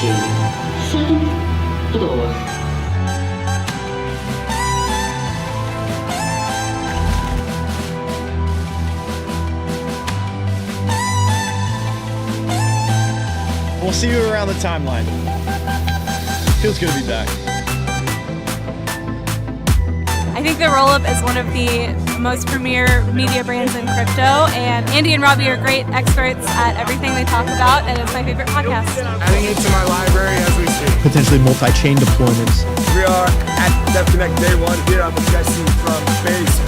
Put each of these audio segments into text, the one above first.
7 不到啊。 We'll see you around the timeline. Feels good to be back. I think that Rollup is one of the most premier media brands in crypto, and Andy and Robbie are great experts at everything they talk about, and it's my favorite podcast. Adding it to my library as we speak. Potentially multi-chain deployments. We are at DevConnect Day 1 here. I'm Jesse from Base.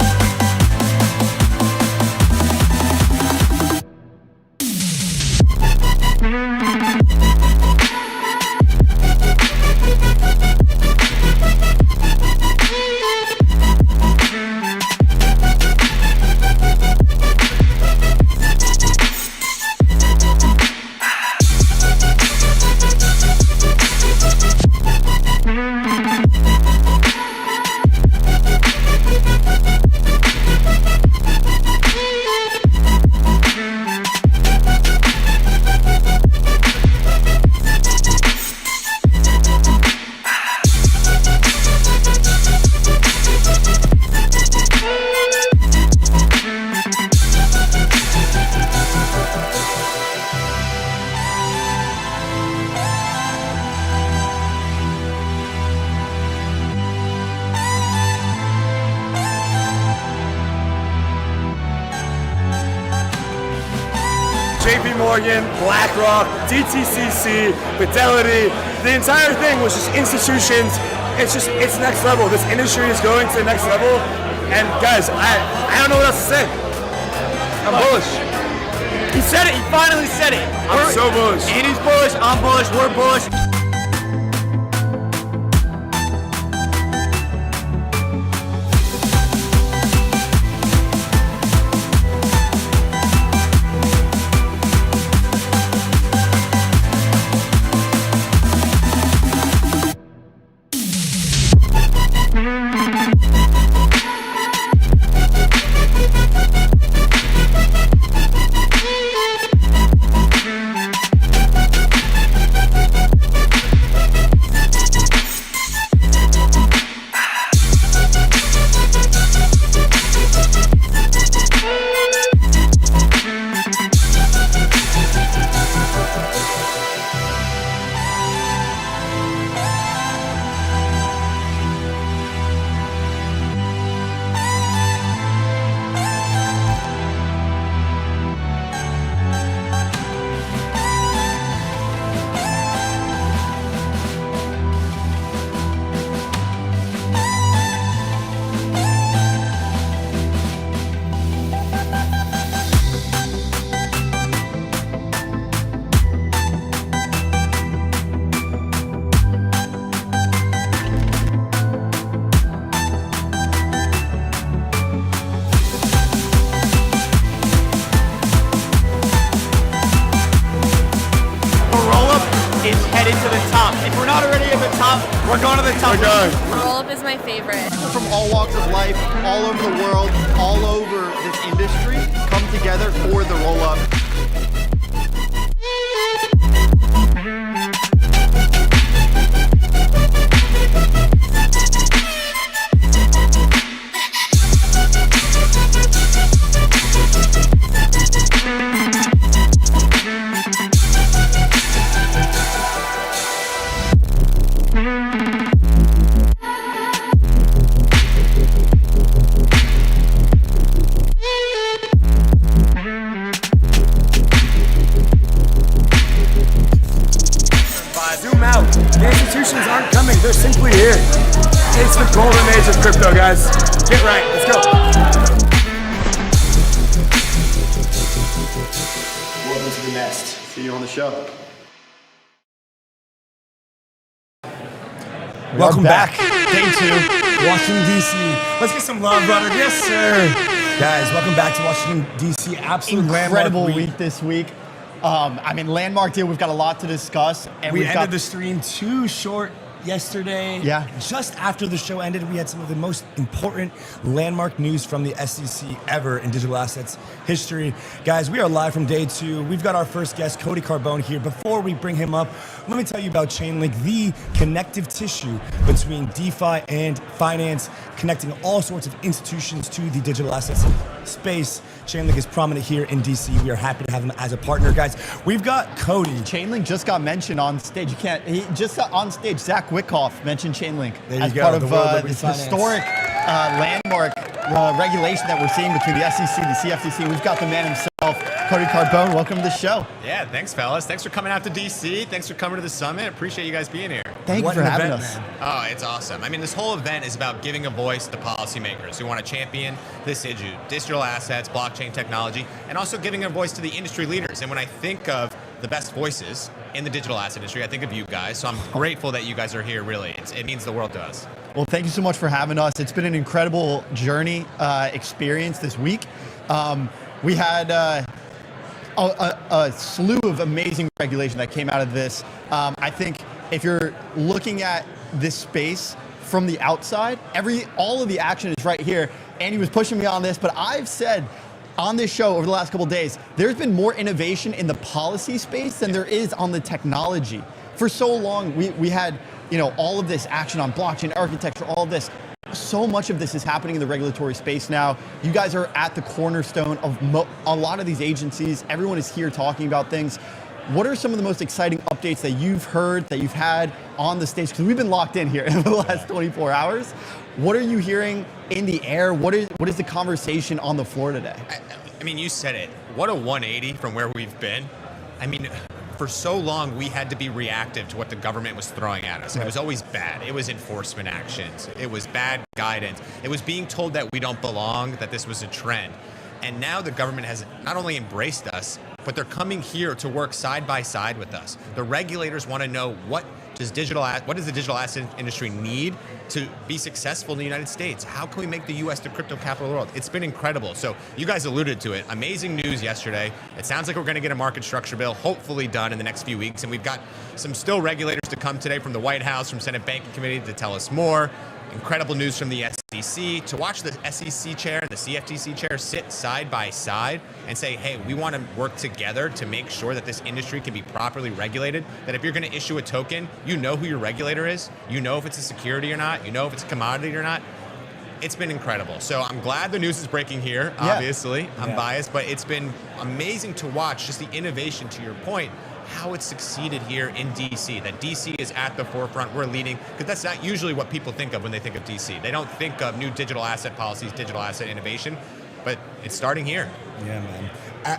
JP Morgan, BlackRock, DTCC, Fidelity, the entire thing was just institutions. It's next level. This industry is going to the next level. And guys, I don't know what else to say. I'm bullish. He said it, he finally said it. I'm so bullish. Andy's bullish, I'm bullish, we're bullish. Is headed to the top. If we're not already at the top, we're going to the top. We're going. Rollup is my favorite. From all walks of life, all over the world, all over this industry, come together for the Rollup. The institutions aren't coming, they're simply here. It's the golden age of crypto, guys. Get right, let's go. Welcome to the nest. See you on the show. Welcome back. Day 2, Washington, D.C. Let's get some love, brother. Yes, sir. Guys, welcome back to Washington, D.C. Absolute Incredible landmark week this week. I mean, landmark deal, we've got a lot to discuss. And we ended the stream too short yesterday. Yeah. Just after the show ended, we had some of the most important landmark news from the SEC ever in digital assets history. Guys, we are live from day 2. We've got our first guest, Cody Carbone, here. Before we bring him up, let me tell you about Chainlink, the connective tissue between DeFi and finance, connecting all sorts of institutions to the digital assets space. Chainlink is prominent here in DC. We are happy to have him as a partner, guys. We've got Cody. Chainlink just got mentioned on stage. He just got on stage. Zach Wickoff mentioned Chainlink as go, part the of world of this finance. historic landmark regulation that we're seeing between the SEC and the CFTC. We've got the man himself, Cody Carbone. Welcome to the show. Yeah, thanks, fellas. Thanks for coming out to DC. Thanks for coming to the summit. Appreciate you guys being here. Thank you What for an having event, us. man. Oh, it's awesome. I mean, this whole event is about giving a voice to policymakers who want to champion this issue, digital assets, blockchain technology, and also giving a voice to the industry leaders. And when I think of the best voices in the digital asset industry, I think of you guys. So I'm grateful that you guys are here, really. It means the world to us. Well, thank you so much for having us. It's been an incredible journey, experience this week. We had a slew of amazing regulation that came out of this. I think if you're looking at this space from the outside, all of the action is right here. Andy was pushing me on this, but I've said on this show over the last couple of days, there's been more innovation in the policy space than there is on the technology. For so long, we had all of this action on blockchain architecture, all of this. So much of this is happening in the regulatory space now. You guys are at the cornerstone of a lot of these agencies. Everyone is here talking about things. What are some of the most exciting updates that you've heard, that you've had on the stage? Because we've been locked in here in the last 24 hours. What are you hearing in the air? What is the conversation on the floor today? I mean, you said it. What a 180 from where we've been. I mean, for so long, we had to be reactive to what the government was throwing at us. And it was always bad. It was enforcement actions. It was bad guidance. It was being told that we don't belong, that this was a trend. And now the government has not only embraced us, but they're coming here to work side by side with us. The regulators want to know what does the digital asset industry need to be successful in the United States? How can we make the U.S. the crypto capital of the world? It's been incredible. So you guys alluded to it. Amazing news yesterday. It sounds like we're going to get a market structure bill hopefully done in the next few weeks. And we've got some still regulators to come today from the White House, from Senate Banking Committee to tell us more. Incredible news from the SEC. To watch the SEC chair and the CFTC chair sit side by side and say, hey, we want to work together to make sure that this industry can be properly regulated, that if you're going to issue a token, you know who your regulator is, you know if it's a security or not, you know if it's a commodity or not. It's been incredible. So I'm glad the news is breaking here, obviously. I'm biased, but it's been amazing to watch just the innovation, to your point, how it's succeeded here in DC, that DC is at the forefront, we're leading, because that's not usually what people think of when they think of DC. They don't think of new digital asset policies, digital asset innovation, but it's starting here. Yeah, man.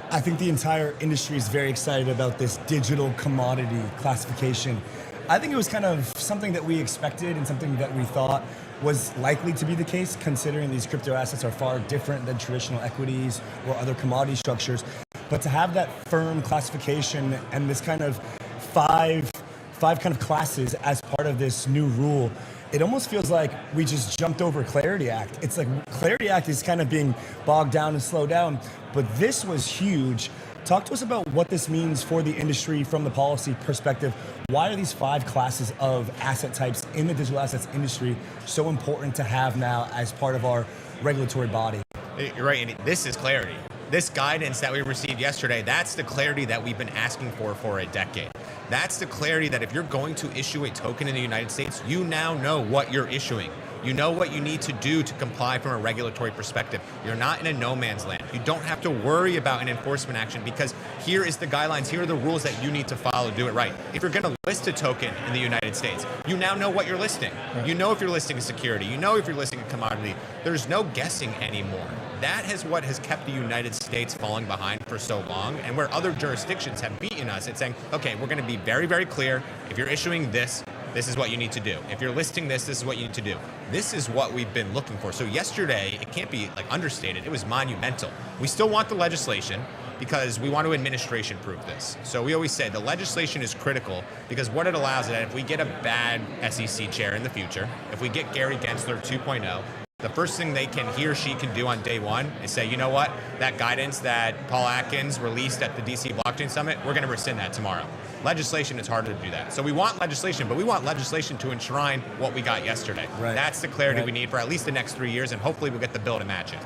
I think the entire industry is very excited about this digital commodity classification. I think it was kind of something that we expected and something that we thought was likely to be the case, considering these crypto assets are far different than traditional equities or other commodity structures. But to have that firm classification and this kind of five kind of classes as part of this new rule, it almost feels like we just jumped over Clarity Act. It's like Clarity Act is kind of being bogged down and slowed down, but this was huge. Talk to us about what this means for the industry from the policy perspective. Why are these 5 classes of asset types in the digital assets industry so important to have now as part of our regulatory body? You're right, and this is clarity. This guidance that we received yesterday, that's the clarity that we've been asking for a decade. That's the clarity that if you're going to issue a token in the United States, you now know what you're issuing. You know what you need to do to comply from a regulatory perspective. You're not in a no man's land. You don't have to worry about an enforcement action because here is the guidelines, here are the rules that you need to follow to do it right. If you're going to list a token in the United States, you now know what you're listing. Right. You know if you're listing a security, you know if you're listing a commodity. There's no guessing anymore. That is what has kept the United States falling behind for so long, and where other jurisdictions have beaten us, it's saying, okay, we're going to be very, very clear. If you're issuing this, this is what you need to do. If you're listing this, this is what you need to do. This is what we've been looking for. So yesterday, it can't be understated, it was monumental. We still want the legislation because we want to administration proof this. So we always say the legislation is critical because what it allows is that if we get a bad SEC chair in the future, if we get Gary Gensler 2.0, the first thing he or she can do on day one is say, you know what, that guidance that Paul Atkins released at the DC Blockchain Summit, we're going to rescind that tomorrow. Legislation, it's harder to do that. So we want legislation, but we want legislation to enshrine what we got yesterday. Right. That's the clarity we need for at least the next 3 years, and hopefully we'll get the bill to match it.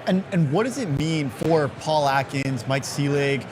And what does it mean for Paul Atkins, Mike Seelig?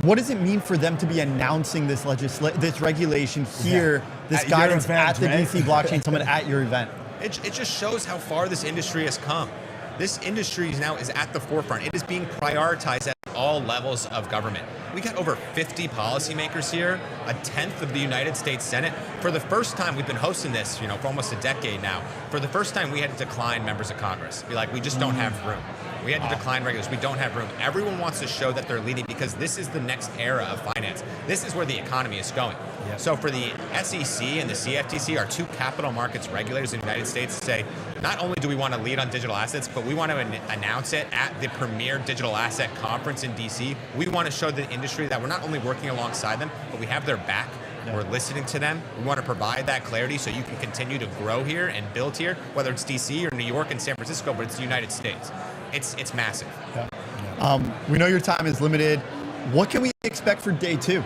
What does it mean for them to be announcing this regulation here, this At your guidance event, at the right? DC Blockchain Summit at your event? It just shows how far this industry has come. This industry now is at the forefront. It is being prioritized at all levels of government. We got over 50 policymakers here, a tenth of the United States Senate. For the first time, we've been hosting this, for almost a decade now. For the first time, we had to decline members of Congress. Be like, we just don't have room. We had to decline regulators. We don't have room. Everyone wants to show that they're leading because this is the next era of finance. This is where the economy is going. Yep. So for the SEC and the CFTC, our two capital markets regulators in the United States, say, not only do we want to lead on digital assets, but we want to announce it at the premier digital asset conference in DC. We want to show the industry that we're not only working alongside them, but we have their back. Yeah. We're listening to them. We want to provide that clarity so you can continue to grow here and build here, whether it's DC or New York and San Francisco, but it's the United States. It's massive. Yeah. We know your time is limited. What can we expect for day two?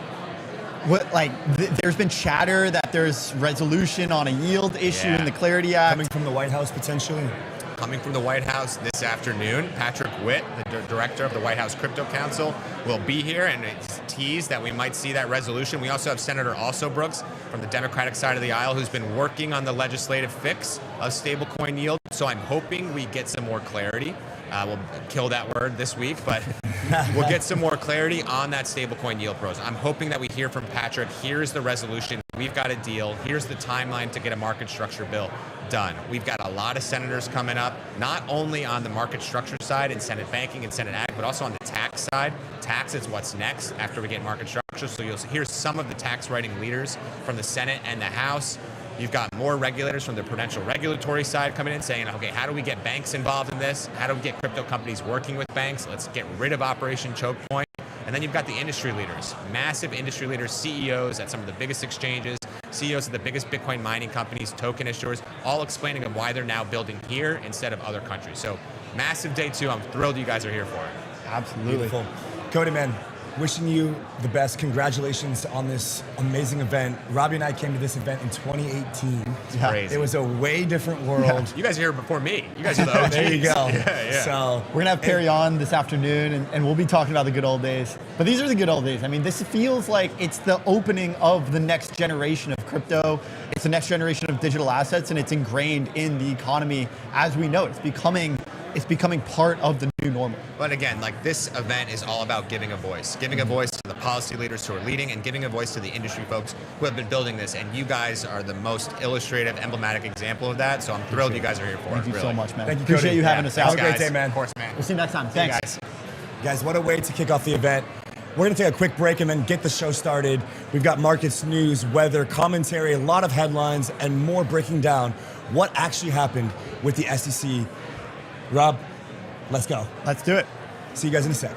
There's been chatter that there's resolution on a yield issue in the Clarity Act. Coming from the White House, potentially. Coming from the White House this afternoon, Patrick Witt, the director of the White House Crypto Council, will be here, and it's teased that we might see that resolution. We also have Senator Also Brooks from the Democratic side of the aisle who's been working on the legislative fix of stablecoin yield. So I'm hoping we get some more clarity. We'll kill that word this week, but we'll get some more clarity on that stablecoin yield pros. I'm hoping that we hear from Patrick, here's the resolution, we've got a deal, here's the timeline to get a market structure bill done. We've got a lot of senators coming up, not only on the market structure side in Senate banking and Senate ag, but also on the tax side. Tax is what's next after we get market structure. So you'll hear some of the tax writing leaders from the Senate and the House. You've got more regulators from the prudential regulatory side coming in saying, okay, how do we get banks involved in this? How do we get crypto companies working with banks? Let's get rid of Operation Choke Point. And then you've got the industry leaders, massive industry leaders, CEOs at some of the biggest exchanges, CEOs of the biggest Bitcoin mining companies, token issuers, all explaining of why they're now building here instead of other countries. So massive day two. I'm thrilled you guys are here for it. Absolutely. Beautiful. Cody, man, wishing you the best. Congratulations on this amazing event. Robbie and I came to this event in 2018. It's crazy. It was a way different world. Yeah. You guys are here before me. You guys are the OGs. There you go. Yeah. So we're gonna have Perianne this afternoon, and we'll be talking about the good old days. But these are the good old days. I mean, this feels like it's the opening of the next generation of crypto. It's the next generation of digital assets, and it's ingrained in the economy as we know it. It's becoming part of the new normal. But again, this event is all about giving a voice to the policy leaders who are leading and giving a voice to the industry folks who have been building this. And you guys are the most illustrative, emblematic example of that. So I'm thrilled you guys are here for it. Thank you really. so much, man. Thank you, Appreciate Cody. you having us out. Have a great day, man. Of course, man. We'll see you next time. See you Thanks. Guys, what a way to kick off the event. We're going to take a quick break and then get the show started. We've got markets, news, weather, commentary, a lot of headlines, and more breaking down what actually happened with the SEC. Rob, let's go. Let's do it. See you guys in a sec.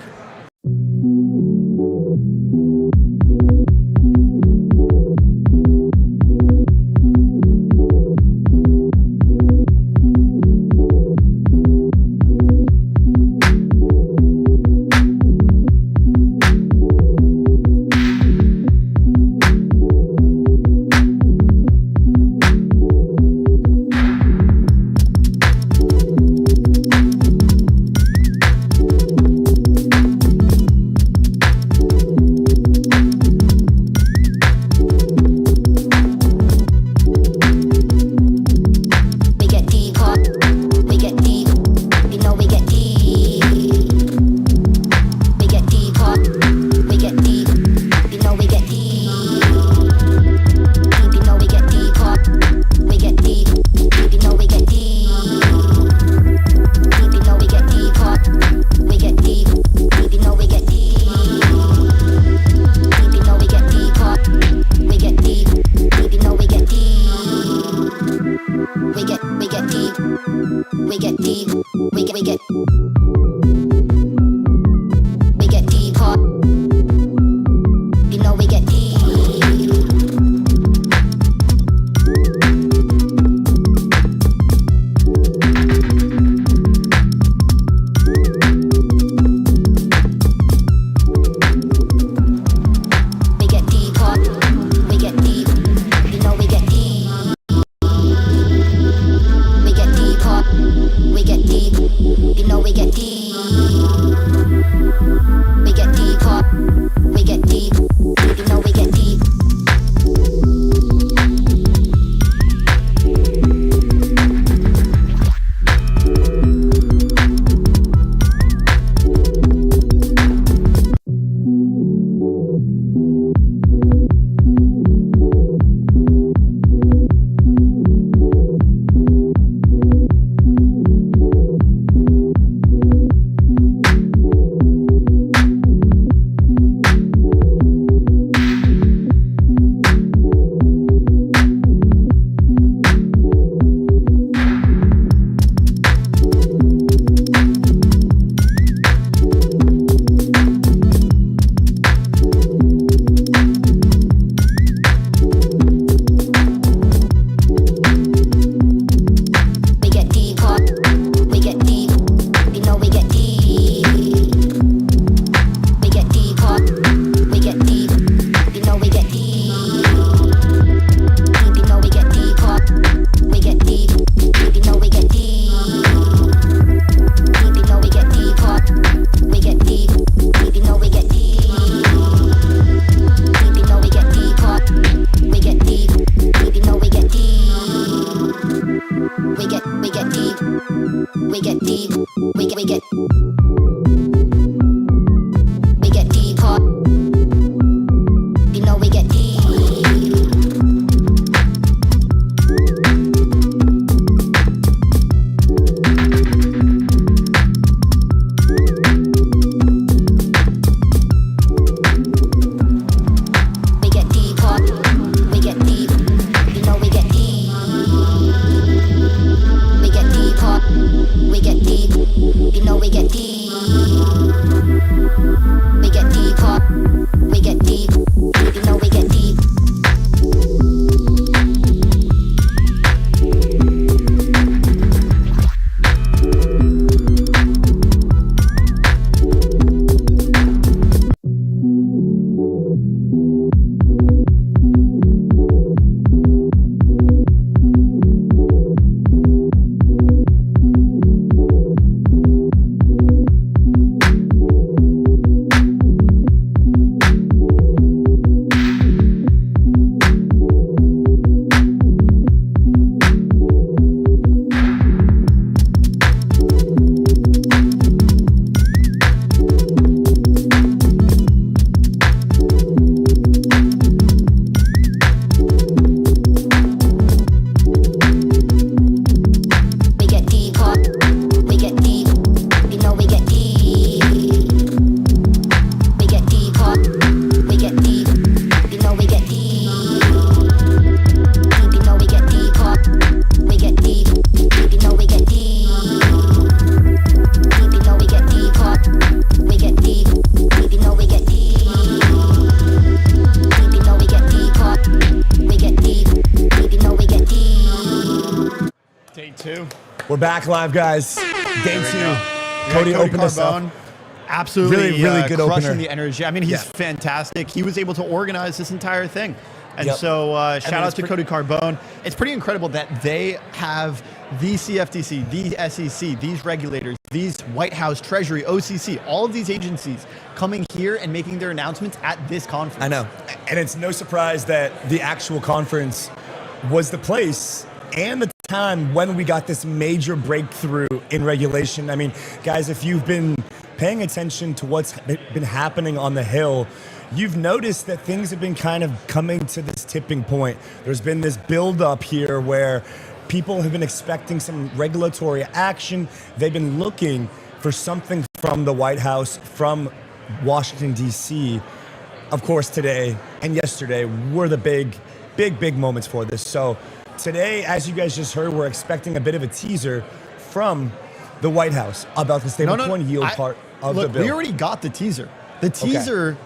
2. We're back live, guys. Day 2. Cody opened us up. Carbone, absolutely Really good crushing opener. the energy. I mean, he's fantastic. He was able to organize this entire thing. And so shout out to Cody Carbone. It's pretty incredible that they have the CFTC, the SEC, these regulators, these White House, Treasury, OCC, all of these agencies coming here and making their announcements at this conference. I know. And it's no surprise that the actual conference was the place and the time when we got this major breakthrough in regulation. I mean, guys, if you've been paying attention to what's been happening on the Hill, you've noticed that things have been kind of coming to this tipping point. There's been this build-up here where people have been expecting some regulatory action. They've been looking for something from the White House, from Washington, D.C. Of course, today and yesterday were the big moments for this. So today, as you guys just heard, we're expecting a bit of a teaser from the White House about the stablecoin yield part of the bill. We already got the teaser. The teaser,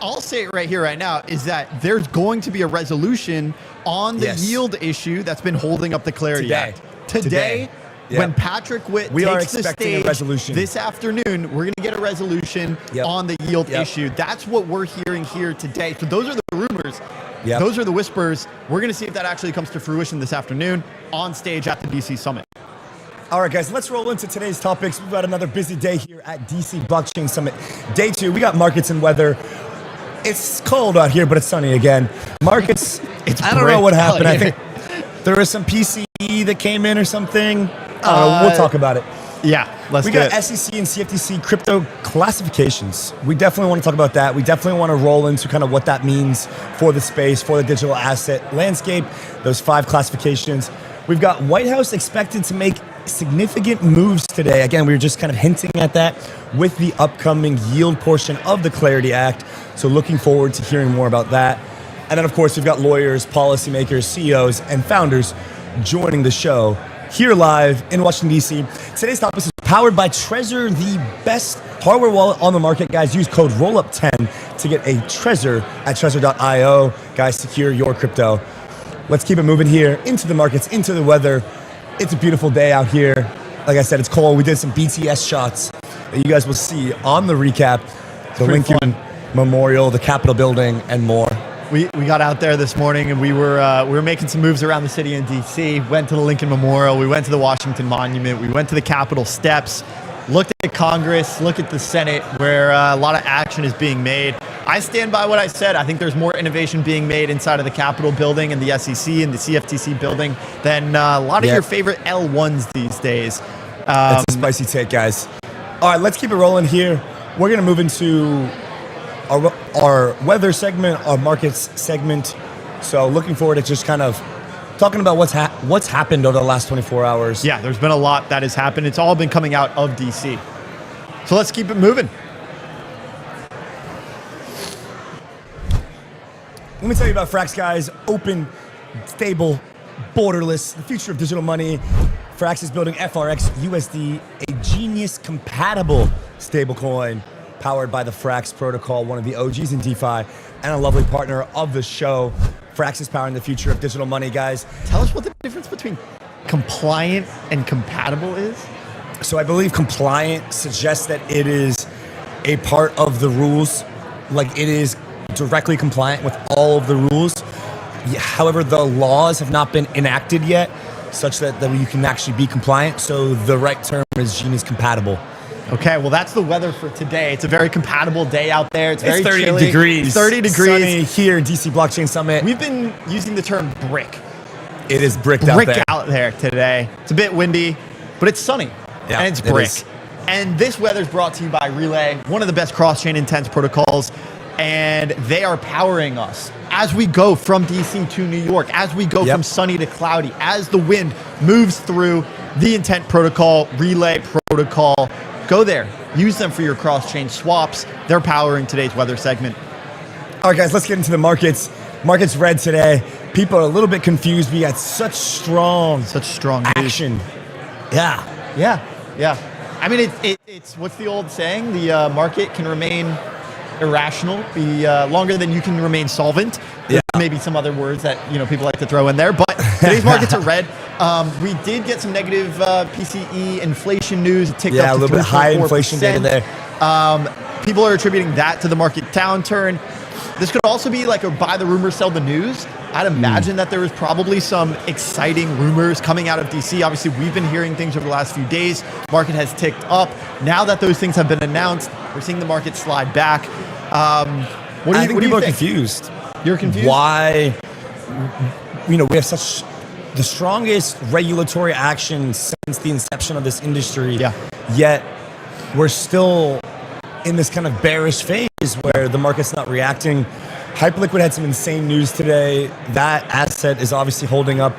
I'll say it right here, right now, is that there's going to be a resolution on the yield issue that's been holding up the Clarity Act. Today. When Patrick Witt takes the stage this afternoon, we're going to get a resolution on the yield issue. That's what we're hearing here today. So those are the rumors. Those are the whispers. We're going to see if that actually comes to fruition this afternoon on stage at the DC Summit. All right, guys, let's roll into today's topics. We've got another busy day here at DC Blockchain Summit. Day 2, we got markets and weather. It's cold out here, but it's sunny again. Markets, I don't know what happened. I think there was some PCE that came in or something. We'll talk about it. Yeah, let's We got SEC and CFTC crypto classifications. We definitely want to talk about that. We definitely want to roll into kind of what that means for the space, for the digital asset landscape, those 5 classifications. We've got White House expected to make significant moves today. Again, we were just kind of hinting at that with the upcoming yield portion of the Clarity Act. So looking forward to hearing more about that. And then, of course, we've got lawyers, policymakers, CEOs, and founders joining the show here live in Washington, D.C. Today's topic is powered by Trezor, the best hardware wallet on the market. Guys, use code ROLLUP10 to get a Trezor at Trezor.io. Guys, secure your crypto. Let's keep it moving here into the markets, into the weather. It's a beautiful day out here. Like I said, it's cold. We did some BTS shots that you guys will see on the recap. The Lincoln Memorial, the Capitol building, and more. We got out there this morning and we were making some moves around the city in DC. Went to the Lincoln Memorial. We went to the Washington Monument. We went to the Capitol steps. Looked at Congress. Looked at the Senate, where a lot of action is being made. I stand by what I said. I think there's more innovation being made inside of the Capitol building and the SEC and the CFTC building than a lot of your favorite L1s these days. That's a spicy take, guys. All right, let's keep it rolling here. We're going to move into our weather segment, our markets segment. So looking forward to just kind of talking about what's happened over the last 24 hours. Yeah, there's been a lot that has happened. It's all been coming out of DC. So let's keep it moving. Let me tell you about Frax, guys. Open, stable, borderless, the future of digital money. Frax is building FRX USD, a genius-compatible stablecoin powered by the Frax protocol, one of the OGs in DeFi, and a lovely partner of the show. Frax is powering the future of digital money, guys. Tell us what the difference between compliant and compatible is. So I believe compliant suggests that it is a part of the rules, like it is directly compliant with all of the rules. However, the laws have not been enacted yet, such that you can actually be compliant. So the right term is genius compatible. Okay, well, that's the weather for today. It's a very compatible day out there. It's very 30 chilly. degrees. 30 degrees. Sunny here in DC Blockchain Summit. We've been using the term brick. It is bricked out there today. It's a bit windy, but it's sunny. Yeah, and it's brick. And this weather is brought to you by Relay, one of the best cross-chain intense protocols. And they are powering us as we go from DC to New York, as we go from sunny to cloudy, as the wind moves through the intent protocol, Relay protocol. Go there. Use them for your cross-chain swaps. They're powering today's weather segment. All right, guys, let's get into the markets. Markets red today. People are a little bit confused. We had such strong action. Yeah. I mean, it's what's the old saying? The market can remain irrational, be longer than you can remain solvent. Maybe some other words that people like to throw in there, but Today's markets are red. We did get some negative PCE inflation news. It ticked up to a little bit high 3.4%. inflation data there. People are attributing that to the market downturn. This could also be like a buy the rumor, sell the news. I'd imagine that there was probably some exciting rumors coming out of DC. Obviously, we've been hearing things over the last few days. Market has ticked up. Now that those things have been announced, we're seeing the market slide back. What do you people are think? confused. You're confused? Why? We have such the strongest regulatory action since the inception of this industry. Yeah. Yet we're still in this kind of bearish phase where the market's not reacting. Hyperliquid had some insane news today. That asset is obviously holding up.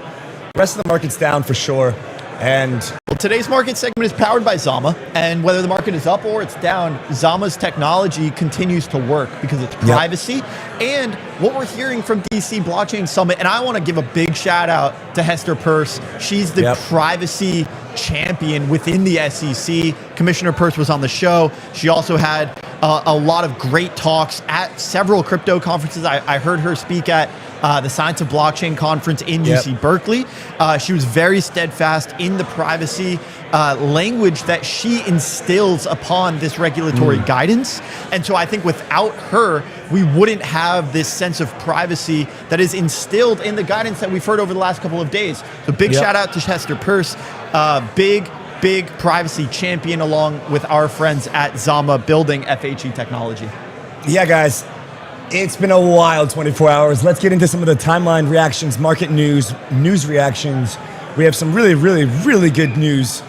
The rest of the market's down for sure. And well, today's market segment is powered by Zama, and whether the market is up or it's down, Zama's technology continues to work because it's privacy. And what we're hearing from DC Blockchain Summit, and I want to give a big shout out to Hester Peirce. She's the privacy champion within the SEC. Commissioner Peirce was on the show. She also had a lot of great talks at several crypto conferences. I heard her speak at the Science of Blockchain conference in UC Berkeley. She was very steadfast in the privacy language that she instills upon this regulatory guidance. And so I think without her, we wouldn't have this sense of privacy that is instilled in the guidance that we've heard over the last couple of days. So big shout out to Hester Peirce, big privacy champion along with our friends at Zama building FHE technology. yeah, guys, it's been a wild 24 hours. Let's get into some of the timeline reactions, market news reactions. We have some really good news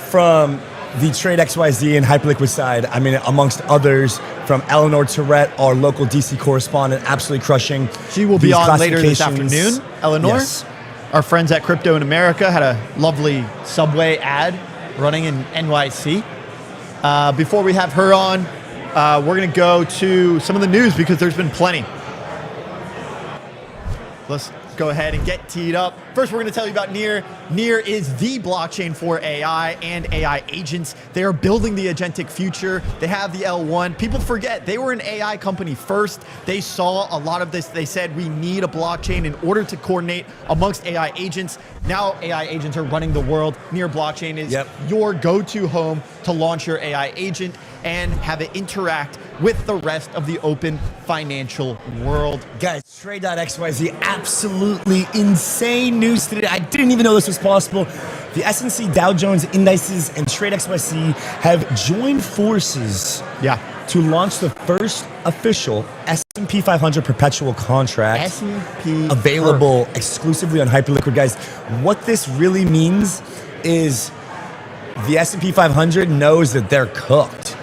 from the Trade XYZ and Hyperliquid side. I mean, amongst others, from Eleanor Terrett, our local DC correspondent, absolutely crushing. She will be these on later this classifications. afternoon. Eleanor, Yes. our friends at Crypto in America, had a lovely Subway ad running in NYC. Before we have her on, we're going to go to some of the news because there's been plenty. Let's go ahead and get teed up. First, we're going to tell you about Near. Near is the blockchain for AI and AI agents. They are building the agentic future. They have the L1. People forget they were an AI company first. They saw a lot of this. They said we need a blockchain in order to coordinate amongst AI agents. Now AI agents are running the world. Near blockchain is your go-to home to launch your AI agent and have it interact with the rest of the open financial world. Guys, Trade.xyz, absolutely insane news today. I didn't even know this was possible. The S&C Dow Jones Indices and TradeXYZ have joined forces to launch the first official S&P 500 perpetual contract S&P available exclusively on Hyperliquid. Guys, what this really means is the S&P 500 knows that they're cooked.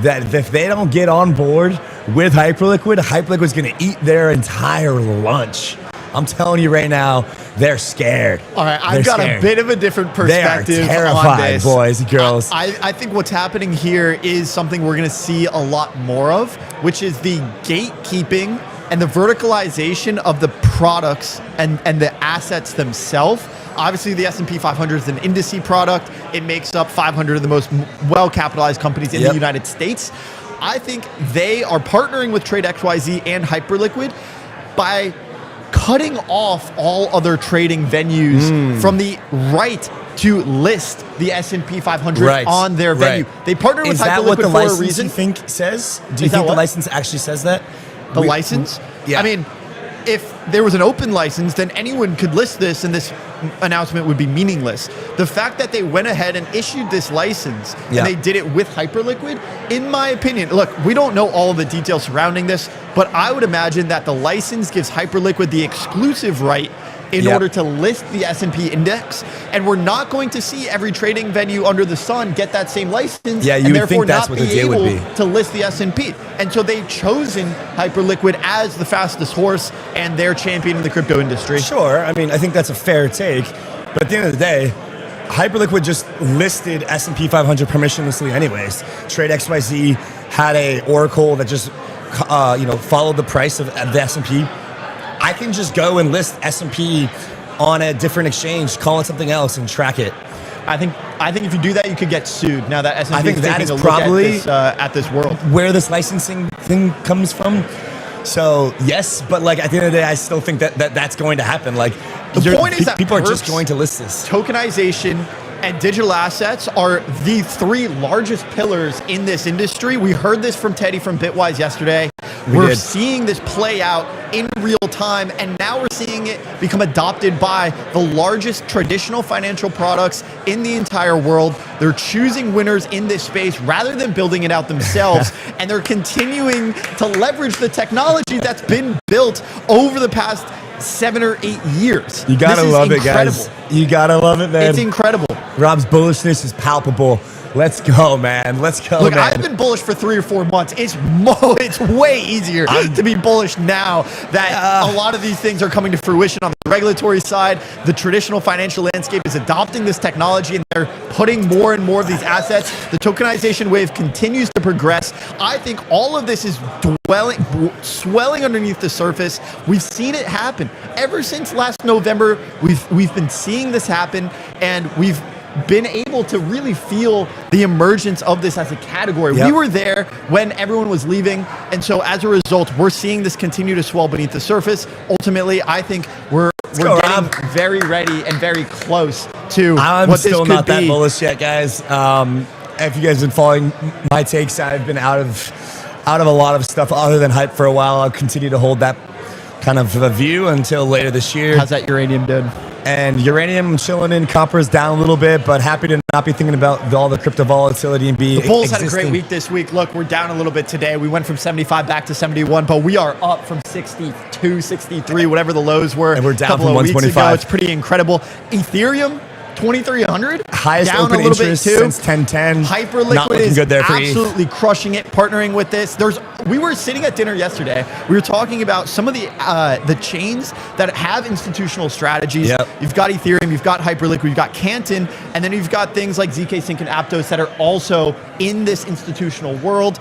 That if they don't get on board with Hyperliquid, Hyperliquid's going to eat their entire lunch. I'm telling you right now, they're scared. All right, I've got a bit of a different perspective they are terrified, on this. Boys and girls. I think what's happening here is something we're going to see a lot more of, which is the gatekeeping and the verticalization of the products and the assets themselves. Obviously, the S&P 500 is an indice product. It makes up 500 of the most well-capitalized companies in the United States. I think they are partnering with TradeXYZ and Hyperliquid by cutting off all other trading venues from the right to list the S&P 500 on their venue. They partner with Hyperliquid for a reason. You think says? Do you think the license actually says that? The license? Yeah. I mean, if there was an open license, then anyone could list this and this announcement would be meaningless. The fact that they went ahead and issued this license and they did it with Hyperliquid, in my opinion, look, we don't know all of the details surrounding this, but I would imagine that the license gives Hyperliquid the exclusive right in order to list the S&P index, and we're not going to see every trading venue under the sun get that same license, you and would therefore think that's not what the be deal would able be. to list the S&P. And so they've chosen Hyperliquid as the fastest horse and their champion in the crypto industry. Sure, I mean, I think that's a fair take, but at the end of the day, Hyperliquid just listed S&P 500 permissionlessly anyways. TradeXYZ had a oracle that just followed the price of the S&P. I can just go and list S&P on a different exchange, call it something else, and track it. I think if you do that, you could get sued. Now that S&P I think is that taking is a look probably at this world. where this licensing thing comes from. So yes, but like at the end of the day, I still think that's going to happen. Like The point is that people are just perps, going to list this. tokenization, and digital assets are the three largest pillars in this industry. We heard this from Teddy from Bitwise yesterday. We're did. seeing this play out in real time, and now we're seeing it become adopted by the largest traditional financial products in the entire world. They're choosing winners in this space rather than building it out themselves, and they're continuing to leverage the technology that's been built over the past 7 or 8 years. You gotta This is love incredible. it, guys. You gotta love it, man. It's incredible. Rob's bullishness is palpable. Let's go, man. Let's go, Look, man. I've been bullish for 3 or 4 months. It's way easier to be bullish now that a lot of these things are coming to fruition on the regulatory side. The traditional financial landscape is adopting this technology, and they're putting more and more of these assets. The tokenization wave continues to progress. I think all of this is swelling underneath the surface. We've seen it happen ever since last November. We've been seeing this happen, and we've been able to really feel the emergence of this as a category. Yep. We were there when everyone was leaving, and so as a result, we're seeing this continue to swell beneath the surface. Ultimately, I think we're go, getting Rob. very ready and very close to I'm what this still could not that be. bullish yet, guys. If you guys have been following my takes, I've been out of a lot of stuff other than hype for a while. I'll continue to hold that kind of a view until later this year. How's that uranium doing? And uranium chilling in, copper's down a little bit, but happy to not be thinking about all the crypto volatility and be The bulls had a existing. great week this week. Look, we're down a little bit today. We went from 75 back to 71, but we are up from 62, 63, whatever the lows were. And we're down a couple from of weeks 125. ago. It's pretty incredible. Ethereum, 2,300. Highest down open a little bit interest too. since 1010. Hyperliquid Not looking is good there for ETH. absolutely crushing it, partnering with this. We were sitting at dinner yesterday. We were talking about some of the chains that have institutional strategies. Yep. You've got Ethereum, you've got Hyperliquid, you've got Canton, and then you've got things like ZKsync and Aptos that are also in this institutional world.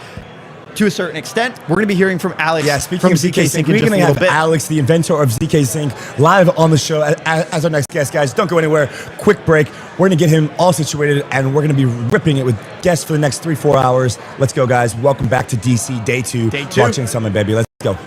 To a certain extent, we're going to be hearing from Alex Speaking from of ZKsync, in we're just going a to little have bit. Alex, the inventor of ZKsync, live on the show as our next guest, guys. Don't go anywhere. Quick break. We're going to get him all situated, and we're going to be ripping it with guests for the next 3-4 hours. Let's go, guys. Welcome back to DC Day 2. Day 2. Blockchain Summit, baby. Let's go.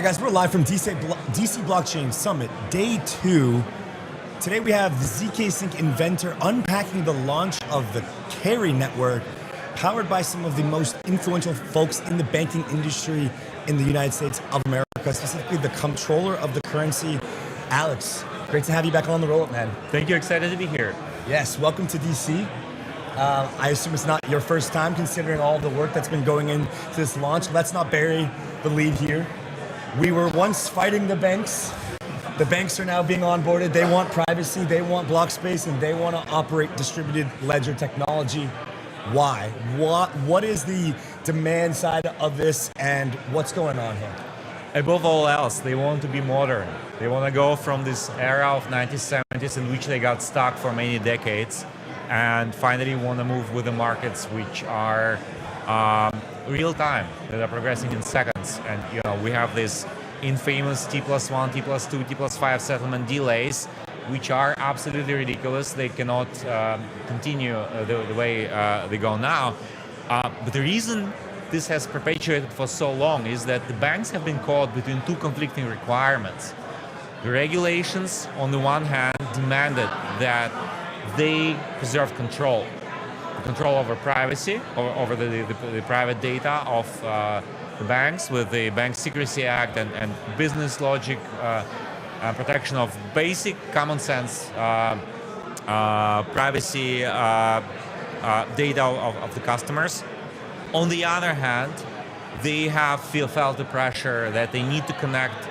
right, guys, we're live from DC Blockchain Summit, day 2. Today we have the ZKsync inventor unpacking the launch of the Carry network, powered by some of the most influential folks in the banking industry in the United States of America, specifically the controller of the currency, Alex. Great to have you back on the Rollup, man. Thank you, excited to be here. Yes, welcome to DC. I assume it's not your first time considering all the work that's been going into this launch. Let's not bury the lead here. We were once fighting the banks. The banks are now being onboarded. They want privacy, they want block space, and they want to operate distributed ledger technology. Why? What is the demand side of this, and what's going on here? Above all else, they want to be modern. They want to go from this era of 1970s in which they got stuck for many decades and finally want to move with the markets which are real time, that are progressing in seconds. And we have this infamous T+1, T+2, T+5 settlement delays, which are absolutely ridiculous. They cannot continue the way they go now. But the reason this has perpetuated for so long is that the banks have been caught between two conflicting requirements. The regulations, on the one hand, demanded that they preserve control over privacy, over the private data of the banks with the Bank Secrecy Act and business logic protection of basic common sense privacy data of the customers. On the other hand, they have felt the pressure that they need to connect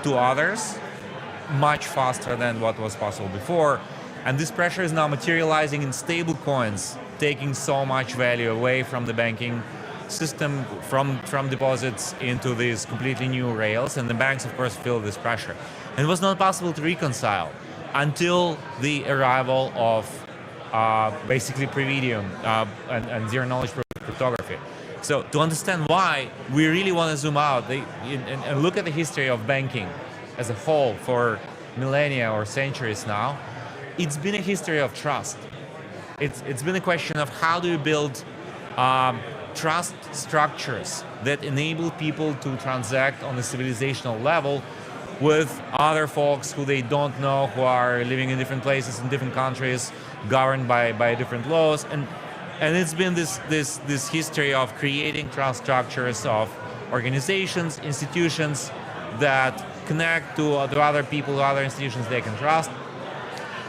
to others much faster than what was possible before. And this pressure is now materializing in stable coins, taking so much value away from the banking system, from deposits into these completely new rails. And the banks, of course, feel this pressure. And it was not possible to reconcile until the arrival of basically Perianne and zero-knowledge cryptography. So to understand why, we really want to zoom out and look at the history of banking as a whole for millennia or centuries now. It's been a history of trust. It's been a question of how do you build trust structures that enable people to transact on a civilizational level with other folks who they don't know, who are living in different places, in different countries, governed by different laws. And it's been this history of creating trust structures of organizations, institutions that connect to other people, to other institutions they can trust.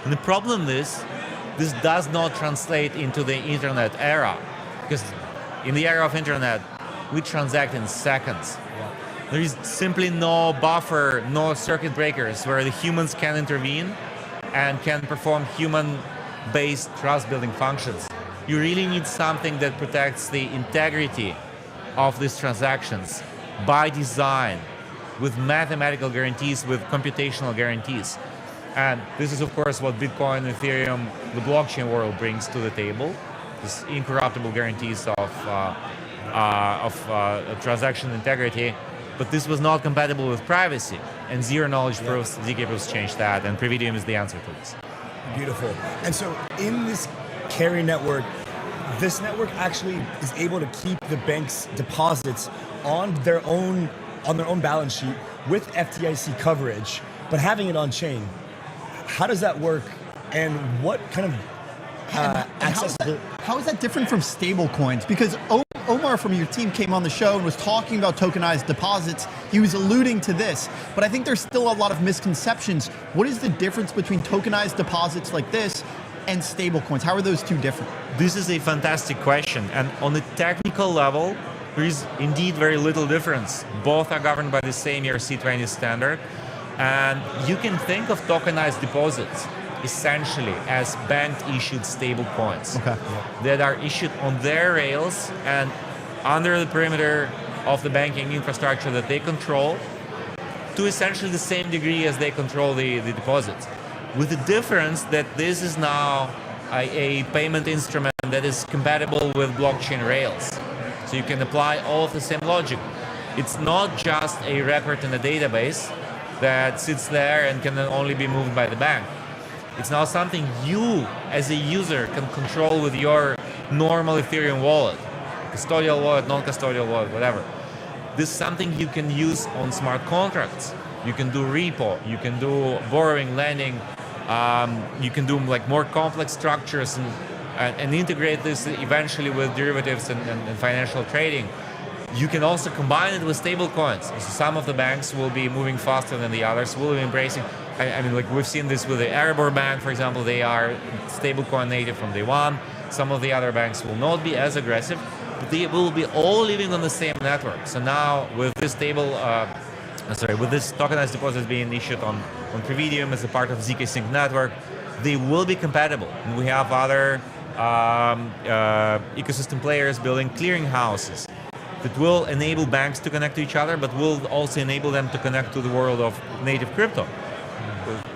And the problem is, this does not translate into the internet era, because in the era of internet, we transact in seconds. There is simply no buffer, no circuit breakers where the humans can intervene and can perform human-based trust-building functions. You really need something that protects the integrity of these transactions by design, with mathematical guarantees, with computational guarantees. And this is, of course, what Bitcoin, Ethereum, the blockchain world brings to the table. These incorruptible guarantees of transaction integrity. But this was not compatible with privacy. And zero-knowledge proofs, ZK proofs changed that. And Perianne is the answer to this. Beautiful. And so in this Carry network, this network actually is able to keep the bank's deposits on their own balance sheet with FDIC coverage, but having it on chain. How does that work, and what kind of access? How is that different from stable coins? Because Omar from your team came on the show and was talking about tokenized deposits. He was alluding to this, but I think there's still a lot of misconceptions. What is the difference between tokenized deposits like this and stable coins? How are those two different? This is a fantastic question, and on the technical level, there is indeed very little difference. Both are governed by the same ERC-20 standard. And you can think of tokenized deposits essentially as bank-issued stable coins that are issued on their rails and under the perimeter of the banking infrastructure that they control to essentially the same degree as they control the deposits. With the difference that this is now a payment instrument that is compatible with blockchain rails. So you can apply all of the same logic. It's not just a record in a database that sits there and can only be moved by the bank. It's now something you, as a user, can control with your normal Ethereum wallet, custodial wallet, non-custodial wallet, whatever. this is something you can use on smart contracts. You can do repo, you can do borrowing, lending, you can do like more complex structures and integrate this eventually with derivatives and financial trading. You can also combine it with stable coins. So some of the banks will be moving faster than the others, will be embracing. I mean, like we've seen this with the Arabor Bank, for example. They are stablecoin native from day one. Some of the other banks will not be as aggressive, but they will be all living on the same network. So now with this with this tokenized deposits being issued on Previdium as a part of ZKsync network, they will be compatible. And we have other ecosystem players building clearinghouses that will enable banks to connect to each other, but will also enable them to connect to the world of native crypto,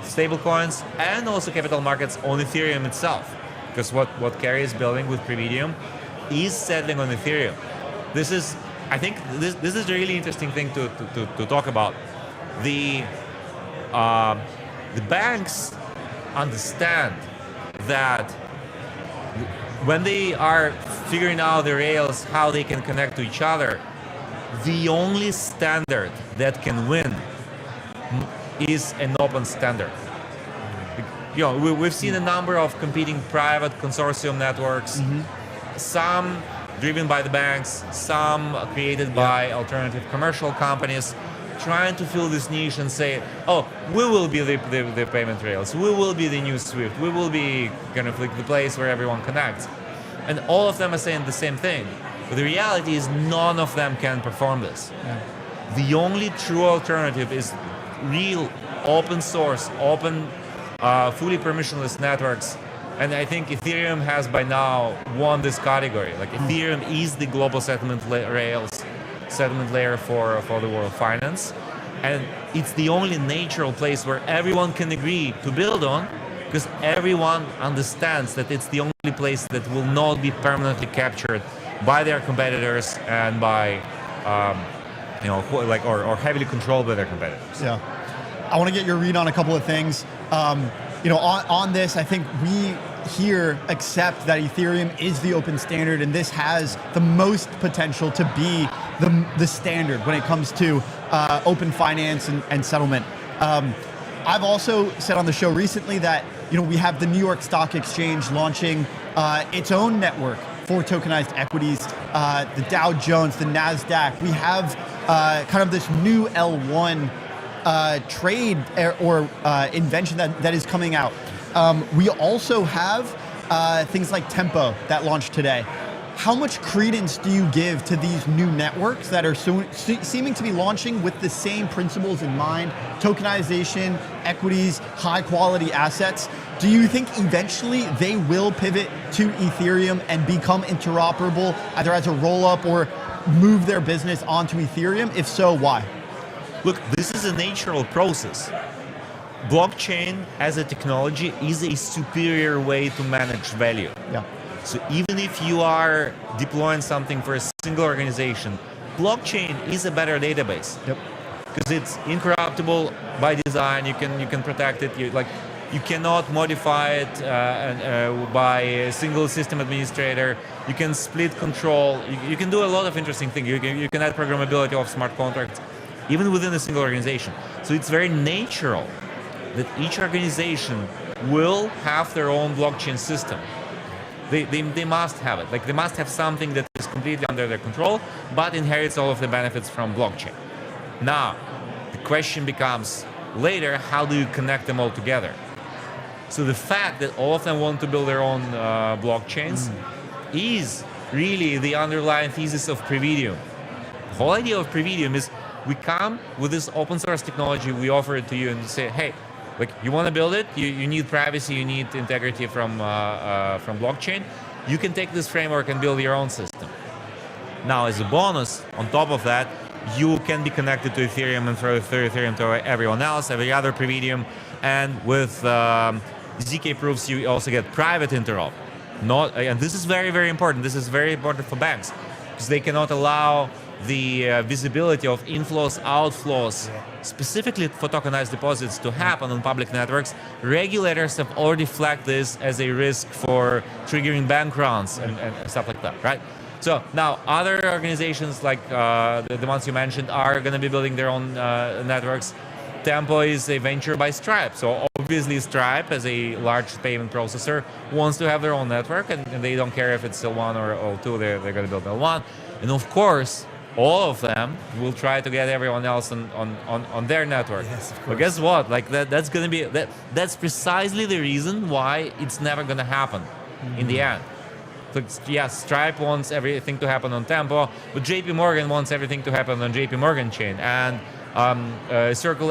stable coins, and also capital markets on Ethereum itself. Because what Carrie is building with Previdium is settling on Ethereum. I think this is a really interesting thing to talk about. The banks understand that when they are figuring out the rails, how they can connect to each other, the only standard that can win is an open standard. You know, we've seen a number of competing private consortium networks, some driven by the banks, some created by alternative commercial companies, trying to fill this niche and say, oh, we will be the payment rails, we will be the new SWIFT, we will be kind of like the place where everyone connects. And all of them are saying the same thing. But the reality is none of them can perform this. Yeah. The only true alternative is real open source, open, fully permissionless networks. And I think Ethereum has by now won this category. Like Ethereum is the global settlement layer for the world of finance. And it's the only natural place where everyone can agree to build on, because everyone understands that it's the only place that will not be permanently captured by their competitors and by, or heavily controlled by their competitors. Yeah. I want to get your read on a couple of things. On this, I think we here accept that Ethereum is the open standard, and this has the most potential to be the standard when it comes to open finance and settlement. I've also said on the show recently that we have the New York Stock Exchange launching its own network for tokenized equities, the Dow Jones, the NASDAQ. We have kind of this new L1 trade or invention that is coming out. We also have things like Tempo that launched today. How much credence do you give to these new networks that are seeming to be launching with the same principles in mind, tokenization, equities, high quality assets? Do you think eventually they will pivot to Ethereum and become interoperable either as a roll-up or move their business onto Ethereum? If so, why? Look, this is a natural process. Blockchain as a technology is a superior way to manage value. Yeah. So even if you are deploying something for a single organization, blockchain is a better database. Yep. Because it's incorruptible by design. You can protect it. You cannot modify it by a single system administrator. You can split control. You can do a lot of interesting things. You can add programmability of smart contracts, even within a single organization. So it's very natural that each organization will have their own blockchain system. They must have it. Like they must have something that is completely under their control, but inherits all of the benefits from blockchain. Now, the question becomes later, how do you connect them all together? So the fact that all of them want to build their own blockchains is really the underlying thesis of Previdium. The whole idea of Previdium is we come with this open source technology, we offer it to you and say, hey, like you want to build it, you need privacy, you need integrity from blockchain. You can take this framework and build your own system. Now, as a bonus, on top of that, you can be connected to Ethereum and through Ethereum to everyone else, every other Previdium. And with ZK proofs, you also get private interop. And this is very, very important. This is very important for banks because they cannot allow the visibility of inflows, outflows, specifically for tokenized deposits to happen on public networks. Regulators have already flagged this as a risk for triggering bank runs and stuff like that, right? So now other organizations like the ones you mentioned are going to be building their own networks. Tempo is a venture by Stripe. So obviously Stripe, as a large payment processor, wants to have their own network, and they don't care if it's L1 or L2, they're going to build L1. And of course, all of them will try to get everyone else on their network. Yes, of course. But guess what? Like that's going to be that's precisely the reason why it's never going to happen in the end. So yes, Stripe wants everything to happen on Tempo, but JP Morgan wants everything to happen on JP Morgan chain, and Circle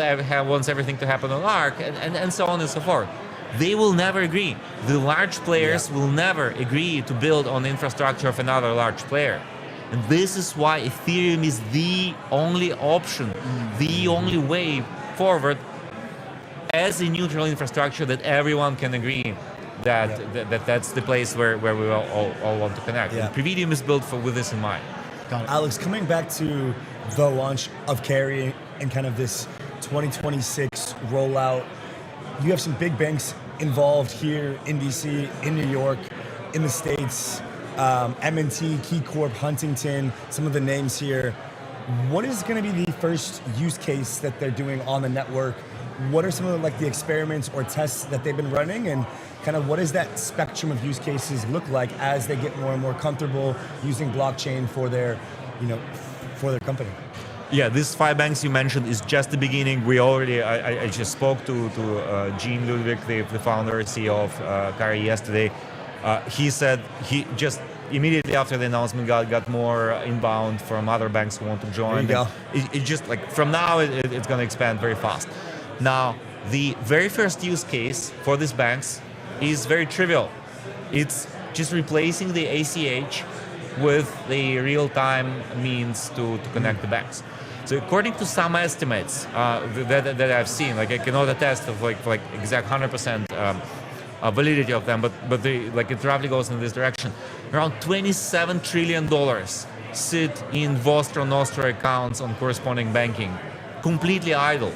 wants everything to happen on ARC, and so on and so forth. They will never agree. The large players will never agree to build on the infrastructure of another large player. And this is why Ethereum is the only option, the only way forward as a neutral infrastructure that everyone can agree that's the place where we all want to connect. Yeah. And Previdium is built with this in mind. Alex, coming back to the launch of Carry and kind of this 2026 rollout, you have some big banks involved here in DC, in New York, in the States, M&T, KeyCorp, Huntington, some of the names here. What is going to be the first use case that they're doing on the network? What are some of the experiments or tests that they've been running, and kind of what does that spectrum of use cases look like as they get more and more comfortable using blockchain for their, for their company? Yeah, these 5 banks you mentioned is just the beginning. We already, I just spoke to Gene Ludwig, the founder and CEO of Carry yesterday. He said he just immediately after the announcement got more inbound from other banks who want to join. There you go. It just from now it's going to expand very fast. Now, the very first use case for these banks is very trivial. It's just replacing the ACH with the real-time means to connect the banks. So according to some estimates that I've seen, I cannot attest of like exact 100% validity of them, but it roughly goes in this direction. Around $27 trillion sit in Vostro Nostro accounts on corresponding banking, completely idle,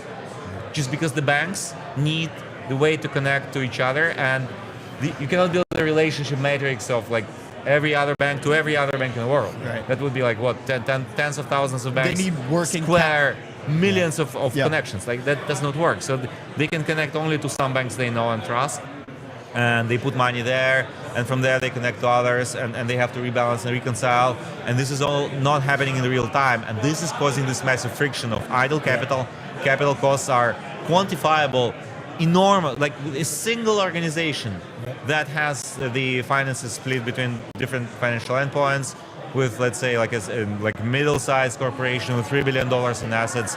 just because the banks need the way to connect to each other, and you cannot build a relationship matrix of every other bank to every other bank in the world. Right. That would be tens of thousands of banks. They need working Square millions of connections. That does not work. So they can connect only to some banks they know and trust, and they put money there, and from there they connect to others, and they have to rebalance and reconcile, and this is all not happening in real time, and this is causing this massive friction of idle capital. Capital costs are quantifiable, enormous, a single organization that has the finances split between different financial endpoints with, let's say, a middle-sized corporation with $3 billion in assets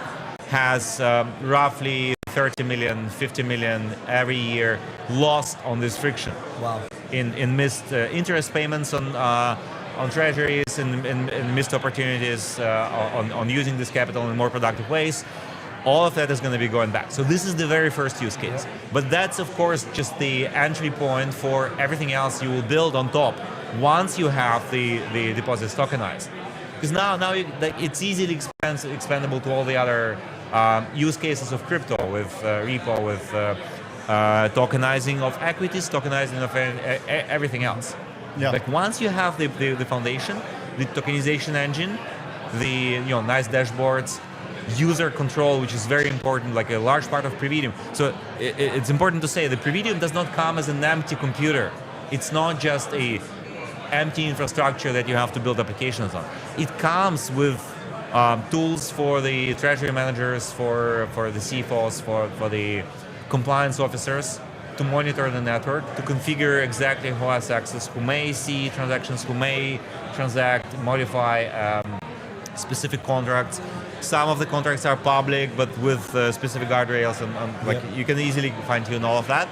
has roughly 30 million, 50 million every year lost on this friction. Wow. In missed interest payments on treasuries, and missed opportunities on using this capital in more productive ways. All of that is going to be going back. So this is the very first use case. But that's, of course, just the entry point for everything else you will build on top once you have the deposits tokenized. Because now it's easily expandable to all the other use cases of crypto, with repo, with tokenizing of equities, tokenizing of everything else. Yeah. Once you have the foundation, the tokenization engine, the nice dashboards, user control, which is very important, a large part of Previdium. So it's important to say that Previdium does not come as an empty computer. It's not just a empty infrastructure that you have to build applications on. It comes with tools for the treasury managers, for the CFOs, for the compliance officers to monitor the network, to configure exactly who has access, who may see transactions, who may transact, modify specific contracts. Some of the contracts are public, but with specific guardrails, and you can easily fine-tune all of that.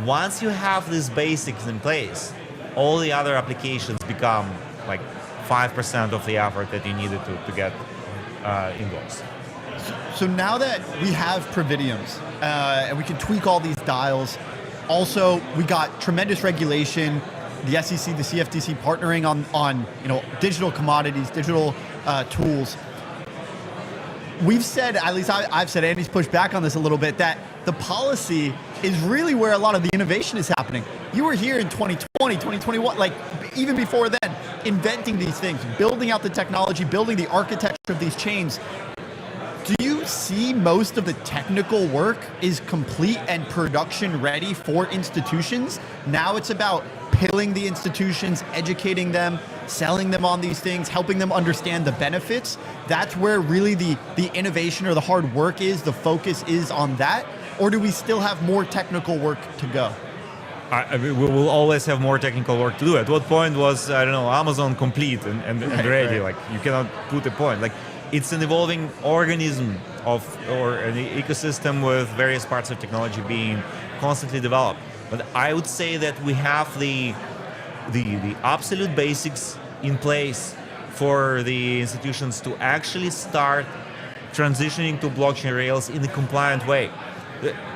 Once you have these basics in place, all the other applications become 5% of the effort that you needed to get indoors. So now that we have Previdiums and we can tweak all these dials, also we got tremendous regulation, the SEC, the CFTC partnering on digital commodities, digital tools. We've said, at least I've said, Andy's pushed back on this a little bit, that the policy is really where a lot of the innovation is happening. You were here in 2020, 2021, even before then, inventing these things, building out the technology, building the architecture of these chains. Do you see most of the technical work is complete and production ready for institutions? Now it's about pilling the institutions, educating them, selling them on these things, helping them understand the benefits. That's where really the innovation or the hard work is, the focus is on that? Or do we still have more technical work to go? I mean, we will always have more technical work to do. At what point was, I don't know, Amazon complete and ready? Like, you cannot put a point. Like, it's an evolving organism or an ecosystem with various parts of technology being constantly developed. But I would say that we have the absolute basics in place for the institutions to actually start transitioning to blockchain rails in a compliant way.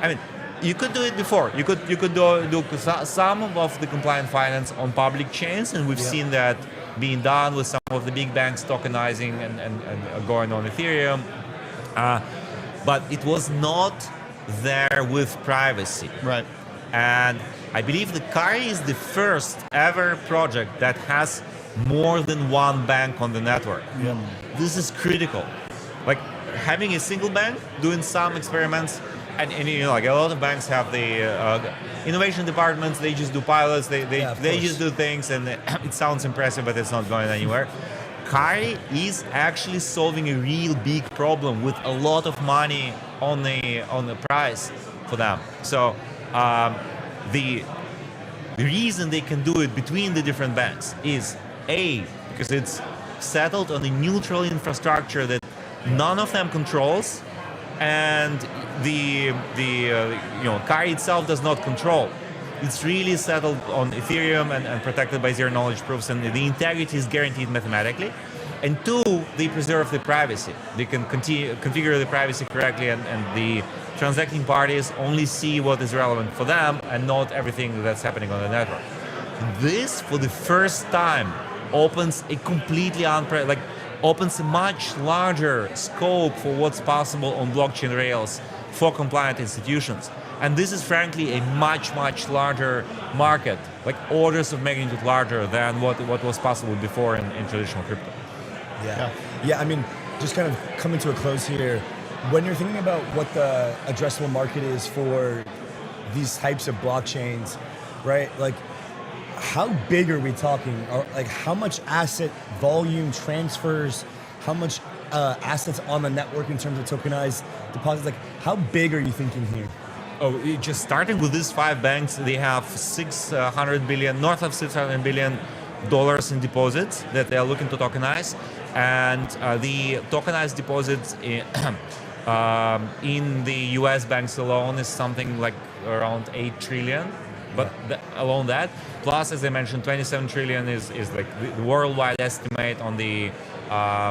I mean, you could do it before. You could do some of the compliant finance on public chains, and we've seen that being done with some of the big banks tokenizing and going on Ethereum. But it was not there with privacy. Right. And I believe the Kari is the first ever project that has more than one bank on the network. Yeah. This is critical. Like, having a single bank doing some experiments, and you know, like, a lot of banks have the innovation departments. They just do pilots. They just do things, and it sounds impressive, but it's not going anywhere. Kari is actually solving a real big problem with a lot of money on the price for them. So the reason they can do it between the different banks is because it's settled on a neutral infrastructure that none of them controls, and the Kari itself does not control. It's really settled on Ethereum and protected by zero knowledge proofs, and the integrity is guaranteed mathematically. And two, they preserve the privacy. They can configure the privacy correctly, and the transacting parties only see what is relevant for them and not everything that's happening on the network. This, for the first time, opens a completely opens a much larger scope for what's possible on blockchain rails for compliant institutions. And this is frankly a much, much larger market, like orders of magnitude larger than what was possible before in traditional crypto. Yeah, I mean, just kind of coming to a close here, when you're thinking about what the addressable market is for these types of blockchains, right? Like, how big are we talking? Or, like, how much asset volume transfers, how much assets on the network in terms of tokenized deposits? Like, how big are you thinking here? Oh, just starting with these 5 banks, they have north of $600 billion in deposits that they are looking to tokenize, and the tokenized deposits in the U.S. banks alone is something like around 8 trillion. But alone that, plus, as I mentioned, 27 trillion is like the worldwide estimate on the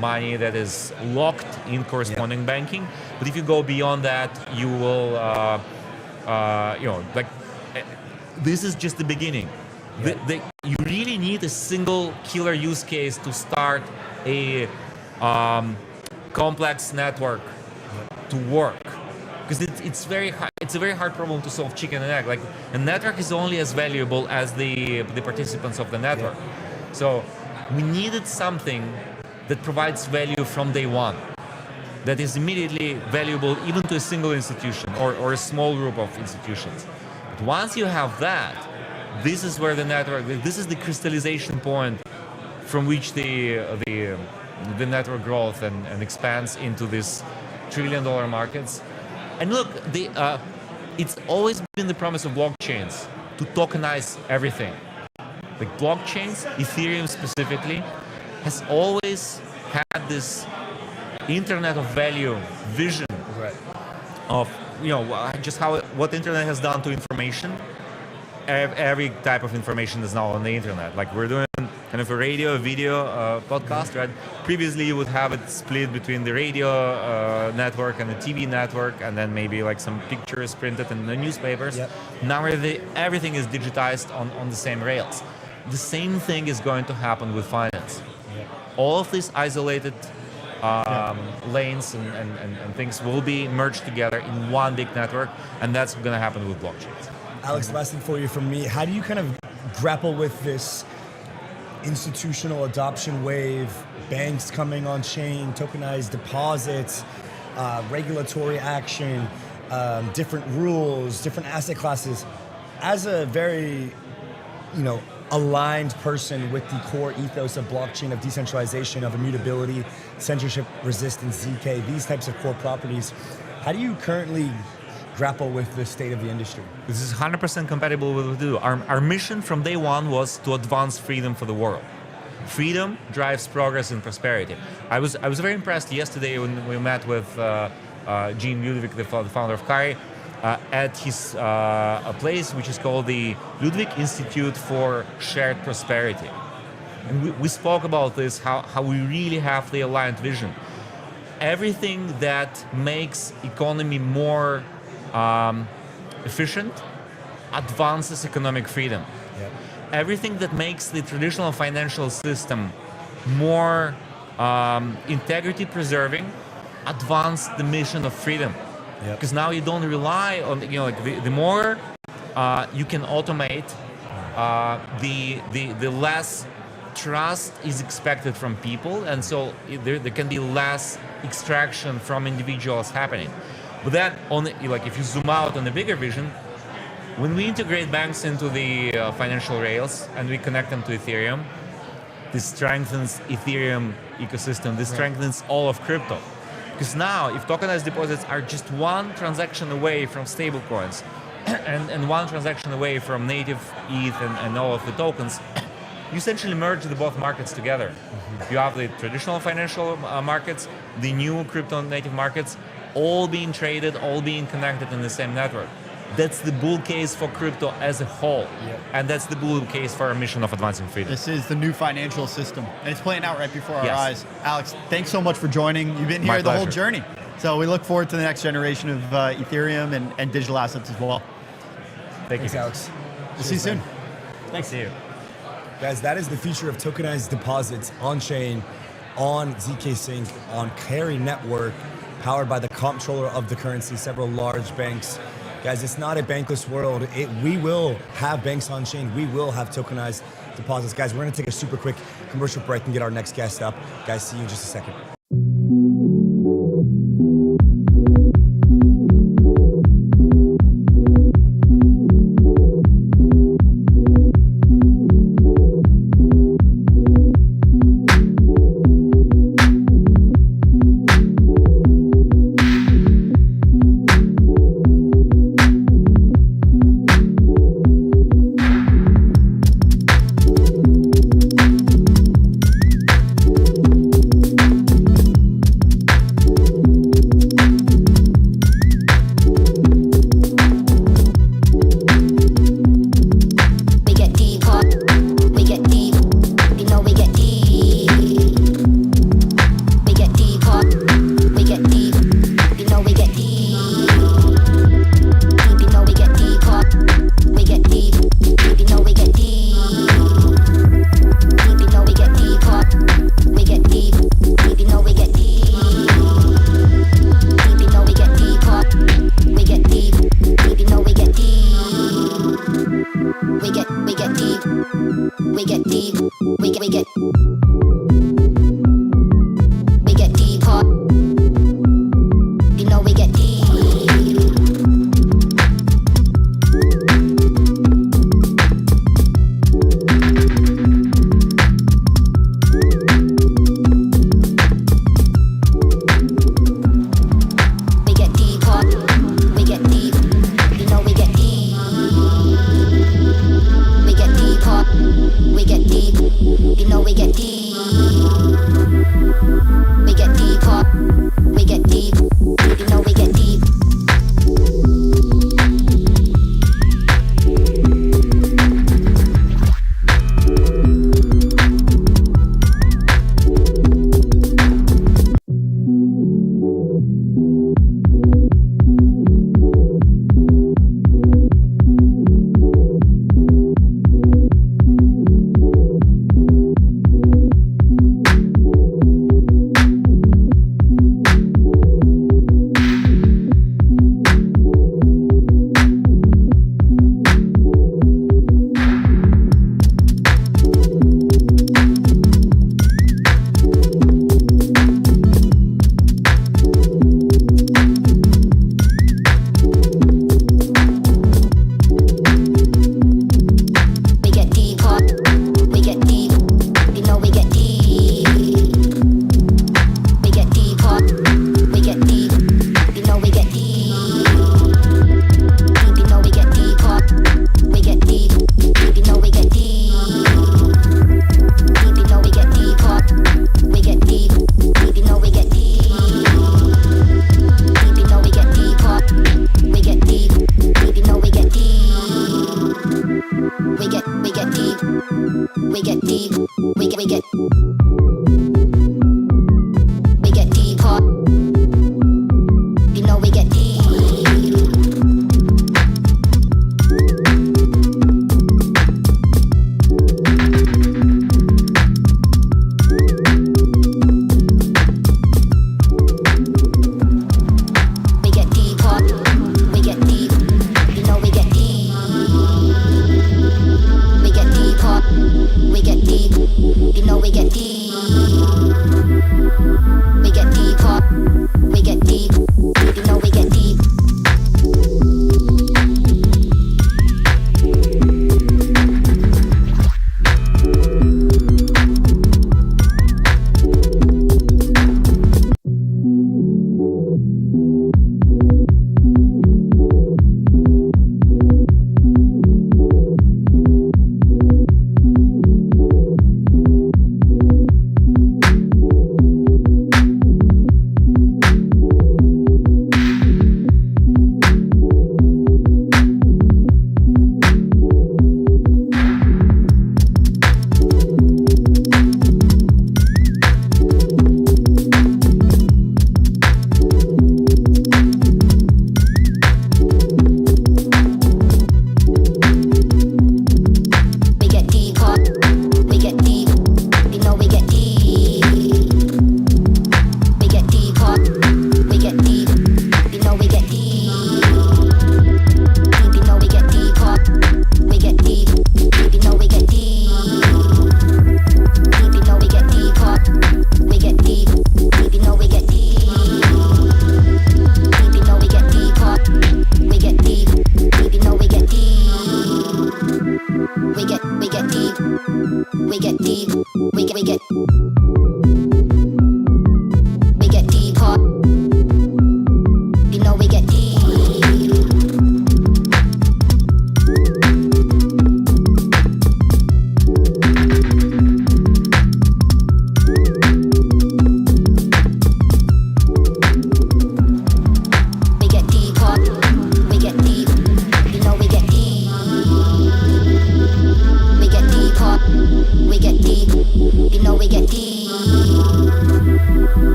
money that is locked in corresponding banking. But if you go beyond that, you will, this is just the beginning. You really need a single killer use case to start a complex network to work. Because it's a very hard problem to solve, chicken and egg. Like, a network is only as valuable as the participants of the network. So we needed something that provides value from day one, that is immediately valuable even to a single institution or a small group of institutions. But once you have that, this is where this is the crystallization point from which the network growth and expands into these trillion-dollar markets. And look, it's always been the promise of blockchains to tokenize everything. Like, blockchains, Ethereum specifically, has always had this Internet of Value vision of, just what internet has done to information. Every type of information is now on the internet. Like, we're doing kind of a radio, video podcast, right? Previously, you would have it split between the radio network and the TV network, and then maybe like some pictures printed in the newspapers. Now everything is digitized on the same rails. The same thing is going to happen with finance. All of these isolated lanes and things will be merged together in one big network, and that's going to happen with blockchains. Alex, last thing for you from me. How do you kind of grapple with this institutional adoption wave, banks coming on chain, tokenized deposits, regulatory action, different rules, different asset classes. As a very, aligned person with the core ethos of blockchain, of decentralization, of immutability, censorship resistance, ZK, these types of core properties, how do you currently grapple with the state of the industry? This is 100% compatible with what we do. Our mission from day one was to advance freedom for the world. Freedom drives progress and prosperity. I was very impressed yesterday when we met with Gene Ludwig, the founder of Kai, at his a place which is called the Ludwig Institute for Shared Prosperity. And we spoke about this, how we really have the aligned vision. Everything that makes economy more efficient advances economic freedom. Yep. Everything that makes the traditional financial system more integrity preserving advance the mission of freedom. Because now you don't rely on, the more you can automate, the less trust is expected from people, and so there can be less extraction from individuals happening. But then, if you zoom out on the bigger vision, when we integrate banks into the financial rails and we connect them to Ethereum, this strengthens Ethereum ecosystem. This strengthens all of crypto. Because now, if tokenized deposits are just one transaction away from stablecoins and one transaction away from native ETH and all of the tokens, you essentially merge the both markets together. Mm-hmm. You have the traditional financial markets, the new crypto native markets, all being traded, all being connected in the same network. That's the bull case for crypto as a whole. Yep. And that's the bull case for our mission of advancing freedom. This is the new financial system, and it's playing out right before our eyes. Alex, thanks so much for joining. You've been here the whole journey. So we look forward to the next generation of Ethereum and digital assets as well. Thanks, Alex. We'll see you soon. Thanks to you. Guys, that is the future of tokenized deposits on-chain, on ZKsync, on Carry Network, powered by the comptroller of the currency, several large banks. Guys, it's not a bankless world. We will have banks on chain. We will have tokenized deposits. Guys, we're going to take a super quick commercial break and get our next guest up. Guys, see you in just a second.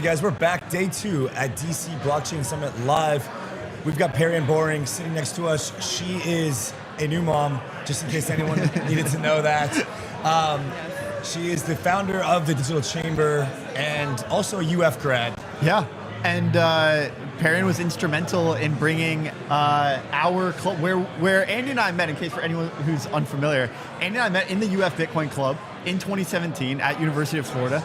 guys, we're back day 2 at DC Blockchain Summit live. We've got Perianne Boring sitting next to us. She is a new mom, just in case anyone needed to know that. She is the founder of the Digitalchamber and also a UF grad. Yeah, and Perianne was instrumental in bringing our club, where Andy and I met, in case for anyone who's unfamiliar, Andy and I met in the UF Bitcoin Club in 2017 at University of Florida.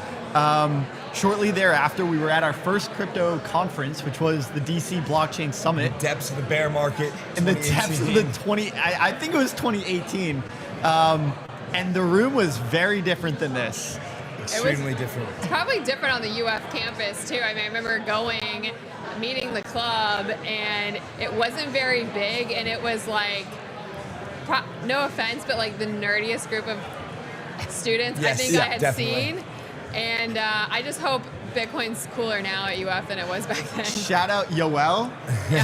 Shortly thereafter, we were at our first crypto conference, which was the DC Blockchain Summit. In the depths of the bear market. In the depths of the I think it was 2018. And the room was very different than this. Extremely different. It's probably different on the UF campus too. I mean, I remember meeting the club, and it wasn't very big, and it was like, no offense, but like the nerdiest group of students I think I had definitely seen. And I just hope Bitcoin's cooler now at UF than it was back then. Shout out Yoel,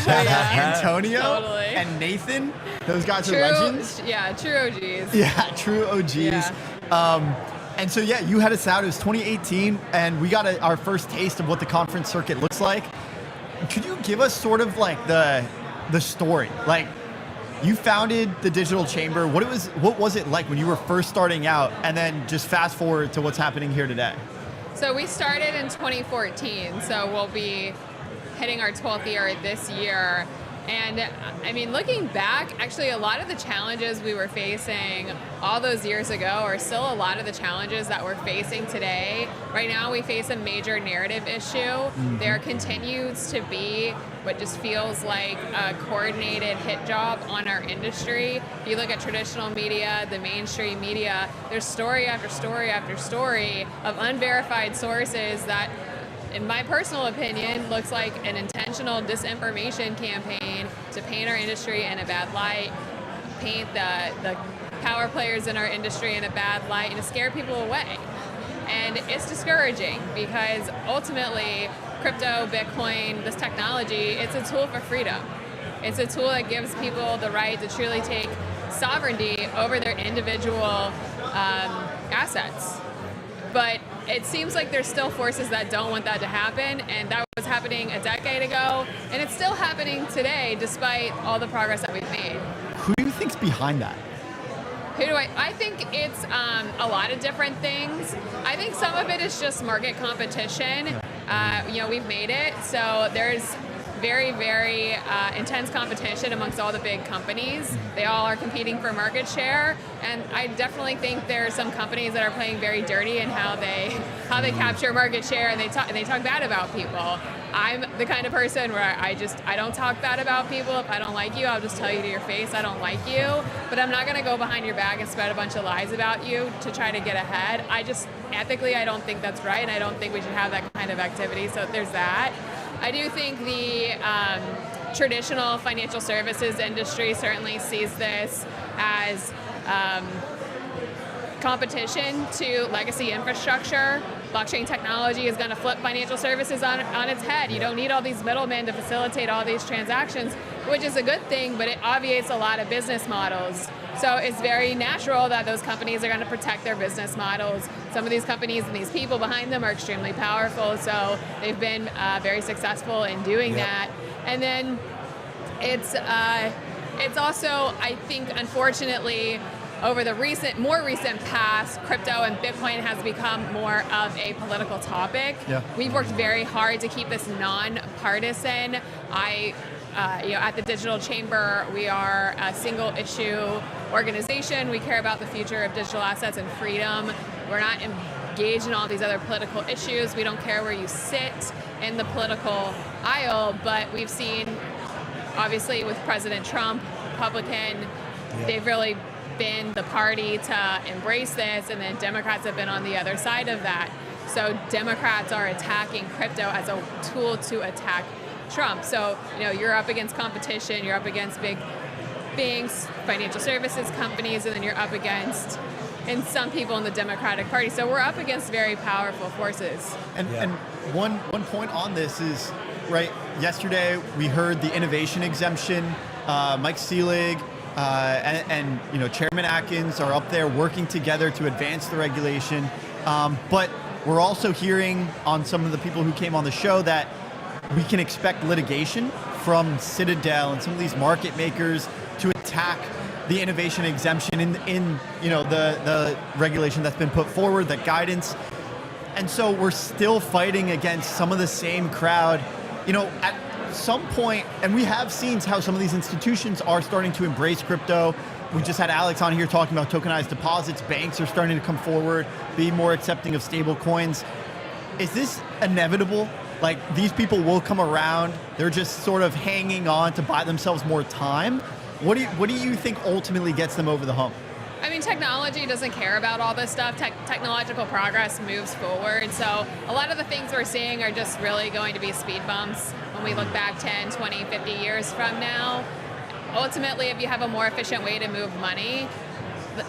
shout out Antonio, Totally. and Nathan. Those guys True, are legends. yeah, true OGs. Yeah, true OGs. Yeah. And so, yeah, you had us out. It was 2018, and we got our first taste of what the conference circuit looks like. Could you give us sort of like the story? Like, you founded the Digitalchamber. What was it like when you were first starting out, and then just fast forward to what's happening here today? So we started in 2014, so we'll be hitting our 12th year this year. And I mean, looking back, actually a lot of the challenges we were facing all those years ago are still a lot of the challenges that we're facing today. Right now we face a major narrative issue. Mm-hmm. There continues to be what just feels like a coordinated hit job on our industry. If you look at traditional media, the mainstream media, there's story after story after story of unverified sources that, in my personal opinion, looks like an intentional disinformation campaign to paint our industry in a bad light, paint the power players in our industry in a bad light, and to scare people away. And it's discouraging because ultimately, crypto, Bitcoin, this technology, it's a tool for freedom. It's a tool that gives people the right to truly take sovereignty over their individual assets. But it seems like there's still forces that don't want that to happen, and that was happening a decade ago, and it's still happening today despite all the progress that we've made. Who do you think's behind that? I think it's a lot of different things. I think some of it is just market competition. We've made it, so there's very, very intense competition amongst all the big companies. They all are competing for market share, and I definitely think there are some companies that are playing very dirty in how they capture market share, and they talk bad about people. I'm the kind of person where I don't talk bad about people. If I don't like you, I'll just tell you to your face I don't like you, but I'm not gonna go behind your back and spread a bunch of lies about you to try to get ahead. Ethically, I don't think that's right, and I don't think we should have that kind of activity, so there's that. I do think the traditional financial services industry certainly sees this as competition to legacy infrastructure. Blockchain technology is going to flip financial services on its head. You don't need all these middlemen to facilitate all these transactions, which is a good thing, but it obviates a lot of business models. So it's very natural that those companies are going to protect their business models. Some of these companies and these people behind them are extremely powerful, so they've been very successful in doing that. And then it's also, I think, unfortunately, over the more recent past, crypto and Bitcoin has become more of a political topic. Yeah. We've worked very hard to keep this non-partisan. At the Digitalchamber, we are a single-issue organization. We care about the future of digital assets and freedom. We're not engaged in all these other political issues. We don't care where you sit in the political aisle, but we've seen, obviously, with President Trump, Republican, they've really been the party to embrace this, and then Democrats have been on the other side of that. So Democrats are attacking crypto as a tool to attack Trump. So, you're up against competition, you're up against big banks, financial services companies, and then you're up against some people in the Democratic Party. So we're up against very powerful forces. And one point on this is, right, yesterday we heard the innovation exemption, Mike Seelig, and Chairman Atkins are up there working together to advance the regulation. But we're also hearing on some of the people who came on the show that we can expect litigation from Citadel and some of these market makers to attack the innovation exemption in the regulation that's been put forward, the guidance. And so we're still fighting against some of the same crowd. At some point, and we have seen how some of these institutions are starting to embrace crypto. We just had Alex on here talking about tokenized deposits. Banks are starting to come forward, be more accepting of stable coins. Is this inevitable? Like, these people will come around, they're just sort of hanging on to buy themselves more time? What do you think ultimately gets them over the hump? I mean, technology doesn't care about all this stuff. Technological progress moves forward. So a lot of the things we're seeing are just really going to be speed bumps when we look back 10, 20, 50 years from now. Ultimately, if you have a more efficient way to move money,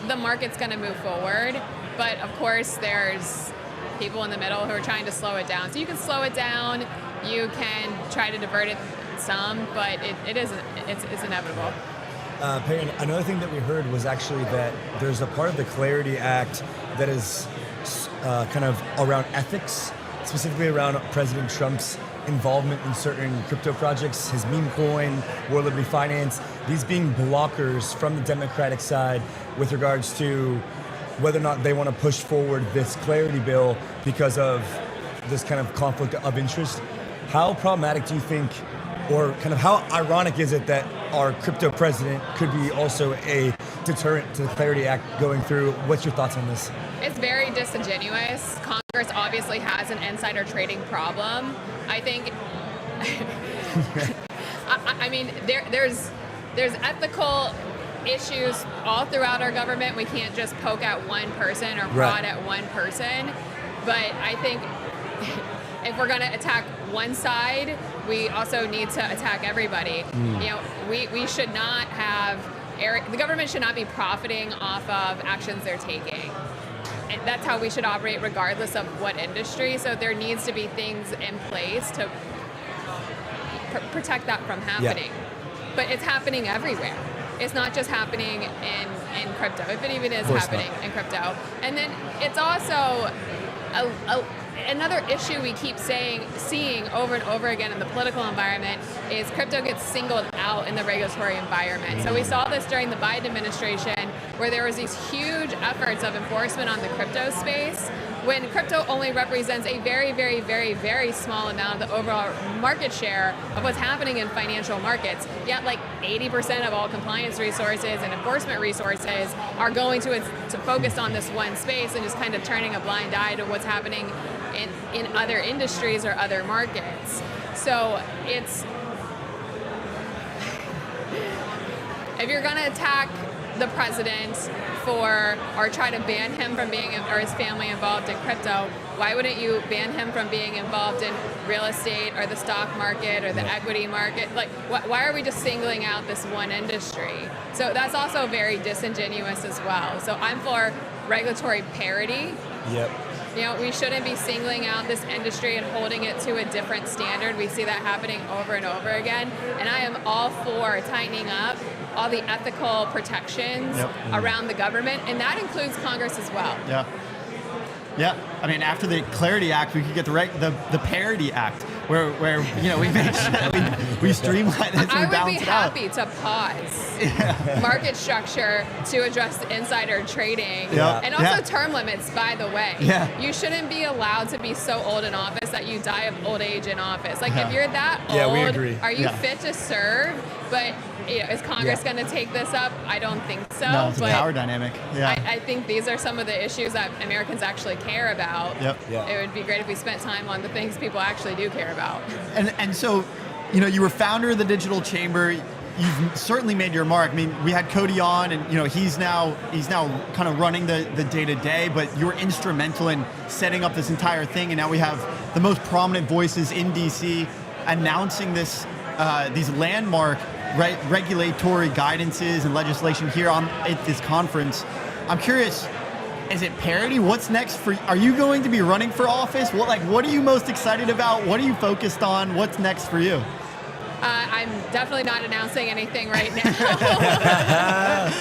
the market's going to move forward. But of course, there's people in the middle who are trying to slow it down. So you can slow it down, you can try to divert it some, but it's inevitable. Perianne, another thing that we heard was actually that there's a part of the Clarity Act that is kind of around ethics, specifically around President Trump's involvement in certain crypto projects, his meme coin, World Liberty Finance, these being blockers from the Democratic side with regards to whether or not they want to push forward this clarity bill because of this kind of conflict of interest. How problematic do you think, or kind of how ironic is it that our crypto president could be also a deterrent to the Clarity Act going through? What's your thoughts on this? It's very disingenuous. Congress obviously has an insider trading problem. I think, I mean, there's ethical issues all throughout our government. We can't just poke at one person or prod at one person. But I think if we're going to attack one side, we also need to attack everybody. We should not have, the government should not be profiting off of actions they're taking. And that's how we should operate regardless of what industry. So there needs to be things in place to protect that from happening. Yeah. But it's happening everywhere. It's not just happening in crypto, if it even is happening in crypto. And then it's also another issue we keep seeing over and over again in the political environment is crypto gets singled out in the regulatory environment. So we saw this during the Biden administration where there was these huge efforts of enforcement on the crypto space when crypto only represents a very, very, very, very small amount of the overall market share of what's happening in financial markets. Yet like 80% of all compliance resources and enforcement resources are going to focus on this one space and just kind of turning a blind eye to what's happening in other industries or other markets. So it's, if you're going to attack the president or try to ban him from being, or his family involved in crypto, why wouldn't you ban him from being involved in real estate or the stock market or the equity market? Like, why are we just singling out this one industry? So that's also very disingenuous as well. So I'm for regulatory parity. Yep. We shouldn't be singling out this industry and holding it to a different standard. We see that happening over and over again. And I am all for tightening up all the ethical protections around the government, and that includes Congress as well. Yeah. I mean, after the Clarity Act, we could get the Parity Act, where we make sure we streamline this and balance it out. I would be happy to pause market structure to address the insider trading and also term limits. By the way, you shouldn't be allowed to be so old in office that you die of old age in office. Like if you're that old, we agree. Are you fit to serve? But is Congress going to take this up? I don't think so. No, it's a power dynamic. I think these are some of the issues that Americans actually care about. It would be great if we spent time on the things people actually do care about. And so, you were founder of the Digitalchamber. You've certainly made your mark. I mean, we had Cody on, and he's now kind of running the day-to-day, but you were instrumental in setting up this entire thing, and now we have the most prominent voices in DC announcing these landmark regulatory guidances and legislation here at this conference. I'm curious, is it parity? What's next for you? Are you going to be running for office? What are you most excited about? What are you focused on? What's next for you? I'm definitely not announcing anything right now.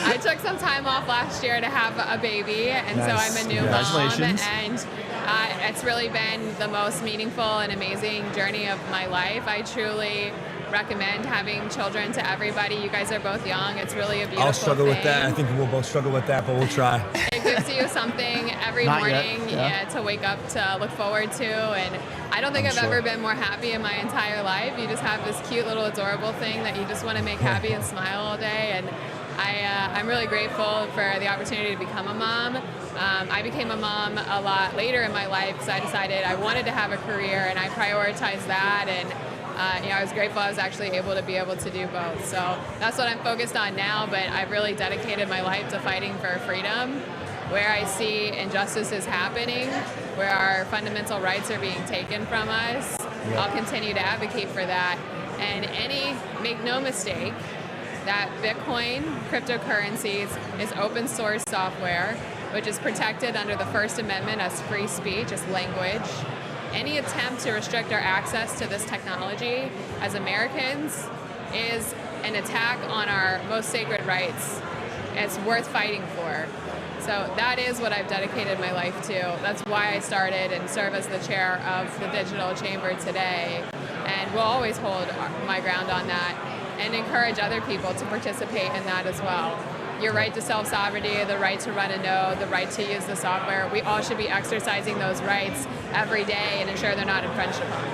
I took some time off last year to have a baby, and so Nice. I'm a new Congratulations. mom, and it's really been the most meaningful and amazing journey of my life. I truly recommend having children to everybody. You guys are both young. It's really a beautiful I'll struggle thing. with that. I think we'll both struggle with that, but we'll try. It gives you something every Not yet, morning yeah. to wake up to look forward to, and I don't think I'm I've sure. ever been more happy in my entire life. You just have this cute little adorable thing that you just want to make happy and smile all day, and I'm really grateful for the opportunity to become a mom. I became a mom a lot later in my life because I decided I wanted to have a career, and I prioritized that, and I was grateful I was actually able to do both. So that's what I'm focused on now, but I've really dedicated my life to fighting for freedom. Where I see injustices happening, where our fundamental rights are being taken from us, I'll continue to advocate for that. And make no mistake, that Bitcoin, cryptocurrencies, is open source software, which is protected under the First Amendment as free speech, as language. Any attempt to restrict our access to this technology as Americans is an attack on our most sacred rights. It's worth fighting for. So that is what I've dedicated my life to. That's why I started and serve as the chair of the Digitalchamber today. And we'll always hold my ground on that and encourage other people to participate in that as well. Your right to self-sovereignty, the right to run a node, the right to use the software, we all should be exercising those rights every day and ensure they're not infringed upon.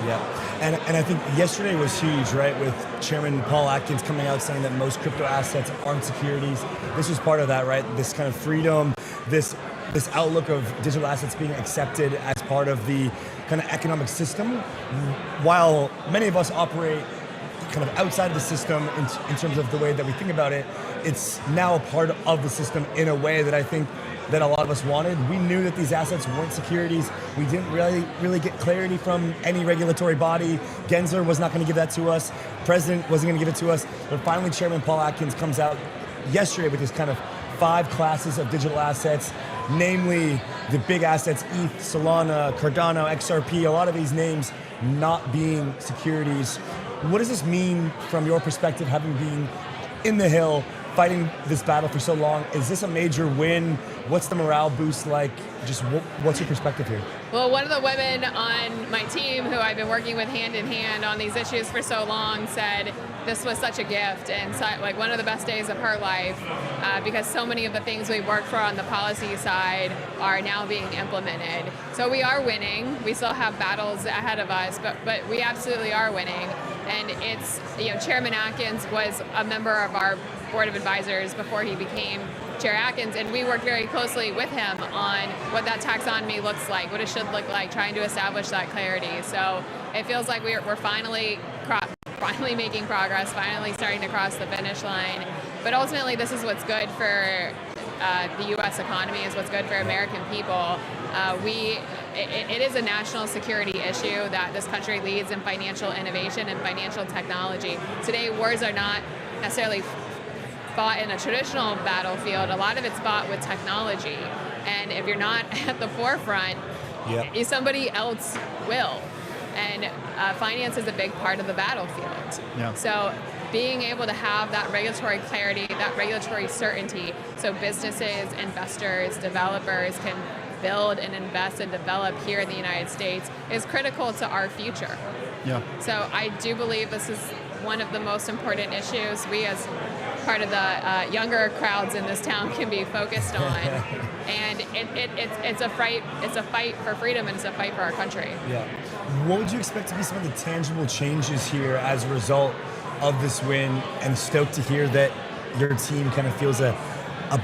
Yeah, and I think yesterday was huge, right, with Chairman Paul Atkins coming out saying that most crypto assets aren't securities. This was part of that, right? This kind of freedom, this outlook of digital assets being accepted as part of the kind of economic system, while many of us operate kind of outside of the system in terms of the way that we think about it. It's now a part of the system in a way that I think that a lot of us wanted. We knew that these assets weren't securities. We didn't really get clarity from any regulatory body. Gensler was not going to give that to us. President wasn't going to give it to us. But finally, Chairman Paul Atkins comes out yesterday with this kind of 5 classes of digital assets, namely the big assets, ETH, Solana, Cardano, XRP, a lot of these names not being securities. What does this mean from your perspective, having been in the Hill, fighting this battle for so long? Is this a major win? What's the morale boost like? Just what's your perspective here? Well, one of the women on my team who I've been working with hand in hand on these issues for so long said this was such a gift and like one of the best days of her life because so many of the things we worked for on the policy side are now being implemented. So we are winning. We still have battles ahead of us, but we absolutely are winning. And it's, Chairman Atkins was a member of our board of advisors before he became Chair Atkins, and we worked very closely with him on what that taxonomy looks like, what it should look like, trying to establish that clarity. So it feels like we're finally making progress, finally starting to cross the finish line. But ultimately, this is what's good for the U.S. economy, is what's good for American people. It is a national security issue that this country leads in financial innovation and financial technology. Today, wars are not necessarily fought in a traditional battlefield. A lot of it's fought with technology. And if you're not at the forefront, somebody else will. And finance is a big part of the battlefield. Yeah. So being able to have that regulatory clarity, that regulatory certainty, so businesses, investors, developers can build and invest and develop here in the United States is critical to our future. Yeah. So I do believe this is one of the most important issues we as part of the younger crowds in this town can be focused on. And it's a fight for freedom, and it's a fight for our country. Yeah. What would you expect to be some of the tangible changes here as a result of this win, and stoked to hear that your team kind of feels a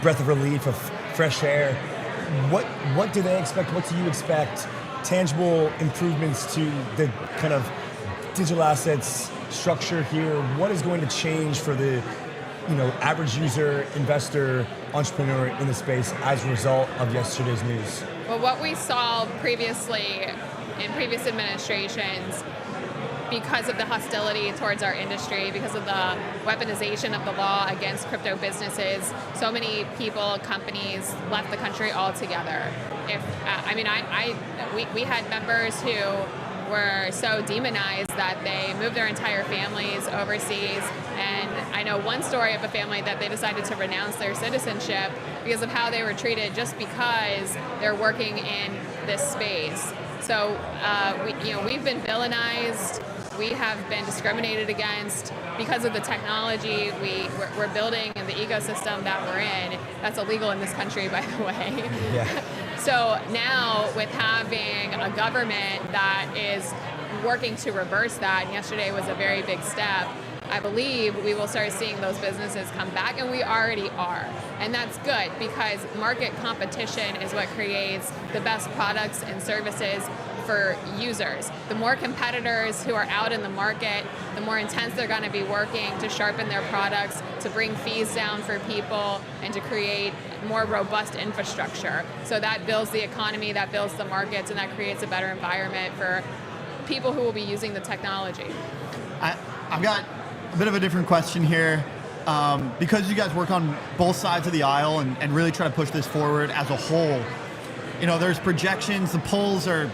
breath of relief, of fresh air? What do they expect? What do you expect? Tangible improvements to the kind of digital assets structure here. What is going to change for the average user, investor, entrepreneur in the space as a result of yesterday's news? Well, what we saw previously in previous administrations, because of the hostility towards our industry, because of the weaponization of the law against crypto businesses, so many people, companies left the country altogether. We had members who were so demonized that they moved their entire families overseas, and I know one story of a family that they decided to renounce their citizenship because of how they were treated just because they're working in this space. So we've been villainized. We have been discriminated against because of the technology we're building and the ecosystem that we're in. That's illegal in this country, by the way. Yeah. So now with having a government that is working to reverse that, and yesterday was a very big step, I believe we will start seeing those businesses come back, and we already are. And that's good because market competition is what creates the best products and services for users. The more competitors who are out in the market, the more intense they're going to be working to sharpen their products, to bring fees down for people, and to create more robust infrastructure. So that builds the economy, that builds the markets, and that creates a better environment for people who will be using the technology. I've got a bit of a different question here. Because you guys work on both sides of the aisle and really try to push this forward as a whole, there's projections, the polls are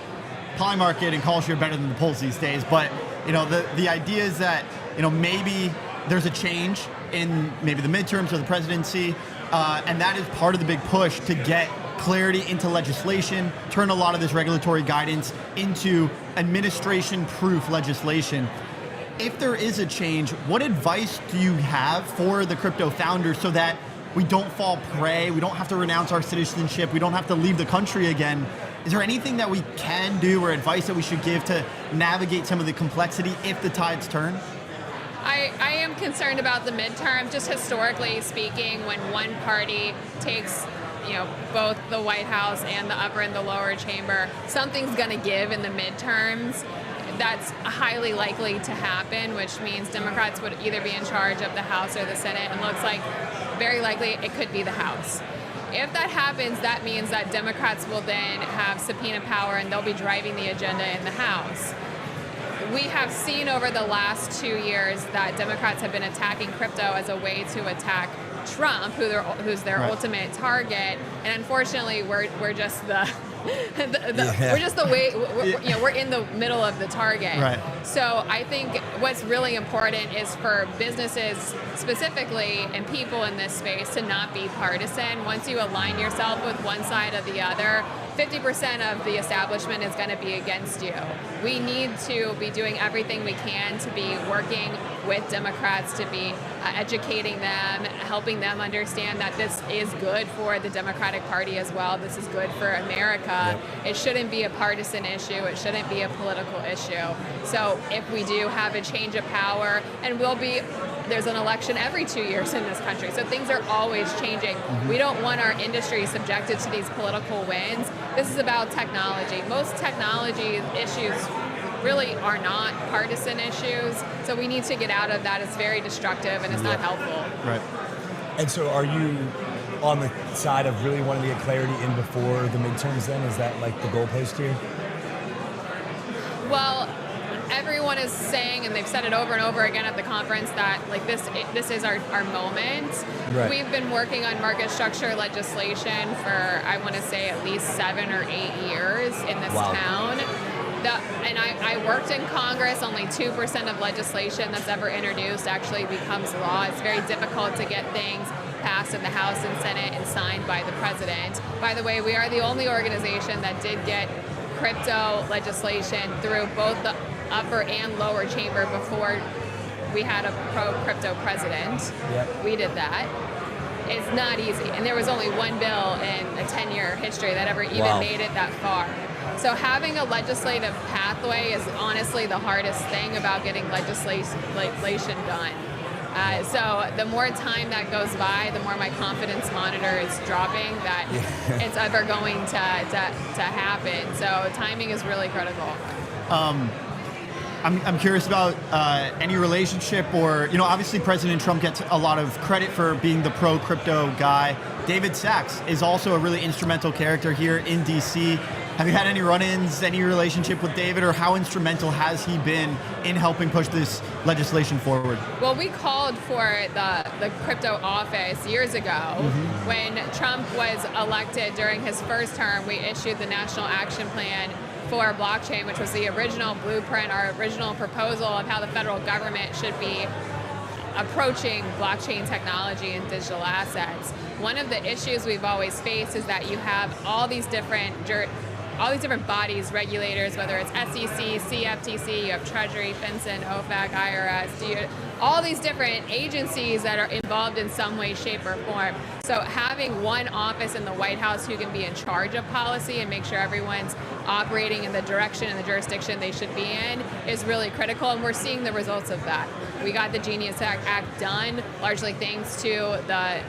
Polymarket and Call Share better than the polls these days, but the idea is that maybe there's a change in maybe the midterms or the presidency, and that is part of the big push to get clarity into legislation, turn a lot of this regulatory guidance into administration-proof legislation. If there is a change, what advice do you have for the crypto founders so that we don't fall prey, we don't have to renounce our citizenship, we don't have to leave the country again? Is there anything that we can do or advice that we should give to navigate some of the complexity if the tides turn? I am concerned about the midterm, just historically speaking, when one party takes both the White House and the upper and the lower chamber, something's going to give in the midterms. That's highly likely to happen, which means Democrats would either be in charge of the House or the Senate, and looks like very likely it could be the House. If that happens, that means that Democrats will then have subpoena power and they'll be driving the agenda in the House. We have seen over the last 2 years that Democrats have been attacking crypto as a way to attack Trump, who's their right. ultimate target, and unfortunately, we're just the we're just the way we're in the middle of the target. Right. So I think what's really important is for businesses specifically and people in this space to not be partisan. Once you align yourself with one side or the other, 50% of the establishment is going to be against you. We need to be doing everything we can to be working with Democrats, to be educating them, helping them understand that this is good for the Democratic Party as well. This is good for America. Yep. It shouldn't be a partisan issue. It shouldn't be a political issue. So if we do have a change of power, and there's an election every 2 years in this country, so things are always changing. Mm-hmm. We don't want our industry subjected to these political winds. This is about technology. Most technology issues really are not partisan issues, so we need to get out of that. It's very destructive and it's not helpful. Right. And so are you on the side of really wanting to get clarity in before the midterms then? Is that like the goalpost here? Well, everyone is saying, and they've said it over and over again at the conference, that like this is our moment. Right. We've been working on market structure legislation for, I want to say, at least 7 or 8 years in this town. And I worked in Congress. Only 2% of legislation that's ever introduced actually becomes law. It's very difficult to get things passed in the House and Senate and signed by the president. By the way, we are the only organization that did get crypto legislation through both the upper and lower chamber before we had a pro-crypto president. Yep. We did that. It's not easy. And there was only one bill in a 10-year history that ever even made it that far. So having a legislative pathway is honestly the hardest thing about getting legislation done. So the more time that goes by, the more my confidence monitor is dropping that it's ever going to happen. So timing is really critical. I'm curious about any relationship or, obviously President Trump gets a lot of credit for being the pro-crypto guy. David Sachs is also a really instrumental character here in DC. Have you had any run-ins, any relationship with David, or how instrumental has he been in helping push this legislation forward? Well, we called for the crypto office years ago. When Trump was elected during his first term, we issued the National Action Plan for blockchain, which was the original blueprint, our original proposal of how the federal government should be approaching blockchain technology and digital assets. One of the issues we've always faced is that you have all these different bodies, regulators, whether it's SEC, CFTC, you have Treasury, FinCEN, OFAC, IRS, all these different agencies that are involved in some way, shape, or form. So having one office in the White House who can be in charge of policy and make sure everyone's operating in the direction and the jurisdiction they should be in is really critical, and we're seeing the results of that. We got the Genius Act done, largely thanks to the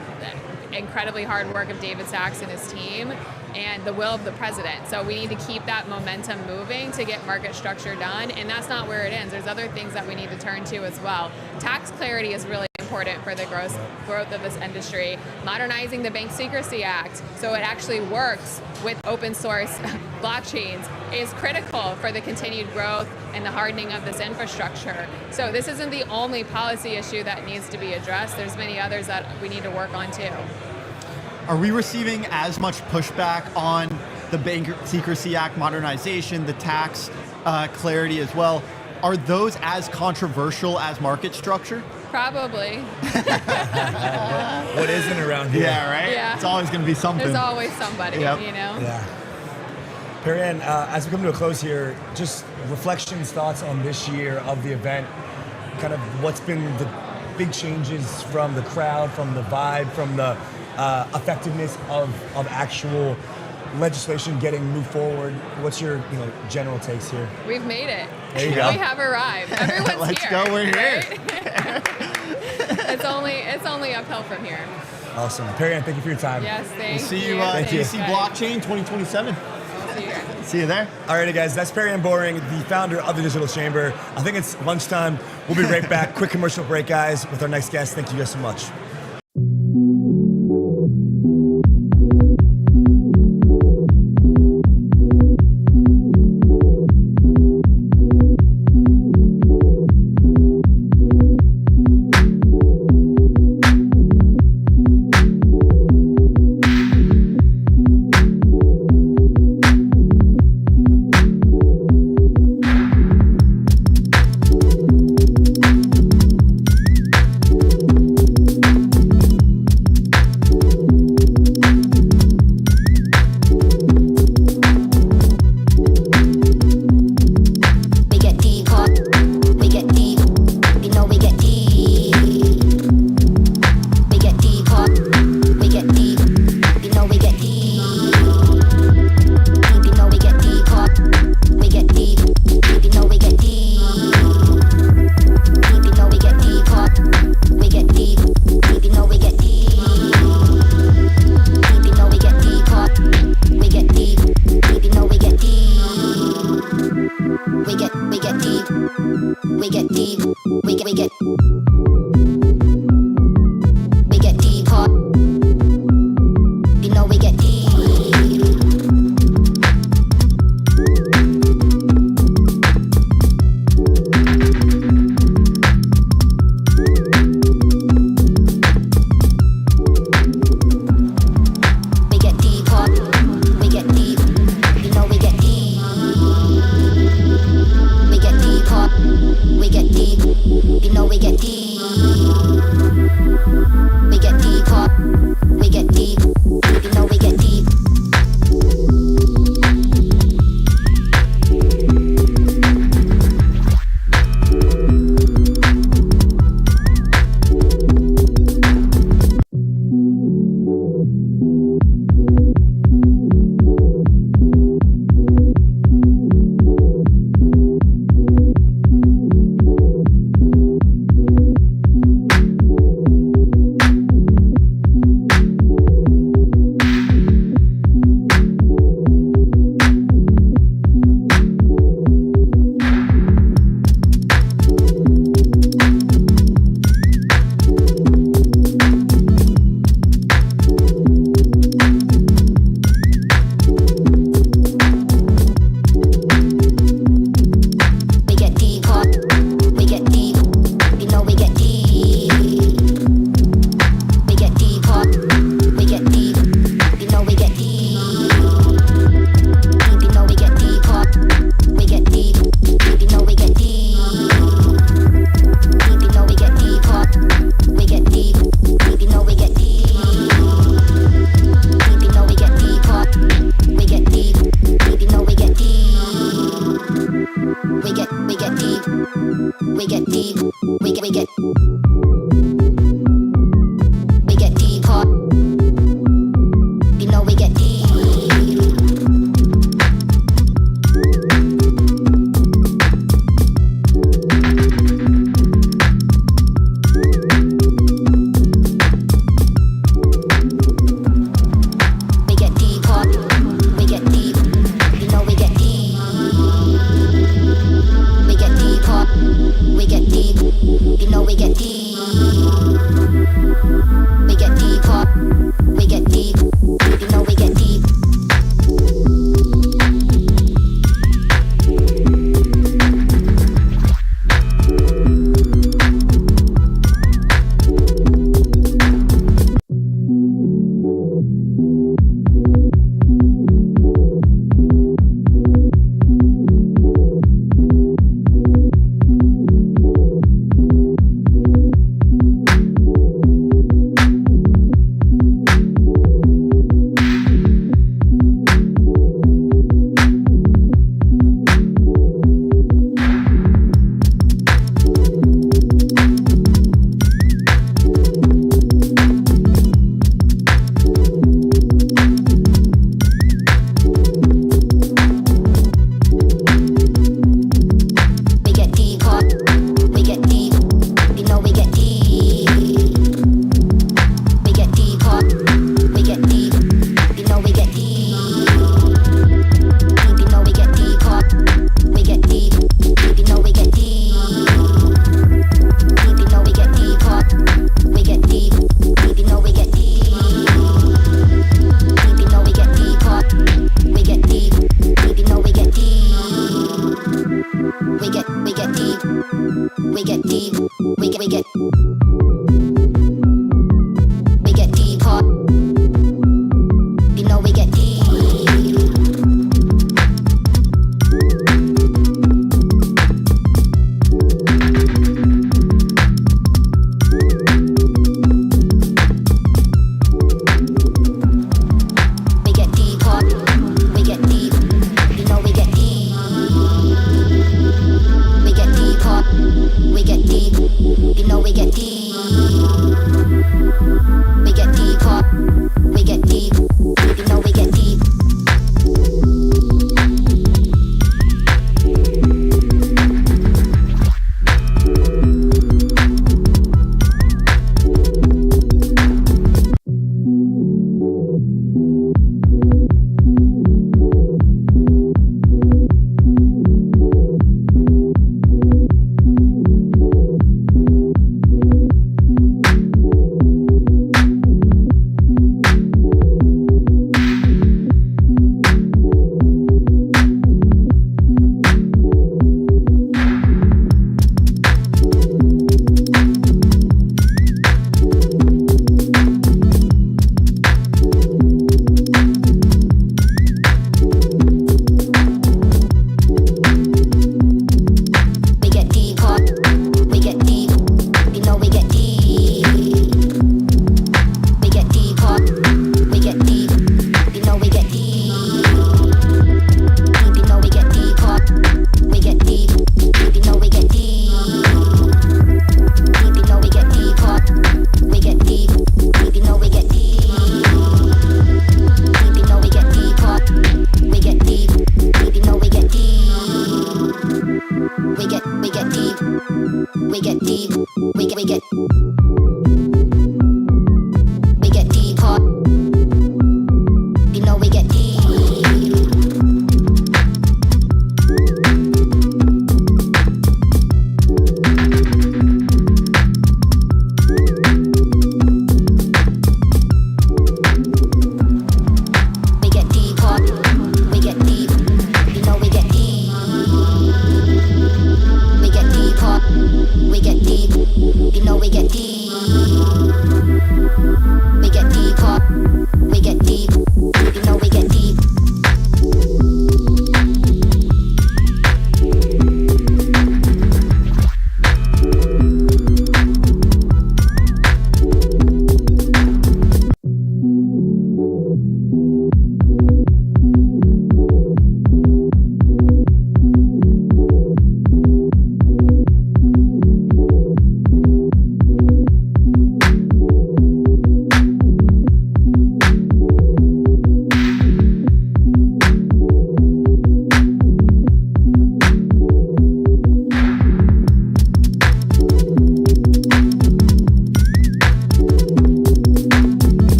incredibly hard work of David Sachs and his team and the will of the president. So we need to keep that momentum moving to get market structure done, and that's not where it ends. There's other things that we need to turn to as well. Tax clarity is really important for the growth of this industry. Modernizing the Bank Secrecy Act so it actually works with open source blockchains is critical for the continued growth and the hardening of this infrastructure. So this isn't the only policy issue that needs to be addressed. There's many others that we need to work on too. Are we receiving as much pushback on the Bank Secrecy Act modernization, the tax clarity as well? Are those as controversial as market structure? Probably. What isn't around here? Yeah, right? Yeah. It's always going to be something. There's always somebody, Yep. you know? Yeah. Perianne, as we come to a close here, just reflections, thoughts on this year of the event, kind of what's been the big changes from the crowd, from the vibe, from the effectiveness of actual legislation getting moved forward. What's your general takes here? We've made it. There you go. We have arrived. Everyone's Let's here. go, we're here. Right? it's only uphill from here. Awesome. Perianne, thank you for your time. Yes, thank See you. you Thank you. DC Blockchain 2027. See you. See you there. Alrighty, guys, that's Perianne Boring, the founder of the Digital Chamber. I think it's lunchtime. We'll be right back. Quick commercial break, guys, with our next guest. Thank you guys so much.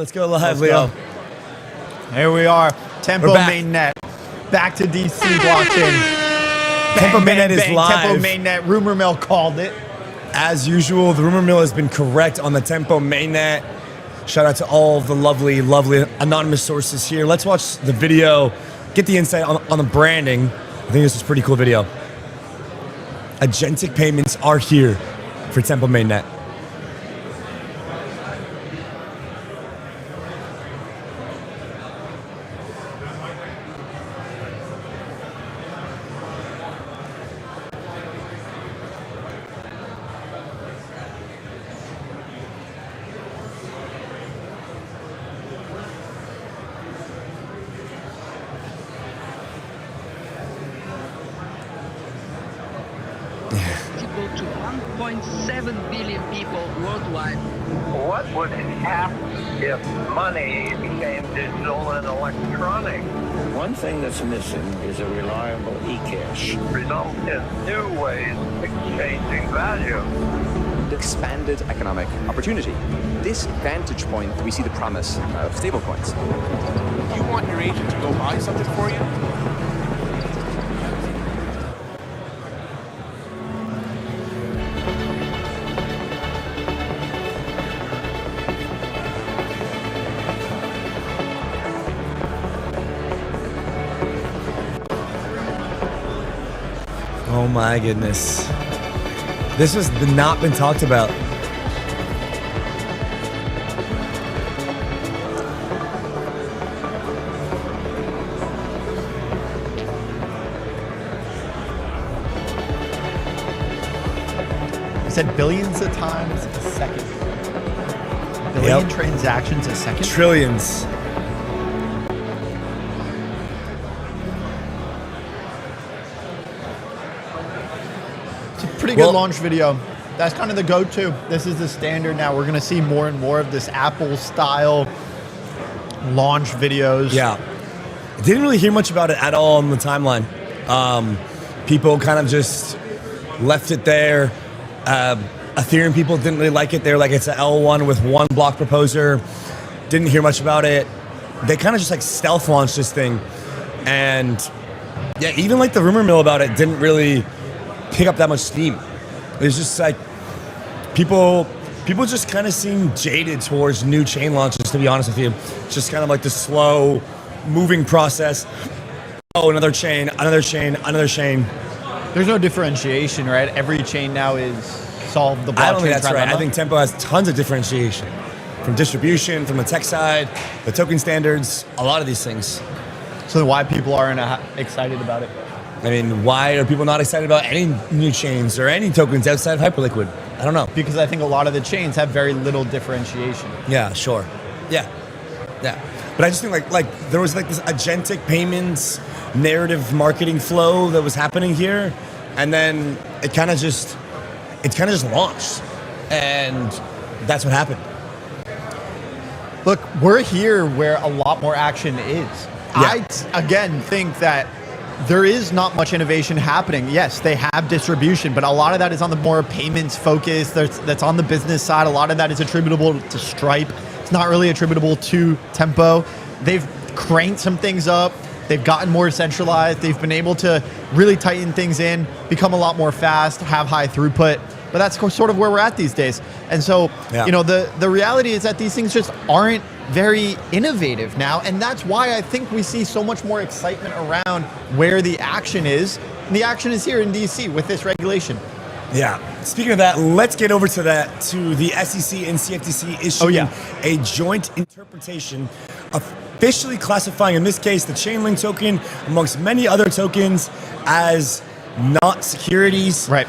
Let's go live, Leo. Here we are. Tempo We're back. mainnet. Back to DC blockchain. Tempo mainnet is live. Tempo mainnet. Rumor mill called it. As usual, the rumor mill has been correct on the Tempo mainnet. Shout out to all of the lovely, lovely anonymous sources here. Let's watch the video, get the insight on the branding. I think this is a pretty cool video. Agentic payments are here for Tempo mainnet. Equal to 1.7 billion people worldwide. What would happen if money became digital and electronic? One thing that's missing is a reliable e-cash. Result in new ways of exchanging value. Expanded economic opportunity. This vantage point, we see the promise of stablecoins. You want your agent to go buy something for you? Oh my goodness. This has not been talked about. I said billions of times a second. Billion transactions a second? Trillions. Pretty good launch video. That's kind of the go-to. This is the standard now. We're going to see more and more of this Apple-style launch videos. Yeah. Didn't really hear much about it at all on the timeline. People kind of just left it there. Ethereum people didn't really like it. They were like, it's an L1 with one block proposer. Didn't hear much about it. They kind of just like stealth launched this thing. And yeah, even like the rumor mill about it didn't really pick up that much steam. It's just like people just kind of seem jaded towards new chain launches, to be honest with you. It's just kind of like the slow moving process. Oh, another chain, another chain, another chain. There's no differentiation, right? Every chain now is solved the blockchain I don't think that's right. dilemma. I think Tempo has tons of differentiation from distribution, from the tech side, the token standards, a lot of these things. So why people aren't excited about it? I mean, why are people not excited about any new chains or any tokens outside of Hyperliquid? I don't know. Because I think a lot of the chains have very little differentiation. Yeah, sure. Yeah. But I just think like there was like this agentic payments narrative marketing flow that was happening here, and then it kind of just launched, and that's what happened. Look, we're here where a lot more action is. Yeah. I again think that there is not much innovation happening. Yes, they have distribution, but a lot of that is on the more payments focus. That's on the business side. A lot of that is attributable to Stripe. It's not really attributable to Tempo. They've cranked some things up. They've gotten more centralized. They've been able to really tighten things in, become a lot more fast, have high throughput. But that's sort of where we're at these days. And so, you know, the reality is that these things just aren't very innovative now. And that's why I think we see so much more excitement around where the action is. And the action is here in DC with this regulation. Yeah. Speaking of that, let's get over to the SEC and CFTC issuing a joint interpretation officially classifying, in this case, the Chainlink token, amongst many other tokens, as not securities. Right.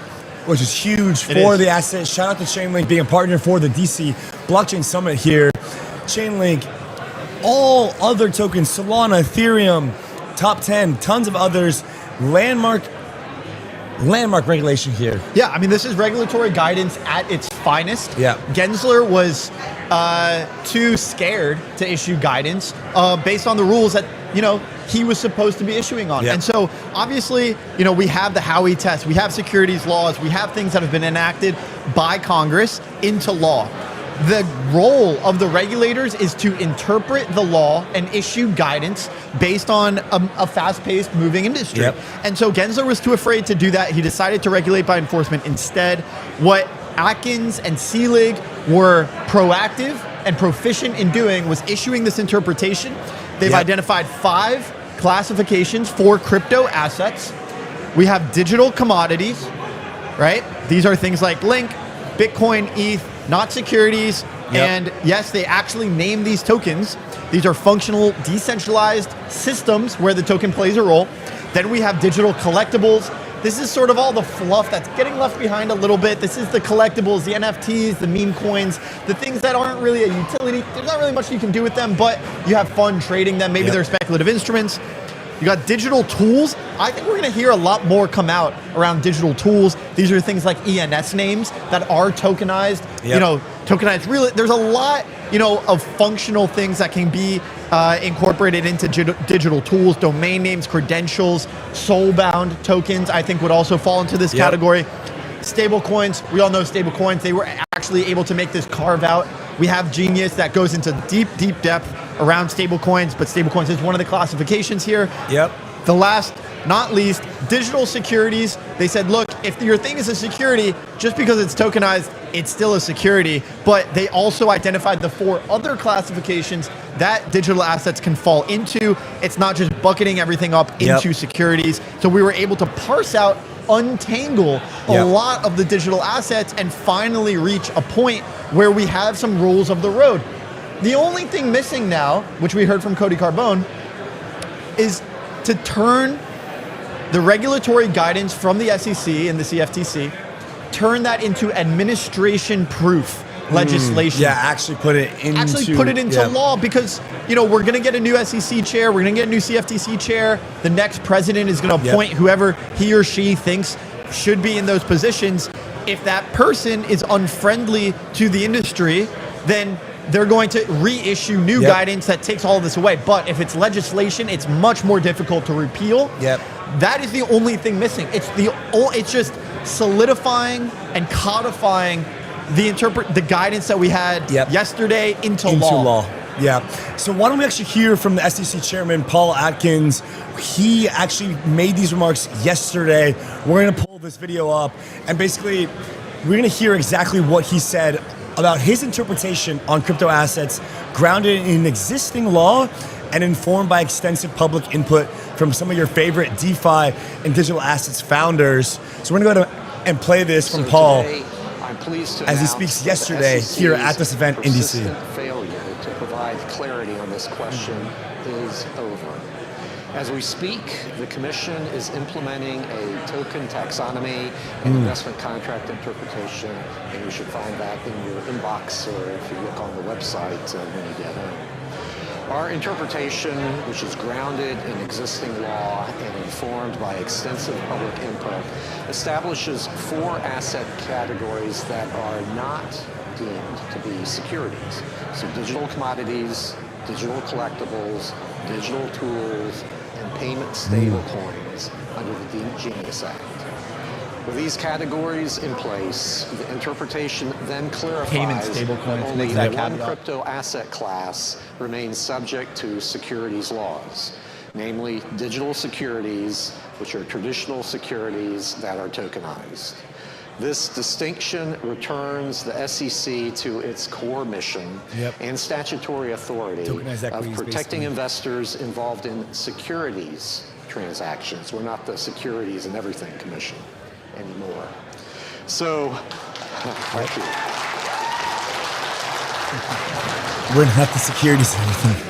Which is huge for the asset. Shout out to Chainlink being a partner for the DC Blockchain Summit here. Chainlink, all other tokens, Solana, Ethereum, top 10, tons of others, landmark regulation here. Yeah, I mean, this is regulatory guidance at its finest. Yeah. Gensler was too scared to issue guidance based on the rules that, you know, he was supposed to be issuing on. Yeah. And so obviously, you know, we have the Howey test, we have securities laws, we have things that have been enacted by Congress into law. the role of the regulators is to interpret the law and issue guidance based on a fast-paced moving industry. Yep. And so Gensler was too afraid to do that. He decided to regulate by enforcement instead. What Atkins and Selig were proactive and proficient in doing was issuing this interpretation. They've identified 5 classifications for crypto assets. We have digital commodities, right? These are things like Link, Bitcoin, ETH, not securities. And yes, they actually name these tokens. These are functional, decentralized systems where the token plays a role. Then we have digital collectibles. This is sort of all the fluff that's getting left behind a little bit. This is the collectibles, the NFTs, the meme coins, the things that aren't really a utility. There's not really much you can do with them, but you have fun trading them. Maybe they're speculative instruments. You got digital tools. I think we're going to hear a lot more come out around digital tools. These are things like ENS names that are tokenized. You know, tokenized. Really, there's a lot, you know, of functional things that can be incorporated into digital tools. Domain names, credentials, soul-bound tokens, I think would also fall into this category. Stable coins. We all know stable coins. They were actually able to make this carve out. We have Genius that goes into deep, deep depth around stable coins, but stable coins is one of the classifications here. The last, not least, digital securities. They said, look, if your thing is a security, just because it's tokenized, it's still a security. But they also identified the 4 other classifications that digital assets can fall into. It's not just bucketing everything up into securities. So we were able to parse out, untangle a lot of the digital assets and finally reach a point where we have some rules of the road. The only thing missing now, which we heard from Cody Carbone, is to turn the regulatory guidance from the SEC and the CFTC, turn that into administration proof legislation. Actually put it into law, because, you know, we're going to get a new SEC chair, we're going to get a new CFTC chair. The next president is going to appoint whoever he or she thinks should be in those positions. If that person is unfriendly to the industry, then they're going to reissue new guidance that takes all of this away. But if it's legislation, it's much more difficult to repeal. That is the only thing missing. It's just solidifying and codifying the guidance that we had yesterday into law. So why don't we actually hear from the SEC chairman, Paul Atkins. He actually made these remarks yesterday. We're going to pull this video up, and basically we're going to hear exactly what he said about his interpretation on crypto assets, grounded in existing law and informed by extensive public input from some of your favorite DeFi and digital assets founders. So we're going to go ahead and play this from Paul as he speaks yesterday here at this event in DC. Failure to provide clarity on this question is over. As we speak, the Commission is implementing a token taxonomy and investment contract interpretation, and you should find that in your inbox or if you look on the website when you get home. Our interpretation, which is grounded in existing law and informed by extensive public input, establishes 4 asset categories that are not deemed to be securities. So digital commodities, digital collectibles, digital tools, and payment stable coins under the Genius Act. With these categories in place, the interpretation then clarifies that only one crypto asset class remains subject to securities laws, namely digital securities, which are traditional securities that are tokenized. This distinction returns the SEC to its core mission and statutory authority of protecting investors involved in securities transactions. We're not the Securities and Everything Commission anymore. So, thank you. We're not the securities and everything.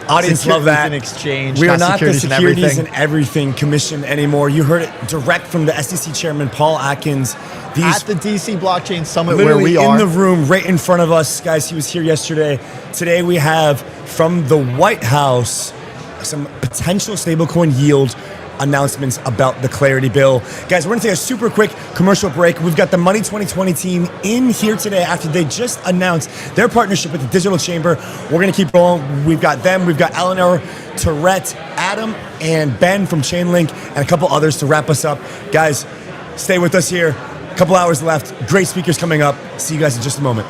Audience love that. In exchange, we are not the Securities and Everything Commission anymore. You heard it direct from the SEC chairman, Paul Atkins. At the DC Blockchain Summit where we are. In the room right in front of us, guys. He was here yesterday. Today we have from the White House some potential stablecoin yield announcements about the Clarity Bill. Guys, we're going to take a super quick commercial break. We've got the Money 2020 team in here today after they just announced their partnership with the Digitalchamber. We're going to keep rolling. We've got them. We've got Eleanor, Terrett, Adam, and Ben from Chainlink, and a couple others to wrap us up. Guys, stay with us here. Couple hours left. Great speakers coming up. See you guys in just a moment.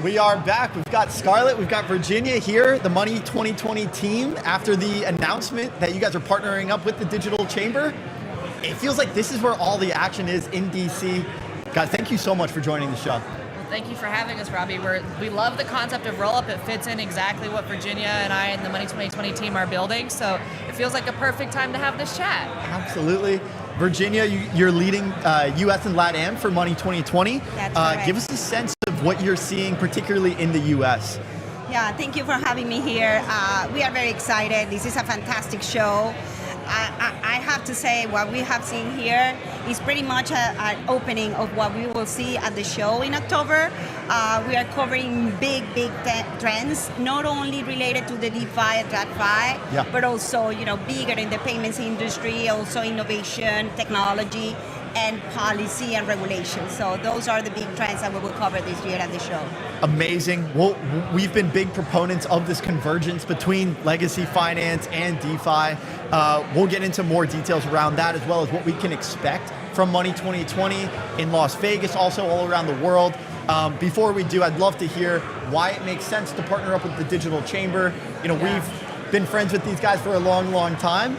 We are back. We've got Scarlett, we've got Virginia here, the Money 2020 team. After the announcement that you guys are partnering up with the Digital Chamber, it feels like this is where all the action is in DC. Guys, thank you so much for joining the show. Well, thank you for having us, Robbie. We love the concept of Rollup. It fits in exactly what Virginia and I and the Money 2020 team are building. So it feels like a perfect time to have this chat. Absolutely. Virginia, you're leading US and LATAM for Money 2020. That's correct. Give us a sense of what you're seeing, particularly in the US. Yeah, thank you for having me here. We are very excited. This is a fantastic show. I have to say, what we have seen here is pretty much an opening of what we will see at the show in October. We are covering big trends, not only related to the DeFi and TradFi, but also, bigger in the payments industry, also innovation, technology, and policy and regulation. So those are the big trends that we will cover this year at the show. Amazing. Well, we've been big proponents of this convergence between legacy finance and DeFi. We'll get into more details around that, as well as what we can expect from Money 2020 in Las Vegas, also all around the world. Before we do, I'd love to hear why it makes sense to partner up with the Digital Chamber. We've been friends with these guys for a long time.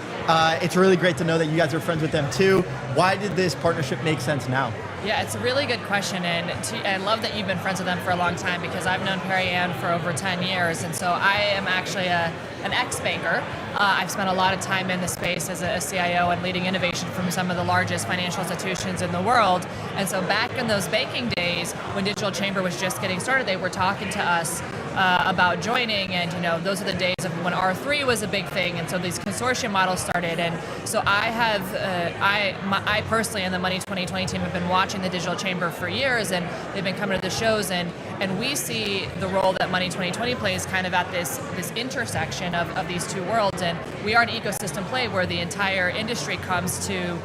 It's really great to know that you guys are friends with them too. Why did this partnership make sense now? Yeah, it's a really good question, and I love that you've been friends with them for a long time, because I've known Perianne for over 10 years, and so I am actually an ex-banker. I've spent a lot of time in the space as a CIO and leading innovation from some of the largest financial institutions in the world. And so back in those banking days, when Digital Chamber was just getting started, they were talking to us about joining, and those are the days of when R3 was a big thing, and so these consortium models started. And so I personally and the Money 2020 team have been watching the Digital Chamber for years, and they've been coming to the shows, and we see the role that Money 2020 plays kind of at this intersection of these two worlds. And we are an ecosystem play where the entire industry comes to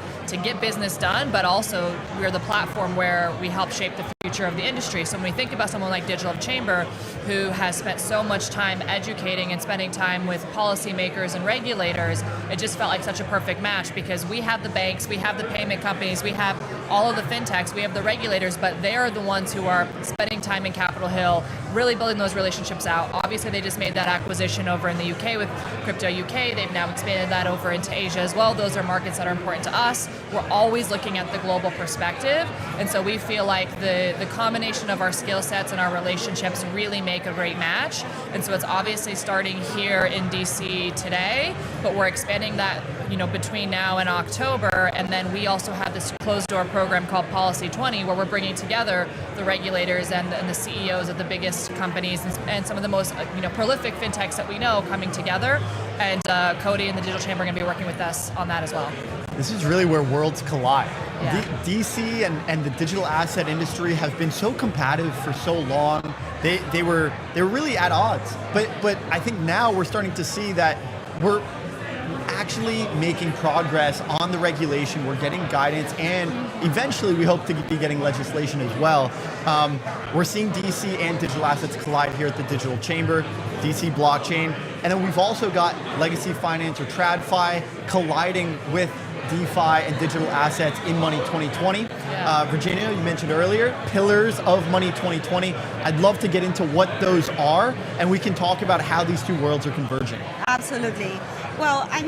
get business done, but also we're the platform where we help shape the future of the industry. So when we think about someone like Digital Chamber, who has spent so much time educating and spending time with policymakers and regulators, it just felt like such a perfect match, because we have the banks, we have the payment companies, we have all of the fintechs, we have the regulators, but they are the ones who are spending time in Capitol Hill, really building those relationships out. Obviously, they just made that acquisition over in the UK with Crypto UK. They've now expanded that over into Asia as well. Those are markets that are important to us. We're always looking at the global perspective, and so we feel like the combination of our skill sets and our relationships really make a great match. And so it's obviously starting here in DC today, but we're expanding that between now and October. And then we also have this closed door program called Policy 20, where we're bringing together the regulators and the CEOs of the biggest companies and some of the most prolific fintechs that we know coming together. And Cody and the Digital Chamber are going to be working with us on that as well. This is really where worlds collide. Yeah. DC and the digital asset industry have been so competitive for so long. They were really at odds. But I think now we're starting to see that we're actually making progress on the regulation. We're getting guidance, and eventually we hope to be getting legislation as well. We're seeing DC and digital assets collide here at the Digital Chamber, DC blockchain, and then we've also got legacy finance or TradFi colliding with DeFi and digital assets in Money 2020. Virginia, you mentioned earlier, pillars of Money 2020. I'd love to get into what those are, and we can talk about how these two worlds are converging. Absolutely. Well, I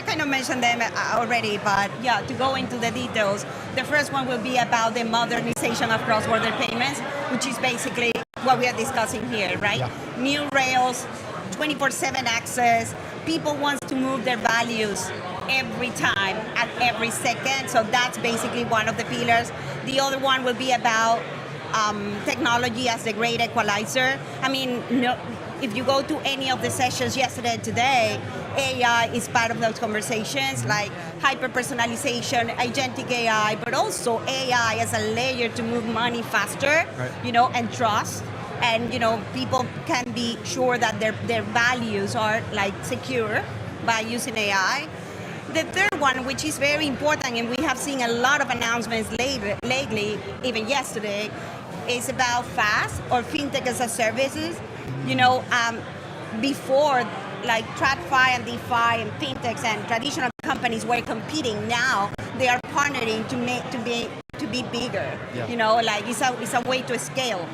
kind of mentioned them already, but yeah, to go into the details, the first one will be about the modernization of cross-border payments, which is basically what we are discussing here, right? Yeah. New rails, 24/7 access. People want to move their values every time, at every second. So that's basically one of the pillars. The other one will be about technology as the great equalizer. I mean, if you go to any of the sessions yesterday and today, AI is part of those conversations, like hyper-personalization, agentic AI, but also AI as a layer to move money faster, right. And trust. And, people can be sure that their values are secure by using AI. The third one, which is very important, and we have seen a lot of announcements lately, even yesterday, is about FAS, or FinTech as a Services. Before, TradFi and DeFi and FinTechs and traditional companies were competing. Now they are partnering to be bigger. Yeah. It's a way to scale,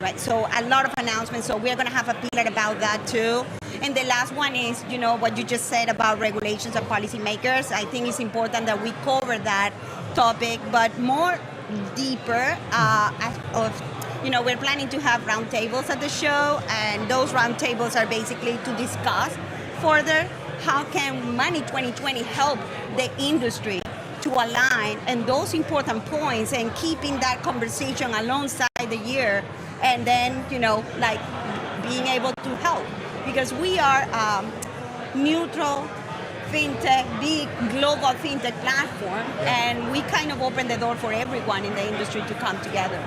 right? So a lot of announcements. So we're going to have a pillar about that too. And the last one is, what you just said about regulations and policymakers. I think it's important that we cover that topic, but more deeper. We're planning to have roundtables at the show, and those roundtables are basically to discuss further how can Money 2020 help the industry to align and those important points and keeping that conversation alongside the year, and then being able to help, because we are neutral fintech, big global fintech platform, and we kind of open the door for everyone in the industry to come together.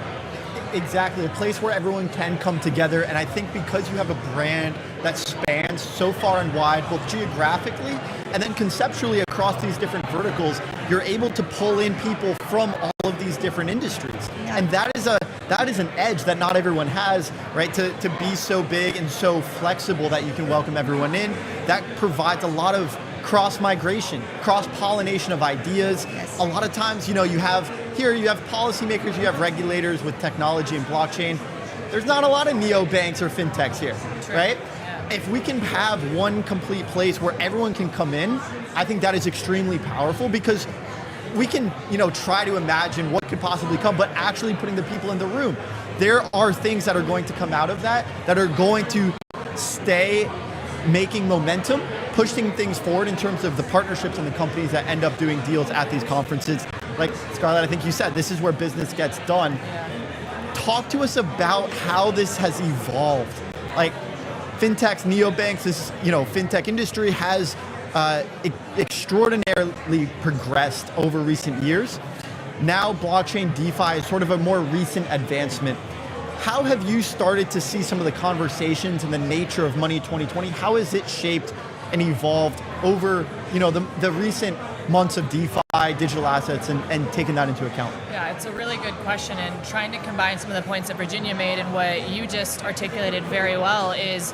Exactly, a place where everyone can come together. And I think because you have a brand that spans so far and wide, both geographically and then conceptually across these different verticals, you're able to pull in people from all of these different industries. Yeah. And that is an edge that not everyone has, right? To be so big and so flexible that you can welcome everyone in. That provides a lot of cross-migration, cross-pollination of ideas. Yes. A lot of times, you have policymakers, you have regulators with technology and blockchain. There's not a lot of neobanks or fintechs here, True. Right? Yeah. If we can have one complete place where everyone can come in, I think that is extremely powerful, because we can, try to imagine what could possibly come, but actually putting the people in the room. There are things that are going to come out of that are going to stay making momentum, pushing things forward in terms of the partnerships and the companies that end up doing deals at these conferences. Like Scarlett, I think you said, this is where business gets done. Yeah. Talk to us about how this has evolved. Like fintechs, neobanks, this fintech industry has extraordinarily progressed over recent years. Now blockchain DeFi is sort of a more recent advancement. How have you started to see some of the conversations and the nature of Money 2020? How has it shaped and evolved over the recent months of DeFi, digital assets, and taking that into account? Yeah, it's a really good question, and trying to combine some of the points that Virginia made and what you just articulated very well is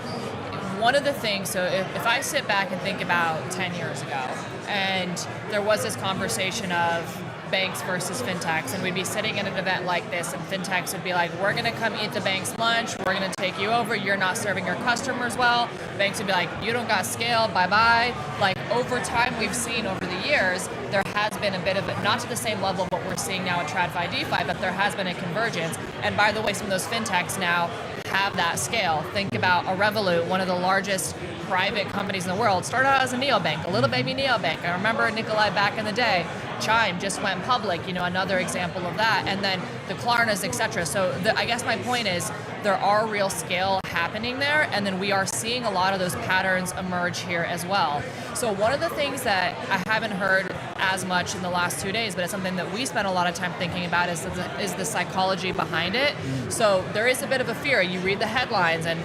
one of the things. So if I sit back and think about 10 years ago, and there was this conversation of banks versus fintechs, and we'd be sitting at an event like this, and fintechs would be like, we're going to come eat the bank's lunch, we're going to take you over, you're not serving your customers well. Banks would be like, you don't got scale, bye-bye. Like, over time, we've seen over the years, there has been a bit of, not to the same level of what we're seeing now at TradFi DeFi, but there has been a convergence. And by the way, some of those fintechs now have that scale. Think about a Revolut, one of the largest private companies in the world, started out as a neobank, a little baby neobank. I remember Nikolai back in the day. Chime just went public, another example of that. And then the Klarnas, etc. So I guess my point is there are real scale happening there, and then we are seeing a lot of those patterns emerge here as well. So one of the things that I haven't heard as much in the last 2 days, but it's something that we spent a lot of time thinking about, is the psychology behind it. So there is a bit of a fear. You read the headlines, and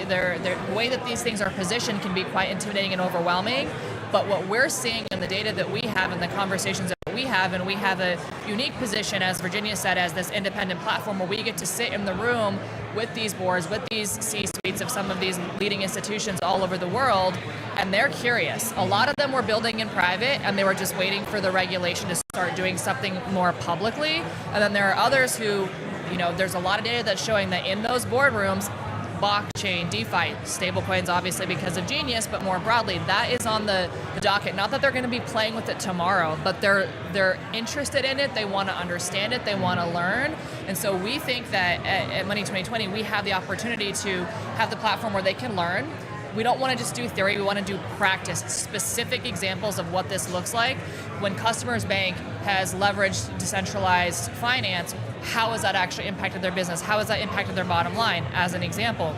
the way that these things are positioned can be quite intimidating and overwhelming. But what we're seeing in the data that we have and the conversations that we have, and we have a unique position, as Virginia said, as this independent platform where we get to sit in the room with these boards, with these C-suites of some of these leading institutions all over the world, and they're curious. A lot of them were building in private, and they were just waiting for the regulation to start doing something more publicly. And then there are others who, there's a lot of data that's showing that in those boardrooms, blockchain, DeFi, stablecoins, obviously because of Genius, but more broadly, that is on the docket. Not that they're going to be playing with it tomorrow, but they're interested in it. They want to understand it. They want to learn. And so we think that at Money 2020, we have the opportunity to have the platform where they can learn. We don't want to just do theory. We want to do practice, specific examples of what this looks like. When Customers Bank has leveraged decentralized finance, how has that actually impacted their business? How has that impacted their bottom line, as an example?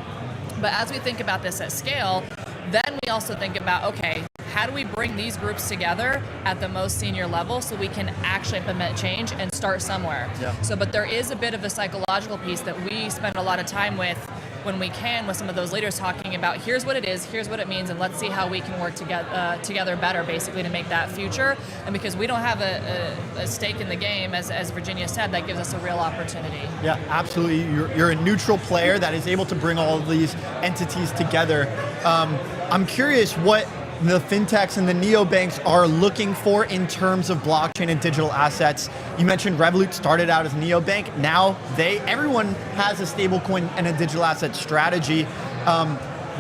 But as we think about this at scale, then we also think about, okay, how do we bring these groups together at the most senior level so we can actually implement change and start somewhere? Yeah. So, but there is a bit of a psychological piece that we spend a lot of time with when we can, with some of those leaders, talking about here's what it is, here's what it means, and let's see how we can work together better, basically, to make that future. And because we don't have a stake in the game, as Virginia said, that gives us a real opportunity. Yeah, absolutely. You're a neutral player that is able to bring all of these entities together. I'm curious what the fintechs and the neobanks are looking for in terms of blockchain and digital assets? You mentioned Revolut started out as a neobank. Now everyone has a stablecoin and a digital asset strategy.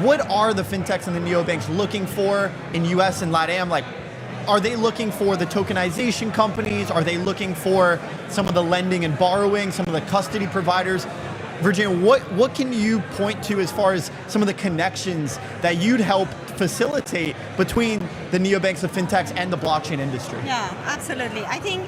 What are the fintechs and the neobanks looking for in US and LATAM? Like, are they looking for the tokenization companies? Are they looking for some of the lending and borrowing, some of the custody providers? Virginia, what can you point to as far as some of the connections that you'd help facilitate between the neobanks, the fintechs, and the blockchain industry? Yeah, absolutely. I think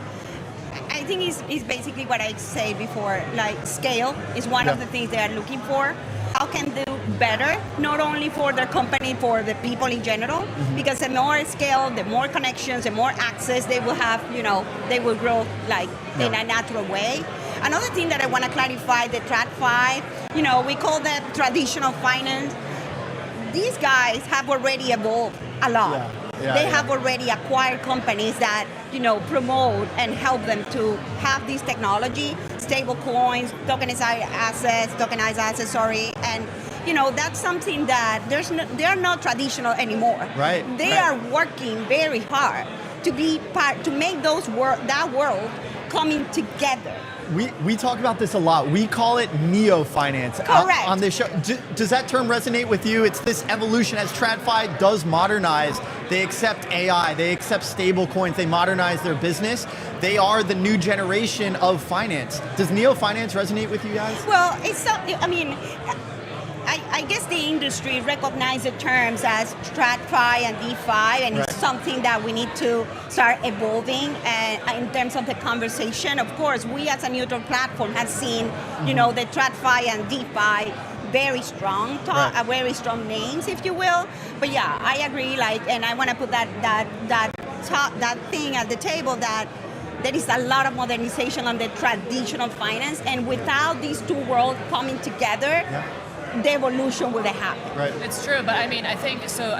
it's basically what I said before. Like, scale is one of the things they are looking for. How can they do better, not only for their company, for the people in general, because the more scale, the more connections, the more access they will have, they will grow like in a natural way. Another thing that I want to clarify, the TradFi, we call that traditional finance. These guys have already evolved a lot. They have already acquired companies that, promote and help them to have this technology, stable coins, tokenized assets, and that's something that they are not traditional anymore. Right. They are working very hard to make that world coming together. We talk about this a lot. We call it neo-finance on this show. Does that term resonate with you? It's this evolution as TradFi does modernize. They accept AI, they accept stable coins, they modernize their business. They are the new generation of finance. Does neo-finance resonate with you guys? Well, I guess the industry recognizes the terms as TradFi and DeFi, and it's something that we need to start evolving. And in terms of the conversation, of course, we as a neutral platform have seen, the TradFi and DeFi very strong, very strong names, if you will. But yeah, I agree. And I want to put that thing at the table that there is a lot of modernization on the traditional finance, and without these two worlds coming together. The evolution will happen. Right. It's true, but I think so.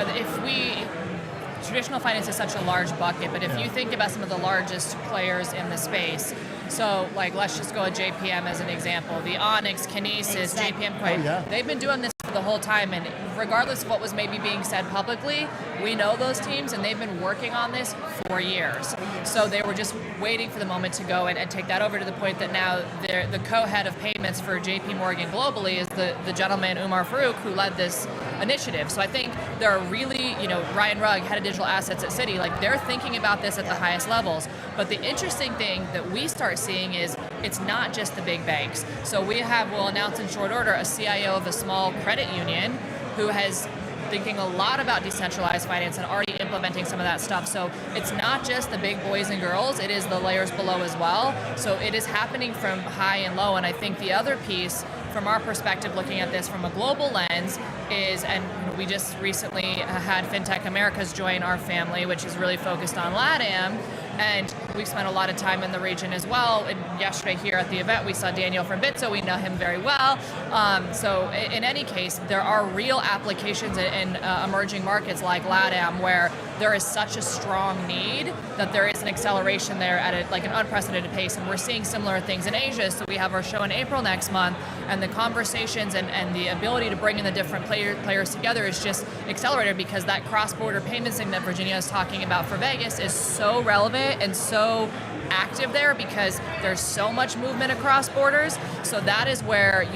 Traditional finance is such a large bucket, but if you think about some of the largest players in the space, so let's just go with JPM as an example. The Onyx, Kinesis, JPM Coin, they've been doing this for the whole time, and regardless of what was maybe being said publicly, we know those teams, and they've been working on this for years. So they were just waiting for the moment to go and take that over, to the point that now the co-head of payments for JP Morgan globally is the gentleman Umar Farouk, who led this initiative. So I think there are really, Ryan Rugg, head of digital assets at Citi, they're thinking about this at the highest levels. But the interesting thing that we start seeing is it's not just the big banks. So we'll announce in short order a CIO of a small credit union who has thinking a lot about decentralized finance and already implementing some of that stuff. So it's not just the big boys and girls, it is the layers below as well. So it is happening from high and low. And I think the other piece from our perspective, looking at this from a global lens, is, and we just recently had FinTech Americas join our family, which is really focused on LATAM, and we've spent a lot of time in the region as well. And yesterday here at the event, we saw Daniel from Bitso. We know him very well. So in any case, there are real applications in emerging markets like LATAM where there is such a strong need that there is an acceleration there at an unprecedented pace. And we're seeing similar things in Asia. So we have our show in April next month, and the conversations and the ability to bring in the different players together is just accelerated, because that cross-border payments thing that Virginia is talking about for Vegas is so relevant and so active there, because there's so much movement across borders. So that is where,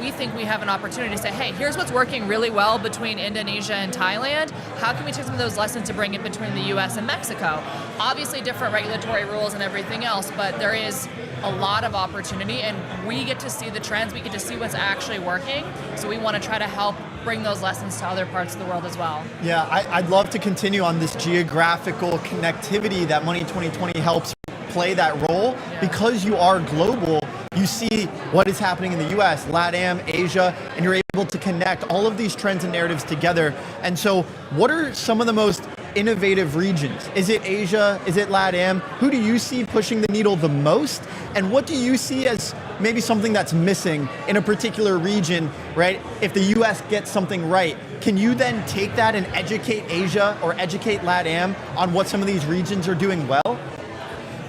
we think we have an opportunity to say, hey, here's what's working really well between Indonesia and Thailand. How can we take some of those lessons to bring it between the US and Mexico? Obviously different regulatory rules and everything else, but there is a lot of opportunity, and we get to see the trends, we get to see what's actually working. So we want to try to help bring those lessons to other parts of the world as well. Yeah, I'd love to continue on this geographical connectivity that Money 2020 helps play that role. Because you are global, you see what is happening in the US, LATAM, Asia, and you're able to connect all of these trends and narratives together. And so what are some of the most innovative regions? Is it Asia? Is it LATAM? Who do you see pushing the needle the most? And what do you see as maybe something that's missing in a particular region, right? If the US gets something right, can you then take that and educate Asia or educate LATAM on what some of these regions are doing well?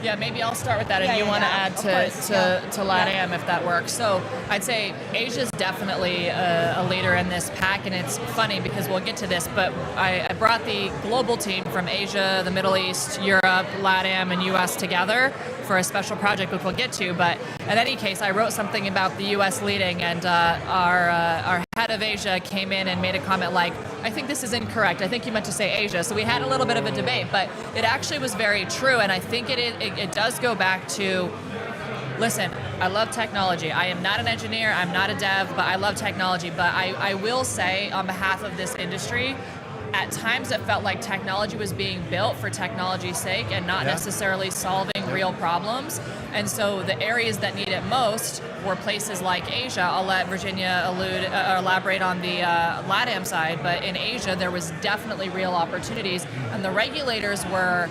Yeah, maybe I'll start with that, and Yeah, you yeah, want to yeah. add Of course, to LATAM if that works. So I'd say Asia's definitely a leader in this pack, and it's funny because we'll get to this, but I brought the global team from Asia, the Middle East, Europe, LATAM, and US together for a special project, which we'll get to. But in any case, I wrote something about the US leading, and our head of Asia came in and made a comment like, I think this is incorrect. I think you meant to say Asia. So we had a little bit of a debate, but it actually was very true. And I think it does go back to, listen, I love technology. I am not an engineer, I'm not a dev, but I love technology. But I will say on behalf of this industry, at times it felt like technology was being built for technology's sake and not necessarily solving real problems. And so the areas that need it most were places like Asia. I'll let Virginia elaborate on the LATAM side, but in Asia there was definitely real opportunities, and the regulators were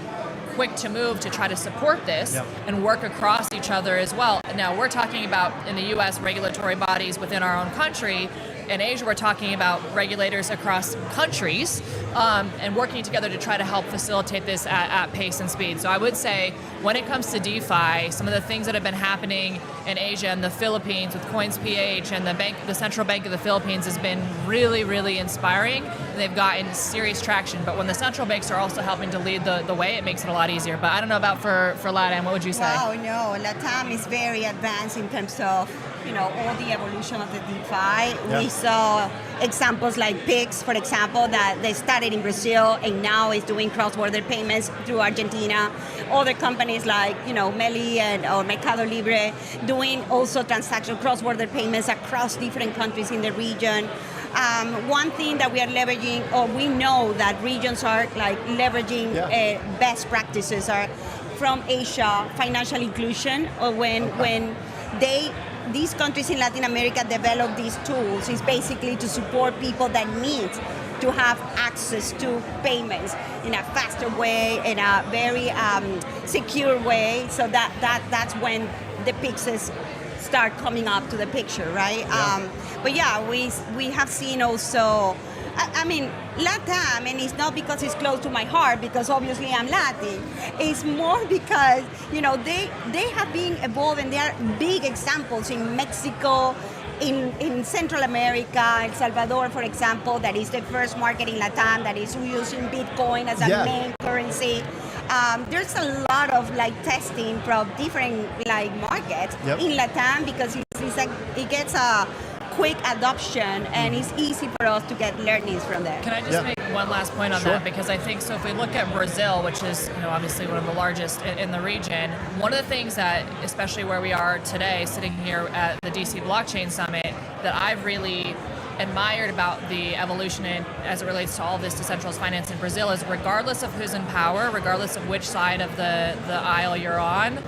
quick to move to try to support this and work across each other as well. Now we're talking about in the US regulatory bodies within our own country. In Asia, we're talking about regulators across countries and working together to try to help facilitate this at pace and speed. So I would say when it comes to DeFi, some of the things that have been happening in Asia and the Philippines with CoinsPH and the Central Bank of the Philippines has been really, really inspiring. And they've gotten serious traction. But when the central banks are also helping to lead the way, it makes it a lot easier. But I don't know about for LATAM, what would you say? Wow, no, LATAM is very advanced in terms of all the evolution of the DeFi. We saw examples like Pix, for example, that they started in Brazil and now is doing cross-border payments through Argentina. Other companies like Meli or Mercado Libre doing also transactional cross-border payments across different countries in the region. One thing that we are leveraging, or we know that regions are leveraging best practices are from Asia, financial inclusion, or when these countries in Latin America develop these tools, is basically to support people that need to have access to payments in a faster way, in a very secure way. So that's when the Pixes start coming up to the picture, right? But we have seen also, I mean, LATAM, and it's not because it's close to my heart, because obviously I'm Latin. It's more because, they have been evolved, and there are big examples in Mexico, in Central America, El Salvador, for example, that is the first market in LATAM that is using Bitcoin as a main currency. There's a lot of testing from different markets in LATAM because it gets a quick adoption, and it's easy for us to get learnings from there. Can I just make one last point on that? Because I think, so if we look at Brazil, which is obviously one of the largest in the region, one of the things that, especially where we are today, sitting here at the DC Blockchain Summit, that I've really admired about the evolution as it relates to all of this decentralized finance in Brazil is regardless of who's in power, regardless of which side of the aisle you're on,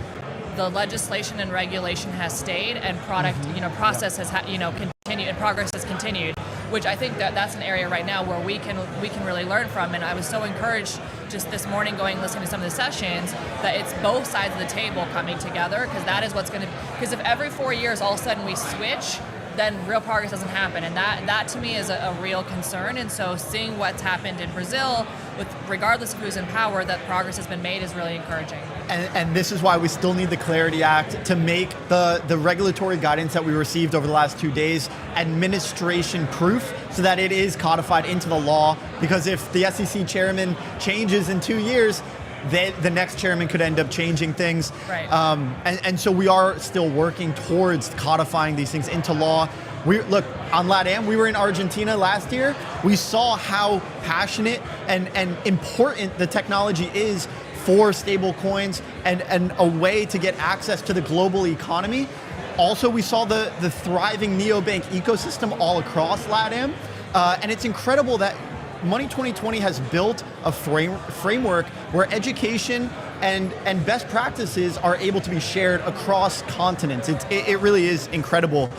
the legislation and regulation has stayed, and process has continued, and progress has continued, which I think that's an area right now where we can really learn from. And I was so encouraged just this morning listening to some of the sessions that it's both sides of the table coming together, because that is what's going to, because if every 4 years all of a sudden we switch, then real progress doesn't happen. And that to me is a real concern. And so seeing what's happened in Brazil, regardless of who's in power, that progress has been made is really encouraging. And this is why we still need the Clarity Act to make the regulatory guidance that we received over the last 2 days administration proof, so that it is codified into the law. Because if the SEC chairman changes in 2 years, the next chairman could end up changing things. Right. And so we are still working towards codifying these things into law. Look, on LATAM, we were in Argentina last year. We saw how passionate and important the technology is for stable coins and a way to get access to the global economy. Also, we saw the thriving neobank ecosystem all across LATAM. And it's incredible that Money 2020 has built a framework where education and best practices are able to be shared across continents. It really is incredible.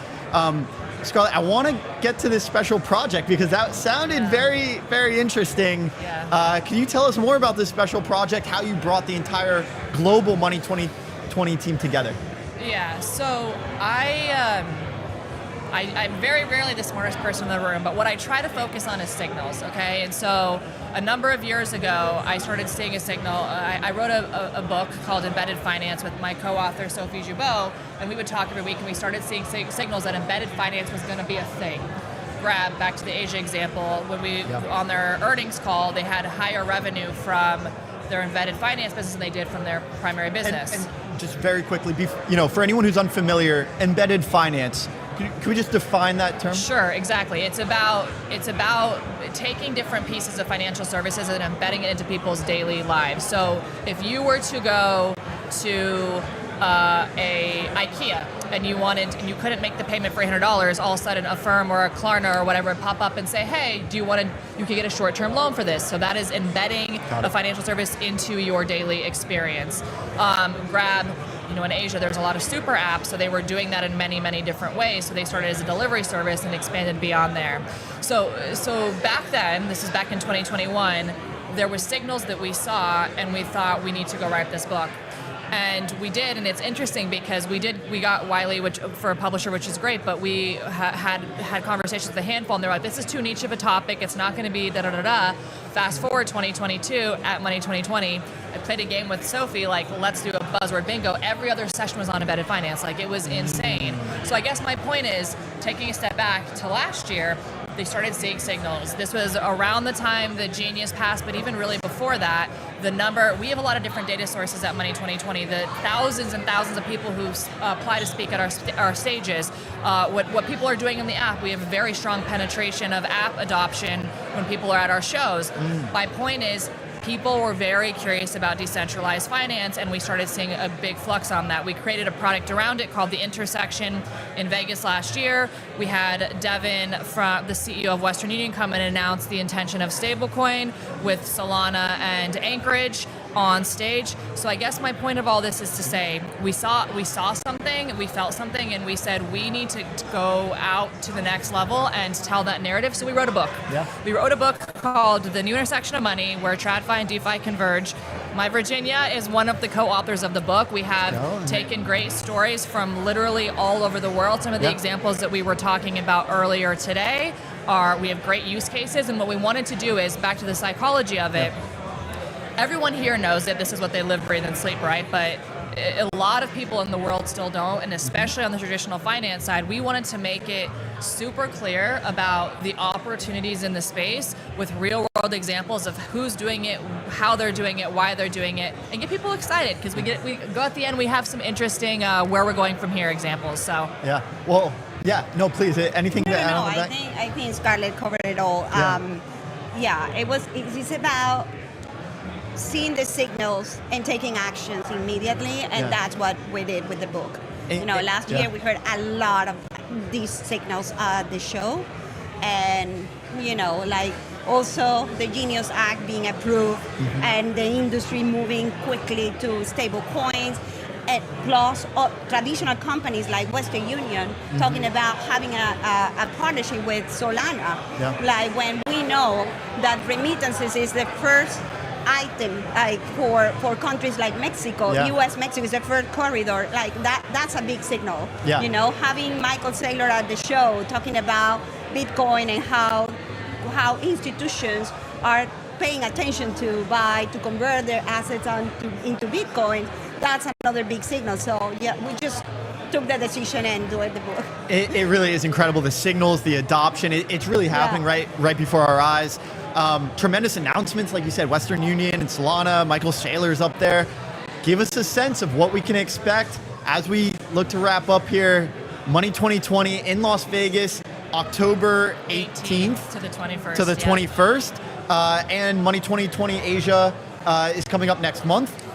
Scarlett, I want to get to this special project because that sounded very, very interesting. Can you tell us more about this special project, how you brought the entire global Money 2020 team together? Yeah, so I'm very rarely the smartest person in the room, but what I try to focus on is signals, okay? And so a number of years ago, I started seeing a signal. I wrote a book called Embedded Finance with my co-author, Sophie Joubot, and we would talk every week, and we started seeing signals that embedded finance was going to be a thing. Grab, back to the Asia example, when we, on their earnings call, they had higher revenue from their embedded finance business than they did from their primary business. And just very quickly, for anyone who's unfamiliar, embedded finance, can we just define that term? Sure, exactly. It's about taking different pieces of financial services and embedding it into people's daily lives. So if you were to go to a IKEA and you couldn't make the payment for $800, all of a sudden a firm or a Klarna or whatever would pop up and say, hey, you could get a short-term loan for this. So that is embedding a financial service into your daily experience. Grab, in Asia, there's a lot of super apps, so they were doing that in many, many different ways. So they started as a delivery service and expanded beyond there. So back then, this is back in 2021, there was signals that we saw, and we thought we need to go write this book. And we did, and it's interesting because we got Wiley, which for a publisher, which is great, but we had conversations with a handful, and they're like, this is too niche of a topic, it's not going to be da-da-da-da. Fast forward 2022, at Money 2020, I played a game with Sophie, like, let's do a buzzword bingo. Every other session was on embedded finance. Like, it was insane. So I guess my point is, taking a step back to last year, they started seeing signals. This was around the time the Genius passed, but even really before that, we have a lot of different data sources at Money 2020, the thousands and thousands of people who apply to speak at our stages, what people are doing in the app. We have a very strong penetration of app adoption when people are at our shows. My point is, people were very curious about decentralized finance, and we started seeing a big flux on that. We created a product around it called The Intersection in Vegas last year. We had Devin, the CEO of Western Union, come and announce the intention of stablecoin with Solana and Anchorage on stage. So I guess my point of all this is to say, we saw something, we felt something, and we said we need to go out to the next level and tell that narrative. So we wrote a book. Yeah. We wrote a book called The New Intersection of Money, where TradFi and DeFi converge. My Virginia is one of the co-authors of the book. We have taken great stories from literally all over the world. Some of the examples that we were talking about earlier today we have great use cases, and what we wanted to do is, back to the psychology of it, everyone here knows that this is what they live, breathe, and sleep, right? But a lot of people in the world still don't, and especially on the traditional finance side, we wanted to make it super clear about the opportunities in the space with real-world examples of who's doing it, how they're doing it, why they're doing it, and get people excited, because we go at the end, we have some interesting where we're going from here examples. So please, anything to add on that? I think Scarlett covered it all. It's about seeing the signals and taking actions immediately, and that's what we did with the book. Last year we heard a lot of these signals at the show, and also the Genius Act being approved, and the industry moving quickly to stable coins, and plus traditional companies like Western Union talking about having a partnership with Solana. Like, when we know that remittances is the first item, like for countries like Mexico, U.S. Mexico is the first corridor. Like that's a big signal. Having Michael Saylor at the show talking about Bitcoin and how institutions are paying attention to convert their assets into Bitcoin. That's another big signal. So we just took the decision and doing the book. It really is incredible. The signals, the adoption, it's really happening right before our eyes. Tremendous announcements, like you said, Western Union and Solana, Michael Saylor's up there. Give us a sense of what we can expect as we look to wrap up here. Money 2020 in Las Vegas, October 18th to the 21st. To the 21st. And Money 2020 Asia is coming up next month.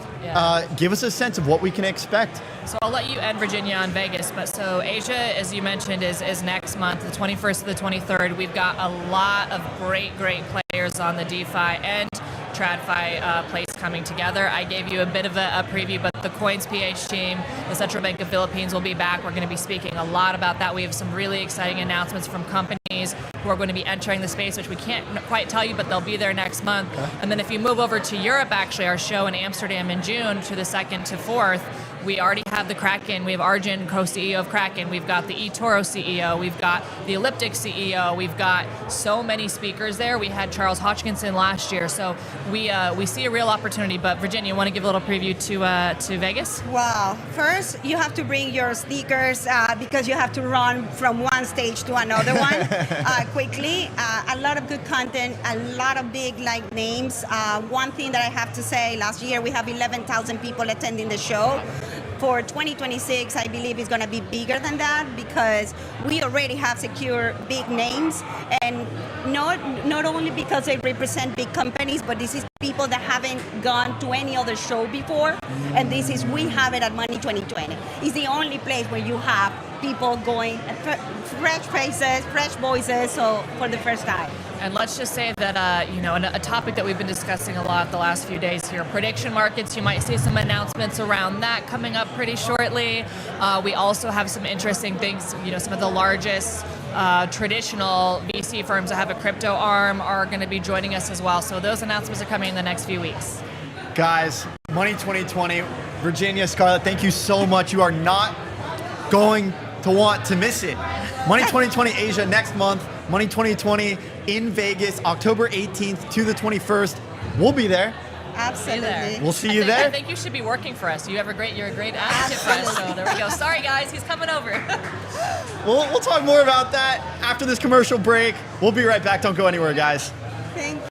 Give us a sense of what we can expect. So I'll let you end Virginia on Vegas, but so Asia, as you mentioned, is next month, the 21st to the 23rd. We've got a lot of great players on the DeFi and TradFi place coming together. I gave you a bit of a preview, but the Coins PH team, the Central Bank of Philippines will be back. We're going to be speaking a lot about that. We have some really exciting announcements from companies who are going to be entering the space, which we can't quite tell you, but they'll be there next month. And then if you move over to Europe, actually, our show in Amsterdam in June to the 2nd to 4th, We already have the Kraken. We have Arjun, co-CEO of Kraken. We've got the eToro CEO. We've got the Elliptic CEO. We've got so many speakers there. We had Charles Hodgkinson last year. So we see a real opportunity. But Virginia, you want to give a little preview to Vegas? Wow. First, you have to bring your sneakers because you have to run from one stage to another one quickly. A lot of good content, a lot of big names. One thing that I have to say, last year we have 11,000 people attending the show. For 2026, I believe it's going to be bigger than that because we already have secured big names, and not only because they represent big companies, but this is people that haven't gone to any other show before, and we have it at Money 2020. It's the only place where you have people going, fresh faces, fresh voices, so for the first time. And let's just say that, a topic that we've been discussing a lot the last few days here, prediction markets, you might see some announcements around that coming up pretty shortly. We also have some interesting things, some of the largest traditional VC firms that have a crypto arm are going to be joining us as well. So those announcements are coming in the next few weeks. Guys, Money 2020, Virginia, Scarlett, thank you so much. You are not going to want to miss it. Money 2020 Asia next month. Money 2020 in Vegas, October 18th to the 21st. We'll be there. Absolutely. We'll see you there. I think you should be working for us. You're a great advocate for us. So there we go. Sorry guys, he's coming over. We'll talk more about that after this commercial break. We'll be right back. Don't go anywhere, guys. Thank you.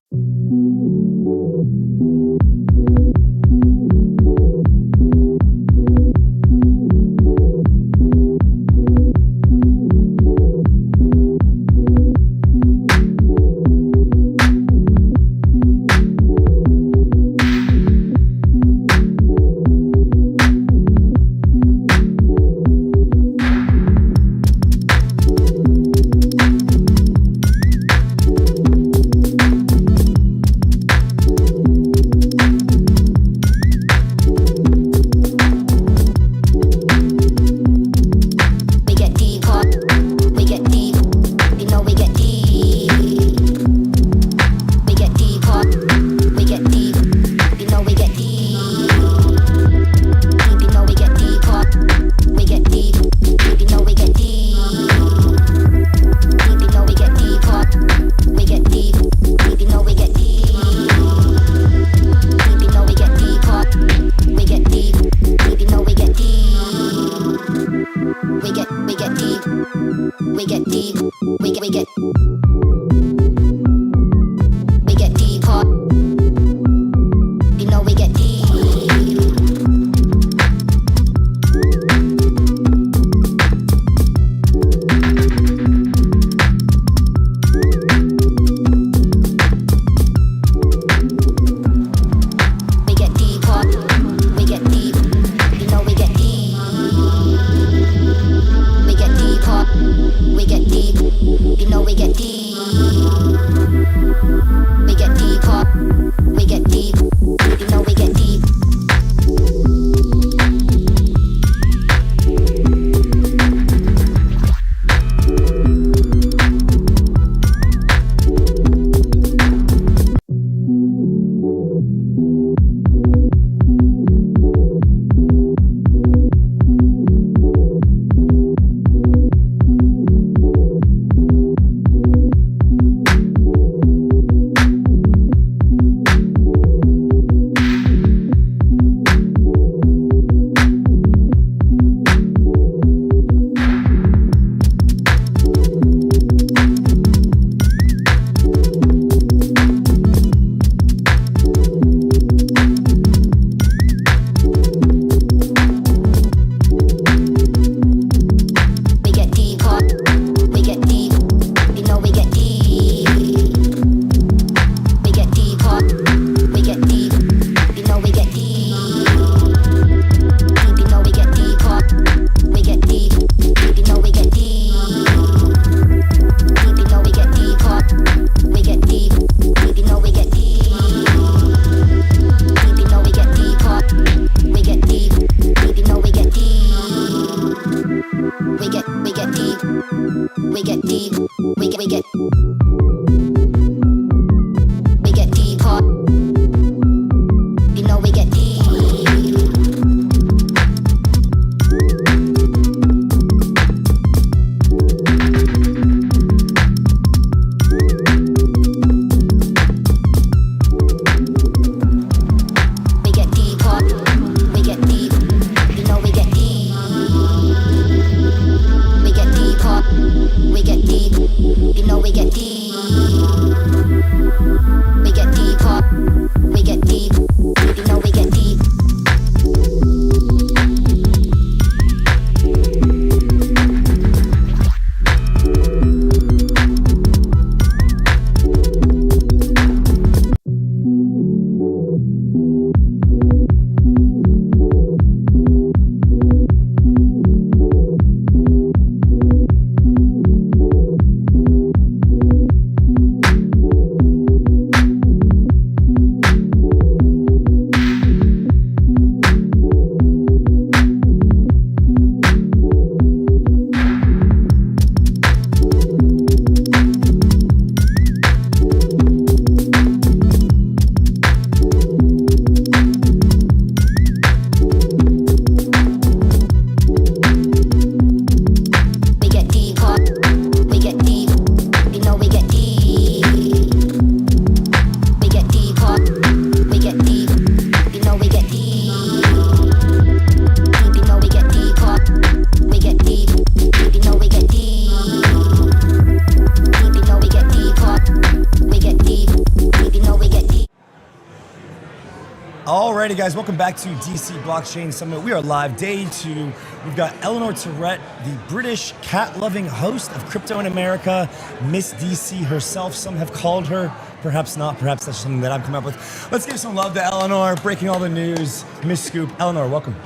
Alrighty, guys, welcome back to DC Blockchain Summit. We are live, day 2. We've got Eleanor Terrett, the British cat-loving host of Crypto in America, Miss DC herself. Some have called her, perhaps not. Perhaps that's something that I've come up with. Let's give some love to Eleanor, breaking all the news. Miss Scoop. Eleanor, welcome.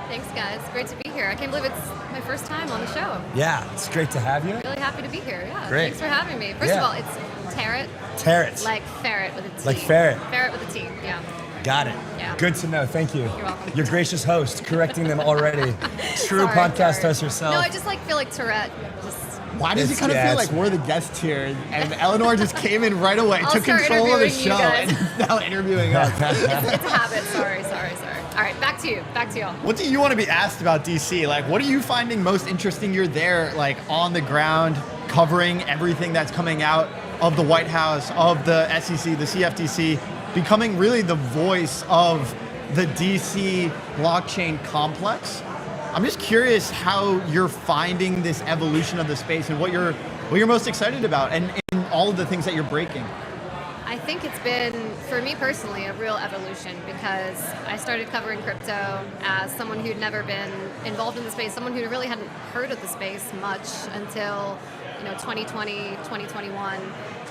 Thanks, guys. Great to be here. I can't believe it's my first time on the show. Yeah, it's great to have you. Really happy to be here. Yeah, Great. Thanks for having me. First of all, it's Terrett. Terrett. Like ferret with a T. Like ferret. Ferret with a T, yeah. Got it. Yeah. Good to know. Thank you. You're welcome. Your gracious host, correcting them already. True podcast host yourself. No, I just feel like Terrett. Why does it kind of feel like we're the guests here? And Eleanor just came in right away, took control of the show, and is now interviewing us. It's a habit. Sorry. All right, back to you. Back to y'all. What do you want to be asked about DC? Like, what are you finding most interesting? You're there, like, on the ground, covering everything that's coming out of the White House, of the SEC, the CFTC, becoming really the voice of the DC blockchain complex. I'm just curious how you're finding this evolution of the space and what you're most excited about, and all of the things that you're breaking. I think it's been, for me personally, a real evolution because I started covering crypto as someone who'd never been involved in the space, someone who really hadn't heard of the space much until 2020, 2021.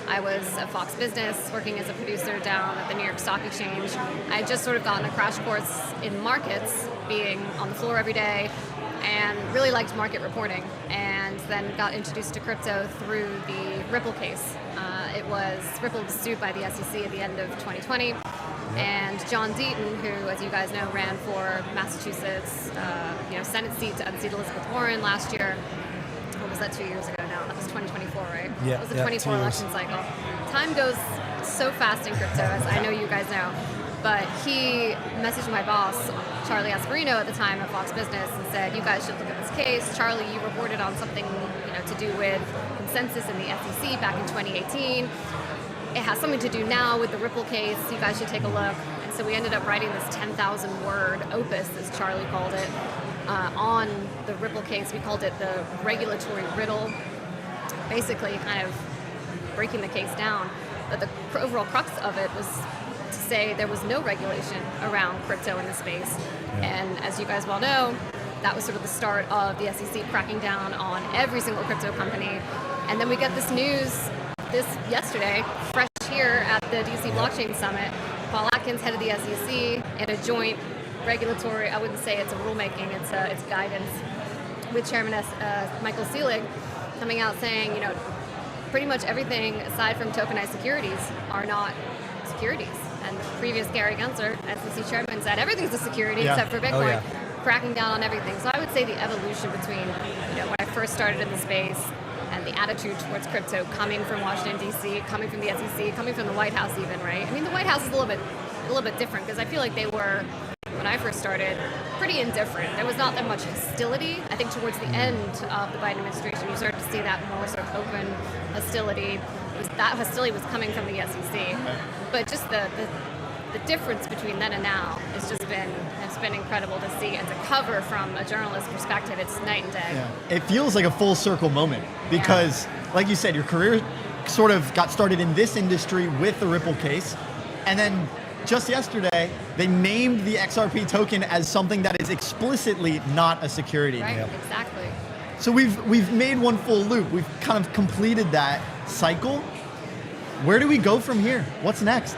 I was at Fox Business working as a producer down at the New York Stock Exchange. I just sort of gotten a crash course in markets, being on the floor every day, and really liked market reporting, and then got introduced to crypto through the Ripple case. Ripple was sued by the SEC at the end of 2020, and John Deaton, who, as you guys know, ran for Massachusetts Senate seat to unseat Elizabeth Warren last year. What was that, 2 years ago now? That was 2024, right? Yeah. That was the 24 election cycle. Time goes so fast in crypto, as I know you guys know. But he messaged my boss, Charlie Asperino, at the time at Fox Business, and said, "You guys should look at this case. Charlie, you reported on something, to do with consensus in the SEC back in 2018. It has something to do now with the Ripple case. You guys should take a look." And so we ended up writing this 10,000-word opus, as Charlie called it, on the Ripple case. We called it the regulatory riddle, basically kind of breaking the case down. But the overall crux of it was to say there was no regulation around crypto in the space. And as you guys well know, that was sort of the start of the SEC cracking down on every single crypto company. And then we get this news yesterday, fresh here at the DC Blockchain Summit. Paul Atkins, head of the SEC, in a joint regulatory, I wouldn't say it's a rulemaking, it's guidance, with Chairman Michael Selig, coming out saying, pretty much everything aside from tokenized securities are not securities. And the previous Gary Gensler, SEC chairman, said everything's a security except for Bitcoin, cracking down on everything. So I would say the evolution between when I first started in the space and the attitude towards crypto coming from Washington, D.C., coming from the SEC, coming from the White House even, right? I mean, the White House is a little bit different because I feel like they were, when I first started, pretty indifferent. There was not that much hostility. I think towards the end of the Biden administration, you started to see that more sort of open hostility. That hostility was coming from the SEC. But just the difference between then and now has just been incredible to see, and to cover from a journalist perspective, it's night and day. Yeah. It feels like a full circle moment because, like you said, your career sort of got started in this industry with the Ripple case, and then just yesterday, they named the XRP token as something that is explicitly not a security. Right, exactly. So we've made one full loop. We've kind of completed that cycle. Where do we go from here? What's next?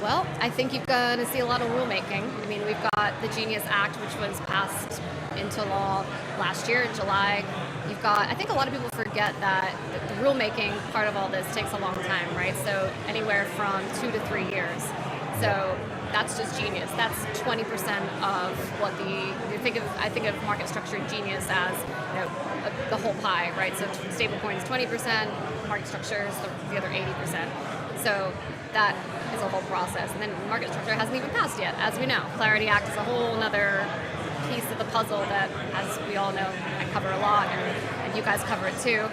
Well, I think you're going to see a lot of rulemaking. I mean, we've got the Genius Act, which was passed into law last year in July. You've got, I think a lot of people forget that the rulemaking part of all this takes a long time, right? So anywhere from 2 to 3 years. So that's just Genius. That's 20% of what I think of market structure Genius as the whole pie, right? So stablecoins 20%, market structure is the other 80%. So that is a whole process. And then market structure hasn't even passed yet, as we know. Clarity Act is a whole other piece of the puzzle that, as we all know, I cover a lot, and you guys cover it too.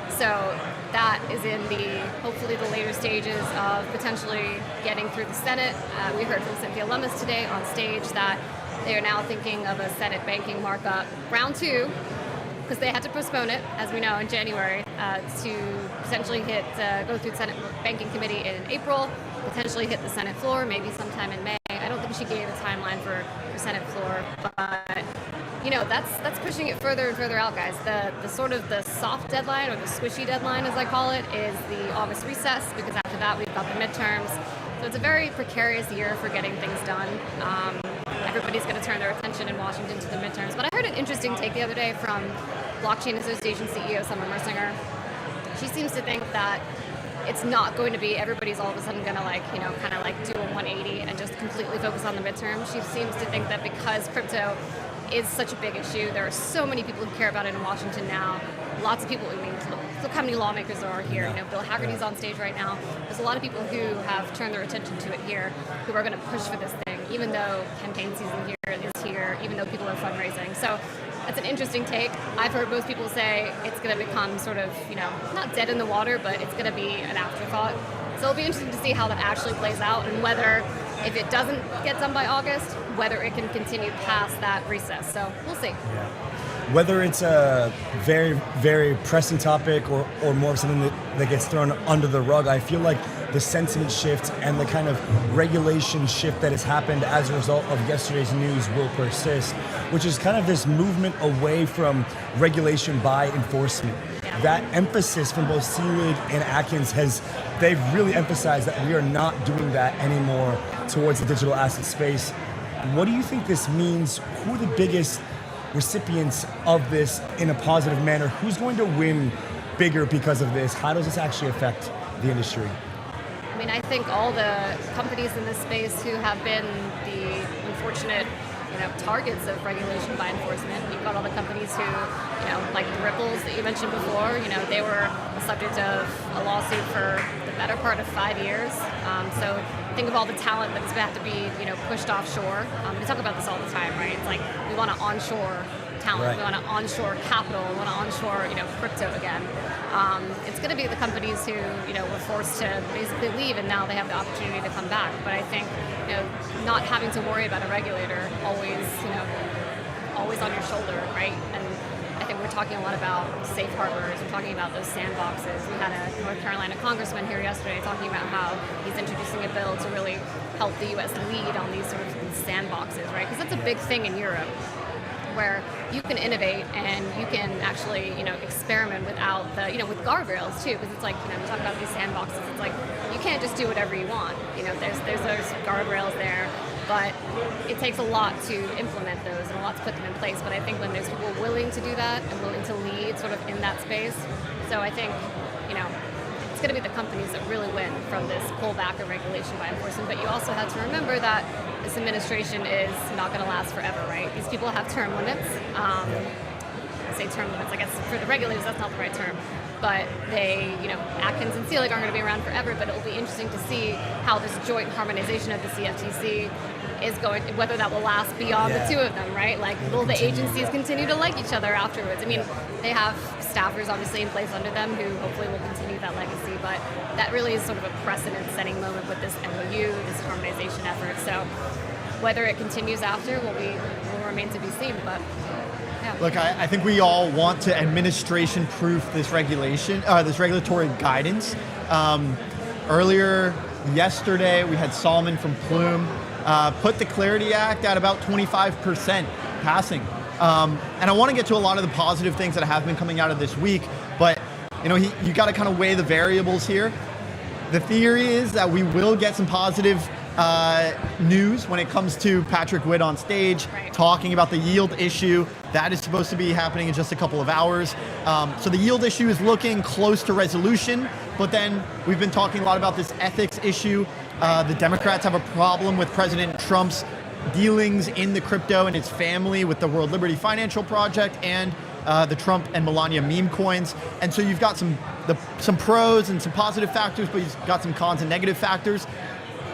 So that is in hopefully the later stages of potentially getting through the Senate. We heard from Cynthia Lummis today on stage that they are now thinking of a Senate banking markup round 2, because they had to postpone it, as we know, in January, to potentially go through the Senate Banking Committee in April, potentially hit the Senate floor, maybe sometime in May. I don't think she gave a timeline for Senate floor, but you know, that's pushing it further and further out, guys. The sort of the soft deadline, or the squishy deadline as I call it, is the August recess, because after that we've got the midterms. So it's a very precarious year for getting things done. Everybody's going to turn their attention in Washington to the midterms. But I heard an interesting take the other day from Blockchain Association CEO Summer Mersinger. She seems to think that it's not going to be everybody's all of a sudden going to kind of do a 180 and just completely focus on the midterm. She seems to think that because crypto is such a big issue, there are so many people who care about it in Washington now. Lots of people, look how many lawmakers there are here. You know, Bill Hagerty's on stage right now. There's a lot of people who have turned their attention to it here, who are going to push for this thing, even though campaign season is here, even though people are fundraising. So that's an interesting take. I've heard most people say it's going to become sort of, not dead in the water, but it's going to be an afterthought. So it'll be interesting to see how that actually plays out, and whether, if it doesn't get done by August, whether it can continue past that recess. So we'll see. Yeah. Whether it's a very, very pressing topic or more of something that gets thrown under the rug, I feel like the sentiment shift and the kind of regulation shift that has happened as a result of yesterday's news will persist, which is kind of this movement away from regulation by enforcement. Yeah. That emphasis from both Seelig and Atkins they've really emphasized that we are not doing that anymore towards the digital asset space. What do you think this means? Who are the biggest recipients of this in a positive manner? Who's going to win bigger because of this? How does this actually affect the industry? I mean, I think all the companies in this space who have been the unfortunate, targets of regulation by enforcement. You've got all the companies who, like the Ripples that you mentioned before, they were the subject of a lawsuit for the better part of 5 years. So think of all the talent that's going to have to be, pushed offshore. We talk about this all the time, right? It's like we want to onshore talent, right. We want to onshore capital, we want to onshore, crypto again. It's going to be the companies who, were forced to basically leave, and now they have the opportunity to come back. But I think, not having to worry about a regulator always on your shoulder, right? And I think we're talking a lot about safe harbors. We're talking about those sandboxes. We had a North Carolina congressman here yesterday talking about how he's introducing a bill to really help the U.S. lead on these sort of sandboxes, right? Because that's a big thing in Europe, where you can innovate and you can actually, experiment without the, with guardrails too, because it's like, we talk about these sandboxes. It's like you can't just do whatever you want. There's those guardrails there, but it takes a lot to implement those and a lot to put them in place. But I think when there's people willing to do that and willing to lead sort of in that space, so I think, it's going to be the companies that really win from this pullback of regulation by enforcement. But you also have to remember that this administration is not going to last forever, right? These people have term limits. I say term limits, I guess for the regulators, that's not the right term. But they, Atkins and Seelig aren't going to be around forever, but it will be interesting to see how this joint harmonization of the CFTC is going, whether that will last beyond the two of them, right? Like, will the agencies continue to like each other afterwards? I mean, they have staffers obviously in place under them who hopefully will continue that legacy, but that really is sort of a precedent-setting moment with this MOU, this harmonization effort. So whether it continues after will remain to be seen, but yeah. Look, I think we all want to administration-proof this regulation, this regulatory guidance. Earlier yesterday, we had Solomon from Plume put the Clarity Act at about 25% passing. And I want to get to a lot of the positive things that have been coming out of this week, but you got to kind of weigh the variables here. The theory is that we will get some positive news when it comes to Patrick Witt on stage, talking about the yield issue. That is supposed to be happening in just a couple of hours. So the yield issue is looking close to resolution, but then we've been talking a lot about this ethics issue. The Democrats have a problem with President Trump's dealings in the crypto and his family with the World Liberty Financial Project and the Trump and Melania meme coins. And so you've got some pros and some positive factors, but you've got some cons and negative factors.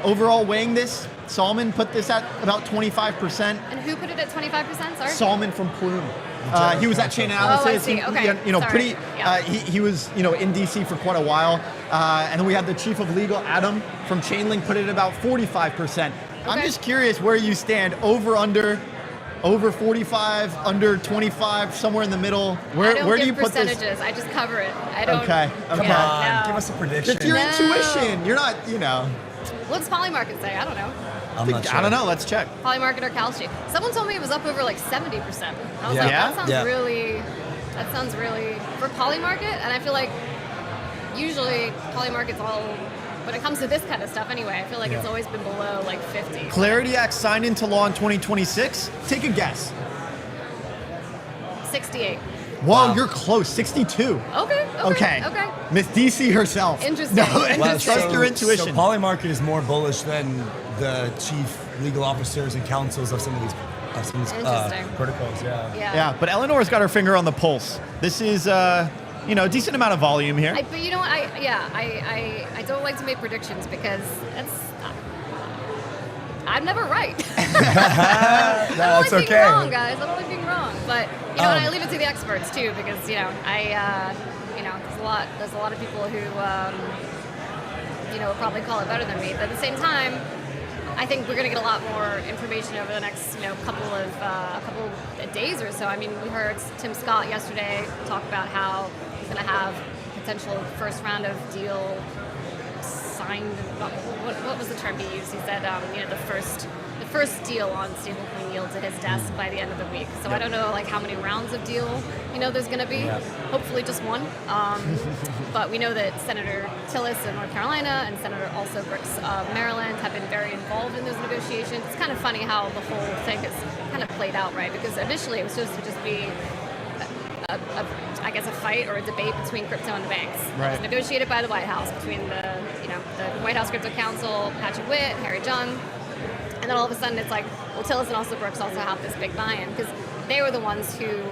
Overall, weighing this, Solomon put this at about 25%. And who put it at 25%? Sorry? Solomon from Plume. He was at Chainalysis. Oh, I see. Okay. He was in DC for quite a while. And then we had the chief of legal, Adam, from Chainlink, put it at about 45%. Okay. I'm just curious where you stand, over 45, under 25, somewhere in the middle. Where do you put this? Percentages. I just cover it. I don't. Okay. Come on, give us a prediction. Just your intuition. You're not, What's Polymarket say? I don't know. I'm not sure. I don't know. Let's check. Polymarket or Kalshi. Someone told me it was up over like 70%. I was like, that sounds really for Polymarket, and I feel like usually Polymarket's all, when it comes to this kind of stuff anyway, I feel like it's always been below like 50. Clarity Act signed into law in 2026. Take a guess. 68. Whoa, you're close. 62. Okay. Miss DC herself. Interesting. No, trust your intuition. So Polymarket is more bullish than the chief legal officers and counsels of some of these protocols. Yeah, but Eleanor's got her finger on the pulse. This is, a decent amount of volume here. But you know what? I don't like to make predictions because I'm never right. I don't like being wrong, guys. I don't like being wrong. But and I leave it to the experts too, because there's a lot of people who will probably call it better than me. But at the same time, I think we're going to get a lot more information over the next couple of days or so. I mean, we heard Tim Scott yesterday talk about how he's going to have potential first round of deal signed. What was the term he used? He said the first deal on stablecoin yield to his desk by the end of the week. So I don't know how many rounds of deal there's going to be. Hopefully just one. But we know that Senator Tillis of North Carolina and Senator also Brooks of Maryland have been very involved in those negotiations. It's kind of funny how the whole thing has kind of played out, right? Because initially it was supposed to just be a fight or a debate between crypto and the banks. Right. It was negotiated by the White House between the White House Crypto Counsel, Patrick Witt, Harry Jung, and then all of a sudden it's like, well, Tillis and also Brooks also have this big buy-in because they were the ones who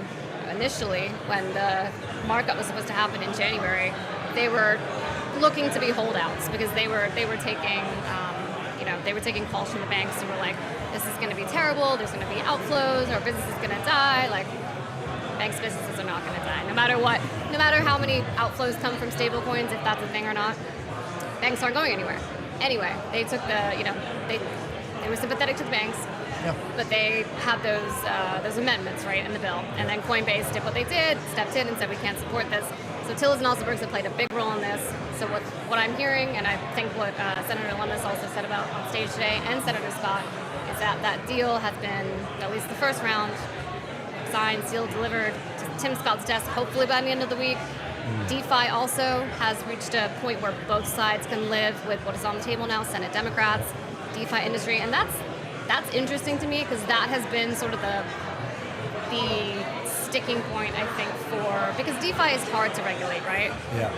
initially, when the markup was supposed to happen in January, they were looking to be holdouts because they were taking calls from the banks and were like, this is going to be terrible. There's going to be outflows. Our business is going to die. Banks' businesses are not going to die, no matter what. No matter how many outflows come from stablecoins, if that's a thing or not, banks aren't going anywhere. Anyway, they took they were sympathetic to the banks, but they had those amendments right in the bill, and then Coinbase did what they did, stepped in and said we can't support this. So Tillis and Alsobergs have played a big role in this. So what I'm hearing, and I think what Senator Lummis also said about on stage today, and Senator Scott, is that deal has been, at least the first round, signed, sealed, delivered to Tim Scott's desk, hopefully by the end of the week. DeFi also has reached a point where both sides can live with what is on the table now, Senate Democrats, DeFi industry, and that's interesting to me because that has been sort of the sticking point, I think, because DeFi is hard to regulate, right? Yeah.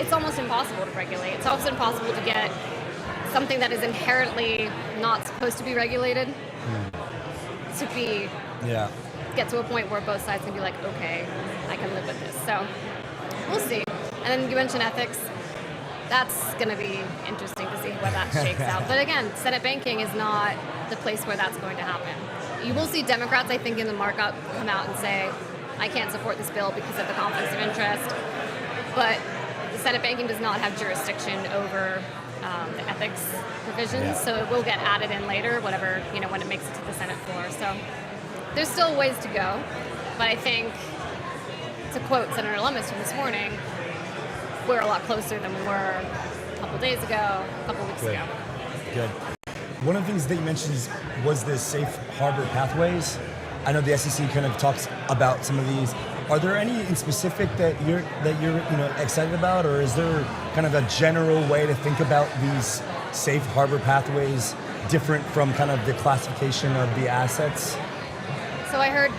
It's almost impossible to regulate. It's also impossible to get something that is inherently not supposed to be regulated to be get to a point where both sides can be like, okay, I can live with this. So we'll see. And then you mentioned ethics. That's going to be interesting to see where that shakes out. But again, Senate banking is not the place where that's going to happen. You will see Democrats, I think, in the markup come out and say, I can't support this bill because of the conflicts of interest. But the Senate banking does not have jurisdiction over the ethics provisions, so it will get added in later, whatever, when it makes it to the Senate floor. So there's still ways to go, but I think, to quote Senator Lummis from this morning, we're a lot closer than we were a couple days ago, a couple weeks ago. Good. One of the things that you mentioned was the safe harbor pathways. I know the SEC kind of talks about some of these. Are there any in specific that you're excited about, or is there kind of a general way to think about these safe harbor pathways different from kind of the classification of the assets? So I heard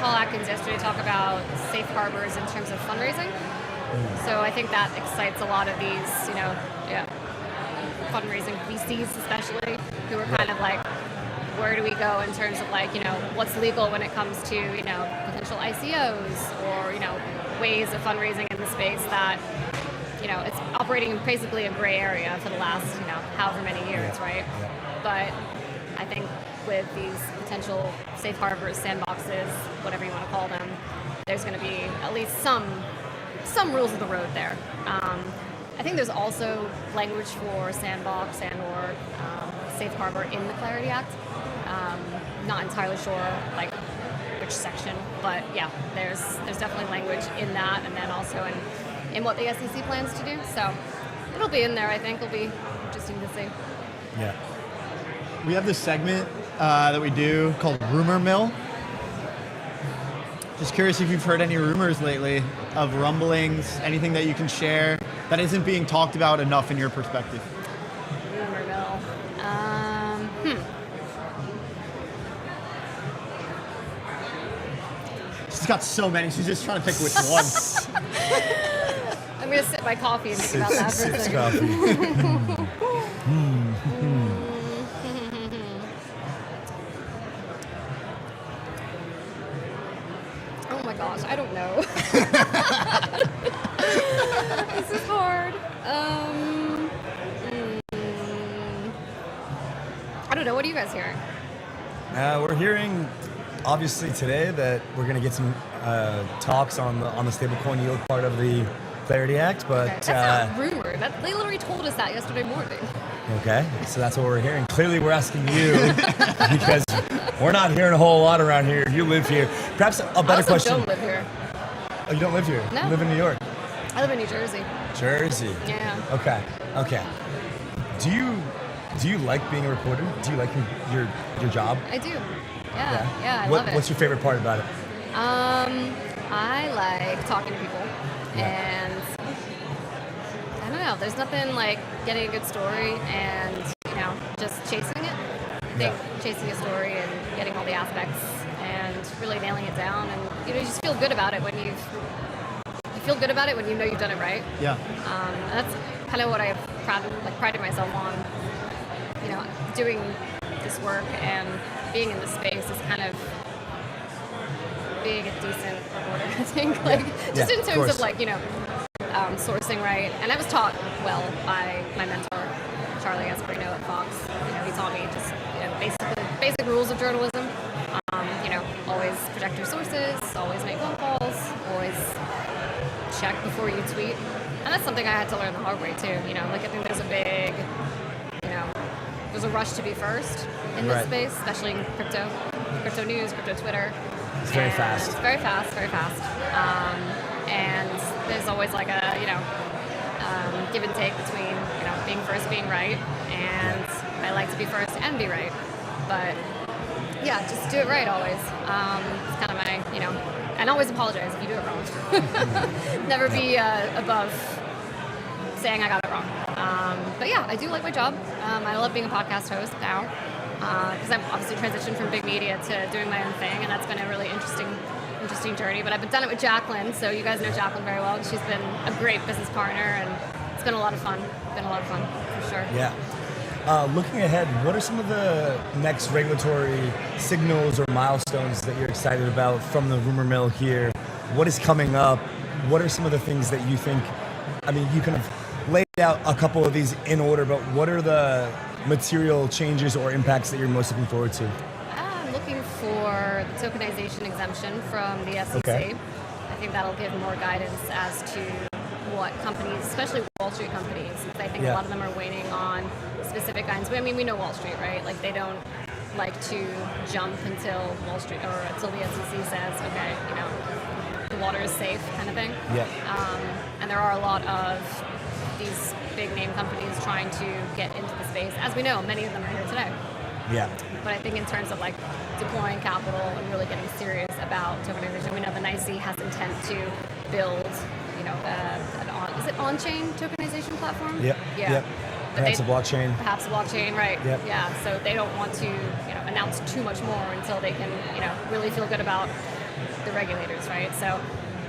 Paul Atkins yesterday talk about safe harbors in terms of fundraising. So I think that excites a lot of these, fundraising VCs especially, who are kind of like, where do we go in terms of what's legal when it comes to, potential ICOs or, ways of fundraising in the space that, it's operating in basically a gray area for the last, however many years, right? But I think with these potential safe harbors, sandboxes, whatever you want to call them, there's going to be at least some rules of the road there. I think there's also language for sandbox and or safe harbor in the Clarity Act. Not entirely sure which section, but yeah, there's definitely language in that, and then also in what the SEC plans to do. So it'll be in there. I think it'll be interesting to see. Yeah. we have this segment that we do called Rumor Mill. Just curious if you've heard any rumors lately of rumblings, anything that you can share that isn't being talked about enough in your perspective. Rumor mill. She's got so many. She's just trying to pick which one. I'm gonna sip my coffee and think about that for a second. Oh my gosh, I don't know. This is hard. I don't know. What are you guys hearing? We're hearing, obviously today, that we're going to get some talks on the stablecoin yield part of the Clarity Act, but That's not rumor. They literally told us that yesterday morning. okay, so that's what we're hearing. Clearly, we're asking you because we're not hearing a whole lot around here. You live here. Perhaps a better I also question. don't live here. Oh, you don't live here? No. You live in New York. I live in New Jersey. Jersey. Yeah. Okay. Do you like being a reporter? Do you like your job? I do. Yeah, I love it. What's your favorite part about it? I like talking to people, and I don't know. There's nothing like getting a good story and just chasing it. I think chasing a story and getting all the aspects and really nailing it down, and you just feel good about it when you feel good about it when you know you've done it right. Yeah. And that's kind of what I've prided myself on. Doing this work and being in this space is kind of being a decent reporter, I think. Just in terms of sourcing right. And I was taught well by my mentor, Charlie Asperino at Fox. He taught me just basic rules of journalism. Always protect your sources, always make phone calls, always check before you tweet. And that's something I had to learn the hard way too. I think there's a big, there's a rush to be first in this space, especially in crypto news, crypto Twitter. It's very fast. It's very fast. And there's always like a, give and take between, being first, being right. And I like to be first and be right. But yeah, just do it right always. It's kind of my, and always apologize if you do it wrong. Never be above saying I got it wrong. But yeah, I do like my job. I love being a podcast host now because I've obviously transitioned from big media to doing my own thing, and that's been a really interesting journey. But I've done it with Jacqueline, so you guys know Jacqueline very well. She's been a great business partner, and it's been a lot of fun. For sure. Yeah. Looking ahead, what are some of the next regulatory signals or milestones that you're excited about from the rumor mill here? What is coming up? What are some of the things that you think, you kind of laid out a couple of these in order, but what are the material changes or impacts that you're most looking forward to? I'm looking for the tokenization exemption from the SEC. Okay. I think that'll give more guidance as to what companies, especially Wall Street companies, I think a lot of them are waiting on specific guidance. We know Wall Street, right? Like they don't like to jump until Wall Street or until the SEC says, okay, the water is safe kind of thing. Yeah. And there are a lot of these big name companies trying to get into the space. As we know, many of them are here today. Yeah. But I think in terms of deploying capital and really getting serious about tokenization, we know the NYSE has intent to build, is it on-chain tokenization platform? Yep. Yeah. Yep. Perhaps a blockchain. Perhaps a blockchain, right? Yep. Yeah. So they don't want to, announce too much more until they can, really feel good about the regulators, right? So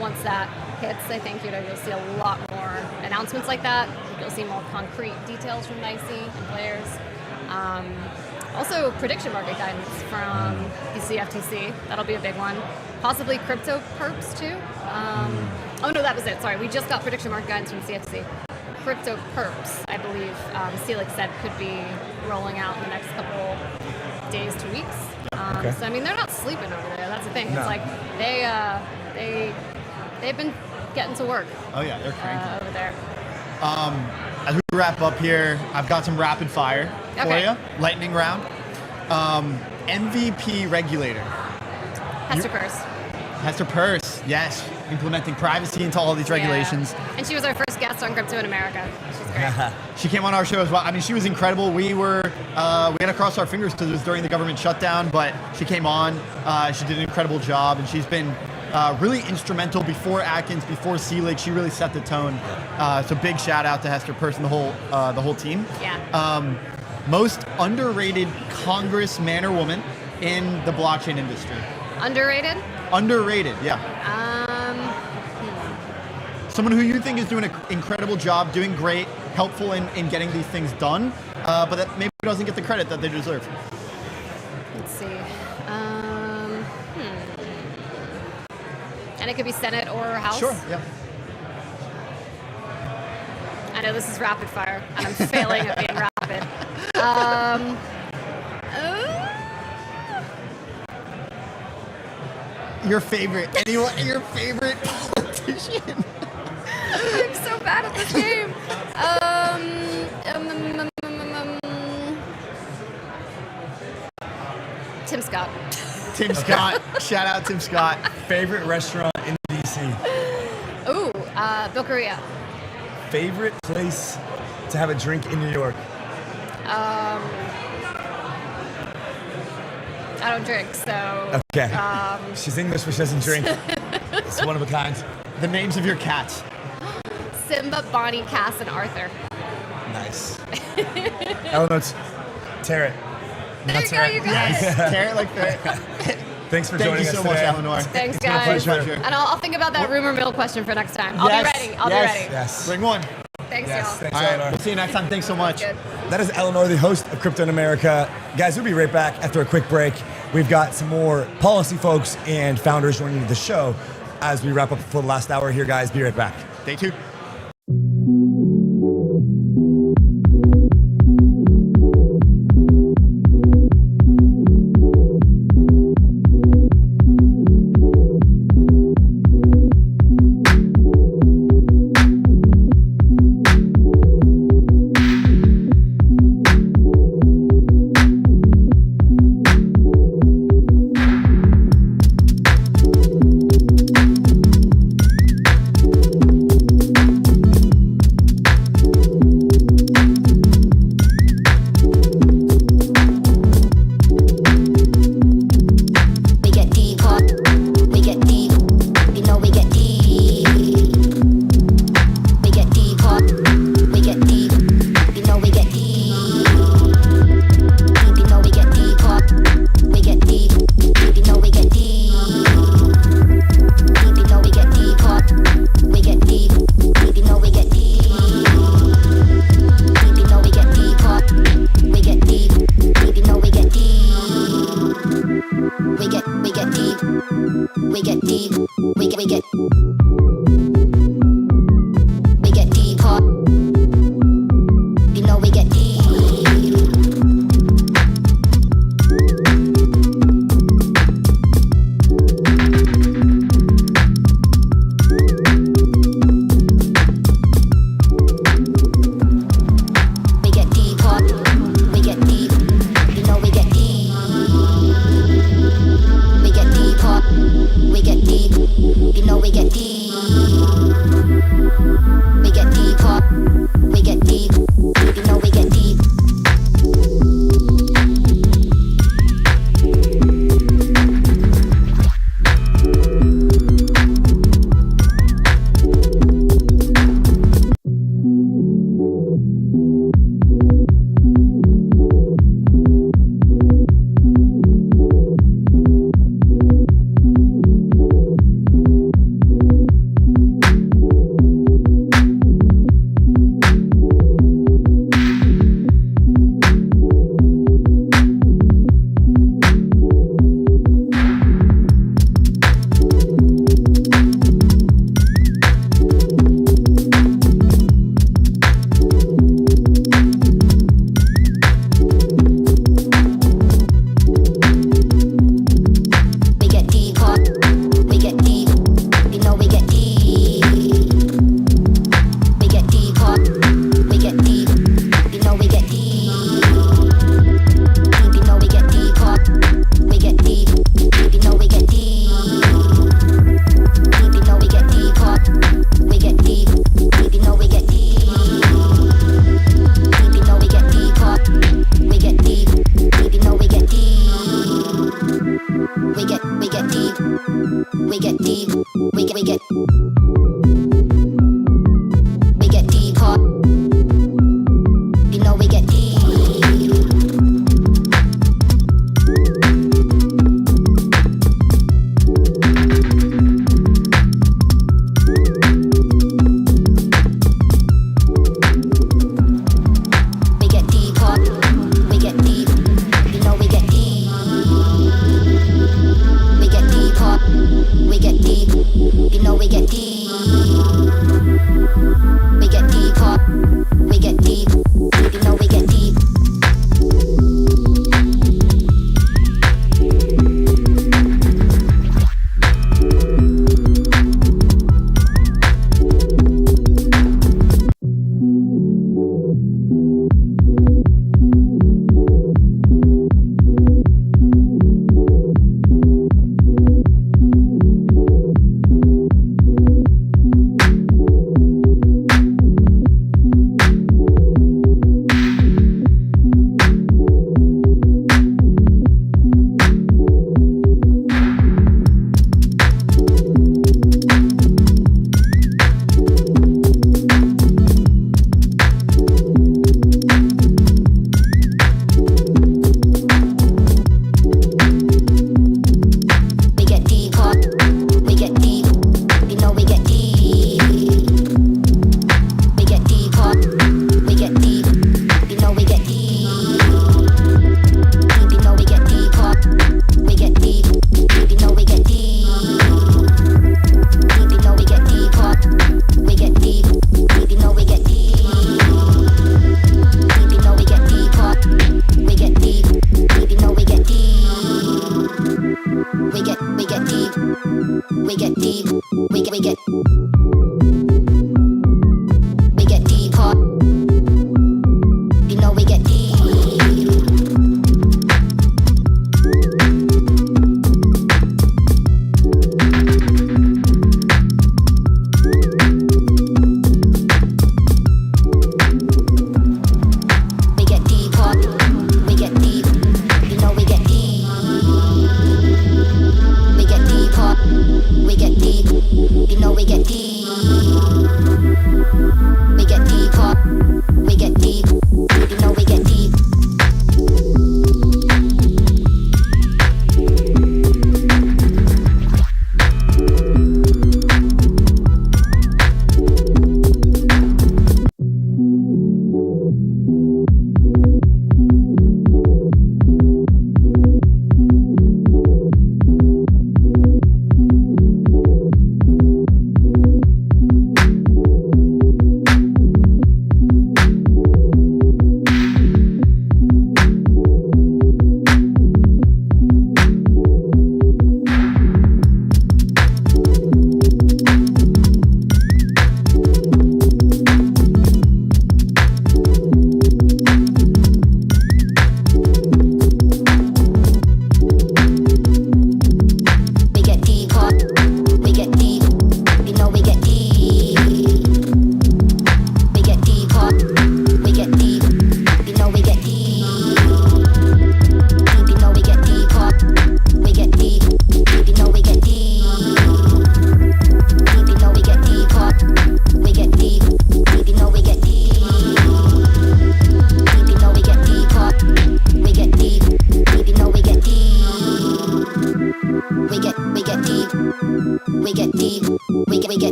once that hits, I think you'll see a lot more announcements like that. You'll see more concrete details from NYSE and players. Also, prediction market guidance from the CFTC. That'll be a big one. Possibly crypto perps too. Oh no, that was it. Sorry, we just got prediction market guidance from CFTC. Crypto perps, I believe, Celix said could be rolling out in the next couple days to weeks. Okay. So they're not sleeping over there. That's the thing. No. It's like they've been getting to work. Oh yeah, they're cranky over there. As we wrap up here, I've got some rapid fire for you. Lightning round. MVP regulator. Hester Kurz. Hester Peirce, yes, implementing privacy into all these regulations. Yeah. And she was our first guest on Crypto in America. She's great. She came on our show as well. I mean, she was incredible. We had to cross our fingers because it was during the government shutdown, but she came on. She did an incredible job, and she's been really instrumental before Atkins, before Selig. She really set the tone. So big shout out to Hester Peirce and the whole team. Yeah. Most underrated congressman or woman in the blockchain industry. Underrated? Underrated, yeah. Someone who you think is doing an incredible job, doing great, helpful in getting these things done, but that maybe doesn't get the credit that they deserve. Let's see. And it could be Senate or House? Sure, yeah. I know this is rapid fire, and I'm failing at being rapid. Your favorite politician? I'm so bad at this game. Tim Scott. Tim Scott. Shout out Tim Scott. Favorite restaurant in DC? Ooh, Boqueria. Favorite place to have a drink in New York? I don't drink, so. Okay. She's English, but she doesn't drink. It's one of a kind. The names of your cats. Simba, Bonnie, Cass, and Arthur. Nice. Eleanor, Terrett. There you go, you guys. Yes, Terrett like that. Thanks for Thank joining you us so much, today. Eleanor. Thanks, It's been a guys. pleasure. And I'll think about that rumor mill question for next time. I'll be ready. I'll be ready. Yes. Bring one. Thanks, Yes, y'all. thanks, All right, Eleanor. we'll see you next time. Thanks so much. Good. That is Eleanor, the host of Crypto in America. Guys, we'll be right back after a quick break. We've got some more policy folks and founders joining the show as we wrap up for the last hour here, guys. Be right back. Stay tuned.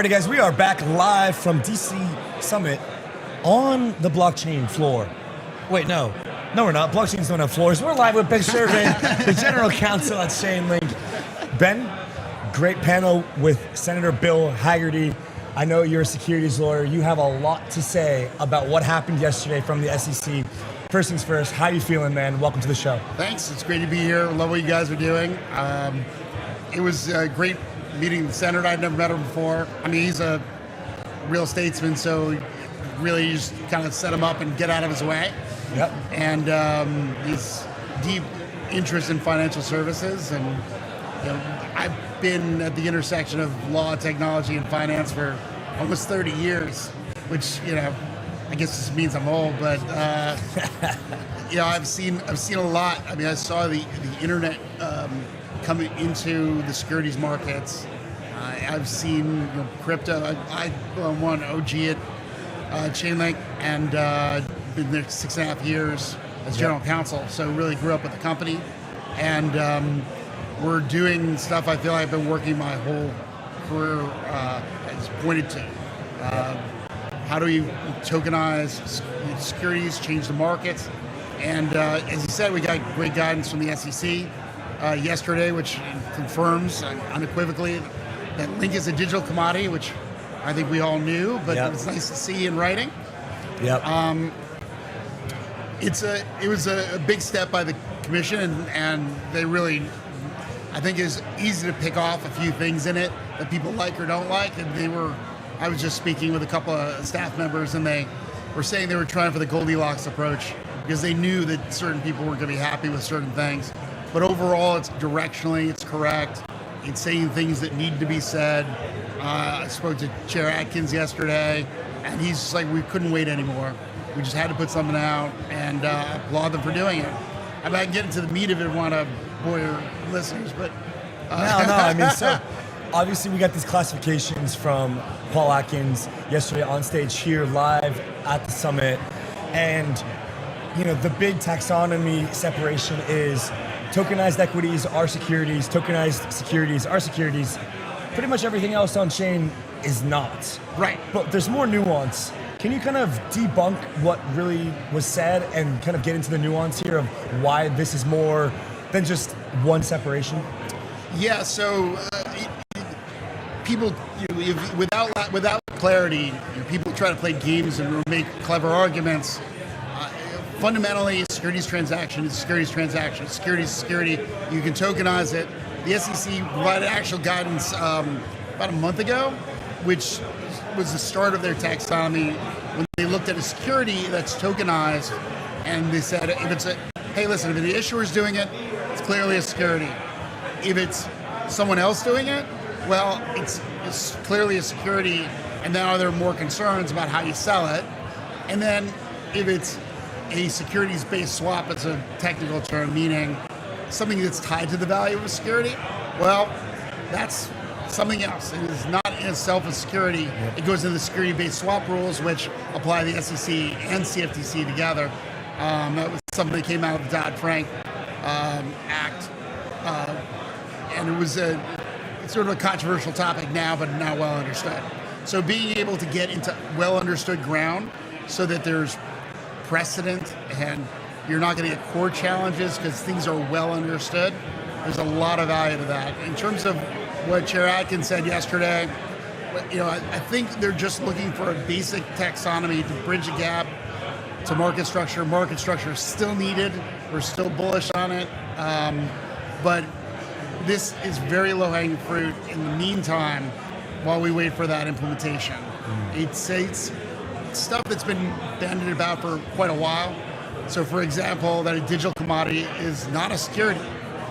Alrighty, guys, we are back live from DC Summit on the blockchain floor. Wait, no, we're not. Blockchains don't have floors. We're live with Ben Shervin, the General Counsel at Chainlink. Ben, great panel with Senator Bill Hagerty. I know you're a securities lawyer. You have a lot to say about what happened yesterday from the SEC. First things first, how you feeling, man? Welcome to the show. Thanks. It's great to be here. Love what you guys are doing. It was great meeting the senator. I'd never met him before. I mean, he's a real statesman, so really you just kind of set him up and get out of his way. Yep. And he's deep interest in financial services, and I've been at the intersection of law, technology, and finance for almost 30 years, which I guess this means I'm old, but I've seen a lot. I mean, I saw the internet coming into the securities markets. I've seen crypto. I'm one OG at Chainlink, and been there 6.5 years as general counsel. So really grew up with the company, and we're doing stuff I feel like I've been working my whole career has pointed to. How do we tokenize securities, change the markets? And as you said, we got great guidance from the SEC yesterday, which confirms unequivocally that Link is a digital commodity, which I think we all knew, but it was nice to see in writing. Yep. It was a big step by the commission, and they really, I think it's easy to pick off a few things in it that people like or don't like, and I was just speaking with a couple of staff members, and they were saying they were trying for the Goldilocks approach because they knew that certain people weren't going to be happy with certain things. But overall, it's correct. It's saying things that need to be said. I spoke to Chair Atkins yesterday, and he's just like, we couldn't wait anymore. We just had to put something out, and applaud them for doing it. I mean, I can get into the meat of it and want to bore your listeners, but... No, I mean, so obviously we got these classifications from Paul Atkins yesterday on stage here live at the summit, and the big taxonomy separation is tokenized equities are securities, tokenized securities are securities. Pretty much everything else on chain is not. Right. But there's more nuance. Can you kind of debunk what really was said and kind of get into the nuance here of why this is more than just one separation? Yeah, so people, without clarity, people try to play games and make clever arguments. Fundamentally, a securities transaction is a securities transaction. Security is security. You can tokenize it. The SEC provided actual guidance about a month ago, which was the start of their taxonomy when they looked at a security that's tokenized, and they said, hey, listen, if the issuer is doing it, it's clearly a security. If it's someone else doing it, well, it's clearly a security, and now there are more concerns about how you sell it. And then if it's a securities-based swap, it's a technical term, meaning something that's tied to the value of a security, well, that's something else. It is not in itself a security. It goes into the security-based swap rules, which apply the SEC and CFTC together. That was something that came out of the Dodd-Frank Act. And it was sort of a controversial topic now, but now well understood. So being able to get into well understood ground so that there's precedent and you're not going to get court challenges because things are well understood, there's a lot of value to that. In terms of what Chair Atkins said yesterday, I think they're just looking for a basic taxonomy to bridge a gap to market structure. Market structure is still needed. We're still bullish on it. But this is very low-hanging fruit in the meantime while we wait for that implementation. It's stuff that's been bandied about for quite a while. So, for example, that a digital commodity is not a security.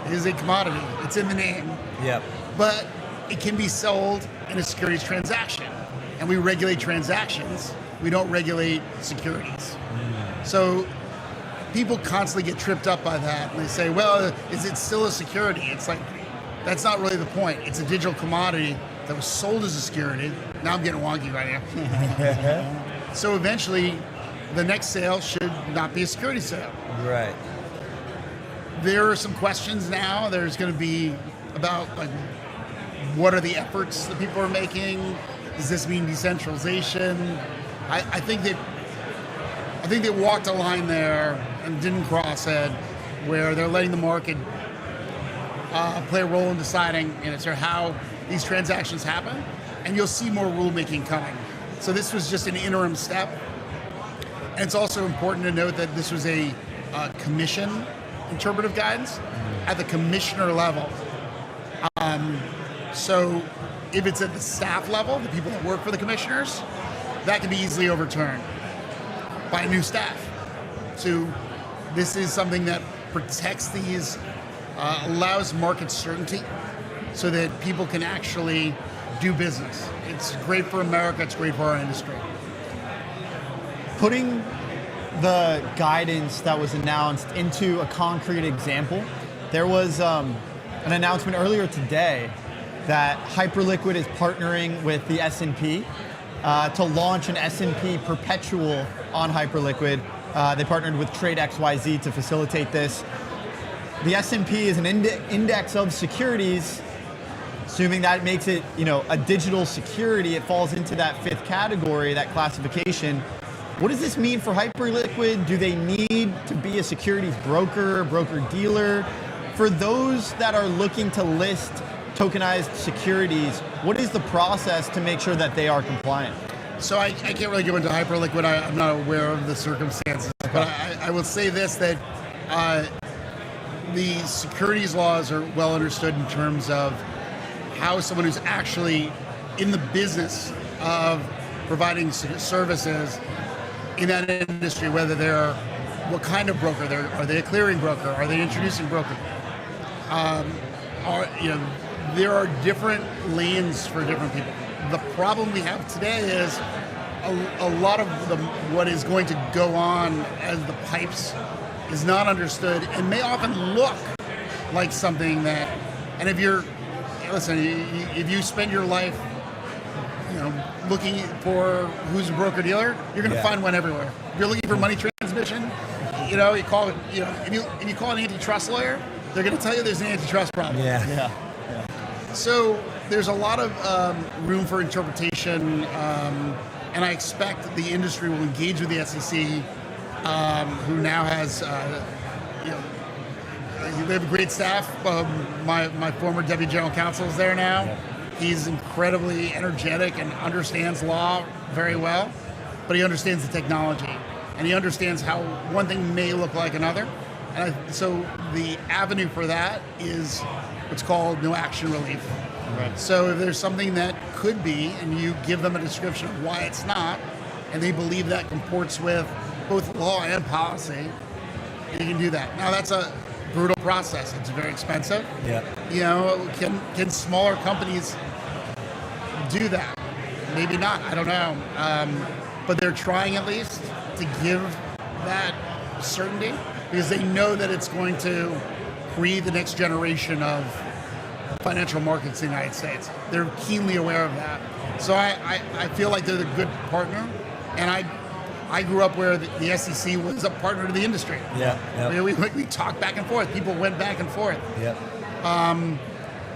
It is a commodity. It's in the name. Yep. But it can be sold in a securities transaction. And we regulate transactions. We don't regulate securities. So people constantly get tripped up by that. And they say, well, is it still a security? It's like, that's not really the point. It's a digital commodity that was sold as a security. Now I'm getting wonky right here. So eventually, the next sale should not be a security sale. Right. There are some questions now. There's going to be about what are the efforts that people are making Does this mean decentralization? I think they walked a line there and didn't cross it, where they're letting the market play a role in deciding, sort of how these transactions happen, and you'll see more rulemaking coming. So this was just an interim step. And it's also important to note that this was a commission interpretive guidance at the commissioner level. So if it's at the staff level, the people that work for the commissioners, that can be easily overturned by new staff. So this is something that protects these, allows market certainty so that people can actually do business. It's great for America, it's great for our industry. Putting the guidance that was announced into a concrete example, there was an announcement earlier today that Hyperliquid is partnering with the S&P to launch an S&P perpetual on Hyperliquid. They partnered with Trade XYZ to facilitate this. The S&P is an index of securities. Assuming that makes it, a digital security, it falls into that fifth category, that classification. What does this mean for Hyperliquid? Do they need to be a securities broker, broker-dealer? For those that are looking to list tokenized securities, what is the process to make sure that they are compliant? So I can't really go into Hyperliquid. I'm not aware of the circumstances, but I will say this, that the securities laws are well understood in terms of how someone who's actually in the business of providing services in that industry, whether they're, what kind of broker, are they a clearing broker, are they introducing broker? There are different lanes for different people. The problem we have today is a lot of what is going to go on as the pipes is not understood and may often look like something that, and if you spend your life, looking for who's a broker dealer, you're going to find one everywhere. If you're looking for money transmission, you call it, if you call an antitrust lawyer, they're going to tell you there's an antitrust problem. Yeah. So there's a lot of room for interpretation, and I expect the industry will engage with the SEC, who now has, they have a great staff. My former deputy general counsel is there now. Yeah. He's incredibly energetic and understands law very well, but he understands the technology, and he understands how one thing may look like another. And so the avenue for that is what's called no action relief. Right. So if there's something that could be, and you give them a description of why it's not, and they believe that comports with both law and policy, you can do that. Now that's a brutal process. It's very expensive. Yeah. Can smaller companies do that? Maybe not. I don't know. But they're trying at least to give that certainty because they know that it's going to create the next generation of financial markets in the United States. They're keenly aware of that. So I feel like they're a good partner, and I grew up where the SEC was a partner to the industry. Yeah. We talked back and forth. People went back and forth. Yeah.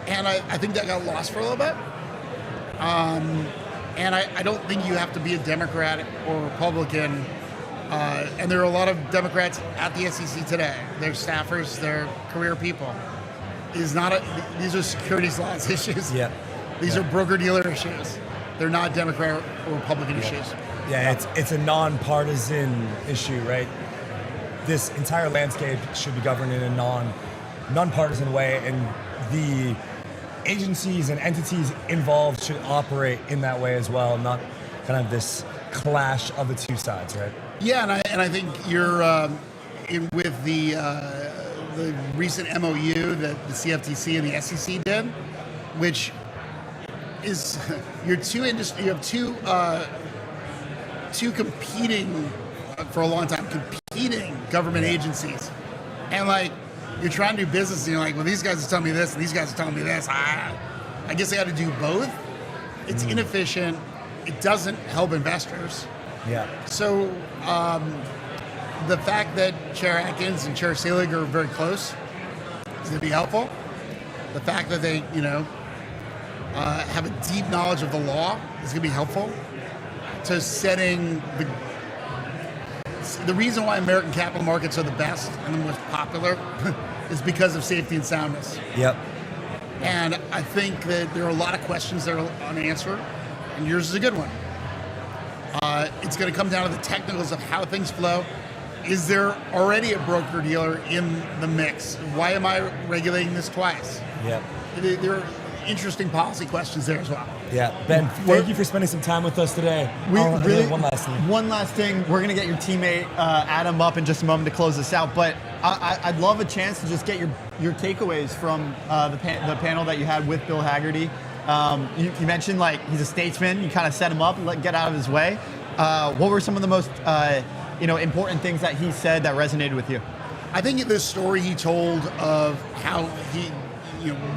And I think that got lost for a little bit. And I don't think you have to be a Democrat or Republican. And there are a lot of Democrats at the SEC today. They're staffers, they're career people. These are securities laws issues. Yeah. These are broker-dealer issues. They're not Democrat or Republican issues. Yeah, it's a nonpartisan issue, right? This entire landscape should be governed in a nonpartisan way, and the agencies and entities involved should operate in that way as well, not kind of this clash of the two sides, right? Yeah, and I think you're with the recent MOU that the CFTC and the SEC did, which is you have two competing for a long time, competing government agencies, and you're trying to do business, and you're like, well, these guys are telling me this, and these guys are telling me this. I guess I got to do both. It's inefficient. It doesn't help investors. Yeah. So the fact that Chair Atkins and Chair Selig are very close is going to be helpful. The fact that they, have a deep knowledge of the law is going to be helpful to setting the reason why American capital markets are the best and the most popular is because of safety and soundness. Yep. And I think that there are a lot of questions that are unanswered, and yours is a good one. It's going to come down to the technicals of how things flow. Is there already a broker-dealer in the mix? Why am I regulating this twice? Yep. There are interesting policy questions there as well. Yeah, Ben, thank you for spending some time with us today. One last thing. We're going to get your teammate Adam up in just a moment to close this out, but I'd love a chance to just get your takeaways from the panel that you had with Bill Hagerty. You mentioned like he's a statesman. You kind of set him up, get out of his way. What were some of the most important things that he said that resonated with you? I think the story he told of how he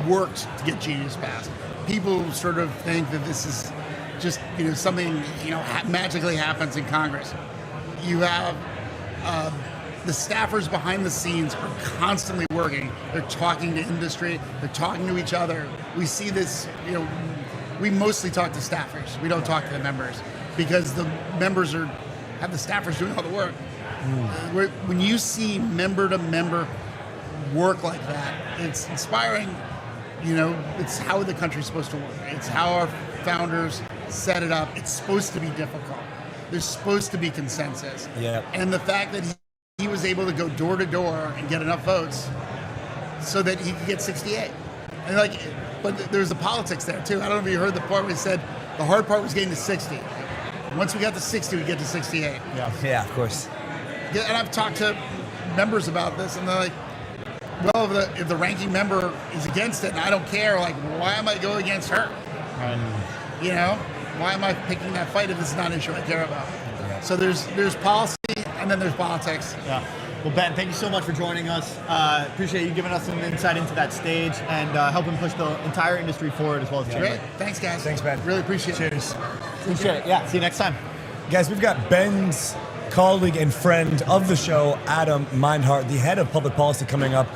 worked to get Genius passed. People sort of think that this is just something magically happens in Congress. You have the staffers behind the scenes are constantly working. They're talking to industry. They're talking to each other. We see this. We mostly talk to staffers. We don't talk to the members because the members have the staffers doing all the work. When you see member to member work like that, it's inspiring. It's how the country's supposed to work. It's how our founders set it up. It's supposed to be difficult. There's supposed to be consensus. Yeah. And the fact that he was able to go door to door and get enough votes so that he could get 68. And but there's the politics there too. I don't know if you heard the part where he said the hard part was getting to 60. Once we got to 60, we get to 68. Yeah, of course. Yeah, and I've talked to members about this, and they're like, well, if the ranking member is against it, and I don't care, why am I going against her? Why am I picking that fight if it's not an issue I care about? Yeah. So there's policy, and then there's politics. Yeah. Well, Ben, thank you so much for joining us. Appreciate you giving us some insight into that stage and helping push the entire industry forward as well as Chainlink. Great. Thanks, guys. Thanks, Ben. Really appreciate it. Cheers. Appreciate it. Yeah. See you next time. Guys, we've got Ben's colleague and friend of the show, Adam Minehardt, the head of public policy, coming up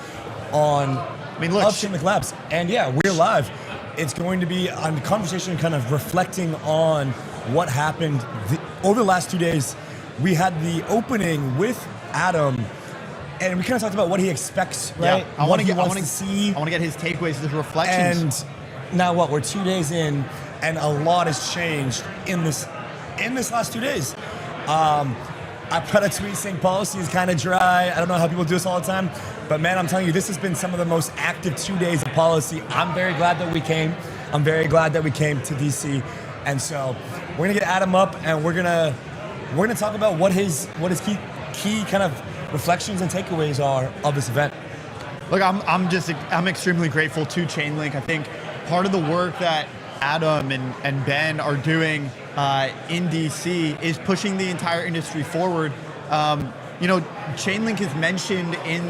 on Chainlink Labs. And yeah, we're live. It's going to be a conversation kind of reflecting on what happened over the last 2 days. We had the opening with Adam, and we kind of talked about what he expects, right? Yeah, I want to see. I want to get his takeaways, his reflections. And now what? We're 2 days in, and a lot has changed in this last 2 days. I put a tweet saying policy is kind of dry. I don't know how people do this all the time, but man, I'm telling you, this has been some of the most active 2 days of policy. I'm very glad that we came. I'm very glad that we came to DC, and so we're gonna get Adam up, and we're gonna talk about what his key kind of reflections and takeaways are of this event. Look, I'm extremely grateful to Chainlink. I think part of the work that Adam and Ben are doing in DC is pushing the entire industry forward. Chainlink is mentioned in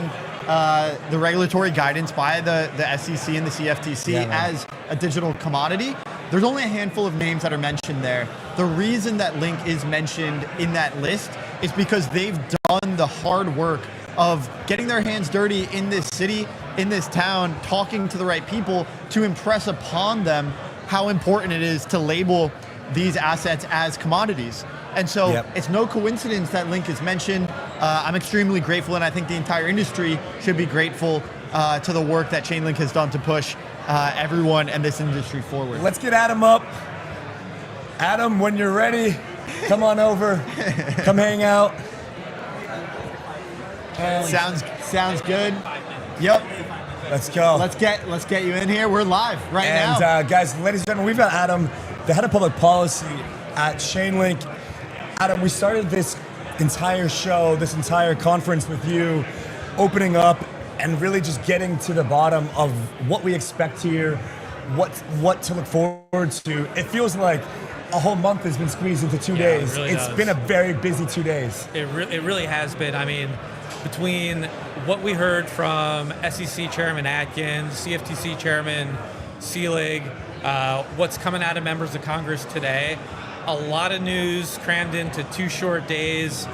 the regulatory guidance by the SEC and the CFTC as a digital commodity. There's only a handful of names that are mentioned there. The reason that Link is mentioned in that list is because they've done the hard work of getting their hands dirty in this city, in this town, talking to the right people to impress upon them how important it is to label these assets as commodities. And so it's no coincidence that Link is mentioned. I'm extremely grateful, and I think the entire industry should be grateful to the work that Chainlink has done to push everyone and this industry forward. Let's get Adam up. Adam, when you're ready, come on over. Come hang out. Sounds good. Yep. Let's go. Let's get you in here. We're live now. And guys, ladies and gentlemen, we've got Adam, the head of public policy at Chainlink. Adam, we started this entire show, this entire conference with you, opening up and really just getting to the bottom of what we expect here, what to look forward to. It feels like a whole month has been squeezed into 2 days. It really It's does. been a very busy 2 days. It really has been. I mean, between what we heard from SEC Chairman Atkins, CFTC Chairman Seelig, what's coming out of members of Congress today, a lot of news crammed into 2 short days.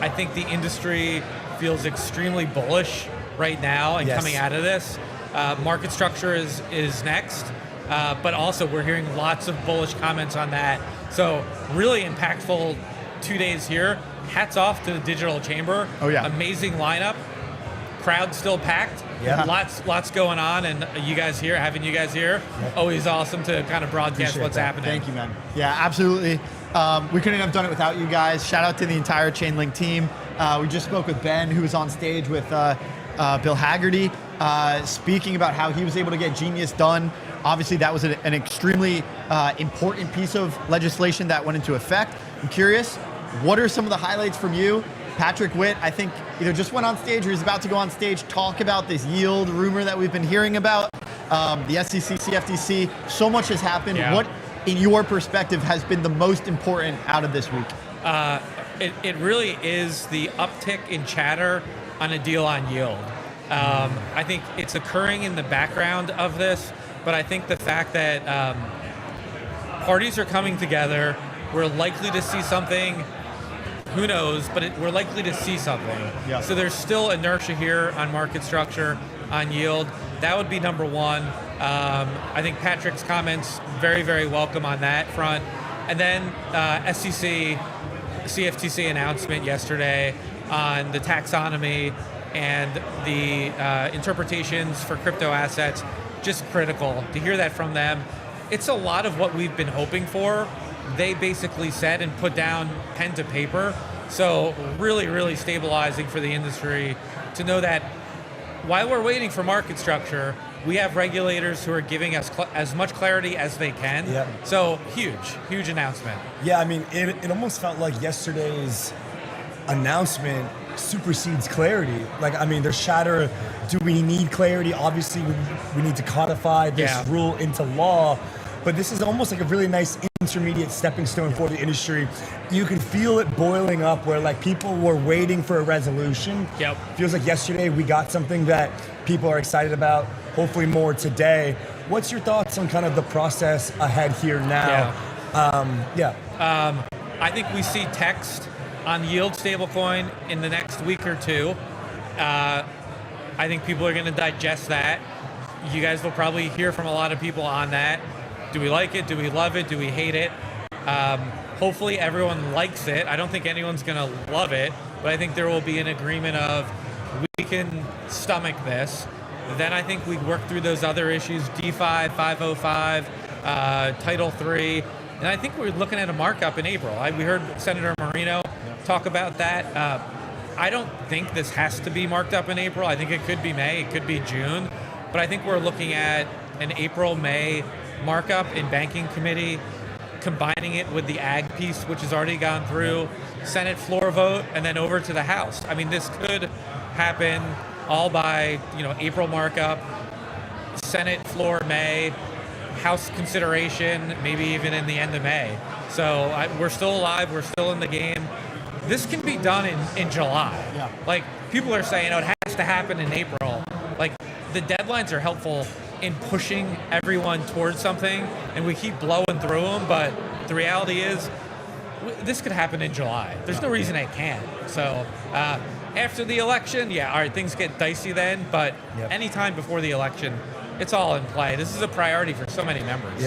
I think the industry feels extremely bullish right now and coming out of this. Market structure is next. but also we're hearing lots of bullish comments on that. So really impactful 2 days here. Hats off to the Digitalchamber. Oh, yeah. Amazing lineup. Crowd still packed. Yeah. Lots going on, and having you guys here, always awesome to kind of broadcast Appreciate what's that. happening. Thank you, man. Yeah, absolutely. We couldn't have done it without you guys. Shout out to the entire Chainlink team. We just spoke with Ben, who was on stage with Bill Haggerty, speaking about how he was able to get Genius done. Obviously, that was an extremely important piece of legislation that went into effect. I'm curious, what are some of the highlights from you? Patrick Witt, I think, either just went on stage or is about to go on stage, talk about this yield rumor that we've been hearing about. The SEC, CFTC, so much has happened. Yeah. What, in your perspective, has been the most important out of this week? It really is the uptick in chatter on a deal on yield. I think it's occurring in the background of this, but I think the fact that parties are coming together, we're likely to see something. Who knows, but we're likely to see something. Yeah. So there's still inertia here on market structure, on yield. That would be number one. I think Patrick's comments, very, very welcome on that front. And then SEC, CFTC announcement yesterday on the taxonomy and the interpretations for crypto assets, just critical to hear that from them. It's a lot of what we've been hoping for. They basically said and put down pen to paper. So really, really stabilizing for the industry to know that while we're waiting for market structure, we have regulators who are giving us as much clarity as they can. Yeah. So huge announcement. Yeah, I mean, it almost felt like yesterday's announcement supersedes clarity. Like, I mean, there's chatter. Do we need clarity? Obviously, we need to codify this rule into law. But this is almost like a really nice intermediate stepping stone for the industry. You can feel it boiling up where like people were waiting for a resolution. Yep. Feels like yesterday we got something that people are excited about, hopefully more today. What's your thoughts on kind of the process ahead here now? I think we see text on yield stablecoin in the next week or two. I think people are going to digest that. You guys will probably hear from a lot of people on that. Do we like it? Do we love it? Do we hate it? Hopefully everyone likes it. I don't think anyone's going to love it, but I think there will be an agreement of we can stomach this. Then I think we work through those other issues, DeFi, 505, Title III, and I think we're looking at a markup in April. We heard Senator Marino talk about that. I don't think this has to be marked up in April. I think it could be May, it could be June, but I think we're looking at an April-May markup in banking committee, combining it with the ag piece, which has already gone through, Senate floor vote, and then over to the House. I mean, this could happen all by April markup, Senate floor May, House consideration, maybe even in the end of May. So we're still alive, we're still in the game. This can be done in July. Yeah. Like, people are saying, it has to happen in April. Like, the deadlines are helpful in pushing everyone towards something, and we keep blowing through them, but the reality is this could happen in July. There's no reason it can't. So after the election, all right, things get dicey then, but anytime before the election, it's all in play. This is a priority for so many members.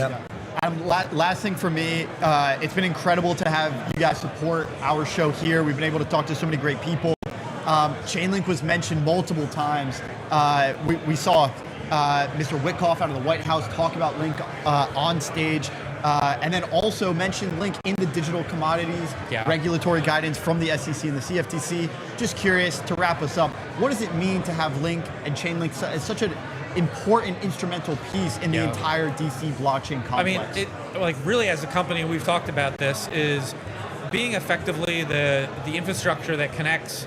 Last thing for me, it's been incredible to have you guys support our show here. We've been able to talk to so many great people. Chainlink was mentioned multiple times. We saw Mr. Witkoff out of the White House talk about Link on stage, and then also mention Link in the digital commodities regulatory guidance from the SEC and the CFTC. Just curious, to wrap us up, what does it mean to have Link and Chainlink as such an important instrumental piece in the entire DC blockchain complex? I mean, really as a company, we've talked about this, is being effectively the infrastructure that connects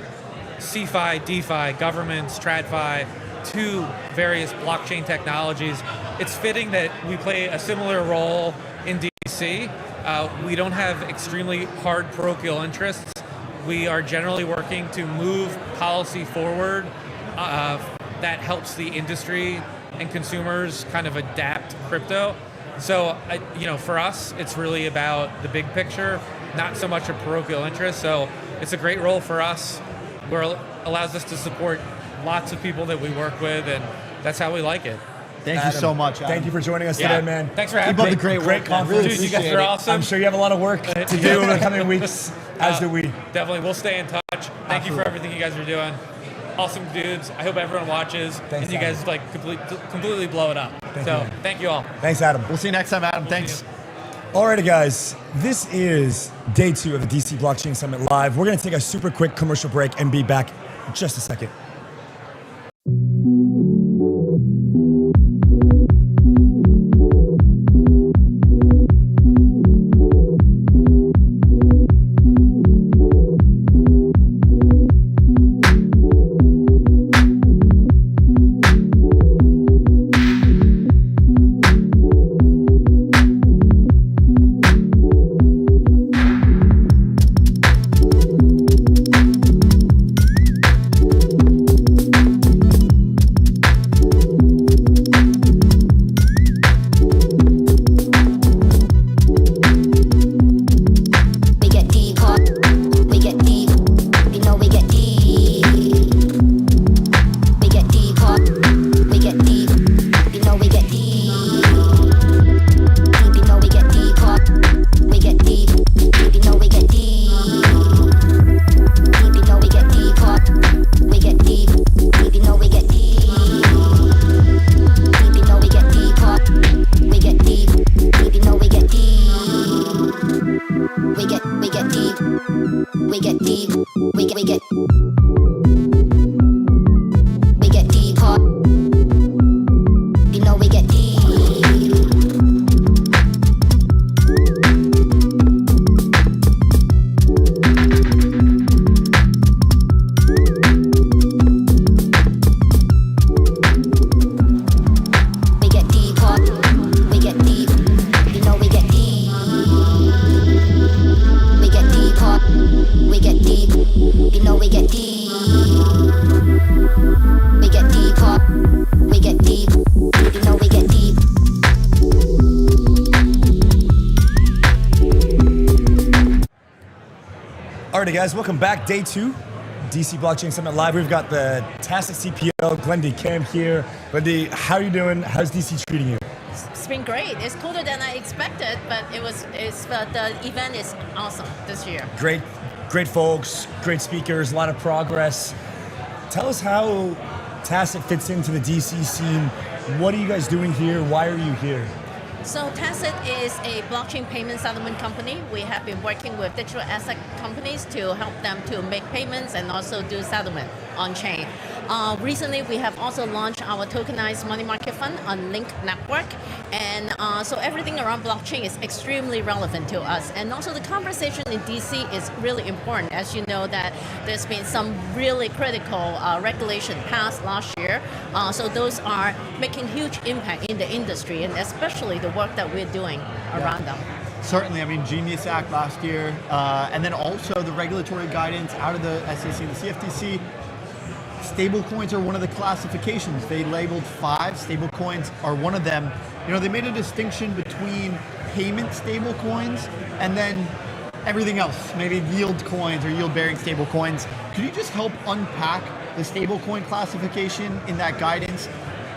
CeFi, DeFi, governments, TradFi, to various blockchain technologies. It's fitting that we play a similar role in DC. We don't have extremely hard parochial interests. We are generally working to move policy forward that helps the industry and consumers kind of adapt crypto. So, for us, it's really about the big picture, not so much a parochial interest. So it's a great role for us, where it allows us to support lots of people that we work with, and that's how we like it. Thank you so much, Adam. Thank you for joining us Yeah. today, man. Thanks for having Keep up me. the great work, man. conference. Really Dude, you guys appreciate are it. awesome. I'm sure you have a lot of work to do in the coming weeks, as do we. Definitely. We'll stay in touch. Thank you for everything you guys are doing. Awesome dudes. I hope everyone watches Thanks, and you guys like completely blow it up. Thank you all. Thanks, Adam. We'll see you next time, Adam. Thanks. Alrighty, guys. This is day 2 of the DC Blockchain Summit Live. We're going to take a super quick commercial break and be back in just a second. Alrighty, guys, welcome back. Day 2, DC Blockchain Summit Live. We've got the Tassat CPO, Glendy Kam here. Glendy, how are you doing? How's DC treating you? It's been great. It's colder than I expected, but the event is awesome this year. Great folks, great speakers, a lot of progress. Tell us how Tassat fits into the DC scene. What are you guys doing here? Why are you here? So Tassat is a blockchain payment settlement company. We have been working with digital asset companies to help them to make payments and also do settlement on chain. Recently, we have also launched our tokenized money market fund on Link Network. And so everything around blockchain is extremely relevant to us. And also the conversation in DC is really important. As you know that there's been some really critical regulation passed last year. So those are making huge impact in the industry and especially the work that we're doing around them. Certainly, I mean, Genius Act last year, and then also the regulatory guidance out of the SEC and the CFTC. Stablecoins are one of the classifications. They labeled 5. Stablecoins are one of them. You know, they made a distinction between payment stablecoins and then everything else, maybe yield coins or yield-bearing stablecoins. Could you just help unpack the stablecoin classification in that guidance?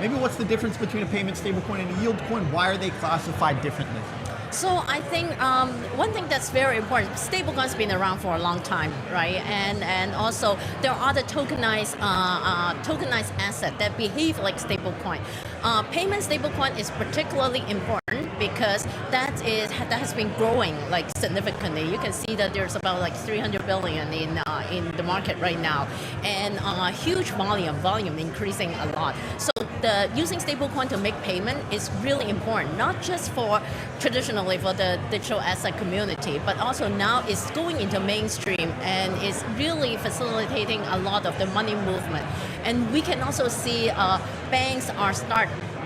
Maybe what's the difference between a payment stablecoin and a yield coin? Why are they classified differently? So I think one thing that's very important, stablecoins been around for a long time, right? And also there are other tokenized assets that behave like stablecoin. Payment stablecoin is particularly important because that has been growing like significantly. You can see that there's about like 300 billion in the market right now, and huge volume increasing a lot. So using stablecoin to make payment is really important, not just for traditionally for the digital asset community, but also now it's going into mainstream and is really facilitating a lot of the money movement. And we can also see banks are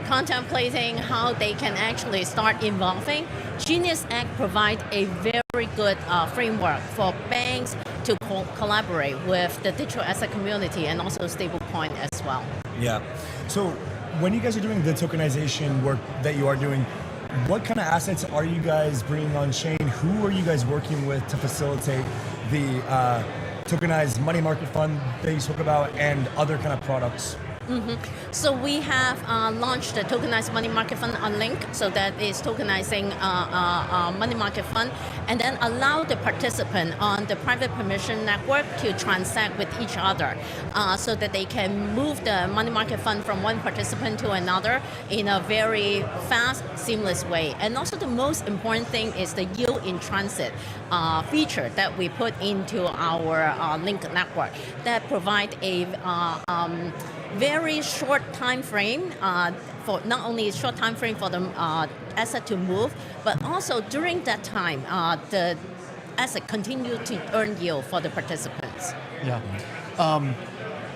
contemplating how they can actually start involving. Genius Act provides a very good framework for banks to collaborate with the digital asset community and also stablecoin as well. Yeah. So when you guys are doing the tokenization work that you are doing, what kind of assets are you guys bringing on chain? Who are you guys working with to facilitate the tokenized money market fund that you spoke about and other kind of products? So we have launched the tokenized money market fund on Link. So that is tokenizing money market fund, and then allow the participant on the private permission network to transact with each other, so that they can move the money market fund from one participant to another in a very fast, seamless way. And also the most important thing is the yield in transit feature that we put into our Link network that provide a very short time frame for not only a short time frame for the asset to move, but also during that time the asset continue to earn yield for the participants. Yeah.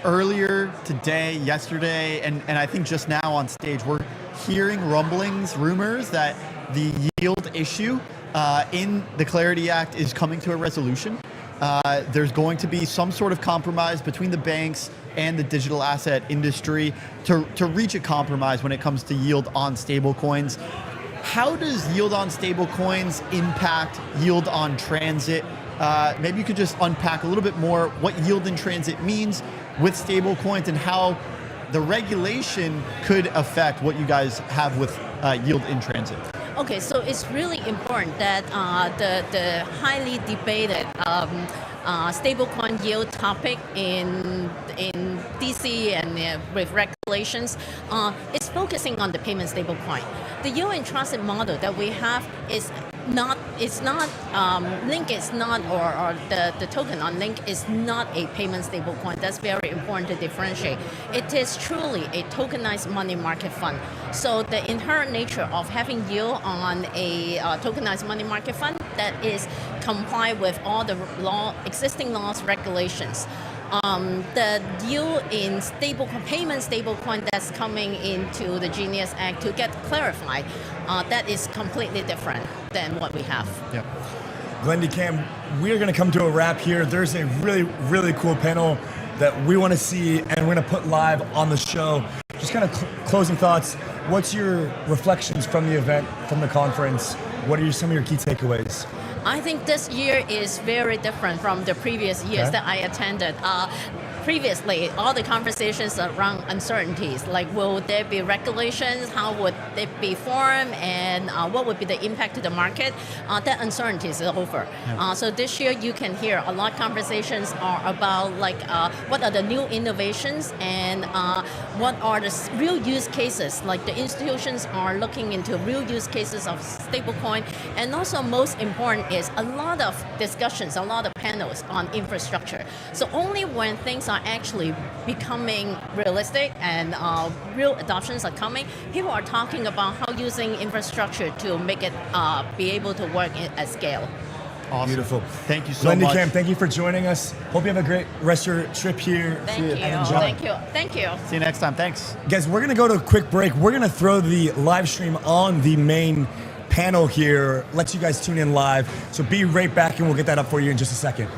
Earlier today, yesterday, and I think just now on stage, we're hearing rumblings, rumors that the yield issue in the Clarity Act is coming to a resolution. There's going to be some sort of compromise between the banks and the digital asset industry to reach a compromise when it comes to yield on stablecoins. How does yield on stablecoins impact yield on transit? Maybe you could just unpack a little bit more what yield in transit means with stablecoins and how the regulation could affect what you guys have with yield in transit. Okay, so it's really important that the highly debated stablecoin yield topic in DC and with regulations is focusing on the payment stablecoin. The yield in transit model that we have is not Link is not, or the token on Link is not a payment stablecoin. That's very important to differentiate. It is truly a tokenized money market fund. So the inherent nature of having yield on a tokenized money market fund that is comply with all the existing laws, regulations. The yield in payment stablecoin that's coming into the Genius Act to get clarified, that is completely different than what we have. Yeah. Glendy Kam, we are going to come to a wrap here. There's a really, really cool panel that we want to see, and we're going to put live on the show. Just kind of closing thoughts. What's your reflections from the event, from the conference? What are some of your key takeaways? I think this year is very different from the previous years that I attended. Previously, all the conversations around uncertainties, like will there be regulations, how would it be formed, and what would be the impact to the market, that uncertainty is over. Yeah. So this year you can hear a lot of conversations are about like what are the new innovations and what are the real use cases, like the institutions are looking into real use cases of stablecoin, and also most important is a lot of discussions, a lot of panels on infrastructure. So only when things are actually becoming realistic and real adoptions are coming, people are talking about how using infrastructure to make it be able to work at scale. Awesome. Beautiful. Thank you so Glendy much. Kam, thank you for joining us. Hope you have a great rest of your trip here. Thank you. Thank you. See you next time. Thanks. Guys, we're going to go to a quick break. We're going to throw the live stream on the main panel here. Let you guys tune in live. So be right back, and we'll get that up for you in just a second.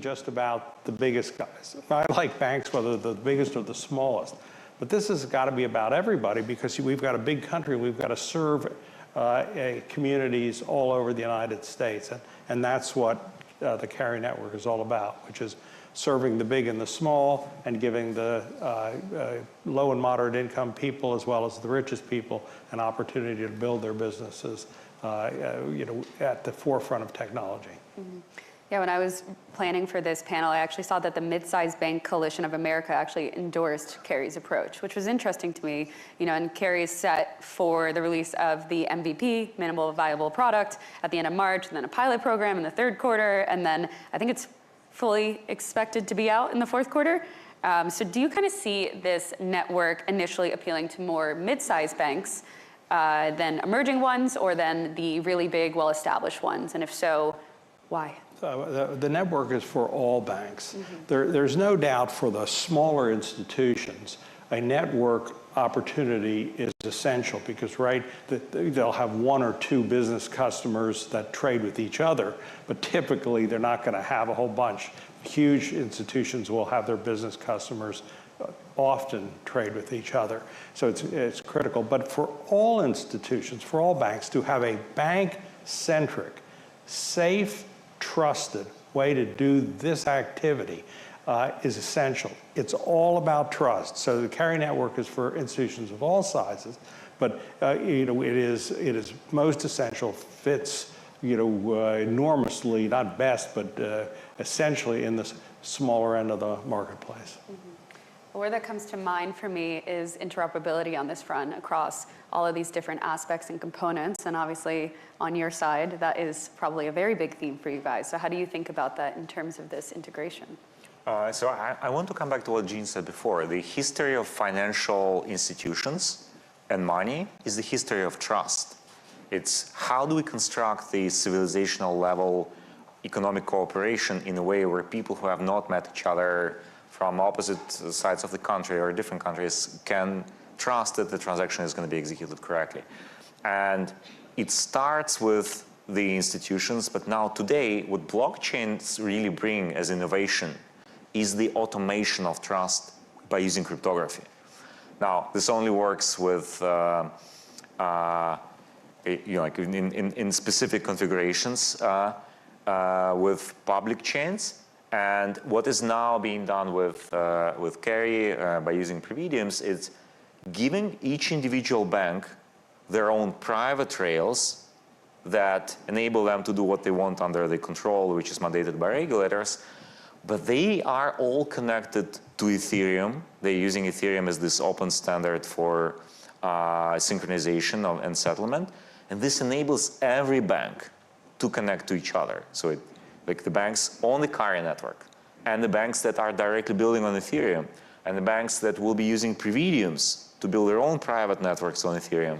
just about the biggest guys. I like banks, whether they're the biggest or the smallest. But this has got to be about everybody, because we've got a big country. We've got to serve communities all over the United States. And that's what the Carry Network is all about, which is serving the big and the small and giving the low and moderate income people, as well as the richest people, an opportunity to build their businesses at the forefront of technology. Mm-hmm. Yeah, when I was planning for this panel, I actually saw that the Mid-Sized Bank Coalition of America actually endorsed Carry's approach, which was interesting to me. And Carry is set for the release of the MVP, minimal viable product, at the end of March, and then a pilot program in the third quarter, and then I think it's fully expected to be out in the fourth quarter. So do you kind of see this network initially appealing to more mid-sized banks than emerging ones, or than the really big, well-established ones? And if so, why? The network is for all banks. Mm-hmm. There's no doubt for the smaller institutions, a network opportunity is essential, because they'll have one or two business customers that trade with each other, but typically they're not going to have a whole bunch. Huge institutions will have their business customers often trade with each other. So it's critical. But for all institutions, for all banks, to have a bank-centric, safe, trusted way to do this activity is essential. It's all about trust. So the Carry Network is for institutions of all sizes, but it is most essential, fits enormously, not best, but essentially in the smaller end of the marketplace. Mm-hmm. Where that comes to mind for me is interoperability on this front across all of these different aspects and components. And obviously on your side, that is probably a very big theme for you guys. So how do you think about that in terms of this integration? So I want to come back to what Jean said before. The history of financial institutions and money is the history of trust. It's how do we construct the civilizational level economic cooperation in a way where people who have not met each other from opposite sides of the country or different countries can trust that the transaction is going to be executed correctly. And it starts with the institutions, but now today what blockchains really bring as innovation is the automation of trust by using cryptography. Now, this only works with in specific configurations with public chains. And what is now being done with Carry by using Previdiums is giving each individual bank their own private rails that enable them to do what they want under the control, which is mandated by regulators. But they are all connected to Ethereum. They're using Ethereum as this open standard for synchronization and settlement. And this enables every bank to connect to each other. So like the banks on the Carry network, and the banks that are directly building on Ethereum, and the banks that will be using Previdiums to build their own private networks on Ethereum,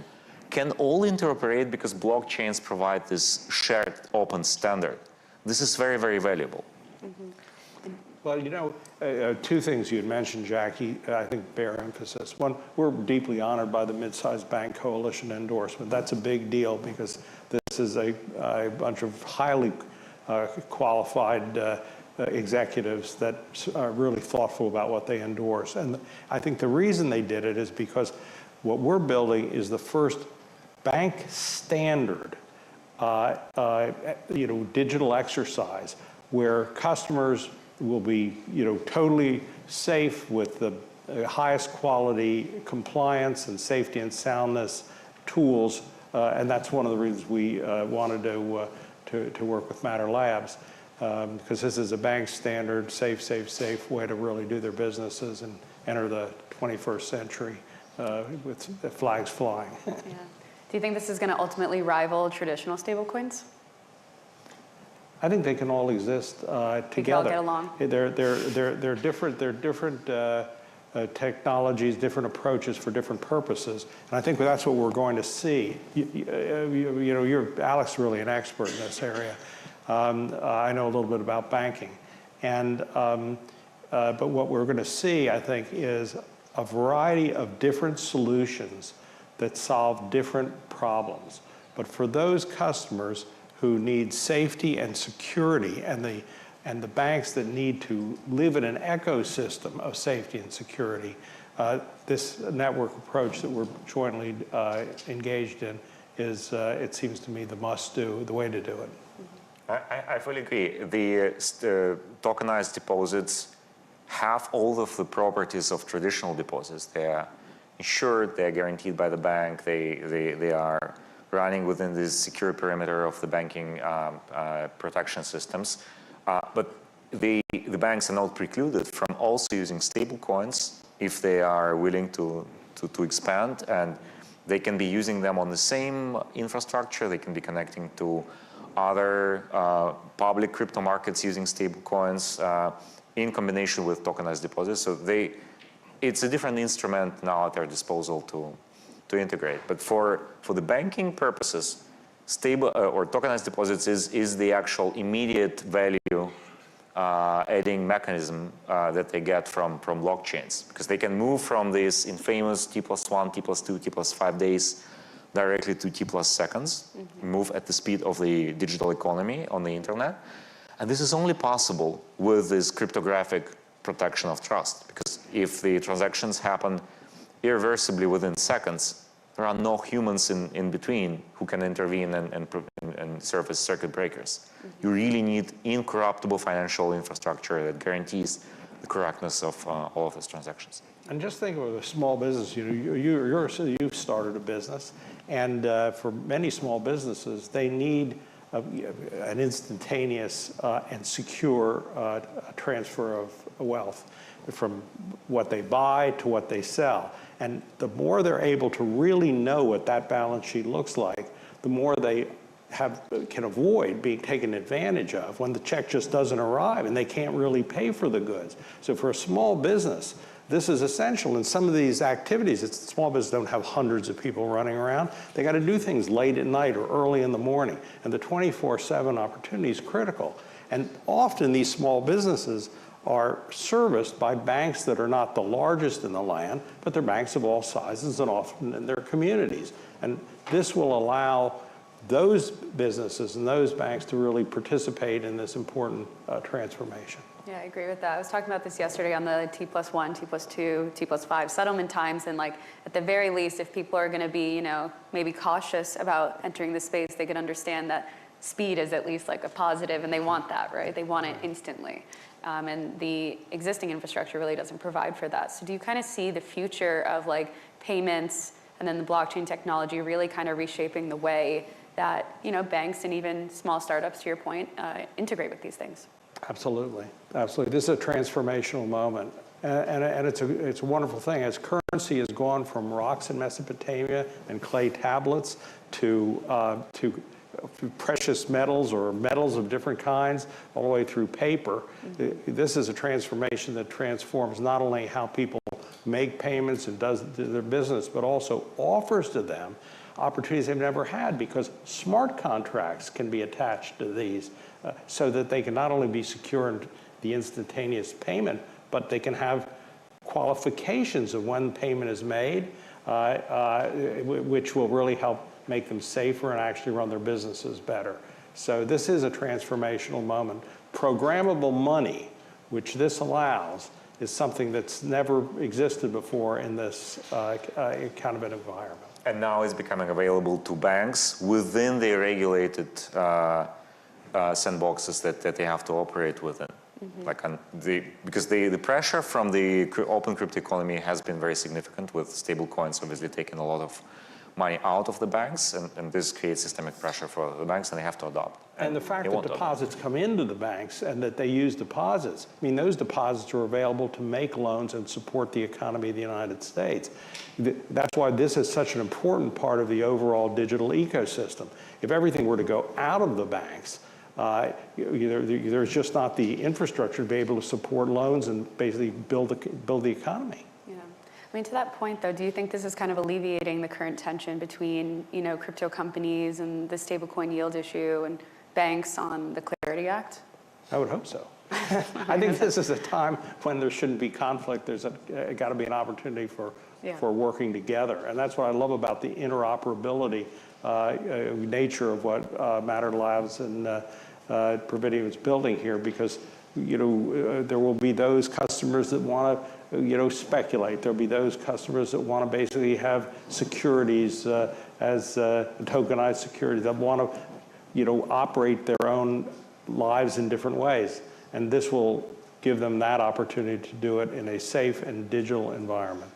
can all interoperate because blockchains provide this shared open standard. This is very, very valuable. Mm-hmm. Well, two things you had mentioned, Jackie, I think bear emphasis. One, we're deeply honored by the Mid-Sized Bank Coalition endorsement. That's a big deal because this is a bunch of highly qualified executives that are really thoughtful about what they endorse. And I think the reason they did it is because what we're building is the first bank standard, digital exercise where customers will be, totally safe with the highest quality compliance and safety and soundness tools, and that's one of the reasons we wanted to work with Matter Labs, because this is a bank standard, safe way to really do their businesses and enter the 21st century with flags flying. Yeah. Do you think this is going to ultimately rival traditional stablecoins? I think they can all exist together. They can all get along. They're different technologies, different approaches for different purposes, and I think that's what we're going to see. You're Alex, really an expert in this area. I know a little bit about banking, and but what we're going to see, I think, is a variety of different solutions that solve different problems. But for those customers who need safety and security and and the banks that need to live in an ecosystem of safety and security, this network approach that we're jointly engaged in is, it seems to me, the must-do, the way to do it. I fully agree. The tokenized deposits have all of the properties of traditional deposits. They are insured, they are guaranteed by the bank, they are running within this secure perimeter of the banking protection systems. But the banks are not precluded from also using stable coins if they are willing to expand, and they can be using them on the same infrastructure. They can be connecting to other public crypto markets using stable coins in combination with tokenized deposits. So it's a different instrument now at their disposal to integrate. But for the banking purposes, stable or tokenized deposits is the actual immediate value adding mechanism that they get from blockchains, because they can move from this infamous T+1, T+2, T+5 days directly to T+ seconds, move at the speed of the digital economy on the internet. And this is only possible with this cryptographic protection of trust, because if the transactions happen irreversibly within seconds, there are no humans in between who can intervene and serve as circuit breakers. You really need incorruptible financial infrastructure that guarantees the correctness of all of these transactions. And just think of a small business. You've started a business, and for many small businesses, they need an instantaneous and secure transfer of wealth from what they buy to what they sell. And the more they're able to really know what that balance sheet looks like, the more they can avoid being taken advantage of when the check just doesn't arrive and they can't really pay for the goods. So for a small business, this is essential. In some of these activities, small businesses don't have hundreds of people running around. They got to do things late at night or early in the morning. And the 24/7 opportunity is critical. And often these small businesses are serviced by banks that are not the largest in the land, but they're banks of all sizes and often in their communities. And this will allow those businesses and those banks to really participate in this important transformation. Yeah, I agree with that. I was talking about this yesterday on the T+1, T+2, T+5 settlement times, and at the very least, if people are going to be, maybe cautious about entering the space, they can understand that speed is at least a positive, and they want that, right? They want it instantly. And the existing infrastructure really doesn't provide for that. So do you kind of see the future of payments and then the blockchain technology really kind of reshaping the way that banks and even small startups, to your point, integrate with these things? Absolutely, absolutely. This is a transformational moment, and it's a wonderful thing. As currency has gone from rocks in Mesopotamia and clay tablets to precious metals or metals of different kinds, all the way through paper. This is a transformation that transforms not only how people make payments and does their business, but also offers to them opportunities they've never had, because smart contracts can be attached to these so that they can not only be secure in the instantaneous payment, but they can have qualifications of when payment is made, which will really help make them safer and actually run their businesses better. So this is a transformational moment. Programmable money, which this allows, is something that's never existed before in this kind of an environment. And now it's becoming available to banks within the regulated sandboxes that they have to operate within. Because the pressure from the open crypto economy has been very significant, with stable coins obviously taking a lot of money out of the banks, and this creates systemic pressure for the banks, and they have to adopt. And the fact that deposits come into the banks and that they use deposits, those deposits are available to make loans and support the economy of the United States. That's why this is such an important part of the overall digital ecosystem. If everything were to go out of the banks, there's just not the infrastructure to be able to support loans and basically build the economy. To that point, though, do you think this is kind of alleviating the current tension between, crypto companies and the stablecoin yield issue and banks on the Clarity Act? I would hope so. I think this is a time when there shouldn't be conflict. There's got to be an opportunity for working together, and that's what I love about the interoperability nature of what Matter Labs and Providium is building here, because there will be those customers that want to speculate. There'll be those customers that want to basically have securities as tokenized security, that want to operate their own lives in different ways, and this will give them that opportunity to do it in a safe and digital environment.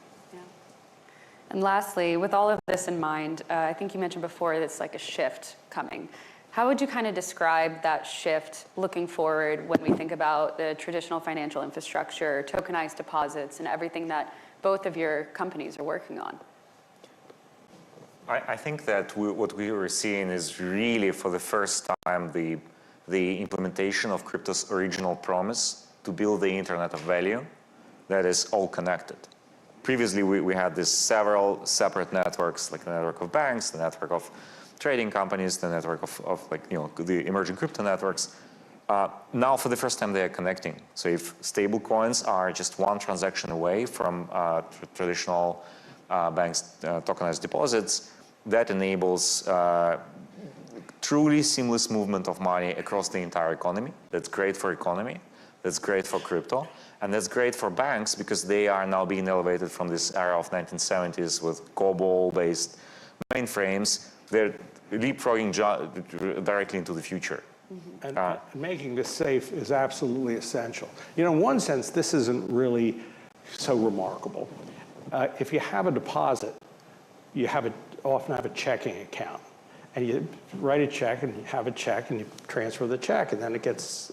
And lastly, with all of this in mind, I think you mentioned before it's like a shift coming. How would you kind of describe that shift looking forward when we think about the traditional financial infrastructure, tokenized deposits, and everything that both of your companies are working on? I think that what we were seeing is really, for the first time, the implementation of crypto's original promise to build the Internet of Value that is all connected. Previously, we had these several separate networks, like the network of banks, the network of trading companies, the network of the emerging crypto networks. Now, for the first time, they are connecting. So if stable coins are just one transaction away from traditional banks' tokenized deposits, that enables truly seamless movement of money across the entire economy. That's great for economy. That's great for crypto. And that's great for banks, because they are now being elevated from this era of 1970s with COBOL-based mainframes. They're leapfrogging directly into the future. And making this safe is absolutely essential. In one sense, this isn't really so remarkable. If you have a deposit, you often have a checking account. And you write a check, and you have a check, and you transfer the check, and then it gets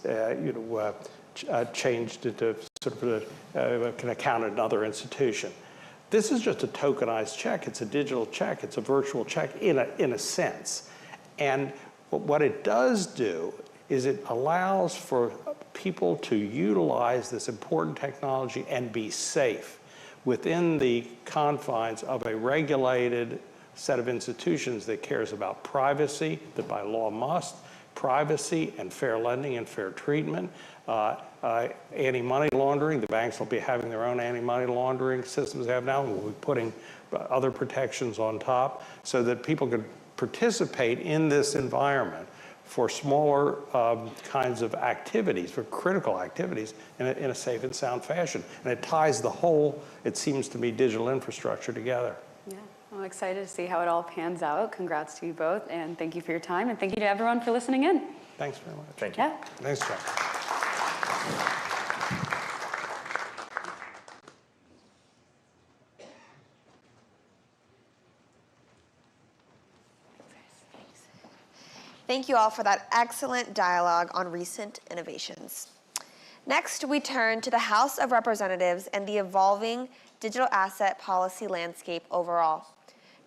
changed into sort of an account at another institution. This is just a tokenized check. It's a digital check. It's a virtual check in a sense. And what it does do is it allows for people to utilize this important technology and be safe within the confines of a regulated set of institutions that cares about privacy, that by law must, privacy and fair lending and fair treatment, anti-money laundering. The banks will be having their own anti-money laundering systems they have now, and we'll be putting other protections on top so that people can participate in this environment for smaller kinds of activities, for critical activities, in a safe and sound fashion. And it ties the whole, it seems to me, digital infrastructure together. Yeah, I'm excited to see how it all pans out. Congrats to you both, and thank you for your time, and thank you to everyone for listening in. Thanks very much. Thank you. Yeah. Thanks, John. Thank you all for that excellent dialogue on recent innovations. Next, we turn to the House of Representatives and the evolving digital asset policy landscape overall.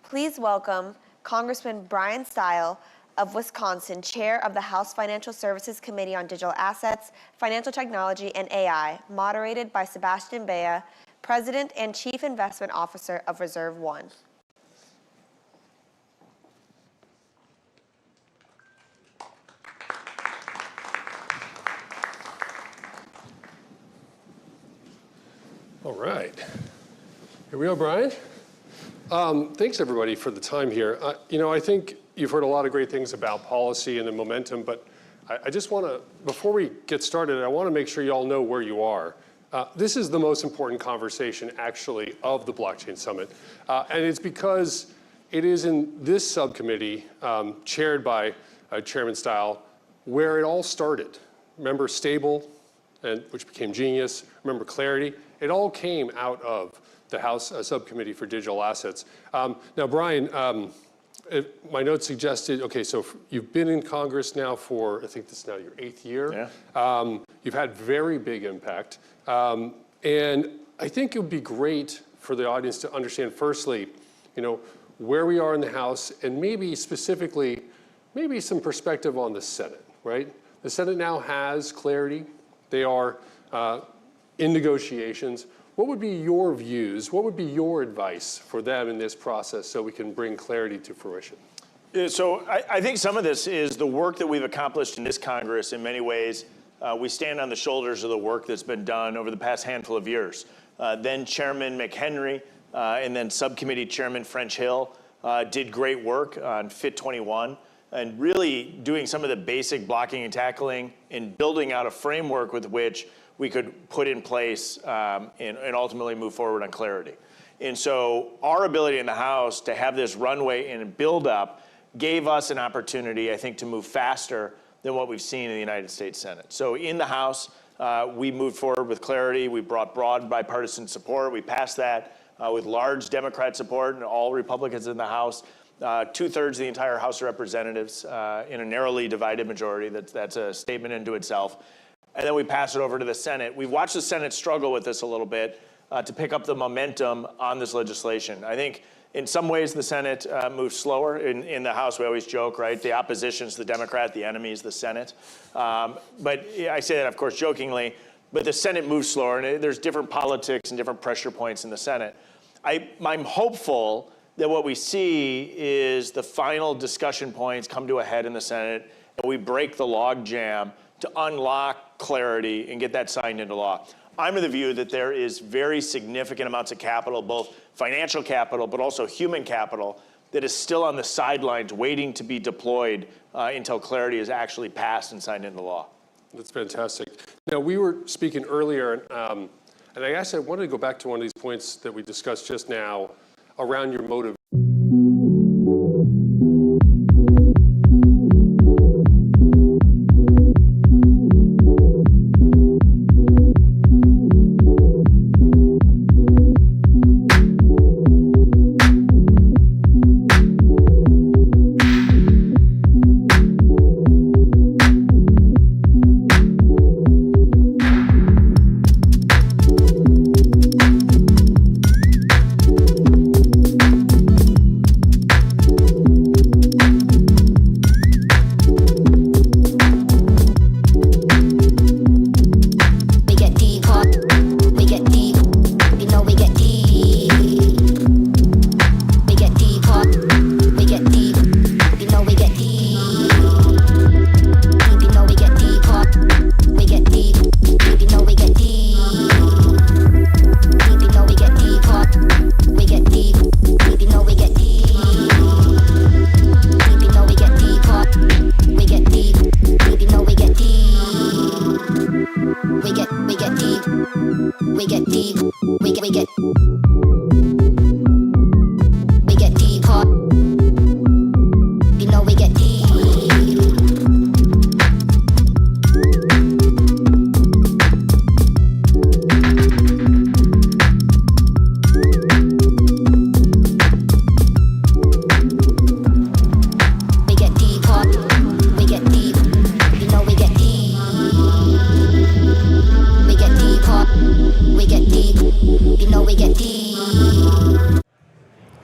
Please welcome Congressman Brian Stile of Wisconsin, Chair of the House Financial Services Committee on Digital Assets, Financial Technology, and AI, moderated by Sebastian Bea, President and Chief Investment Officer of Reserve One. All right. Here we go, Brian. Thanks, everybody, for the time here. I think you've heard a lot of great things about policy and the momentum, but I just want to, before we get started, I want to make sure you all know where you are. This is the most important conversation, actually, of the Blockchain Summit. And it's because it is in this subcommittee, chaired by Chairman Stile, where it all started. Remember Stable, which became Genius. Remember Clarity. It all came out of the House Subcommittee for Digital Assets. Now, Brian, my notes suggested, okay, so you've been in Congress now for, I think this is now your 8th year. Yeah. You've had very big impact. And I think it would be great for the audience to understand, firstly, where we are in the House, and maybe specifically, maybe some perspective on the Senate, right? The Senate now has Clarity. They are in negotiations. What would be your views? What would be your advice for them in this process so we can bring Clarity to fruition? So I think some of this is the work that we've accomplished in this Congress. In many ways, we stand on the shoulders of the work that's been done over the past handful of years. Then Chairman McHenry and then Subcommittee Chairman French Hill did great work on Fit 21. and really doing some of the basic blocking and tackling and building out a framework with which we could put in place and ultimately move forward on clarity. And so our ability in the House to have this runway and build up gave us an opportunity, I think, to move faster than what we've seen in the United States Senate. So in the House, we moved forward with clarity. We brought broad bipartisan support. We passed that with large Democrat support and all Republicans in the House. 2/3 of the entire House of Representatives in a narrowly divided majority. That's a statement into itself. And then we pass it over to the Senate. We've watched the Senate struggle with this a little bit to pick up the momentum on this legislation. I think in some ways the Senate moves slower. In the House, we always joke, right? The opposition's the Democrat, the enemy is the Senate. But I say that, of course, jokingly. But the Senate moves slower, and there's different politics and different pressure points in the Senate. I'm hopeful that what we see is the final discussion points come to a head in the Senate, and we break the log jam to unlock clarity and get that signed into law. I'm of the view that there is very significant amounts of capital, both financial capital, but also human capital, that is still on the sidelines waiting to be deployed until clarity is actually passed and signed into law. That's fantastic. Now, we were speaking earlier, and I guess I wanted to go back to one of these points that we discussed just now around your motive.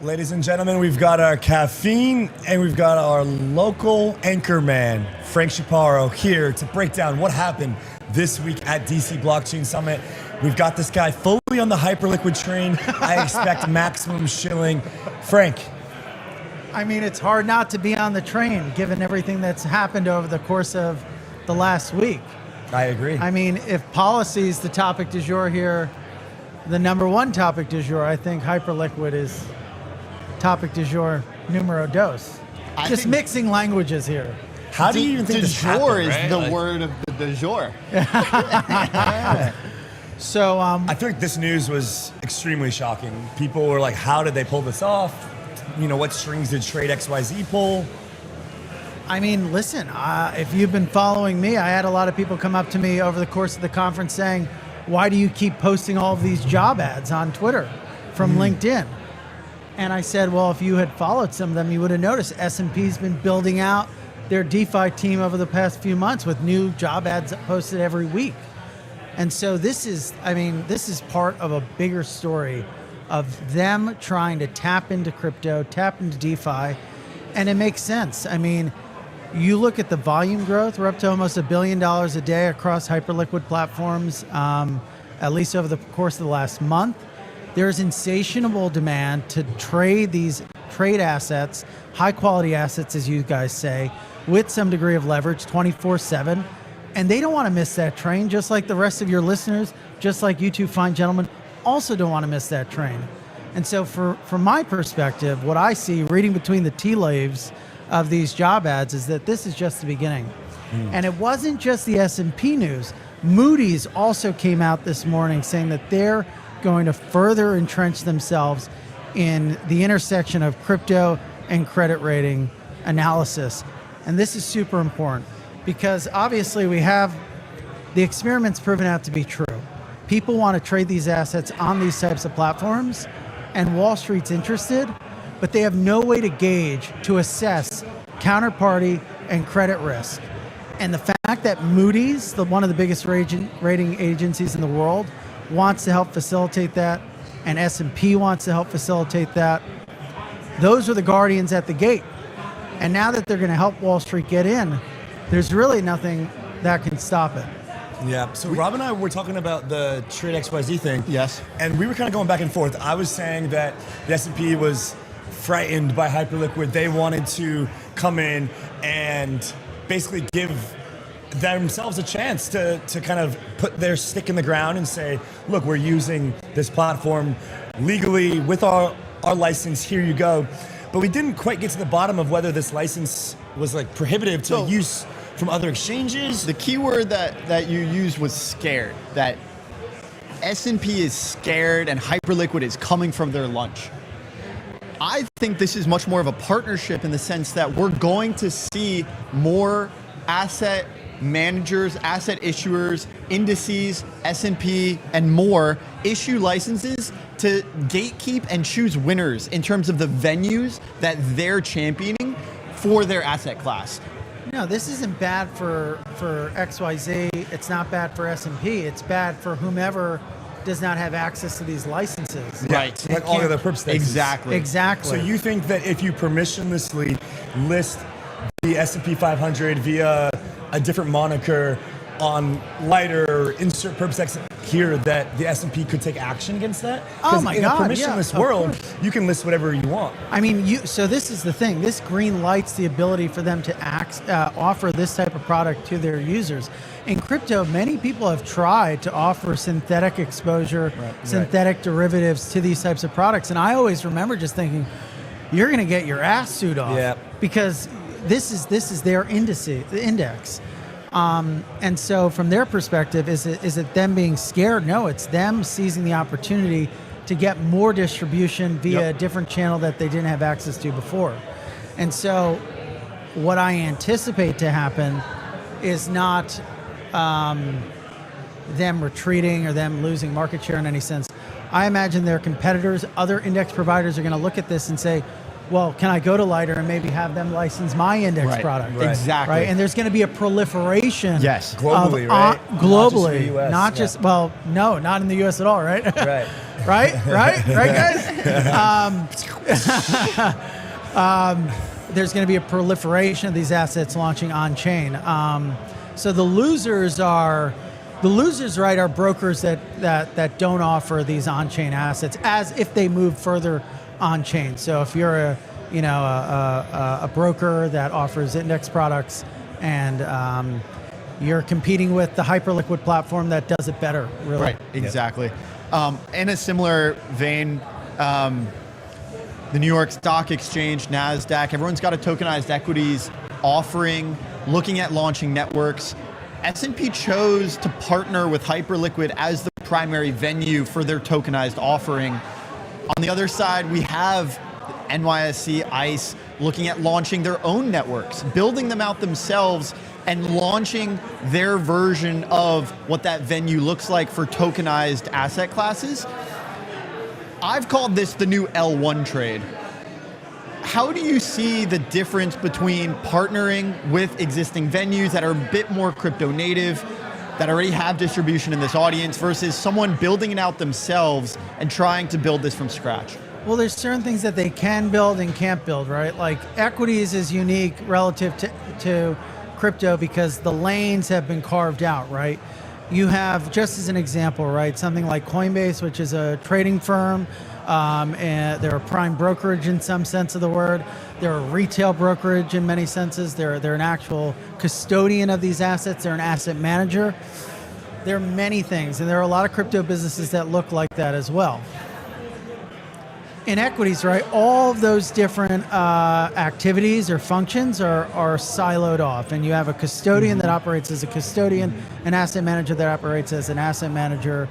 Ladies and gentlemen, we've got our caffeine and we've got our local anchor man, Frank Chaparro, here to break down what happened this week at DC Blockchain Summit. We've got this guy fully on the Hyperliquid train. I expect maximum shilling. Frank. I mean, it's hard not to be on the train given everything that's happened over the course of the last week. I agree. I mean, if policy is the topic du jour here, the number one topic du jour, I think Hyperliquid is topic du jour numero dos. Just mixing languages here. How do you even think this happened, is right? the word of the du jour. So I feel like this news was extremely shocking. People were like, how did they pull this off? You know, what strings did Trade XYZ pull? I mean, listen, if you've been following me, I had a lot of people come up to me over the course of the conference saying, why do you keep posting all of these job ads on Twitter from LinkedIn? And I said, well, if you had followed some of them, you would have noticed S&P's been building out their DeFi team over the past few months with new job ads posted every week. And so this is part of a bigger story of them trying to tap into crypto, tap into DeFi, and it makes sense. I mean, you look at the volume growth, we're up to almost $1 billion a day across Hyperliquid platforms, at least over the course of the last month. There's insatiable demand to trade these assets, high quality assets, as you guys say, with some degree of leverage 24/7. And they don't want to miss that train, just like the rest of your listeners, just like you two fine gentlemen, also don't want to miss that train. And so from my perspective, what I see, reading between the tea leaves, of these job ads is that this is just the beginning. And it wasn't just the S&P news. Moody's also came out this morning saying that they're going to further entrench themselves in the intersection of crypto and credit rating analysis. And this is super important because obviously we have the experiment's proven out to be true. People want to trade these assets on these types of platforms, and Wall Street's interested, but they have no way to gauge, to assess counterparty and credit risk. And the fact that Moody's, one of the biggest rating agencies in the world, wants to help facilitate that, and S&P wants to help facilitate that, those are the guardians at the gate. And now that they're going to help Wall Street get in, there's really nothing that can stop it. Yeah, so Rob and I were talking about the Trade XYZ thing. Yes. And we were kind of going back and forth. I was saying that the S&P was frightened by Hyperliquid. They wanted to come in and basically give themselves a chance to kind of put their stick in the ground and say, look, we're using this platform legally with our license, here you go. But we didn't quite get to the bottom of whether this license was like prohibitive to use from other exchanges. The key word that you used was scared, that S&P is scared and Hyperliquid is coming from their lunch. I think this is much more of a partnership in the sense that we're going to see more asset managers, asset issuers, indices, S&P, and more issue licenses to gatekeep and choose winners in terms of the venues that they're championing for their asset class. No, this isn't bad for XYZ. It's not bad for S&P. It's bad for whomever does not have access to these licenses. Right, like all the other perp spaces. Exactly. So you think that if you permissionlessly list the S&P 500 via a different moniker on Lighter or insert perp here, that the S&P could take action against that? Oh my God, in a permissionless world, you can list whatever you want. I mean, so this is the thing. This green lights the ability for them to offer this type of product to their users. In crypto, many people have tried to offer synthetic exposure, synthetic derivatives to these types of products. And I always remember just thinking, you're going to get your ass sued off because this is their index. And so from their perspective, is it them being scared? No, it's them seizing the opportunity to get more distribution via a different channel that they didn't have access to before. And so what I anticipate to happen is not them retreating or them losing market share in any sense. I imagine their competitors, other index providers, are going to look at this and say, well, can I go to Lighter and maybe have them license my index product? Exactly. Right, and there's going to be a proliferation. Yes, globally, right? Globally, not just well, no, not in the U.S. at all, right? Right. right, guys. There's going to be a proliferation of these assets launching on chain. So the losers, right, are brokers that don't offer these on chain assets, as if they move further on chain. So if you're a broker that offers index products and you're competing with the Hyperliquid platform that does it better, really. Right, exactly. In a similar vein, the New York Stock Exchange, NASDAQ, everyone's got a tokenized equities offering, looking at launching networks. S&P chose to partner with Hyperliquid as the primary venue for their tokenized offering. On the other side, we have NYSE, ICE, looking at launching their own networks, building them out themselves, and launching their version of what that venue looks like for tokenized asset classes. I've called this the new L1 trade. How do you see the difference between partnering with existing venues that are a bit more crypto native, that already have distribution in this audience, versus someone building it out themselves and trying to build this from scratch? Well, there's certain things that they can build and can't build, right? Like equities is unique relative to crypto because the lanes have been carved out, right? You have, just as an example, right, something like Coinbase, which is a trading firm, and they're a prime brokerage in some sense of the word. They're a retail brokerage in many senses. They're an actual custodian of these assets. They're an asset manager. There are many things, and there are a lot of crypto businesses that look like that as well. in equities, right, all of those different activities or functions are siloed off. And you have a custodian that operates as a custodian, an asset manager that operates as an asset manager,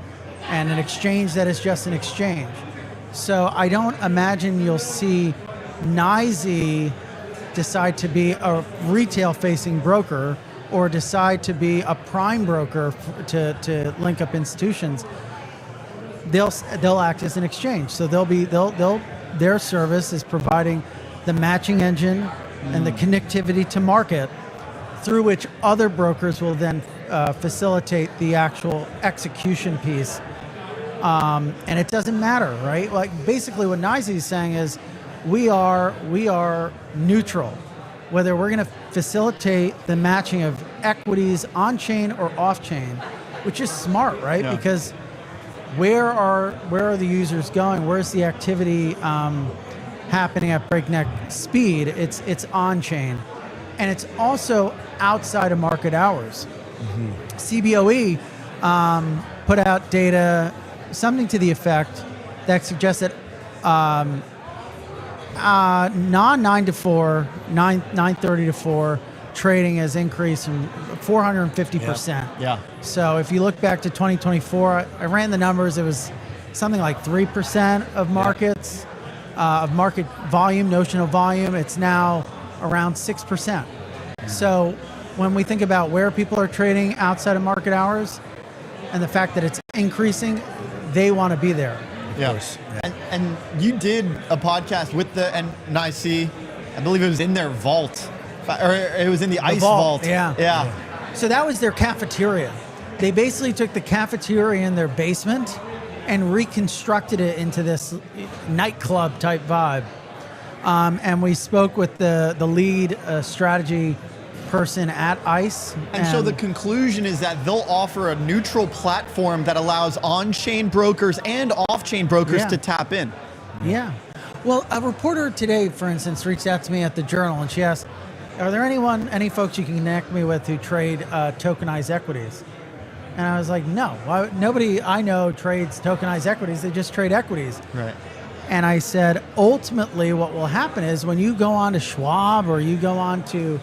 and an exchange that is just an exchange. So I don't imagine you'll see NYSE decide to be a retail-facing broker or decide to be a prime broker to link up institutions. They'll act as an exchange. So their service is providing the matching engine and the connectivity to market, through which other brokers will then facilitate the actual execution piece. And it doesn't matter, right? Like basically what NYSE is saying is we are neutral, whether we're going to facilitate the matching of equities on-chain or off-chain, which is smart, right? Yeah. Because where are the users going? Where's the activity happening at breakneck speed? It's on-chain. And it's also outside of market hours. Mm-hmm. CBOE put out data, something to the effect that suggests that non-9 to 4, 9:30 to 4 trading has increased from 450%. Yeah. So if you look back to 2024, I ran the numbers, it was something like 3% of markets, of market volume, notional volume. It's now around 6%. So when we think about where people are trading outside of market hours and the fact that it's increasing, they want to be there. Yeah. And you did a podcast with the NYSE, I believe it was in their vault, or it was in the ICE vault. Yeah. So that was their cafeteria. They basically took the cafeteria in their basement and reconstructed it into this nightclub type vibe. And we spoke with the lead strategy person at ICE. And so the conclusion is that they'll offer a neutral platform that allows on-chain brokers and off-chain brokers to tap in. Yeah. Well, a reporter today, for instance, reached out to me at the Journal and she asked, are there any folks you can connect me with who trade tokenized equities? And I was like, no. Nobody I know trades tokenized equities. They just trade equities. Right. And I said, ultimately what will happen is when you go on to Schwab or you go on to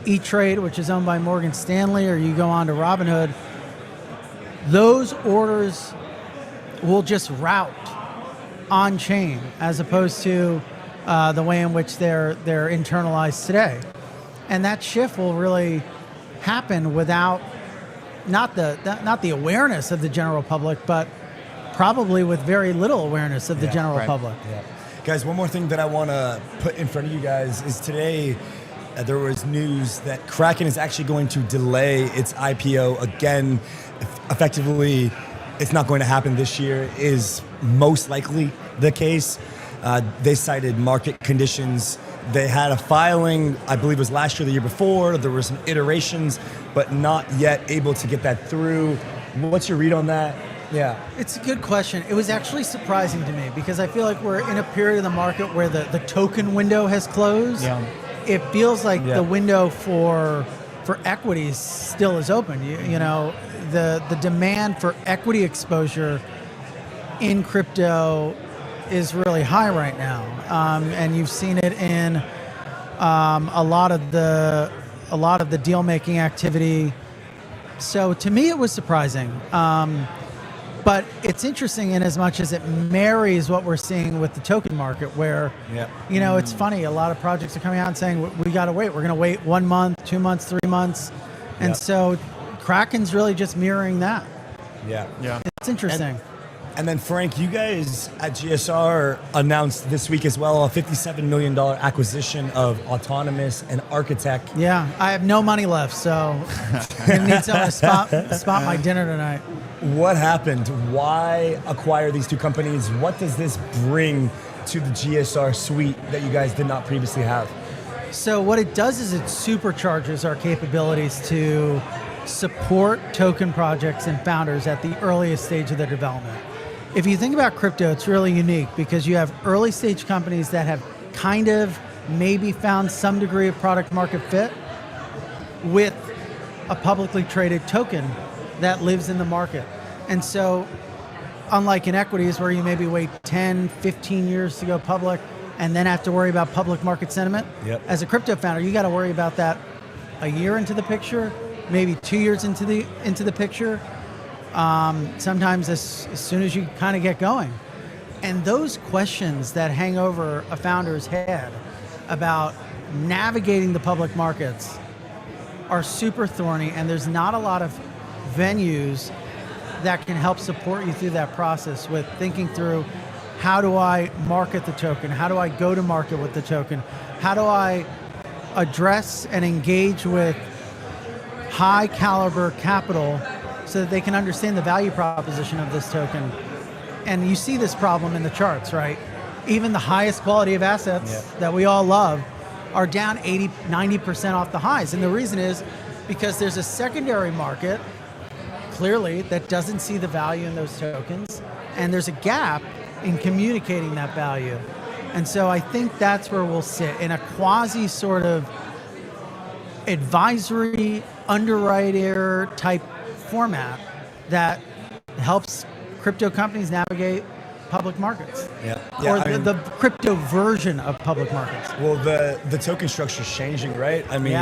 E-Trade, which is owned by Morgan Stanley, or you go on to Robinhood, those orders will just route on-chain as opposed to the way in which they're internalized today. And that shift will really happen without not the awareness of the general public, but probably with very little awareness of the general public. Yeah. Guys, one more thing that I want to put in front of you guys is today there was news that Kraken is actually going to delay its IPO again. Effectively, it's not going to happen this year, is most likely the case. They cited market conditions. They had a filing, I believe it was last year, the year before. There were some iterations, but not yet able to get that through. What's your read on that? Yeah. It's a good question. It was actually surprising to me because I feel like we're in a period of the market where the token window has closed. Yeah. It feels like the window for equities still is open. You know, the demand for equity exposure in crypto is really high right now, and you've seen it in a lot of the deal making activity. So to me, it was surprising. But it's interesting in as much as it marries what we're seeing with the token market where, you know, it's funny. A lot of projects are coming out and saying, we got to wait. We're going to wait 1 month, 2 months, 3 months. And so Kraken's really just mirroring that. Yeah. It's interesting. And then Frank, you guys at GSR announced this week as well a $57 million acquisition of Autonomous and Architect. Yeah, I have no money left, so I need someone to spot my dinner tonight. What happened? Why acquire these two companies? What does this bring to the GSR suite that you guys did not previously have? So what it does is it supercharges our capabilities to support token projects and founders at the earliest stage of their development. If you think about crypto, it's really unique because you have early stage companies that have kind of maybe found some degree of product market fit with a publicly traded token that lives in the market. And so unlike in equities where you maybe wait 10, 15 years to go public and then have to worry about public market sentiment. Yep. As a crypto founder, you got to worry about that a year into the picture, maybe 2 years into the picture. Sometimes as soon as you kind of get going. And those questions that hang over a founder's head about navigating the public markets are super thorny, and there's not a lot of venues that can help support you through that process with thinking through, how do I market the token? How do I go to market with the token? How do I address and engage with high caliber capital so that they can understand the value proposition of this token? And you see this problem in the charts, right? Even the highest quality of assets that we all love are down 80, 90% off the highs. And the reason is because there's a secondary market, clearly, that doesn't see the value in those tokens. And there's a gap in communicating that value. And so I think that's where we'll sit, in a quasi sort of advisory, underwriter type format that helps crypto companies navigate public markets. Or the crypto version of public markets. Well, the token structure is changing, right? I mean,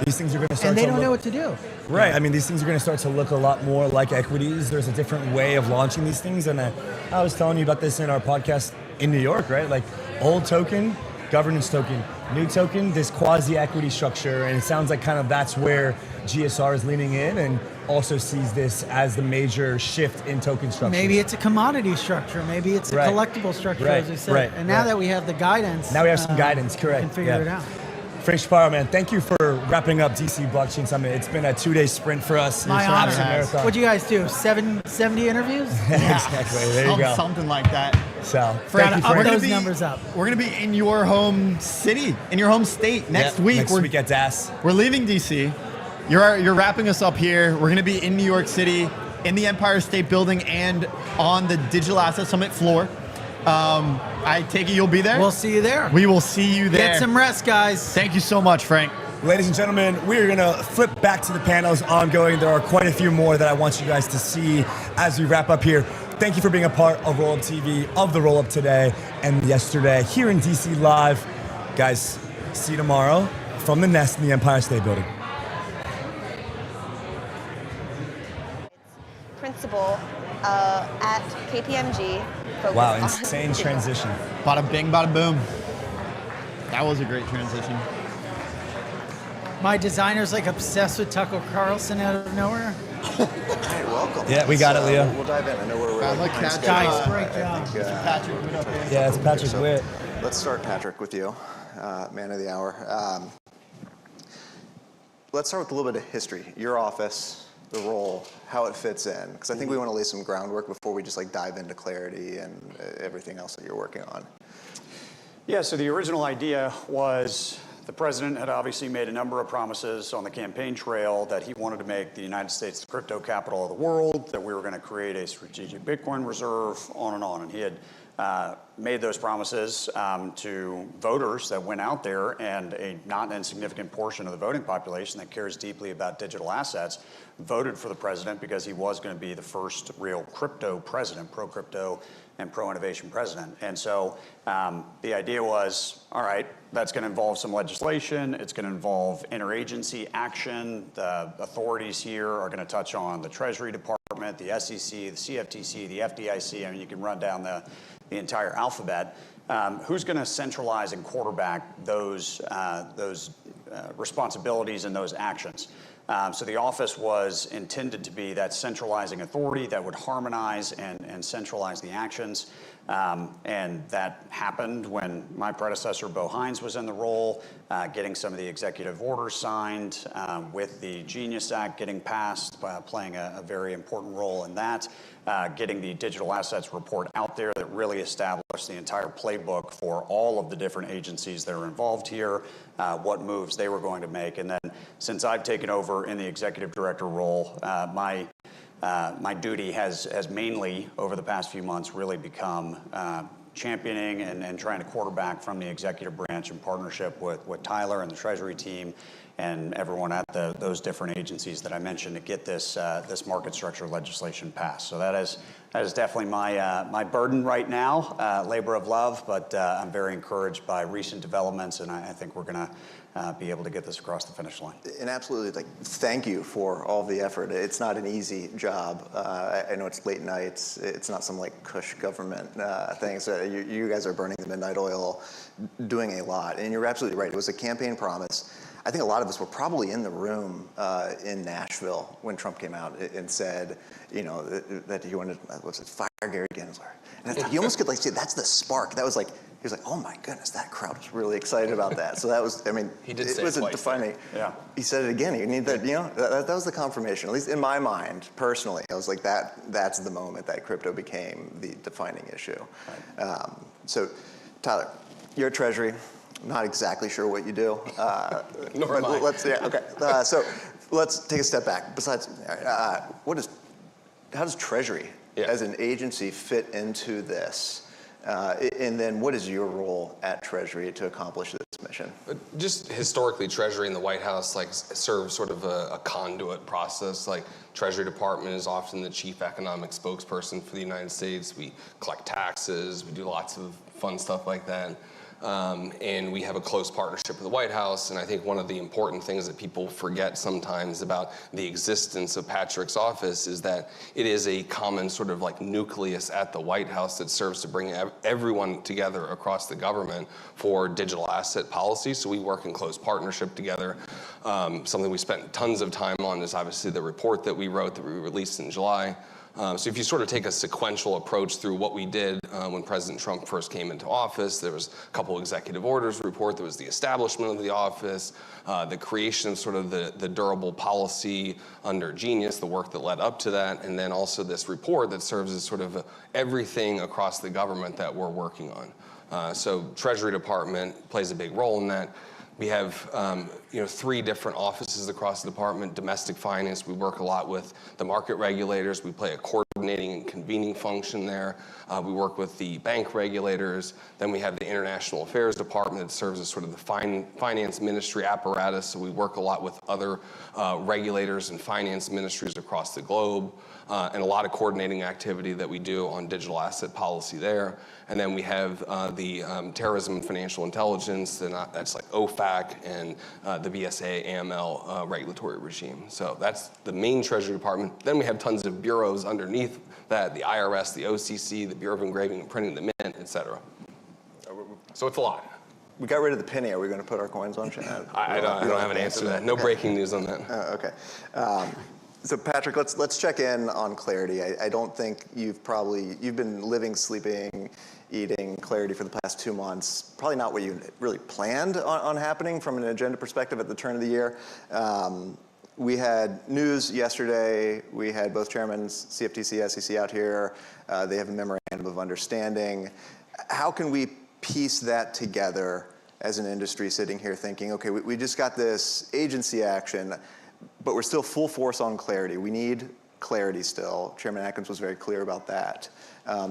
these things are going to start and they to don't look, know what to do. Right. I mean, these things are going to start to look a lot more like equities. There's a different way of launching these things. And I was telling you about this in our podcast in New York, right? Like old token, governance token, new token, this quasi-equity structure. And it sounds like kind of that's where GSR is leaning in and also sees this as the major shift in token structure. Maybe it's a commodity structure. Maybe it's a collectible structure, as we said. And now that we have the guidance. Now we have some guidance, correct. We can figure it out. Frank Chaparro, man, thank you for wrapping up DC Blockchain Summit. It's been a 2-day sprint for us. My honor. Marathon. What'd you guys do? 70 interviews? Exactly. There you go. Something like that. So, Thank you, Frank. We're those numbers up. We're going to be in your home city, in your home state next week. Next week at DAS. We're leaving DC. You're wrapping us up here. We're going to be in New York City, in the Empire State Building, and on the Digital Asset Summit floor. I take it you'll be there? We'll see you there. We will see you there. Get some rest, guys. Thank you so much, Frank. Ladies and gentlemen, we're going to flip back to the panels ongoing. There are quite a few more that I want you guys to see as we wrap up here. Thank you for being a part of Rollup TV, of the Rollup today and yesterday here in DC Live. Guys, see you tomorrow from the Nest in the Empire State Building. Principal at KPMG. Wow, insane transition. Bada bing, bada boom. That was a great transition. My designer's like obsessed with Tucker Carlson out of nowhere. Hey, welcome. Yeah, we got it, Leo. We'll dive in. I know we're Guys, great job. Patrick, what up, man? Yeah, it's Patrick Witt. Let's start, Patrick, with you, man of the hour. Let's start with a little bit of history. Your office, the role, how it fits in, because I think we want to lay some groundwork before we just like dive into Clarity and everything else that you're working on. Yeah, so the original idea was the president had obviously made a number of promises on the campaign trail that he wanted to make the United States the crypto capital of the world, that we were going to create a strategic Bitcoin reserve, on and on. And he had made those promises to voters that went out there, and a not insignificant portion of the voting population that cares deeply about digital assets voted for the president because he was going to be the first real crypto president, pro-crypto and pro-innovation president. And so the idea was, all right, that's going to involve some legislation. It's going to involve interagency action. The authorities here are going to touch on the Treasury Department, the SEC, the CFTC, the FDIC. I mean, you can run down the entire alphabet. Who's going to centralize and quarterback those responsibilities and those actions? So the office was intended to be that centralizing authority that would harmonize and centralize the actions. And that happened when my predecessor, Bo Hines, was in the role, getting some of the executive orders signed, with the Genius Act getting passed, playing a very important role in that, getting the digital assets report out there that really established the entire playbook for all of the different agencies that are involved here, what moves they were going to make. And then since I've taken over in the executive director role, my duty has mainly, over the past few months, really become championing and trying to quarterback from the executive branch in partnership with Tyler and the Treasury team, and everyone at those different agencies that I mentioned to get this market structure legislation passed. So that is definitely my burden right now, labor of love, but I'm very encouraged by recent developments, and I think we're going to be able to get this across the finish line. And absolutely, thank you for all the effort. It's not an easy job. I know it's late nights. It's not some cush government thing. So you guys are burning the midnight oil, doing a lot. And you're absolutely right. It was a campaign promise. I think a lot of us were probably in the room in Nashville when Trump came out and said, that he wanted, fire Gary Gensler. And you almost could see that's the spark. That was he was oh my goodness, that crowd was really excited about that. So that was, he did say it was it a defining. Yeah. He said it again. You need that, that was the confirmation. At least in my mind, personally, I was that's the moment that crypto became the defining issue. Right. So, Tyler, you're at Treasury. I'm not exactly sure what you do. Nor am I. So let's take a step back. Besides, how does Treasury as an agency fit into this? And then what is your role at Treasury to accomplish this mission? Just historically, Treasury and the White House serve sort of a conduit process. Treasury Department is often the chief economic spokesperson for the United States. We collect taxes. We do lots of fun stuff like that. And we have a close partnership with the White House. And I think one of the important things that people forget sometimes about the existence of Patrick's office is that it is a common sort of nucleus at the White House that serves to bring everyone together across the government for digital asset policy. So we work in close partnership together. Something we spent tons of time on is obviously the report that we wrote that we released in July. So if you sort of take a sequential approach through what we did when President Trump first came into office, there was a couple executive orders report, there was the establishment of the office, the creation of sort of the durable policy under Genius, the work that led up to that, and then also this report that serves as sort of everything across the government that we're working on. So Treasury Department plays a big role in that. We have 3 different offices across the department. Domestic finance, we work a lot with the market regulators. We play a coordinating and convening function there. We work with the bank regulators. Then we have the international affairs department that serves as sort of the finance ministry apparatus. So we work a lot with other regulators and finance ministries across the globe. And a lot of coordinating activity that we do on digital asset policy there. And then we have the terrorism and financial intelligence, that's OFAC, and the BSA AML regulatory regime. So that's the main Treasury Department. Then we have tons of bureaus underneath that, the IRS, the OCC, the Bureau of Engraving and Printing, the Mint, et cetera. So it's a lot. We got rid of the penny. Are we going to put our coins on? I don't have an answer to that. No breaking news on that. Okay. So Patrick, let's check in on Clarity. I don't think you've been living, sleeping, eating Clarity for the past 2 months. Probably not what you really planned on happening from an agenda perspective at the turn of the year. We had news yesterday. We had both chairmen, CFTC, SEC out here. They have a memorandum of understanding. How can we piece that together as an industry sitting here thinking, okay, we just got this agency action, but we're still full force on Clarity. We need clarity still. Chairman Atkins was very clear about that.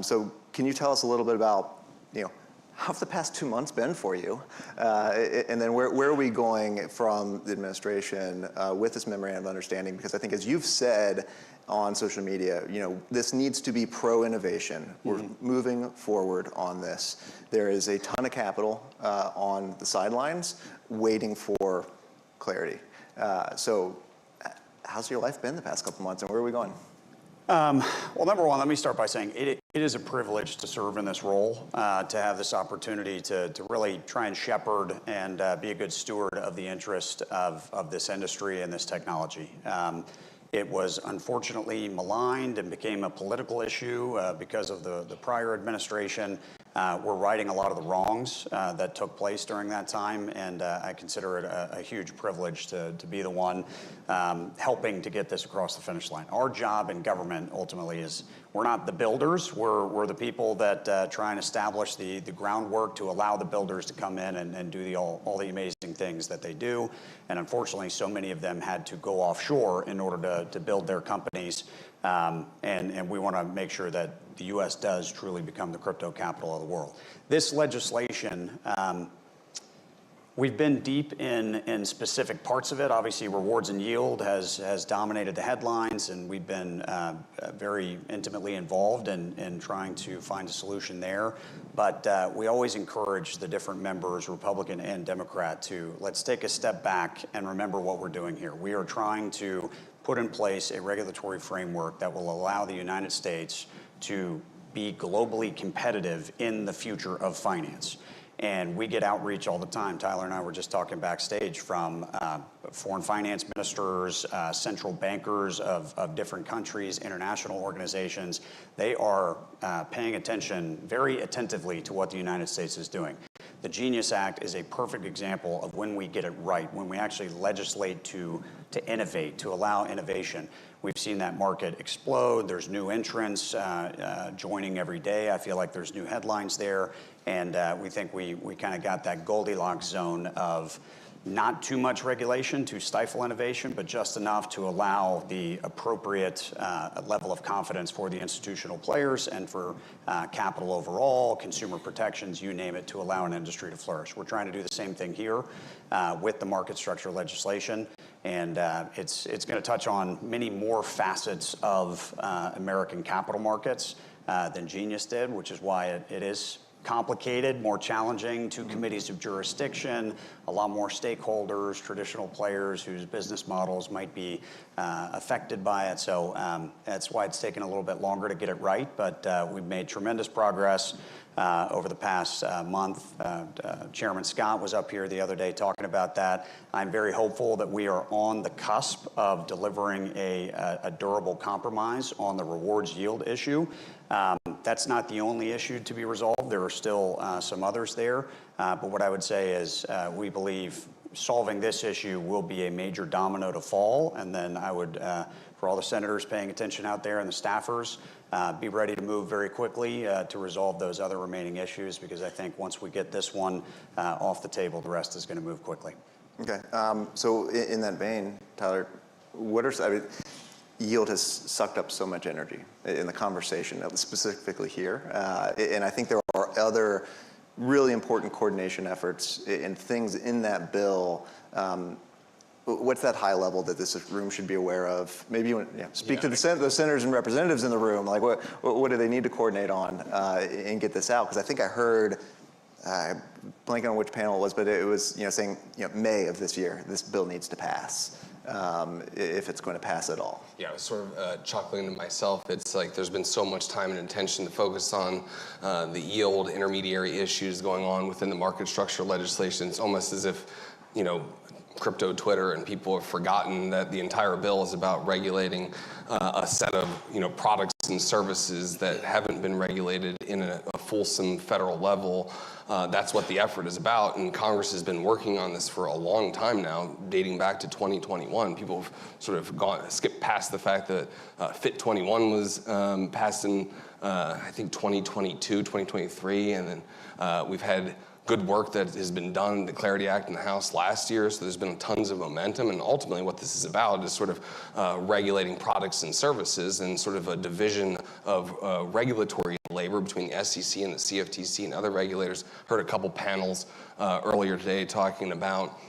So can you tell us a little bit about, how have the past 2 months been for you? And then where are we going from the administration with this memorandum of understanding? Because I think as you've said on social media, this needs to be pro-innovation. We're moving forward on this. There is a ton of capital on the sidelines waiting for clarity. So how's your life been the past couple months, and where are we going? Well, number one, let me start by saying it is a privilege to serve in this role, to have this opportunity to really try and shepherd and be a good steward of the interest of this industry and this technology. It was unfortunately maligned and became a political issue because of the prior administration. We're righting a lot of the wrongs that took place during that time, and I consider it a huge privilege to be the one helping to get this across the finish line. Our job in government ultimately is, we're not the builders, we're the people that try and establish the groundwork to allow the builders to come in and do all the amazing things that they do. And unfortunately, so many of them had to go offshore in order to build their companies. And we want to make sure that the U.S. does truly become the crypto capital of the world. This legislation We've been deep in specific parts of it. Obviously, rewards and yield has dominated the headlines, and we've been very intimately involved in trying to find a solution there. But we always encourage the different members, Republican and Democrat, to let's take a step back and remember what we're doing here. We are trying to put in place a regulatory framework that will allow the United States to be globally competitive in the future of finance. And we get outreach all the time. Tyler and I were just talking backstage from foreign finance ministers, central bankers of different countries, international organizations. They are paying attention very attentively to what the United States is doing. The Genius Act is a perfect example of when we get it right, when we actually legislate to innovate, to allow innovation. We've seen that market explode. There's new entrants joining every day. I feel like there's new headlines there. And we think we kind of got that Goldilocks zone of not too much regulation to stifle innovation, but just enough to allow the appropriate level of confidence for the institutional players and for capital overall, consumer protections, you name it, to allow an industry to flourish. We're trying to do the same thing here with the market structure legislation. And it's going to touch on many more facets of American capital markets than Genius did, which is why it is complicated, more challenging, 2 committees of jurisdiction, a lot more stakeholders, traditional players whose business models might be affected by it. So that's why it's taken a little bit longer to get it right, but we've made tremendous progress over the past month. Chairman Scott was up here the other day talking about that. I'm very hopeful that we are on the cusp of delivering a durable compromise on the rewards yield issue. That's not the only issue to be resolved. There are still some others there. But what I would say is we believe solving this issue will be a major domino to fall. And then I would, for all the senators paying attention out there and the staffers, be ready to move very quickly to resolve those other remaining issues, because I think once we get this one off the table, the rest is going to move quickly. Okay. So in that vein, Tyler, yield has sucked up so much energy in the conversation, specifically here. And I think there are other really important coordination efforts and things in that bill. What's that high level that this room should be aware of? Maybe you want to speak to the senators and representatives in the room. Like, what do they need to coordinate on and get this out? Because I think I heard, blanking on which panel it was, but it was saying May of this year, this bill needs to pass. If it's going to pass at all. Yeah, I was sort of chuckling to myself. It's like there's been so much time and attention to focus on the yield intermediary issues going on within the market structure legislation. It's almost as if, crypto Twitter and people have forgotten that the entire bill is about regulating a set of products and services that haven't been regulated in a fulsome federal level. That's what the effort is about, and Congress has been working on this for a long time now, dating back to 2021. People have sort of skipped past the fact that FIT 21 was passed in, I think, 2022, 2023, and then we've had good work that has been done, the Clarity Act in the House last year, so there's been tons of momentum, and ultimately what this is about is sort of regulating products and services and sort of a division of regulatory labor between the SEC and the CFTC and other regulators. Heard a couple panels earlier today talking about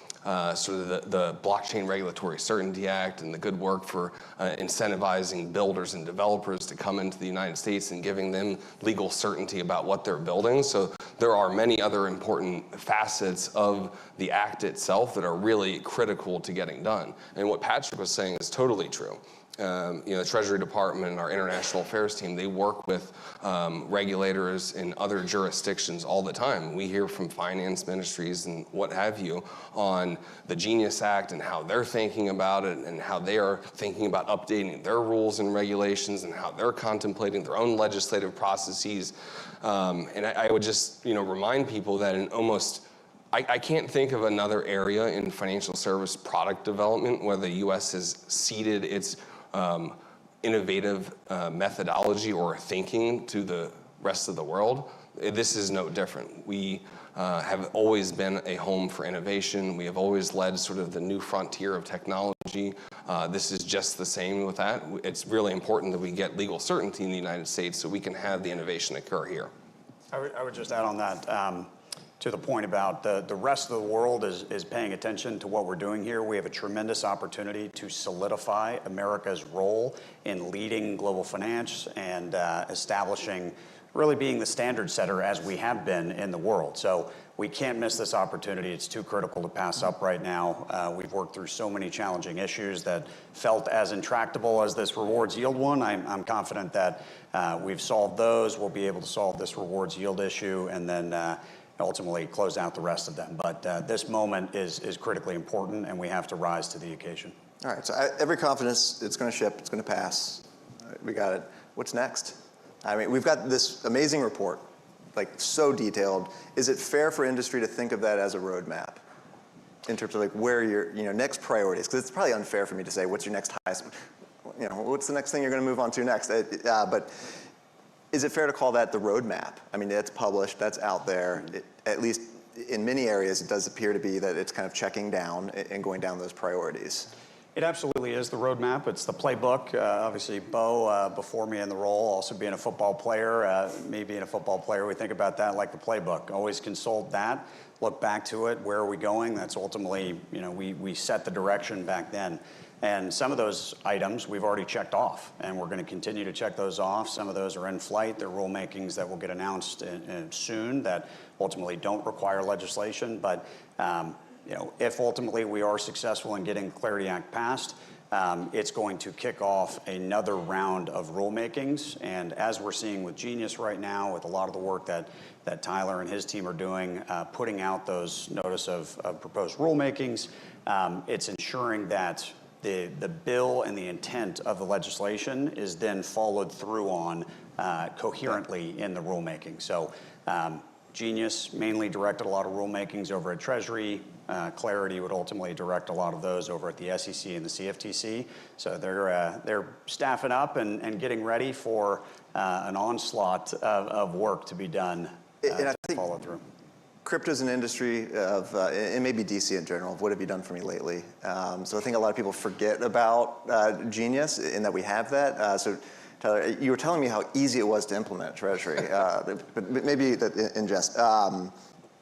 sort of the Blockchain Regulatory Certainty Act and the good work for incentivizing builders and developers to come into the United States and giving them legal certainty about what they're building. So there are many other important facets of the act itself that are really critical to getting done. And what Patrick was saying is totally true. The Treasury Department and our international affairs team, they work with regulators in other jurisdictions all the time. We hear from finance ministries and what have you on the Genius Act and how they're thinking about it and how they are thinking about updating their rules and regulations and how they're contemplating their own legislative processes. And I would just remind people that in almost I can't think of another area in financial service product development where the U.S. has ceded its innovative methodology or thinking to the rest of the world. This is no different. We have always been a home for innovation. We have always led sort of the new frontier of technology. This is just the same with that. It's really important that we get legal certainty in the United States so we can have the innovation occur here. I would just add on that. to the point about the rest of the world is paying attention to what we're doing here. We have a tremendous opportunity to solidify America's role in leading global finance and establishing, really being the standard setter as we have been in the world. So we can't miss this opportunity. It's too critical to pass up right now. We've worked through so many challenging issues that felt as intractable as this rewards yield one. I'm confident that we've solved those. We'll be able to solve this rewards yield issue and then ultimately close out the rest of them. But this moment is critically important, and we have to rise to the occasion. All right, so every confidence, it's going to ship, it's going to pass. We got it. What's next? I mean, we've got this amazing report, like so detailed. Is it fair for industry to think of that as a roadmap in terms of like where your next priorities? Because it's probably unfair for me to say what's your next highest, what's the next thing you're going to move on to next? But is it fair to call that the roadmap? I mean, it's published, that's out there. At least in many areas, it does appear to be that it's kind of checking down and going down those priorities. It absolutely is the roadmap. It's the playbook. Obviously, Bo, before me in the role, also being a football player, me being a football player, we think about that like the playbook. Always consult that, look back to it. Where are we going? That's ultimately, we set the direction back then. And some of those items we've already checked off, and we're going to continue to check those off. Some of those are in flight. They're rulemakings that will get announced soon that ultimately don't require legislation. But if ultimately we are successful in getting Clarity Act passed, it's going to kick off another round of rulemakings. And as we're seeing with Genius right now, with a lot of the work that Tyler and his team are doing, putting out those notice of proposed rulemakings, it's ensuring that the bill and the intent of the legislation is then followed through on coherently in the rulemaking. So Genius mainly directed a lot of rulemakings over at Treasury. Clarity would ultimately direct a lot of those over at the SEC and the CFTC. So they're staffing up and getting ready for an onslaught of work to be done to follow through. Crypto's an industry of, and maybe DC in general, of what have you done for me lately? So I think a lot of people forget about Genius in that we have that. So Tyler, you were telling me how easy it was to implement Treasury, but maybe in jest.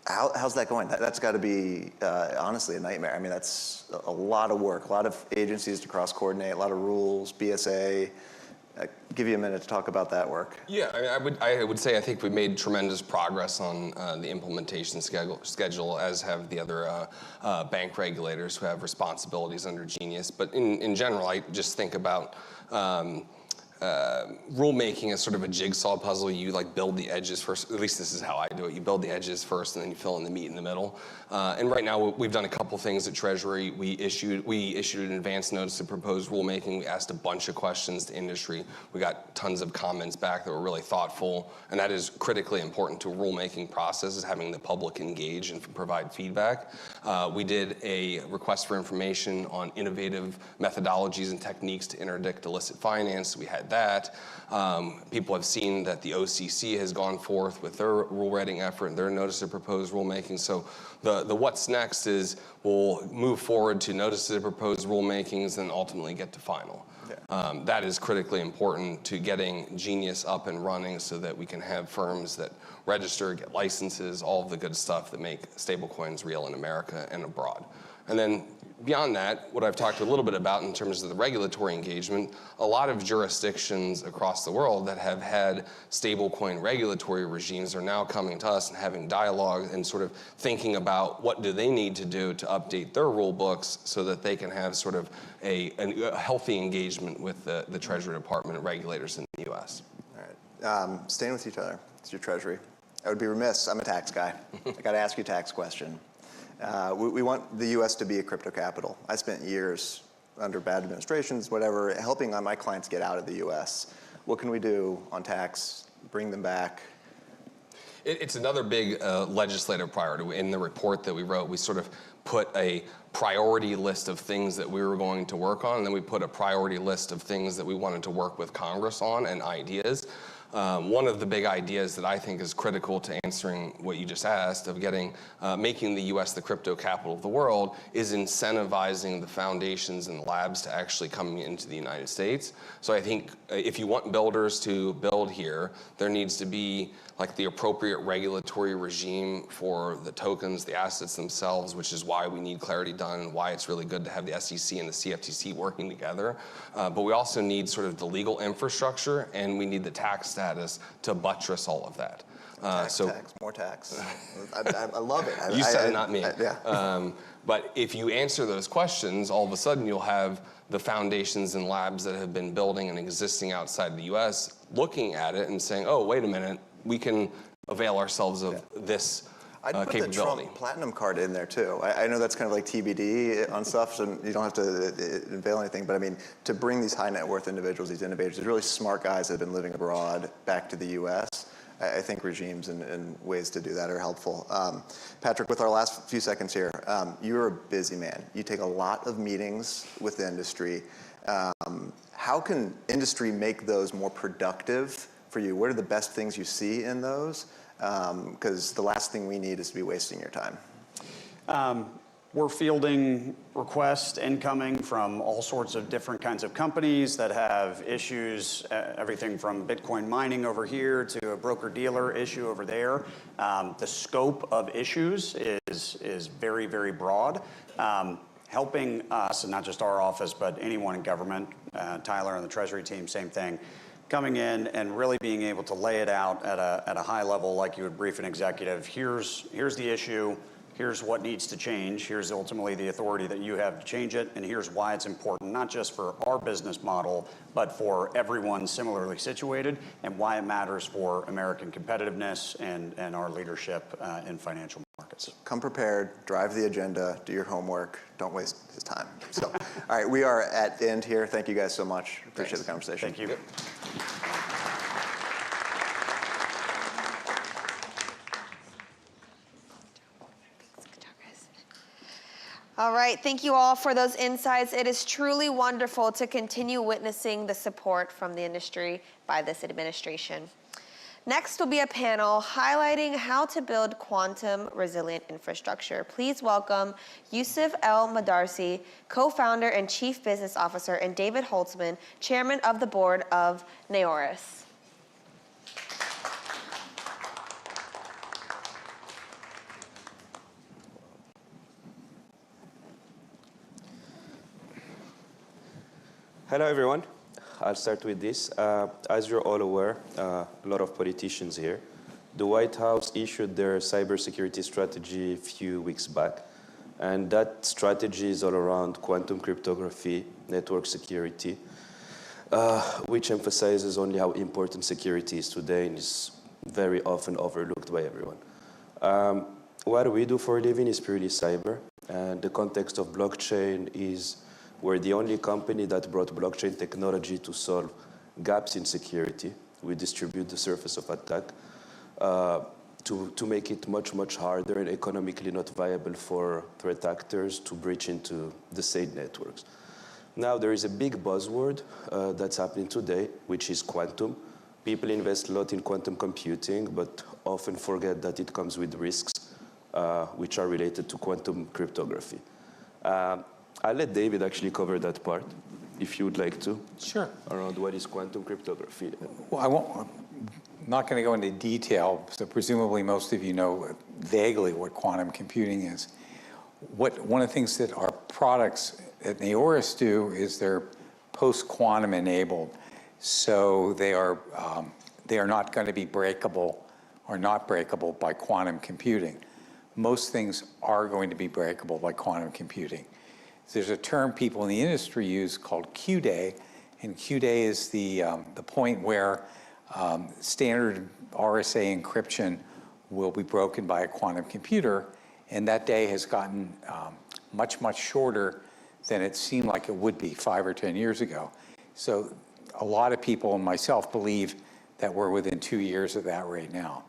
How's that going? That's got to be, honestly, a nightmare. I mean, that's a lot of work, a lot of agencies to cross-coordinate, a lot of rules, BSA. Give you a minute to talk about that work. Yeah, I would say I think we've made tremendous progress on the implementation schedule, as have the other bank regulators who have responsibilities under Genius. But in general, I just think about rulemaking as sort of a jigsaw puzzle. You build the edges first. At least this is how I do it. You build the edges first, and then you fill in the meat in the middle. And right now, we've done a couple things at Treasury. We issued an advance notice of proposed rulemaking. We asked a bunch of questions to industry. We got tons of comments back that were really thoughtful, and that is critically important to a rulemaking process, is having the public engage and provide feedback. We did a request for information on innovative methodologies and techniques to interdict illicit finance. We had that. People have seen that the OCC has gone forth with their rule writing effort and their notice of proposed rulemaking. So the what's next is we'll move forward to notices of proposed rulemakings and ultimately get to final. Yeah. That is critically important to getting Genius up and running so that we can have firms that register, get licenses, all of the good stuff that make stablecoins real in America and abroad. And then beyond that, what I've talked a little bit about in terms of the regulatory engagement, a lot of jurisdictions across the world that have had stablecoin regulatory regimes are now coming to us and having dialogue and sort of thinking about what do they need to do to update their rule books so that they can have sort of a healthy engagement with the Treasury Department and regulators in the U.S. All right. Staying with you, Tyler. It's your Treasury. I would be remiss. I'm a tax guy. I got to ask you a tax question. We want the U.S. to be a crypto capital. I spent years under bad administrations, whatever, helping my clients get out of the U.S. What can we do on tax, bring them back? It's another big legislative priority. In the report that we wrote, we sort of put a priority list of things that we were going to work on, and then we put a priority list of things that we wanted to work with Congress on and ideas. One of the big ideas that I think is critical to answering what you just asked of making the U.S. the crypto capital of the world is incentivizing the foundations and labs to actually come into the United States. So I think if you want builders to build here, there needs to be like the appropriate regulatory regime for the tokens, the assets themselves, which is why we need clarity done and why it's really good to have the SEC and the CFTC working together. But we also need sort of the legal infrastructure, and we need the tax status to buttress all of that. More tax. I love it. You said it, not me. Yeah. But if you answer those questions, all of a sudden you'll have the foundations and labs that have been building and existing outside the U.S. looking at it and saying, oh, wait a minute, we can avail ourselves of this I'd put capability. the Trump Platinum card in there too. I know that's kind of like TBD on stuff, so you don't have to unveil anything, but I mean, to bring these high net worth individuals, these innovators, these really smart guys that have been living abroad back to the U.S., I think regimes and ways to do that are helpful. Patrick, with our last few seconds here, you're a busy man. You take a lot of meetings with the industry. How can industry make those more productive for you? What are the best things you see in those? Because the last thing we need is to be wasting your time. We're fielding requests incoming from all sorts of different kinds of companies that have issues, everything from Bitcoin mining over here to a broker-dealer issue over there. The scope of issues is very, very broad. Helping us, and not just our office, but anyone in government, Tyler on the Treasury team, same thing, coming in and really being able to lay it out at a high level like you would brief an executive. Here's the issue. Here's what needs to change. Here's ultimately the authority that you have to change it. And here's why it's important, not just for our business model, but for everyone similarly situated, and why it matters for American competitiveness and our leadership in financial markets. Come prepared, drive the agenda, do your homework, don't waste his time. So, all right, we are at the end here. Thank you guys so much. Appreciate the conversation. Thank you. All right, thank you all for those insights. It is truly wonderful to continue witnessing the support from the industry by this administration. Next will be a panel highlighting how to build quantum resilient infrastructure. Please welcome Yusuf El Madarsi, co-founder and chief business officer, and David Holtzman, chairman of the board of Neoris. Hello, everyone. I'll start with this. As you're all aware, a lot of politicians here. The White House issued their cybersecurity strategy a few weeks back. And that strategy is all around quantum cryptography, network security, which emphasizes only how important security is today and is very often overlooked by everyone. What we do for a living is purely cyber. And the context of blockchain is we're the only company that brought blockchain technology to solve gaps in security. We distribute the surface of attack to make it much, much harder and economically not viable for threat actors to breach into the said networks. Now, there is a big buzzword that's happening today, which is quantum. People invest a lot in quantum computing, but often forget that it comes with risks, which are related to quantum cryptography. I'll let David actually cover that part, if you would like to. Sure. Around what is quantum cryptography. Well, I'm not going to go into detail, so presumably most of you know vaguely what quantum computing is. One of the things that our products at Neoris do is they're post-quantum enabled, so they are not going to be breakable or not breakable by quantum computing. Most things are going to be breakable by quantum computing. There's a term people in the industry use called Q-Day, and Q-Day is the point where standard RSA encryption will be broken by a quantum computer, and that day has gotten much, much shorter than it seemed like it would be 5 or 10 years ago. So a lot of people, and myself, believe that we're within 2 years of that right now.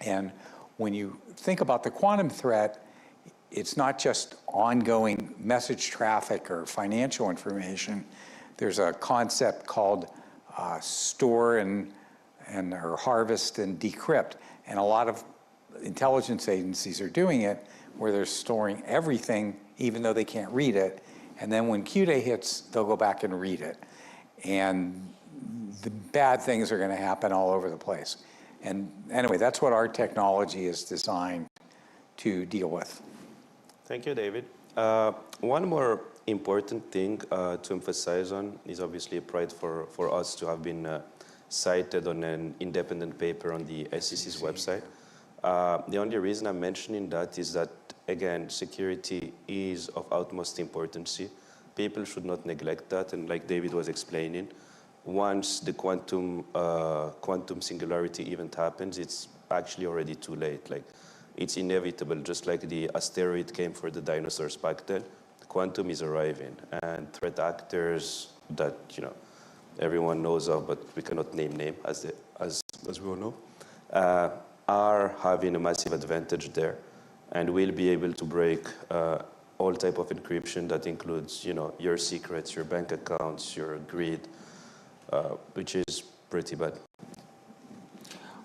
And when you think about the quantum threat, it's not just ongoing message traffic or financial information. There's a concept called store and or harvest and decrypt. And a lot of intelligence agencies are doing it where they're storing everything even though they can't read it. And then when Q-Day hits, they'll go back and read it. And the bad things are going to happen all over the place. And anyway, that's what our technology is designed to deal with. Thank you, David. One more important thing to emphasize on is obviously a pride for us to have been cited on an independent paper on the SEC's website. The only reason I'm mentioning that is that, again, security is of utmost importance. People should not neglect that, and like David was explaining, once the quantum singularity event happens, it's actually already too late. Like, it's inevitable, just like the asteroid came for the dinosaurs back then. The quantum is arriving, and threat actors that everyone knows of, but we cannot name as we all know, are having a massive advantage there, and will be able to break all type of encryption that includes, your secrets, your bank accounts, your grid, which is pretty bad.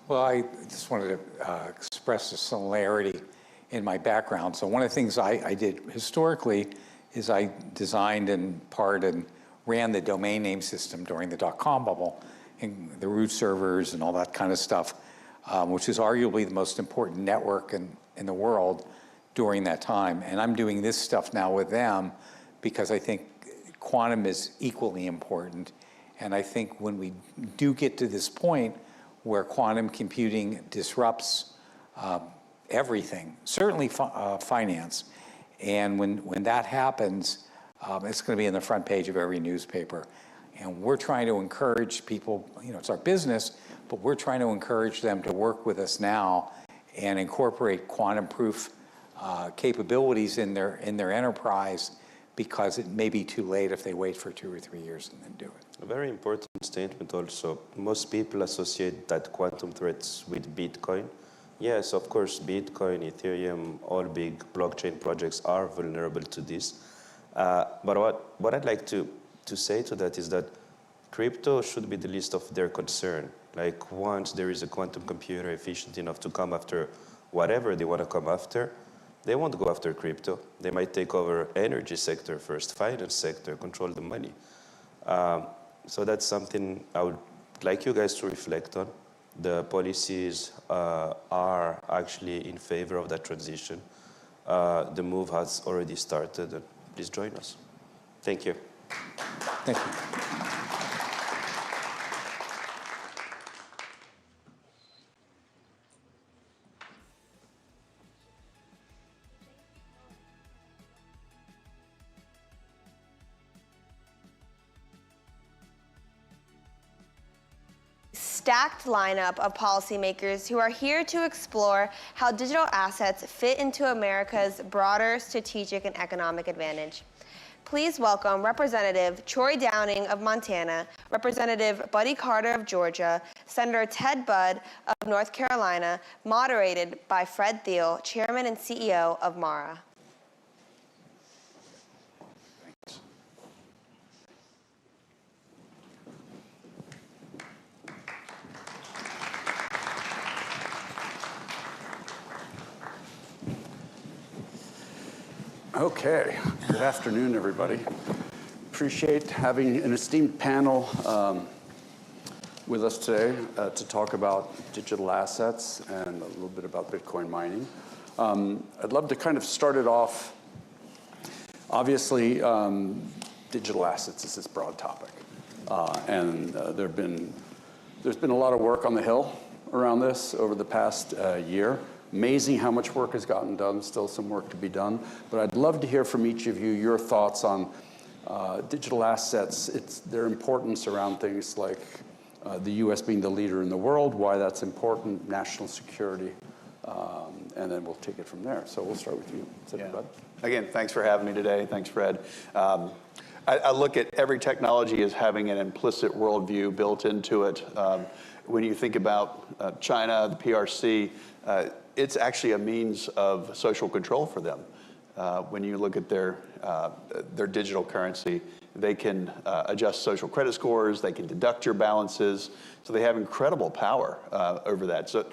Well, I just wanted to express a similarity in my background. So one of the things I did historically is I designed and ran the domain name system during the .com bubble, and the root servers and all that kind of stuff, which is arguably the most important network in the world during that time. And I'm doing this stuff now with them because I think quantum is equally important. And I think when we do get to this point where quantum computing disrupts everything, certainly finance, and when that happens, it's going to be in the front page of every newspaper. And we're trying to encourage people, it's our business, but we're trying to encourage them to work with us now and incorporate quantum-proof capabilities in their enterprise, because it may be too late if they wait for 2 or 3 years and then do it. A very important statement also. Most people associate that quantum threats with Bitcoin. Yes, of course, Bitcoin, Ethereum, all big blockchain projects are vulnerable to this. But what I'd like to say to that is that crypto should be the least of their concern. Like, once there is a quantum computer efficient enough to come after whatever they want to come after, they won't go after crypto. They might take over energy sector first, finance sector, control the money. So that's something I would like you guys to reflect on. The policies are actually in favor of that transition. The move has already started, and please join us. Thank you. Thank you. Stacked lineup of policymakers who are here to explore how digital assets fit into America's broader strategic and economic advantage. Please welcome Representative Troy Downing of Montana, Representative Buddy Carter of Georgia, Senator Ted Budd of North Carolina, moderated by Fred Thiel, Chairman and CEO of MARA. Okay, good afternoon, everybody. Appreciate having an esteemed panel with us today to talk about digital assets and a little bit about Bitcoin mining. I'd love to kind of start it off. Obviously, digital assets is this broad topic, and there's been a lot of work on the Hill around this over the past year. Amazing how much work has gotten done, still some work to be done. But I'd love to hear from each of you your thoughts on digital assets, their importance around things like the U.S. being the leader in the world, why that's important, national security, and then we'll take it from there. So we'll start with you. Bud. Again, thanks for having me today. Thanks, Fred. I look at every technology as having an implicit worldview built into it. When you think about China, the PRC, it's actually a means of social control for them. When you look at their digital currency, They can adjust social credit scores. They can deduct your balances. So they have incredible power over that. So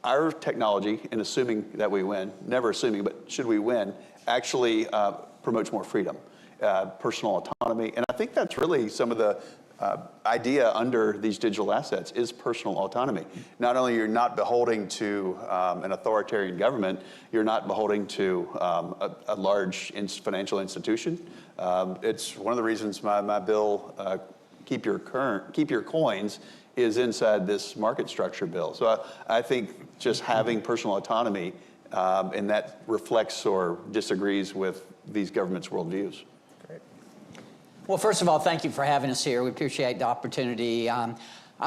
our technology, in assuming that we win, never assuming, but should we win, actually promotes more freedom, personal autonomy. And I think that's really some of the idea under these digital assets is personal autonomy. Not only you're not beholden to an authoritarian government, you're not beholden to a large financial institution. It's one of the reasons my bill, keep your coins, is inside this market structure bill. So I think just having personal autonomy, and that reflects or disagrees with these governments' worldviews. Well, first of all, thank you for having us here. We appreciate the opportunity. I'm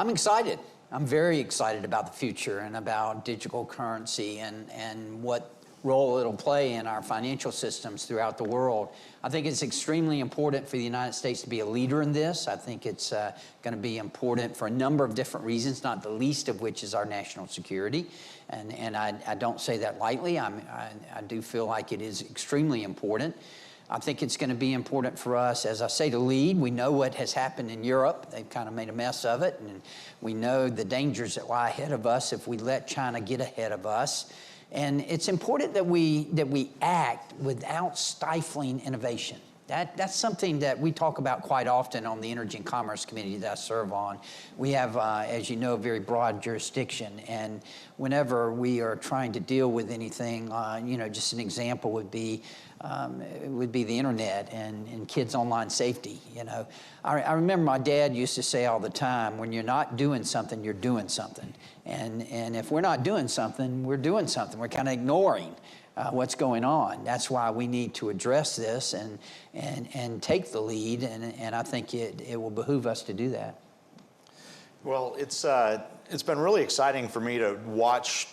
excited. I'm very excited about the future and about digital currency and what role it'll play in our financial systems throughout the world. I think it's extremely important for the United States to be a leader in this. I think it's going to be important for a number of different reasons, not the least of which is our national security. And I don't say that lightly. I do feel like it is extremely important. I think it's going to be important for us, as I say, to lead. We know what has happened in Europe. They've kind of made a mess of it. And we know the dangers that lie ahead of us if we let China get ahead of us. And it's important that we act without stifling innovation. That's something that we talk about quite often on the Energy and Commerce Committee that I serve on. We have, as you know, a very broad jurisdiction. And whenever we are trying to deal with anything, just an example would be the internet and kids' online safety. I remember my dad used to say all the time, when you're not doing something, you're doing something. And if we're not doing something, we're doing something. We're kind of ignoring what's going on. That's why we need to address this and take the lead, and I think it will behoove us to do that. Well, it's been really exciting for me to watch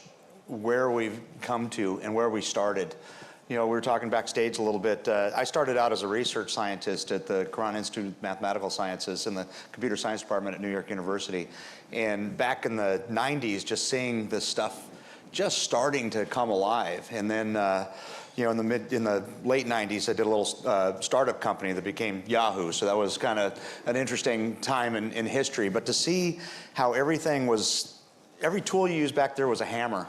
where we've come to and where we started. We were talking backstage a little bit. I started out as a research scientist at the Quran Institute of Mathematical Sciences in the computer science department at New York University. And back in the 90s, just seeing this stuff just starting to come alive. And then, in the late 90s, I did a little startup company that became Yahoo. So that was kind of an interesting time in history. But to see how every tool you used back there was a hammer.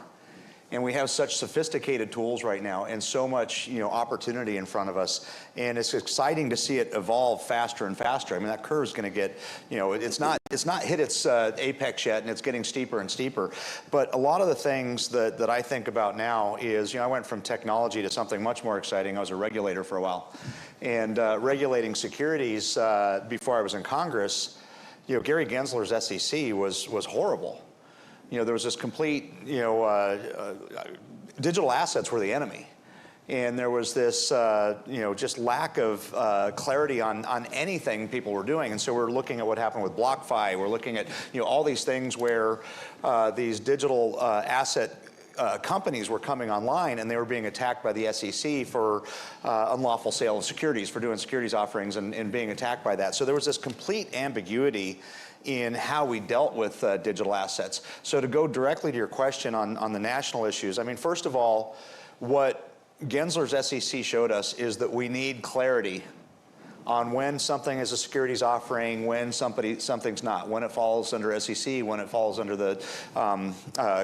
And we have such sophisticated tools right now and so much, opportunity in front of us. And it's exciting to see it evolve faster and faster. I mean, that curve's going to get, it's not hit its apex yet, and it's getting steeper and steeper. But a lot of the things that I think about now is, I went from technology to something much more exciting. I was a regulator for a while. And regulating securities before I was in Congress, Gary Gensler's SEC was horrible. There was this complete, digital assets were the enemy. And there was this, just lack of clarity on anything people were doing. And so we're looking at what happened with BlockFi. We're looking at, all these things where these digital asset companies were coming online, and they were being attacked by the SEC for unlawful sale of securities, for doing securities offerings and being attacked by that. So there was this complete ambiguity in how we dealt with digital assets. So to go directly to your question on the national issues, I mean, first of all, what Gensler's SEC showed us is that we need clarity on when something is a securities offering, when something's not, when it falls under SEC, when it falls under the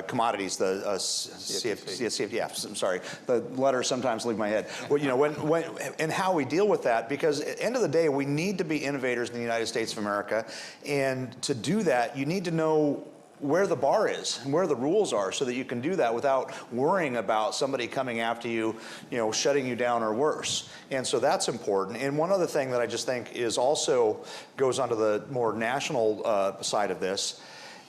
commodities, the CFTC. Yeah, I'm sorry, the letters sometimes leave my head. Well, when and how we deal with that, because at the end of the day, we need to be innovators in the United States of America, and to do that, you need to know where the bar is and where the rules are so that you can do that without worrying about somebody coming after you, shutting you down or worse. And so that's important. And one other thing that I just think is also goes onto the more national side of this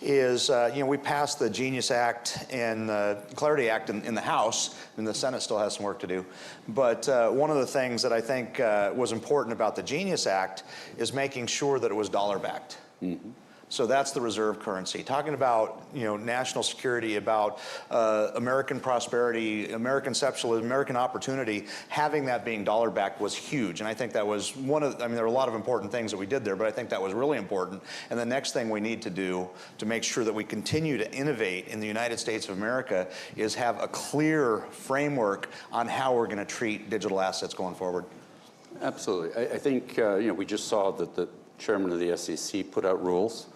is, we passed the Genius Act and the Clarity Act in the House, and the Senate still has some work to do. But one of the things that I think was important about the Genius Act is making sure that it was dollar-backed. Mm-hmm. So that's the reserve currency. Talking about, national security, about American prosperity, American conceptualism, American opportunity, having that being dollar-backed was huge. And I think that was there are a lot of important things that we did there, but I think that was really important. And the next thing we need to do to make sure that we continue to innovate in the United States of America is have a clear framework on how we're going to treat digital assets going forward. Absolutely. I think, we just saw that the chairman of the SEC put out rules,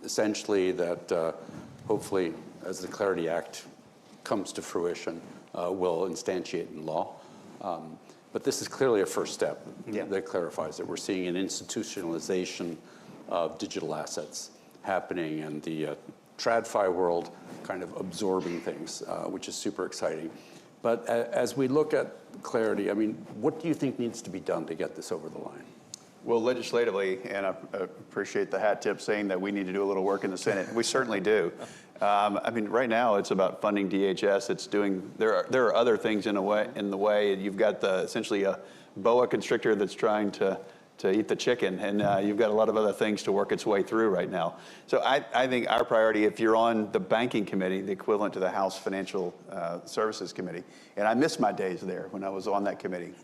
essentially that hopefully, as the Clarity Act comes to fruition, will instantiate in law. But this is clearly a first step that clarifies that we're seeing an institutionalization of digital assets happening and the TradFi world kind of absorbing things, which is super exciting. But as we look at Clarity, I mean, what do you think needs to be done to get this over the line? Well, legislatively, and I appreciate the hat tip saying that we need to do a little work in the Senate. We certainly do. I mean, right now it's about funding DHS. It's doing. There are other things in the way. You've got essentially a boa constrictor that's trying to eat the chicken, and you've got a lot of other things to work its way through right now. So I think our priority, if you're on the banking committee, the equivalent to the House Financial Services Committee, and I miss my days there when I was on that committee.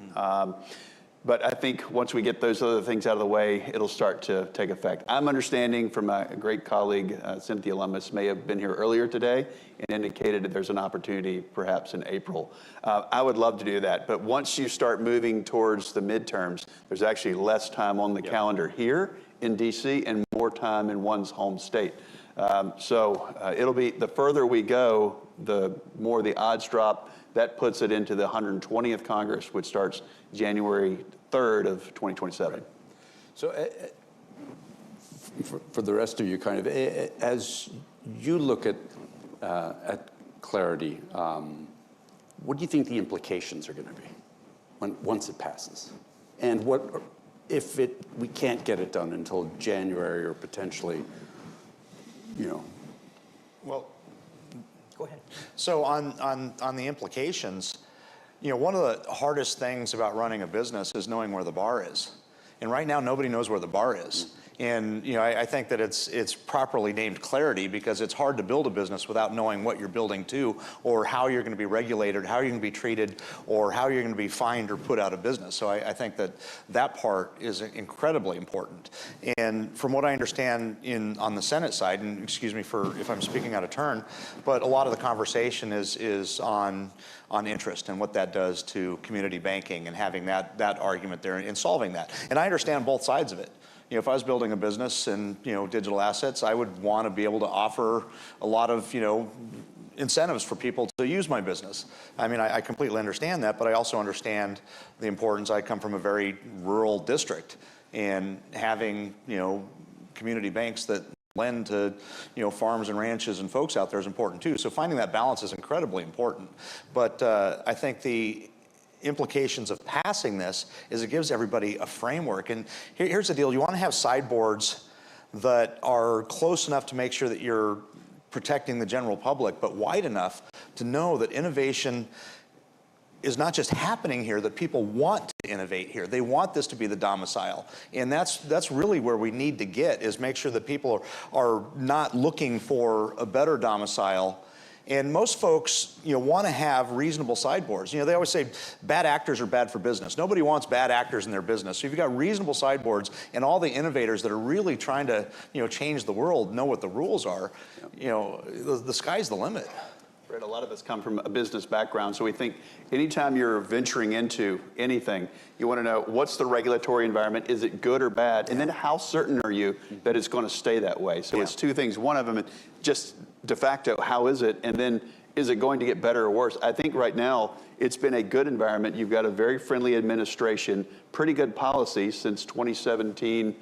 But I think once we get those other things out of the way, it'll start to take effect. I'm understanding from a great colleague, Cynthia Lummis, may have been here earlier today and indicated that there's an opportunity perhaps in April. I would love to do that. But once you start moving towards the midterms, there's actually less time on the calendar here in DC and more time in one's home state. So it'll be, the further we go, the more the odds drop. That puts it into the 120th Congress, which starts January 3rd of 2027. Right. So for the rest of you, kind of, as you look at Clarity, what do you think the implications are going to be once it passes? And what if we can't get it done until January or potentially, Well, go ahead. So on the implications, one of the hardest things about running a business is knowing where the bar is. And right now, nobody knows where the bar is. And I think that it's properly named Clarity because it's hard to build a business without knowing what you're building to, or how you're going to be regulated, how you're going to be treated, or how you're going to be fined or put out of business. So I think that part is incredibly important. And from what I understand on the Senate side, and excuse me for if I'm speaking out of turn, but a lot of the conversation is on interest and what that does to community banking and having that argument there and solving that. And I understand both sides of it. If I was building a business in digital assets, I would want to be able to offer a lot of incentives for people to use my business. I mean, I completely understand that, but I also understand the importance. I come from a very rural district, and having community banks that lend to farms and ranches and folks out there is important too. So finding that balance is incredibly important. But I think the implications of passing this is it gives everybody a framework. And here's the deal. You want to have sideboards that are close enough to make sure that you're protecting the general public, but wide enough to know that innovation is not just happening here, that people want to innovate here. They want this to be the domicile. And that's really where we need to get, is make sure that people are not looking for a better domicile. And most folks, want to have reasonable sideboards. They always say bad actors are bad for business. Nobody wants bad actors in their business. So if you've got reasonable sideboards and all the innovators that are really trying to, change the world know what the rules are, the sky's the limit. Fred, a lot of us come from a business background, so we think anytime you're venturing into anything, you want to know what's the regulatory environment, is it good or bad, and then how certain are you that it's going to stay that way? So it's two things. One of them, just de facto, how is it, and then is it going to get better or worse? I think right now it's been a good environment. You've got a very friendly administration, pretty good policy since 2017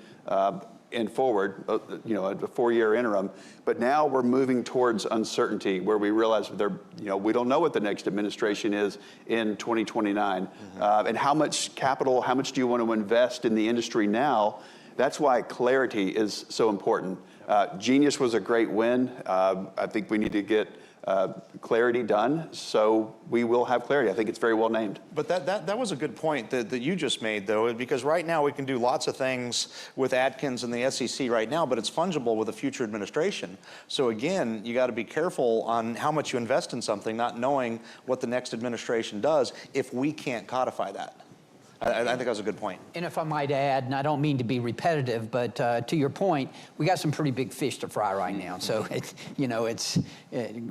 and forward, a 4-year interim. But now we're moving towards uncertainty, where we realize we don't know what the next administration is in 2029. And how much capital, how much do you want to invest in the industry now? That's why clarity is so important. Genius was a great win. I think we need to get clarity done, so we will have clarity. I think it's very well named. But that was a good point that you just made, though, because right now we can do lots of things with Atkins and the SEC right now, but it's fungible with a future administration. So again, you got to be careful on how much you invest in something, not knowing what the next administration does if we can't codify that. I think that was a good point. And if I might add, and I don't mean to be repetitive, but to your point, we got some pretty big fish to fry right now. So it's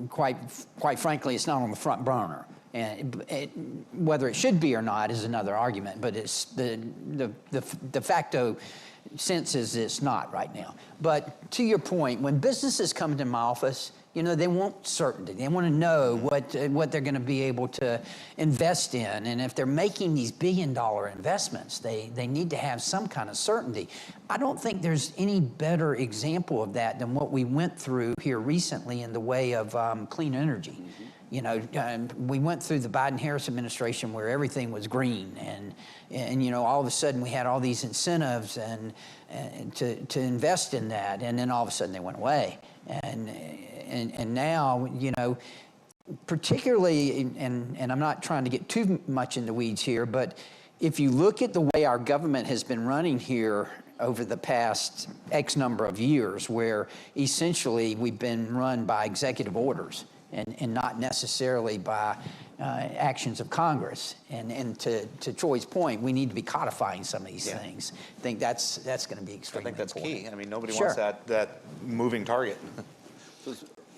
quite frankly, it's not on the front burner. And whether it should be or not is another argument, but it's the de facto sense is it's not right now. But to your point, when businesses come into my office, they want certainty. They want to know what they're going to be able to invest in. And if they're making these billion-dollar investments, they need to have some kind of certainty. I don't think there's any better example of that than what we went through here recently in the way of clean energy. We went through the Biden-Harris administration where everything was green, and all of a sudden we had all these incentives and to invest in that, and then all of a sudden they went away. And now, particularly, and I'm not trying to get too much in the weeds here, but if you look at the way our government has been running here over the past X number of years, where essentially we've been run by executive orders and not necessarily by actions of Congress. And to Troy's point, we need to be codifying some of these things. I think that's going to be extremely important. I think that's key. I mean, nobody Sure. wants that moving target.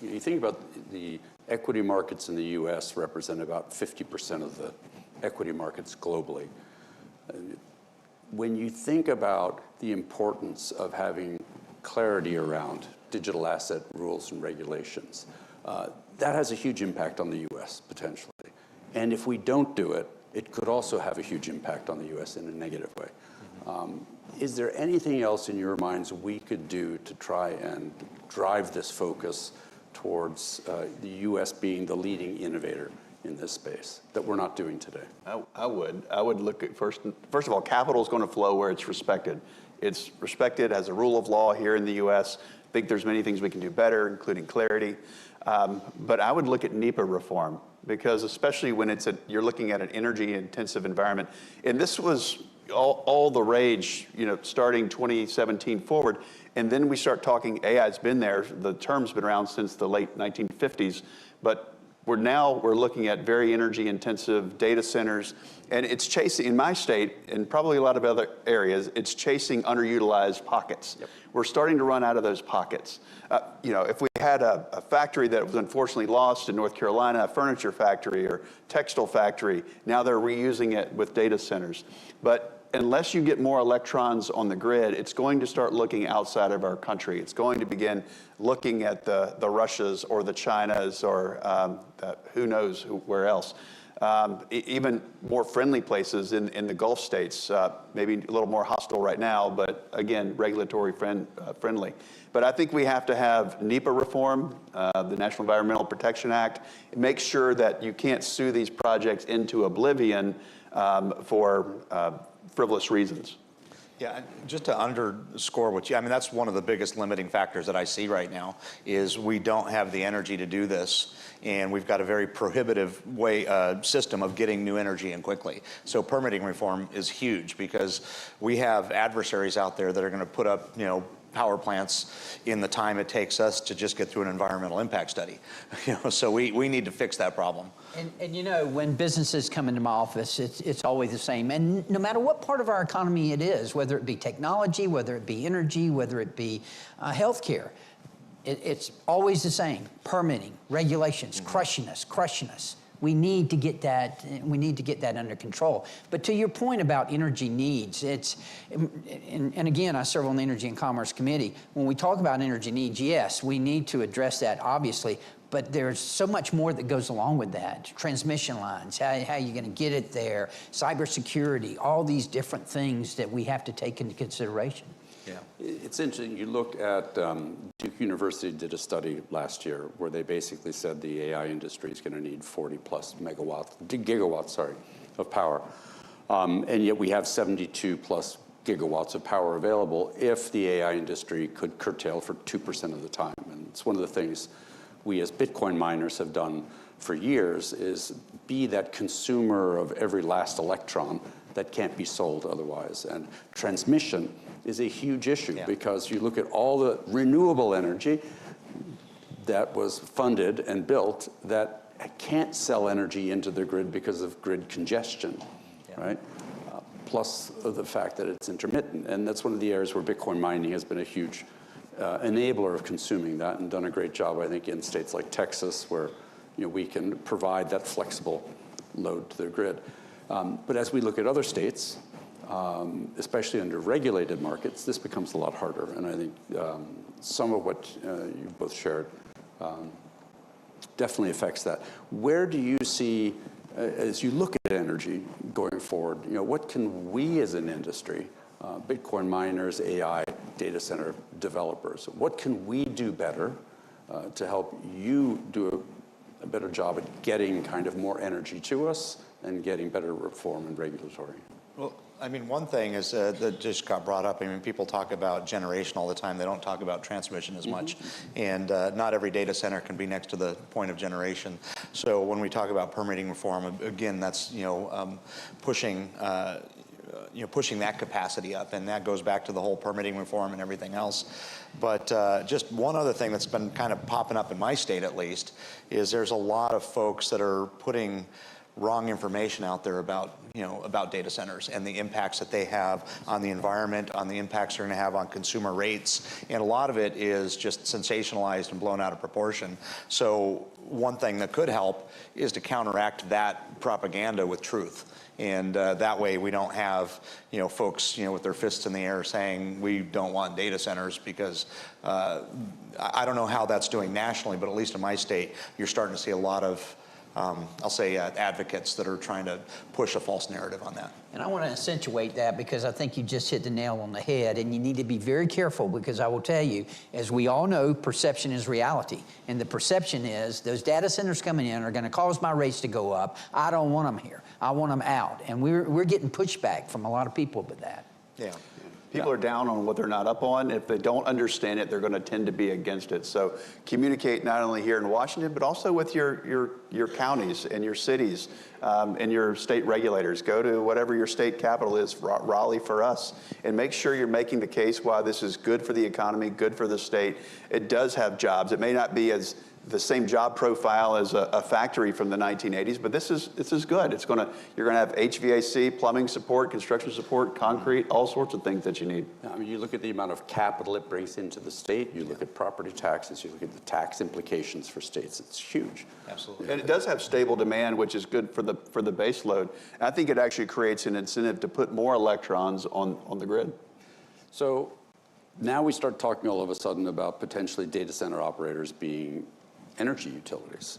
You think about the equity markets in the U.S. represent about 50% of the equity markets globally. When you think about the importance of having clarity around digital asset rules and regulations, that has a huge impact on the U.S. potentially. And if we don't do it, it could also have a huge impact on the U.S. in a negative way. Is there anything else in your minds we could do to try and drive this focus towards the U.S. being the leading innovator in this space that we're not doing today? I would look at first of all, capital is going to flow where it's respected. It's respected as a rule of law here in the U.S. I think there's many things we can do better, including clarity. But I would look at NEPA reform, because especially when you're looking at an energy-intensive environment, and this was all the rage, starting 2017 forward, and then we start talking AI's been there. The term's been around since the late 1950s, but we're looking at very energy-intensive data centers, and it's chasing, in my state, and probably a lot of other areas, it's chasing underutilized pockets. Yep. We're starting to run out of those pockets. If we had a factory that was unfortunately lost in North Carolina, a furniture factory or textile factory, now they're reusing it with data centers. But unless you get more electrons on the grid, it's going to start looking outside of our country. It's going to begin looking at the Russias or the Chinas or who knows where else. Even more friendly places in the Gulf states, maybe a little more hostile right now, but again, regulatory friendly. But I think we have to have NEPA reform, the National Environmental Protection Act, make sure that you can't sue these projects into oblivion for frivolous reasons. Yeah, just to underscore what that's one of the biggest limiting factors that I see right now is we don't have the energy to do this, and we've got a very prohibitive system of getting new energy in quickly. So permitting reform is huge because we have adversaries out there that are going to put up, power plants in the time it takes us to just get through an environmental impact study. So we need to fix that problem. And when businesses come into my office, it's always the same. And no matter what part of our economy it is, whether it be technology, whether it be energy, whether it be healthcare, it's always the same. Permitting, regulations, crushing us. We need to get that. We need to get that under control. But to your point about energy needs, and again, I serve on the Energy and Commerce Committee. When we talk about energy needs, yes, we need to address that, obviously. But there's so much more that goes along with that. Transmission lines, how are you going to get it there? Cybersecurity, all these different things that we have to take into consideration. Yeah, it's interesting. You look at Duke University did a study last year where they basically said the AI industry is going to need 40 plus gigawatts of power. And yet we have 72 plus gigawatts of power available if the AI industry could curtail for 2% of the time. And it's one of the things we as Bitcoin miners have done for years is be that consumer of every last electron that can't be sold otherwise. And transmission is a huge issue because you look at all the renewable energy that was funded and built that can't sell energy into the grid because of grid congestion, right? Plus the fact that it's intermittent. And that's one of the areas where Bitcoin mining has been a huge enabler of consuming that and done a great job, I think, in states like Texas where we can provide that flexible load to the grid. But as we look at other states, especially under regulated markets, this becomes a lot harder. And I think some of what you both shared definitely affects that. Where do you see, as you look at energy going forward, what can we as an industry, Bitcoin miners, AI, data center developers, what can we do better to help you do a better job at getting kind of more energy to us and getting better reform and regulatory? Well, I mean, one thing is that just got brought up. I mean, people talk about generation all the time. They don't talk about transmission as much. And not every data center can be next to the point of generation. So when we talk about permitting reform, again, that's, pushing pushing that capacity up. And that goes back to the whole permitting reform and everything else. But just one other thing that's been kind of popping up in my state, at least, is there's a lot of folks that are putting wrong information out there about data centers and the impacts that they have on the environment, on the impacts they're going to have on consumer rates. And a lot of it is just sensationalized and blown out of proportion. So one thing that could help is to counteract that propaganda with truth. And that way we don't have, folks, with their fists in the air saying we don't want data centers, because I don't know how that's doing nationally, but at least in my state, you're starting to see a lot of I'll say advocates that are trying to push a false narrative on that. And I want to accentuate that, because I think you just hit the nail on the head, and you need to be very careful, because I will tell you, as we all know, perception is reality. And the perception is those data centers coming in are going to cause my rates to go up. I don't want them here. I want them out. And we're getting pushback from a lot of people with that. Yeah. People are down on what they're not up on. If they don't understand it, they're going to tend to be against it. So communicate not only here in Washington, but also with your counties and your cities and your state regulators. Go to whatever your state capital is, Raleigh for us, and make sure you're making the case why this is good for the economy, good for the state. It does have jobs. It may not be as the same job profile as a factory from the 1980s, but this is good. You're gonna have HVAC, plumbing support, construction support, concrete, all sorts of things that you need. I mean, you look at the amount of capital it brings into the state, you look at property taxes, you look at the tax implications for states, it's huge. Absolutely. And it does have stable demand, which is good for the base load. And I think it actually creates an incentive to put more electrons on the grid. So now we start talking all of a sudden about potentially data center operators being energy utilities.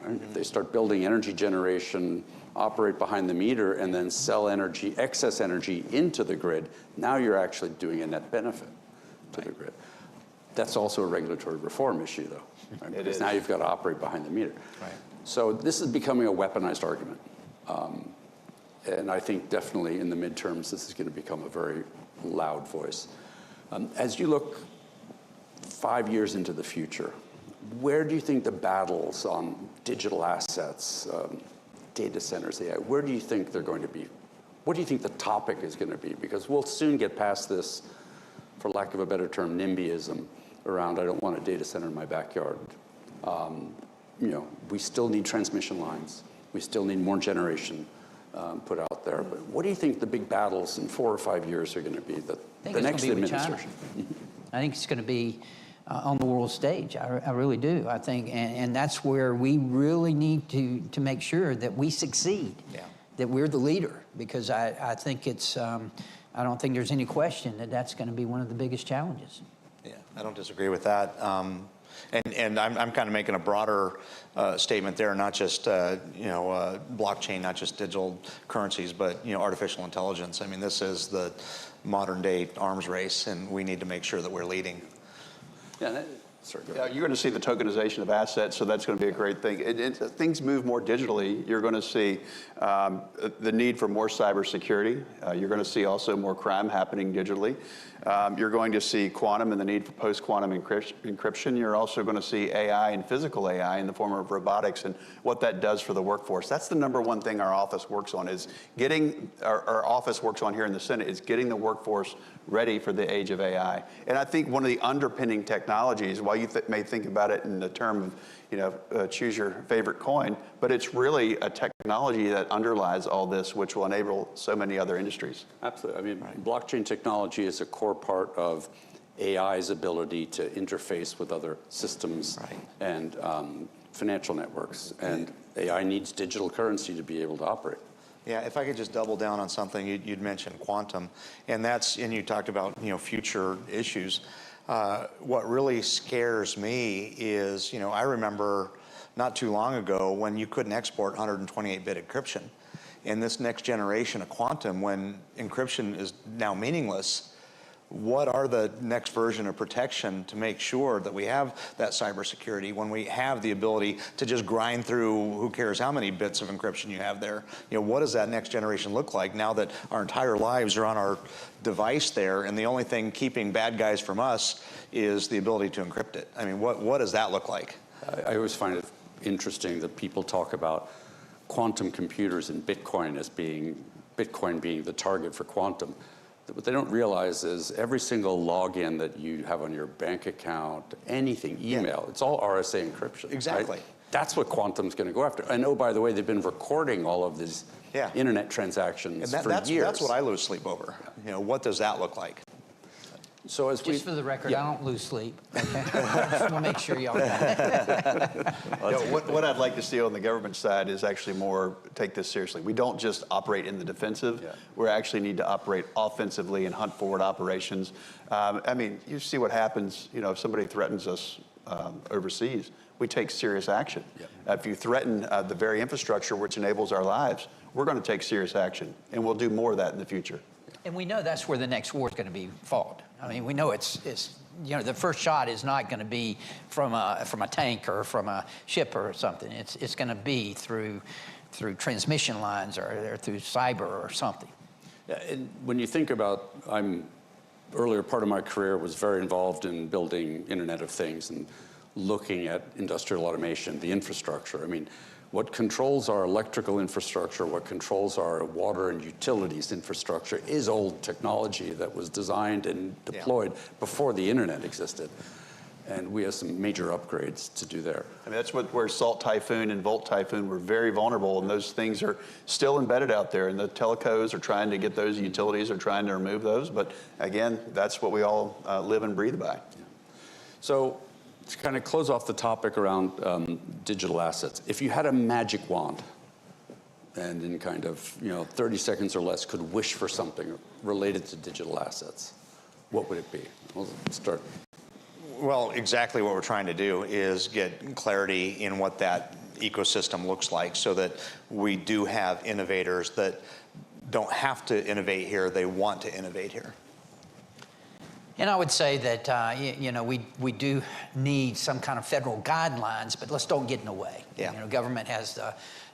Right? If they start building energy generation, operate behind the meter, and then sell energy, excess energy into the grid, now you're actually doing a net benefit to the grid. That's also a regulatory reform issue, though. Right? Because now you've got to operate behind the meter. Right. So this is becoming a weaponized argument. And I think definitely in the midterms, this is going to become a very loud voice. As you look 5 years into the future, where do you think the battles on digital assets, data centers, AI, where do you think they're going to be? What do you think the topic is going to be? Because we'll soon get past this, for lack of a better term, NIMBYism around I don't want a data center in my backyard. We still need transmission lines. We still need more generation put out there. But what do you think the big battles in 4 or 5 years are going to be? The next administration. I think it's going to be on the world stage. I really do. I think, and that's where we really need to make sure that we succeed, that we're the leader, because I think it's, I don't think there's any question that that's going to be one of the biggest challenges. Yeah, I don't disagree with that. And I'm kind of making a broader statement there, not just blockchain, not just digital currencies, but artificial intelligence. I mean, this is the modern day arms race, and we need to make sure that we're leading. Yeah, you're going to see the tokenization of assets, so that's going to be a great thing. Things move more digitally. You're going to see the need for more cybersecurity. You're going to see also more crime happening digitally. You're going to see quantum and the need for post-quantum encryption. You're also going to see AI and physical AI in the form of robotics and what that does for the workforce. That's the number one thing our office works on, is getting, our office works on here in the Senate, is getting the workforce ready for the age of AI. And I think one of the underpinning technologies, while you may think about it in the term of, choose your favorite coin, but it's really a technology that underlies all this, which will enable so many other industries. Absolutely. I mean, blockchain technology is a core part of AI's ability to interface with other systems and financial networks. And AI needs digital currency to be able to operate. Yeah, if I could just double down on something you'd mentioned, quantum, and you talked about future issues. What really scares me is I remember not too long ago when you couldn't export 128-bit encryption. In this next generation of quantum, when encryption is now meaningless, what are the next version of protection to make sure that we have that cybersecurity when we have the ability to just grind through who cares how many bits of encryption you have there? What does that next generation look like now that our entire lives are on our device there, and the only thing keeping bad guys from us is the ability to encrypt it? I mean, what does that look like? I always find it interesting that people talk about quantum computers and Bitcoin as Bitcoin being the target for quantum. What they don't realize is every single login that you have on your bank account, anything, email, it's all RSA encryption. Exactly. Right? That's what quantum's going to go after. And oh, by the way, they've been recording all of these internet transactions for years. That's what I lose sleep over. What does that look like? So Just for the record, I don't lose sleep. Okay? I just want to make sure y'all got it. What I'd like to see on the government side is actually more take this seriously. We don't just operate in the defensive. We actually need to operate offensively and hunt forward operations. I mean, you see what happens, if somebody threatens us overseas, we take serious action. If you threaten the very infrastructure which enables our lives, we're going to take serious action, and we'll do more of that in the future. And we know that's where the next war is going to be fought. I mean, we know it's the first shot is not going to be from a tank or from a ship or something. It's going to be through transmission lines or through cyber or something. Yeah, and when you think about, earlier part of my career was very involved in building Internet of Things and looking at industrial automation, the infrastructure. I mean, what controls our electrical infrastructure, what controls our water and utilities infrastructure is old technology that was designed and deployed before the internet existed. And we have some major upgrades to do there. I mean, that's where Salt Typhoon and Volt Typhoon were very vulnerable, and those things are still embedded out there, and the telcos are trying to get those, utilities are trying to remove those, but again, that's what we all live and breathe by. So, to kind of close off the topic around digital assets, if you had a magic wand and in kind of 30 seconds or less could wish for something related to digital assets, what would it be? We'll start. Well, exactly what we're trying to do is get clarity in what that ecosystem looks like so that we do have innovators that don't have to innovate here, they want to innovate here. And I would say that we do need some kind of federal guidelines, but let's don't get in the way. Government has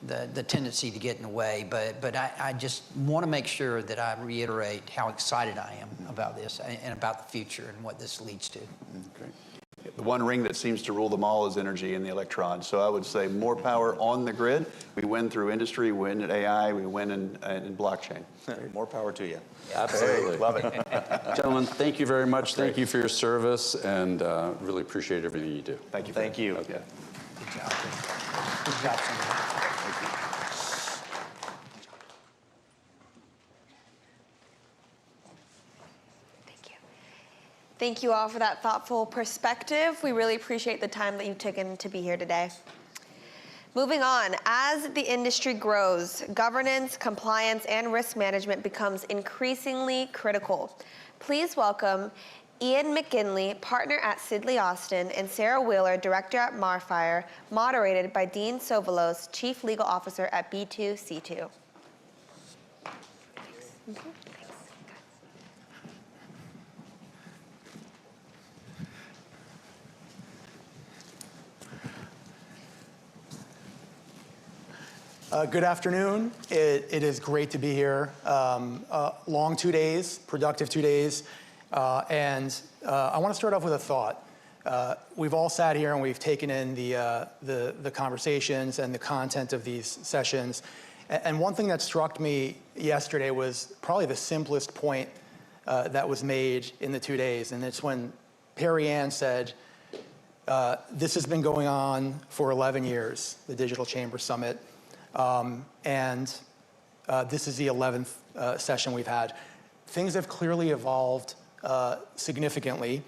the tendency to get in the way, but I just want to make sure that I reiterate how excited I am about this and about the future and what this leads to. Great. The one ring that seems to rule them all is energy and the electrons. So I would say more power on the grid. We win through industry, we win at AI, we win in blockchain. More power to you. Absolutely. Love it. Gentlemen, thank you very much. Thank you for your service, and really appreciate everything you do. Thank you. Thank you. Okay. Good job. Good job, Thank you all for that thoughtful perspective. We really appreciate the time that you've taken to be here today. Moving on, as the industry grows, governance, compliance, and risk management becomes increasingly critical. Please welcome Ian McGinley, partner at Sidley Austin, and Sarah Wheeler, director at Marfire, moderated by Dean Sovolos, chief legal officer at B2C2. Good afternoon. It is great to be here. Long 2 days, productive 2 days. And I want to start off with a thought. We've all sat here and we've taken in the conversations and the content of these sessions. And one thing that struck me yesterday was probably the simplest point that was made in the 2 days. And it's when Perianne said, this has been going on for 11 years, the Digitalchamber Summit. This is the 11th session we've had. Things have clearly evolved significantly.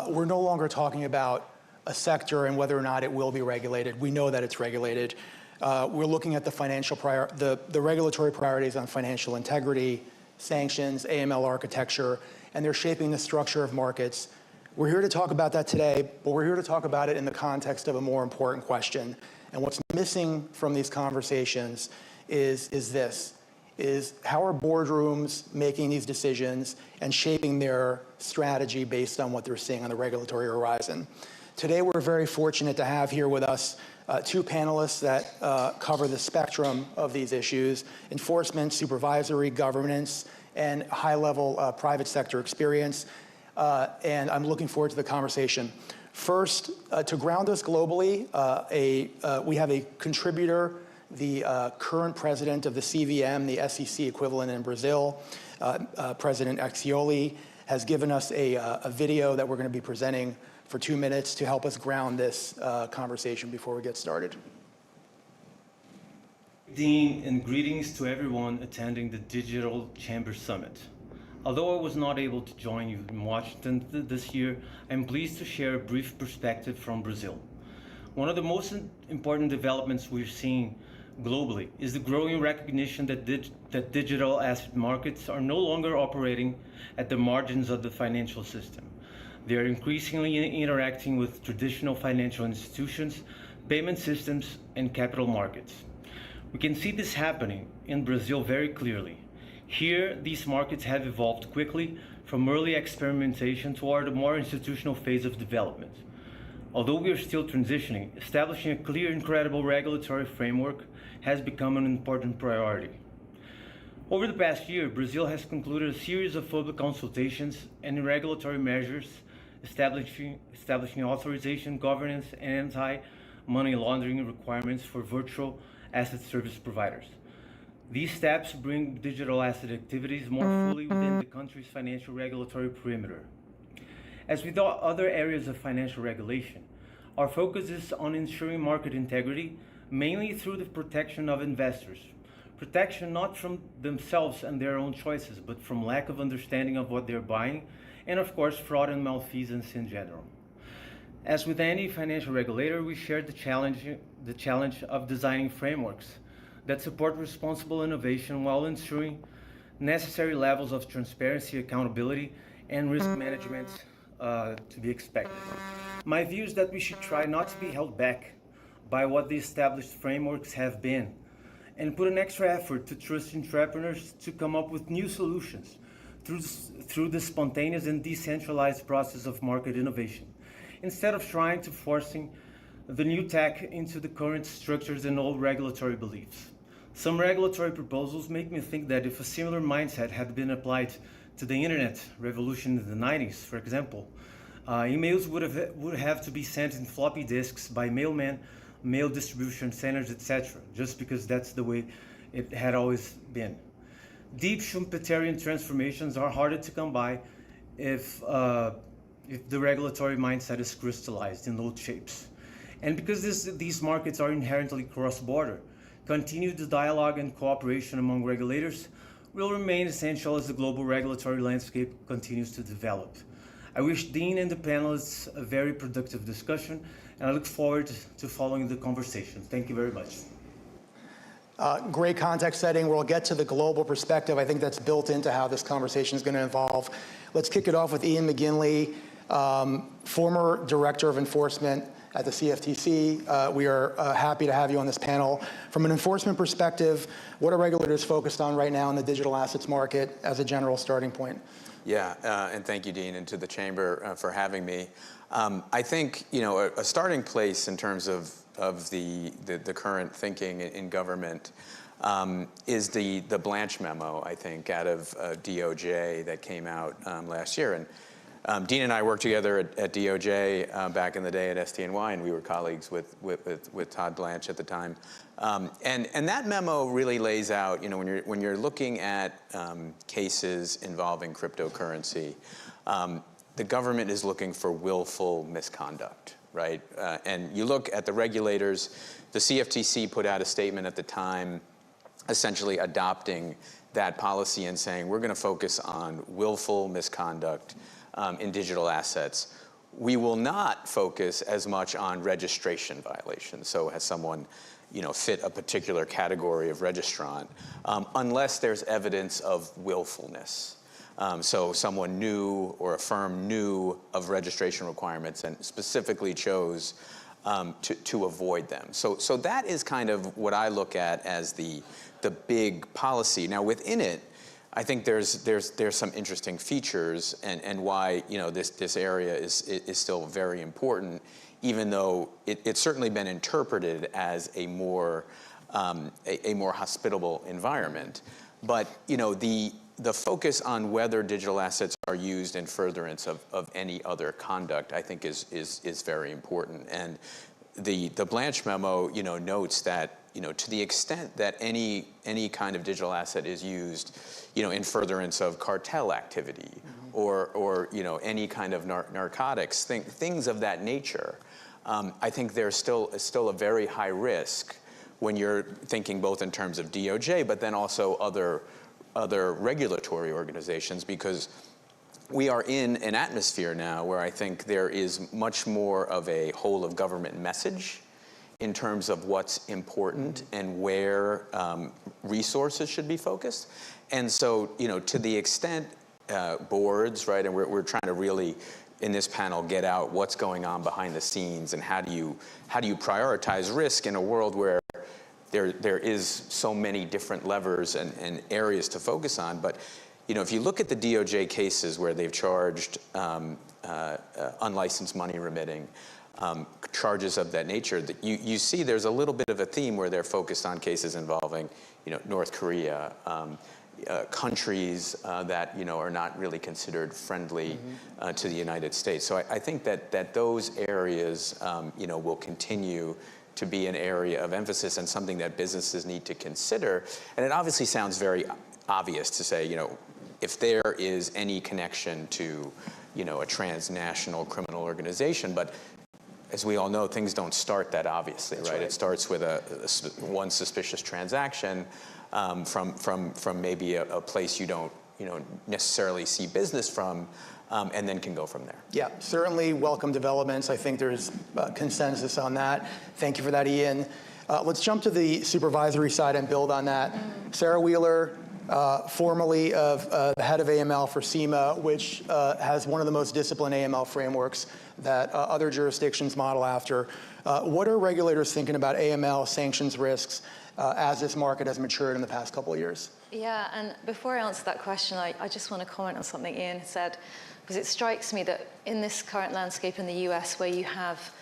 We're no longer talking about a sector and whether or not it will be regulated. We know that it's regulated. We're looking at the regulatory priorities on financial integrity, sanctions, AML architecture, and they're shaping the structure of markets. We're here to talk about that today, but we're here to talk about it in the context of a more important question. And what's missing from these conversations is how are boardrooms making these decisions and shaping their strategy based on what they're seeing on the regulatory horizon. Today, we're very fortunate to have here with us two panelists that cover the spectrum of these issues: enforcement, supervisory, governance, and high-level private sector experience. And I'm looking forward to the conversation. First, to ground us globally, we have a contributor, the current president of the CVM, the SEC equivalent in Brazil, President Axioli, has given us a video that we're going to be presenting for 2 minutes to help us ground this conversation before we get started. Dean, and greetings to everyone attending the Digitalchamber Summit. Although I was not able to join you in Washington this year, I'm pleased to share a brief perspective from Brazil. One of the most important developments we're seeing globally is the growing recognition that digital asset markets are no longer operating at the margins of the financial system. They are increasingly interacting with traditional financial institutions, payment systems, and capital markets. We can see this happening in Brazil very clearly. Here, these markets have evolved quickly from early experimentation toward a more institutional phase of development. Although we are still transitioning, establishing a clear and credible regulatory framework has become an important priority. Over the past year, Brazil has concluded a series of public consultations and regulatory measures establishing authorization, governance, and anti-money laundering requirements for virtual asset service providers. These steps bring digital asset activities more fully within the country's financial regulatory perimeter. As with all other areas of financial regulation, our focus is on ensuring market integrity, mainly through the protection of investors. Protection not from themselves and their own choices, but from lack of understanding of what they're buying, and of course, fraud and malfeasance in general. As with any financial regulator, we share the challenge of designing frameworks that support responsible innovation while ensuring necessary levels of transparency, accountability, and risk management to be expected. My view is that we should try not to be held back by what the established frameworks have been, and put an extra effort to trust entrepreneurs to come up with new solutions through the spontaneous and decentralized process of market innovation, instead of trying to forcing the new tech into the current structures and old regulatory beliefs. Some regulatory proposals make me think that if a similar mindset had been applied to the internet revolution in the 90s, for example, emails would have to be sent in floppy disks by mailmen, mail distribution centers, etc., just because that's the way it had always been. Deep Schumpeterian transformations are harder to come by if the regulatory mindset is crystallized in old shapes. And because these markets are inherently cross-border, continued dialogue and cooperation among regulators will remain essential as the global regulatory landscape continues to develop. I wish Dean and the panelists a very productive discussion, and I look forward to following the conversation. Thank you very much. Great context setting. We'll get to the global perspective. I think that's built into how this conversation is going to evolve. Let's kick it off with Ian McGinley, former Director of Enforcement at the CFTC. We are happy to have you on this panel. From an enforcement perspective, what are regulators focused on right now in the digital assets market as a general starting point? Yeah, and thank you, Dean, and to the Chamber for having me. I think a starting place in terms of the current thinking in government is the Blanche memo, I think, out of DOJ that came out last year. And Dean and I worked together at DOJ back in the day at SDNY, and we were colleagues with Todd Blanche at the time. And that memo really lays out, when you're looking at cases involving cryptocurrency, the government is looking for willful misconduct, right? And you look at the regulators, the CFTC put out a statement at the time essentially adopting that policy and saying we're going to focus on willful misconduct in digital assets. We will not focus as much on registration violations. So has someone fit a particular category of registrant, unless there's evidence of willfulness. So someone knew or a firm knew of registration requirements and specifically chose to avoid them. So that is kind of what I look at as the big policy. Now within it, I think there's some interesting features and why this area is still very important, even though it's certainly been interpreted as a more hospitable environment. But the focus on whether digital assets are used in furtherance of any other conduct, I think is very important. And the Blanche memo, notes that, to the extent that any kind of digital asset is used, in furtherance of cartel activity or any kind of narcotics, things of that nature, I think there's still a very high risk when you're thinking both in terms of DOJ, but then also other regulatory organizations, because we are in an atmosphere now where I think there is much more of a whole of government message in terms of what's important and where resources should be focused. And so, to the extent boards, right, and we're trying to really, in this panel, get out what's going on behind the scenes and how do you prioritize risk in a world where there is so many different levers and areas to focus on. But if you look at the DOJ cases where they've charged unlicensed money remitting, charges of that nature, that you see there's a little bit of a theme where they're focused on cases involving North Korea, countries that are not really considered friendly to the United States. So I think that those areas will continue to be an area of emphasis and something that businesses need to consider. And it obviously sounds very obvious to say, if there is any connection to, a transnational criminal organization, but as we all know, things don't start that obviously, right? It starts with one suspicious transaction from maybe a place you don't, necessarily see business from, and then can go from there. Yeah, certainly welcome developments. I think there's consensus on that. Thank you for that, Ian. Let's jump to the supervisory side and build on that. Sarah Wheeler, formerly of the head of AML for SEMA, which has one of the most disciplined AML frameworks that other jurisdictions model after. What are regulators thinking about AML sanctions risks as this market has matured in the past couple of years? Yeah, and before I answer that question, I just want to comment on something Ian said, because it strikes me that in this current landscape in the US, where you have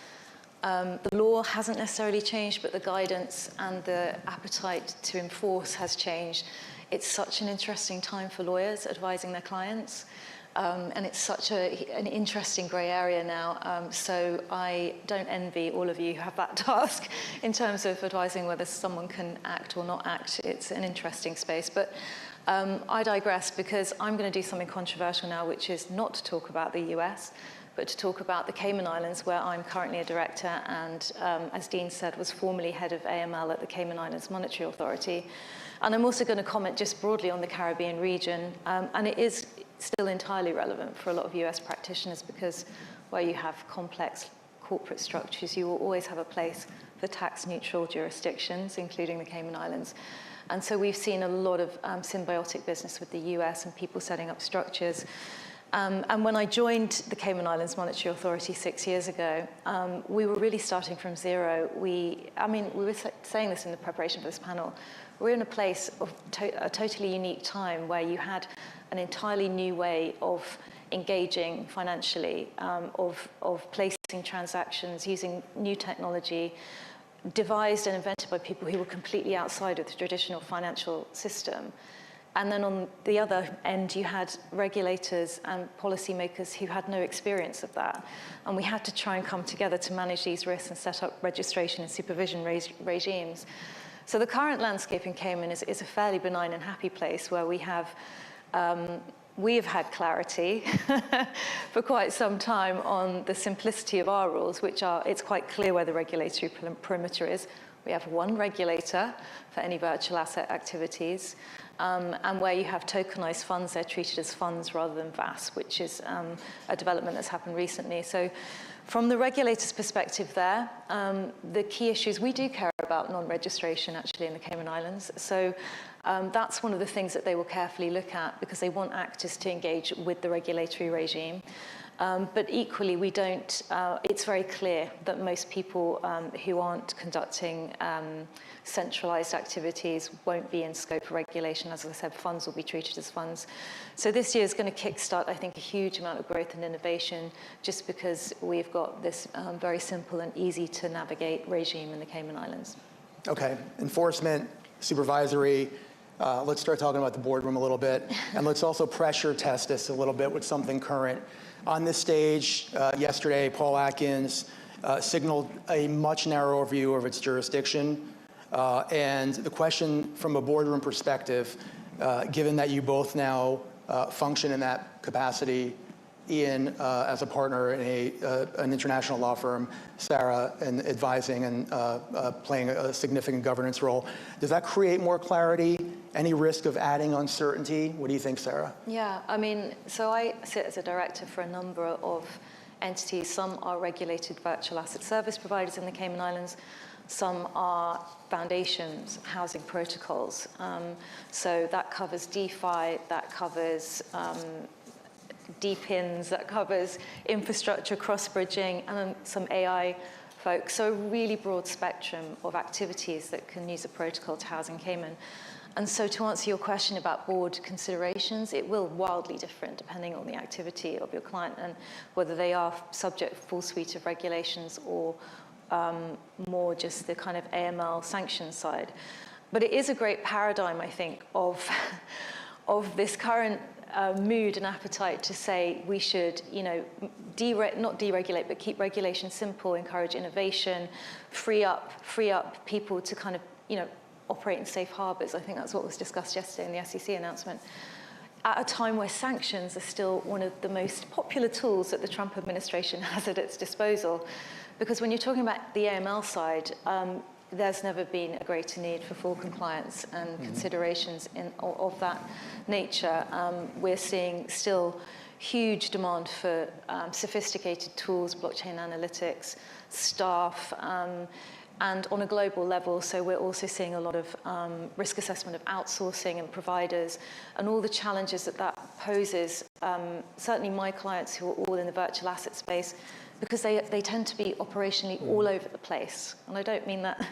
the law hasn't necessarily changed, but the guidance and the appetite to enforce has changed. It's such an interesting time for lawyers advising their clients. And it's such an interesting grey area now. So I don't envy all of you who have that task in terms of advising whether someone can act or not act. It's an interesting space. But I digress, because I'm going to do something controversial now, which is not to talk about the US, but to talk about the Cayman Islands, where I'm currently a director and, as Dean said, was formerly head of AML at the Cayman Islands Monetary Authority. And I'm also going to comment just broadly on the Caribbean region. And it is still entirely relevant for a lot of US practitioners, because where you have complex corporate structures, you will always have a place for tax-neutral jurisdictions, including the Cayman Islands. And so we've seen a lot of symbiotic business with the US and people setting up structures. And when I joined the Cayman Islands Monetary Authority 6 years ago, we were really starting from zero. We were saying this in the preparation for this panel. We're in a place of a totally unique time where you had an entirely new way of engaging financially, of placing transactions using new technology, devised and invented by people who were completely outside of the traditional financial system. And then on the other end, you had regulators and policymakers who had no experience of that. And we had to try and come together to manage these risks and set up registration and supervision regimes. So the current landscape in Cayman is a fairly benign and happy place, where we have we have had clarity for quite some time on the simplicity of our rules, which are, it's quite clear where the regulatory perimeter is. We have one regulator for any virtual asset activities, and where you have tokenized funds, they're treated as funds rather than VAS, which is a development that's happened recently. So from the regulator's perspective there, the key issues, we do care about non-registration actually in the Cayman Islands. So that's one of the things that they will carefully look at because they want actors to engage with the regulatory regime. But equally, we don't, it's very clear that most people who aren't conducting centralized activities won't be in scope for regulation. As I said, funds will be treated as funds. So this year is going to kickstart, I think, a huge amount of growth and innovation just because we've got this very simple and easy to navigate regime in the Cayman Islands. Okay, enforcement, supervisory. Let's start talking about the boardroom a little bit. And let's also pressure test this a little bit with something current. On this stage yesterday, Paul Atkins signaled a much narrower view of its jurisdiction. And the question from a boardroom perspective, given that you both now function in that capacity, Ian as a partner in an international law firm, Sarah in advising and playing a significant governance role, does that create more clarity? Any risk of adding uncertainty? What do you think, Sarah? Yeah, I mean, so I sit as a director for a number of entities. Some are regulated virtual asset service providers in the Cayman Islands. Some are foundations, housing protocols. So that covers DeFi, that covers DPINs, that covers infrastructure cross-bridging, and some AI folks. So a really broad spectrum of activities that can use a protocol to house in Cayman. And so to answer your question about board considerations, it will wildly different depending on the activity of your client and whether they are subject to full suite of regulations or more just the kind of AML sanction side. But it is a great paradigm, I think, of this current mood and appetite to say we should, not deregulate, but keep regulation simple, encourage innovation, free up people to kind of, operate in safe harbors. I think that's what was discussed yesterday in the SEC announcement. At a time where sanctions are still one of the most popular tools that the Trump administration has at its disposal. Because when you're talking about the AML side, there's never been a greater need for full compliance and considerations of that nature. We're seeing still huge demand for sophisticated tools, blockchain analytics, staff, and on a global level, so we're also seeing a lot of risk assessment of outsourcing and providers and all the challenges that poses. Certainly my clients who are all in the virtual asset space, because they tend to be operationally all over the place. And I don't mean that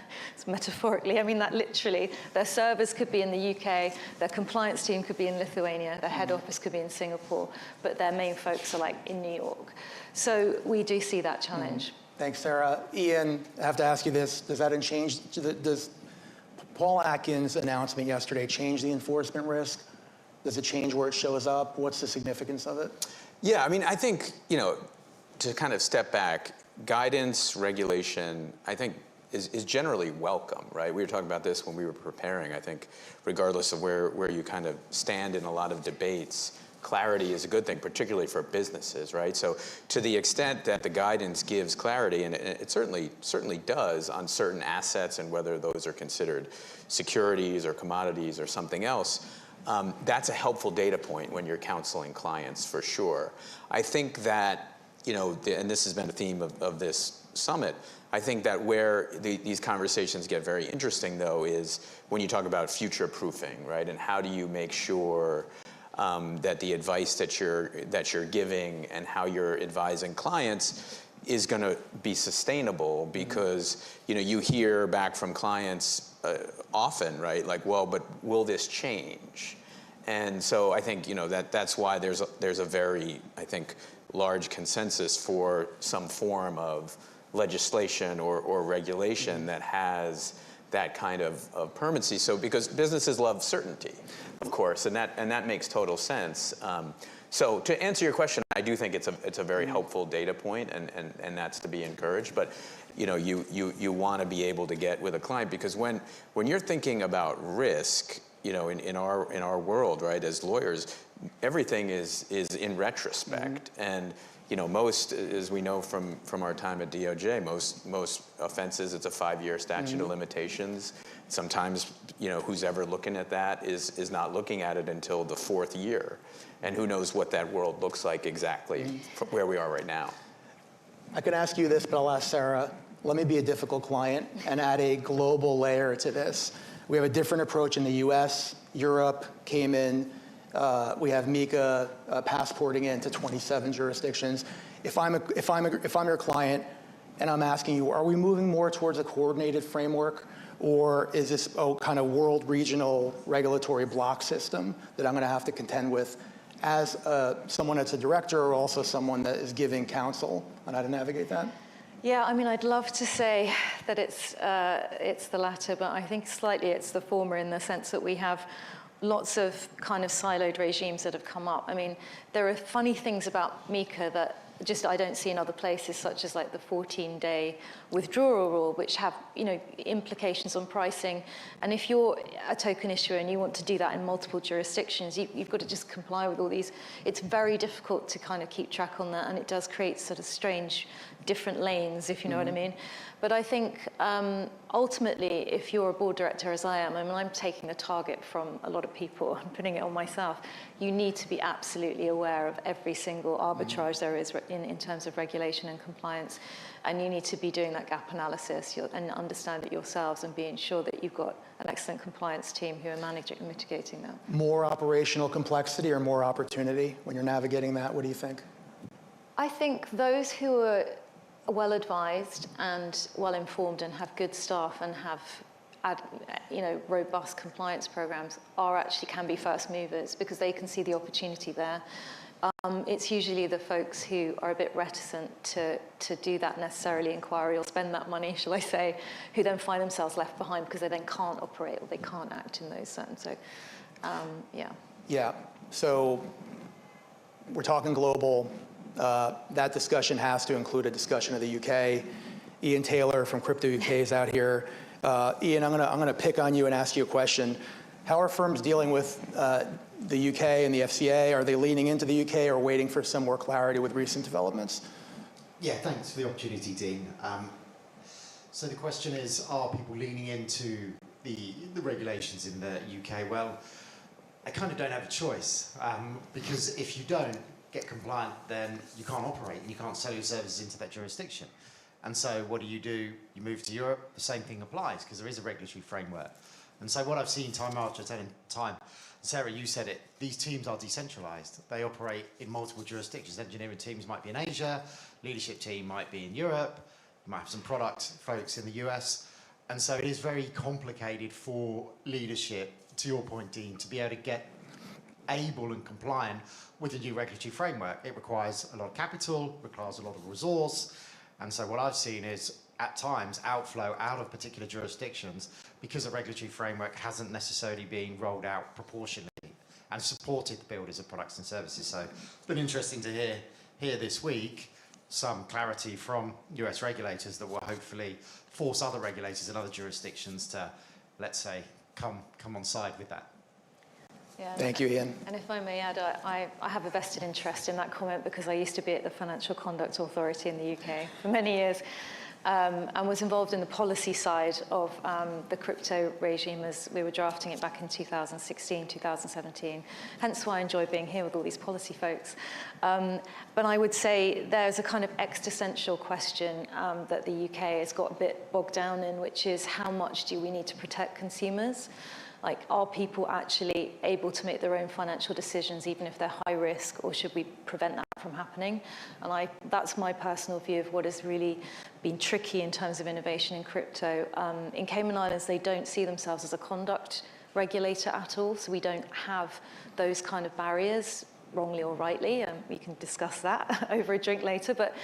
metaphorically, I mean that literally. Their servers could be in the UK, their compliance team could be in Lithuania, their head office could be in Singapore, but their main folks are like in New York. So we do see that challenge. Thanks, Sarah. Ian, I have to ask you this. Does that change, does Paul Atkins' announcement yesterday change the enforcement risk? Does it change where it shows up? What's the significance of it? Yeah, I mean, I think, to kind of step back, guidance, regulation, I think is generally welcome, right? We were talking about this when we were preparing. I think regardless of where you kind of stand in a lot of debates, clarity is a good thing, particularly for businesses, right? So to the extent that the guidance gives clarity, and it certainly does on certain assets and whether those are considered securities or commodities or something else, that's a helpful data point when you're counseling clients for sure. I think that, and this has been a theme of this summit, I think that where these conversations get very interesting though is when you talk about future proofing, right? And how do you make sure that the advice that you're giving and how you're advising clients is going to be sustainable, because you hear back from clients often, right? Like, well, but will this change? And so I think that's why there's a very, I think, large consensus for some form of legislation or regulation that has that kind of permanency. So because businesses love certainty, of course, and that makes total sense. So to answer your question, I do think it's a very helpful data point, and that's to be encouraged. But you want to be able to get with a client, because when you're thinking about risk, in our world, right, as lawyers, everything is in retrospect. And most, as we know from our time at DOJ, most offenses, it's a 5-year statute of limitations. Sometimes, who's ever looking at that is not looking at it until the 4th year. And who knows what that world looks like exactly from where we are right now. I could ask you this, but I'll ask Sarah. Let me be a difficult client and add a global layer to this. We have a different approach in the US, Europe, Cayman. We have MiCA passporting into 27 jurisdictions. If I'm your client and I'm asking you, are we moving more towards a coordinated framework, or is this a kind of world regional regulatory block system that I'm going to have to contend with as someone that's a director or also someone that is giving counsel on how to navigate that? Yeah, I mean, I'd love to say that it's the latter, but I think slightly it's the former in the sense that we have lots of kind of siloed regimes that have come up. I mean, there are funny things about MiCA that just I don't see in other places, such as like the 14-day withdrawal rule, which have implications on pricing. And if you're a token issuer and you want to do that in multiple jurisdictions, you've got to just comply with all these. It's very difficult to kind of keep track on that, and it does create sort of strange different lanes, if you know what I mean. But I think ultimately, if you're a board director, as I am, I mean, I'm taking a target from a lot of people and putting it on myself. You need to be absolutely aware of every single arbitrage there is in terms of regulation and compliance. And you need to be doing that gap analysis and understand it yourselves and being sure that you've got an excellent compliance team who are managing and mitigating that. More operational complexity or more opportunity when you're navigating that? What do you think? I think those who are well advised and well informed and have good staff and have robust compliance programs can be first movers because they can see the opportunity there. It's usually the folks who are a bit reticent to do that necessarily inquiry or spend that money, shall I say, who then find themselves left behind because they then can't operate or they can't act in those certain. So, yeah. Yeah. So we're talking global. That discussion has to include a discussion of the UK. Ian Taylor from Crypto UK is out here. Ian, I'm gonna pick on you and ask you a question. How are firms dealing with the UK and the FCA? Are they leaning into the UK or waiting for some more clarity with recent developments? Yeah, thanks for the opportunity, Dean. So the question is, are people leaning into the regulations in the UK? Well, I kind of don't have a choice because if you don't get compliant, then you can't operate and you can't sell your services into that jurisdiction. And so what do? You move to Europe, the same thing applies because there is a regulatory framework. And so what I've seen time after time, Sarah, you said it, these teams are decentralized. They operate in multiple jurisdictions. Engineering teams might be in Asia, leadership team might be in Europe, you might have some product folks in the US. And so it is very complicated for leadership, to your point, Dean, to be able to get able and compliant with the new regulatory framework. It requires a lot of capital, requires a lot of resource. And so what I've seen is, at times, outflow out of particular jurisdictions because the regulatory framework hasn't necessarily been rolled out proportionally and supported the builders of products and services. So it's been interesting to hear this week some clarity from US regulators that will hopefully force other regulators in other jurisdictions to, let's say, come on side with that. Yeah. Thank you, Ian. And if I may add, I have a vested interest in that comment because I used to be at the Financial Conduct Authority in the UK for many years and was involved in the policy side of the crypto regime as we were drafting it back in 2016, 2017. Hence why I enjoy being here with all these policy folks. But I would say there's a kind of existential question that the UK has got a bit bogged down in, which is how much do we need to protect consumers? Like, are people actually able to make their own financial decisions, even if they're high risk, or should we prevent that from happening? And that's my personal view of what has really been tricky in terms of innovation in crypto. In Cayman Islands, they don't see themselves as a conduct regulator at all, so we don't have those kind of barriers, wrongly or rightly, and we can discuss that over a drink later, but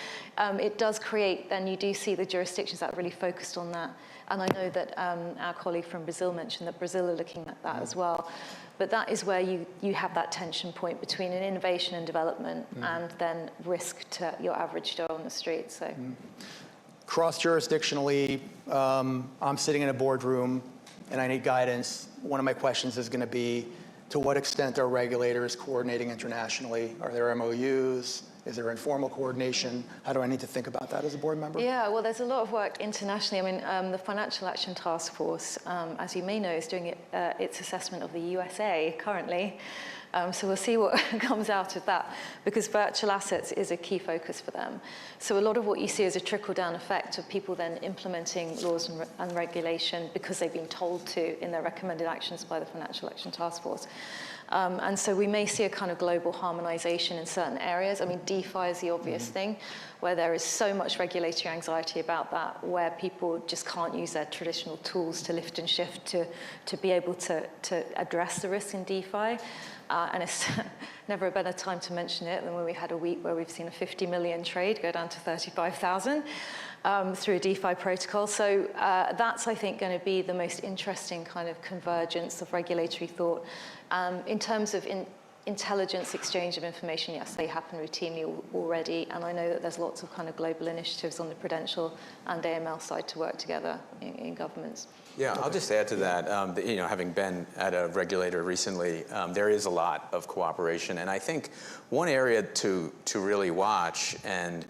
it does create, then you do see the jurisdictions that are really focused on that. And I know that our colleague from Brazil mentioned that Brazil are looking at that as well. But that is where you have that tension point between an innovation and development and then risk to your average Joe on the street. So, cross-jurisdictionally, I'm sitting in a boardroom and I need guidance. One of my questions is going to be, to what extent are regulators coordinating internationally? Are there MOUs? Is there informal coordination? How do I need to think about that as a board member? Yeah, well, there's a lot of work internationally. I mean, the Financial Action Task Force, as you may know, is doing its assessment of the USA currently. So we'll see what comes out of that, because virtual assets is a key focus for them. So a lot of what you see is a trickle-down effect of people then implementing laws and regulation because they've been told to in their recommended actions by the Financial Action Task Force. And so we may see a kind of global harmonization in certain areas. I mean, DeFi is the obvious thing, where there is so much regulatory anxiety about that, where people just can't use their traditional tools to lift and shift to be able to address the risk in DeFi. And it's never a better time to mention it than when we had a week where we've seen a 50 million trade go down to 35,000 through a DeFi protocol. So that's, I think, going to be the most interesting kind of convergence of regulatory thought. In terms of intelligence exchange of information, yes, they happen routinely already. And I know that there's lots of kind of global initiatives on the prudential and AML side to work together in governments. Yeah, I'll just add to that. Having been at a regulator recently, there is a lot of cooperation, and I think one area to really watch, and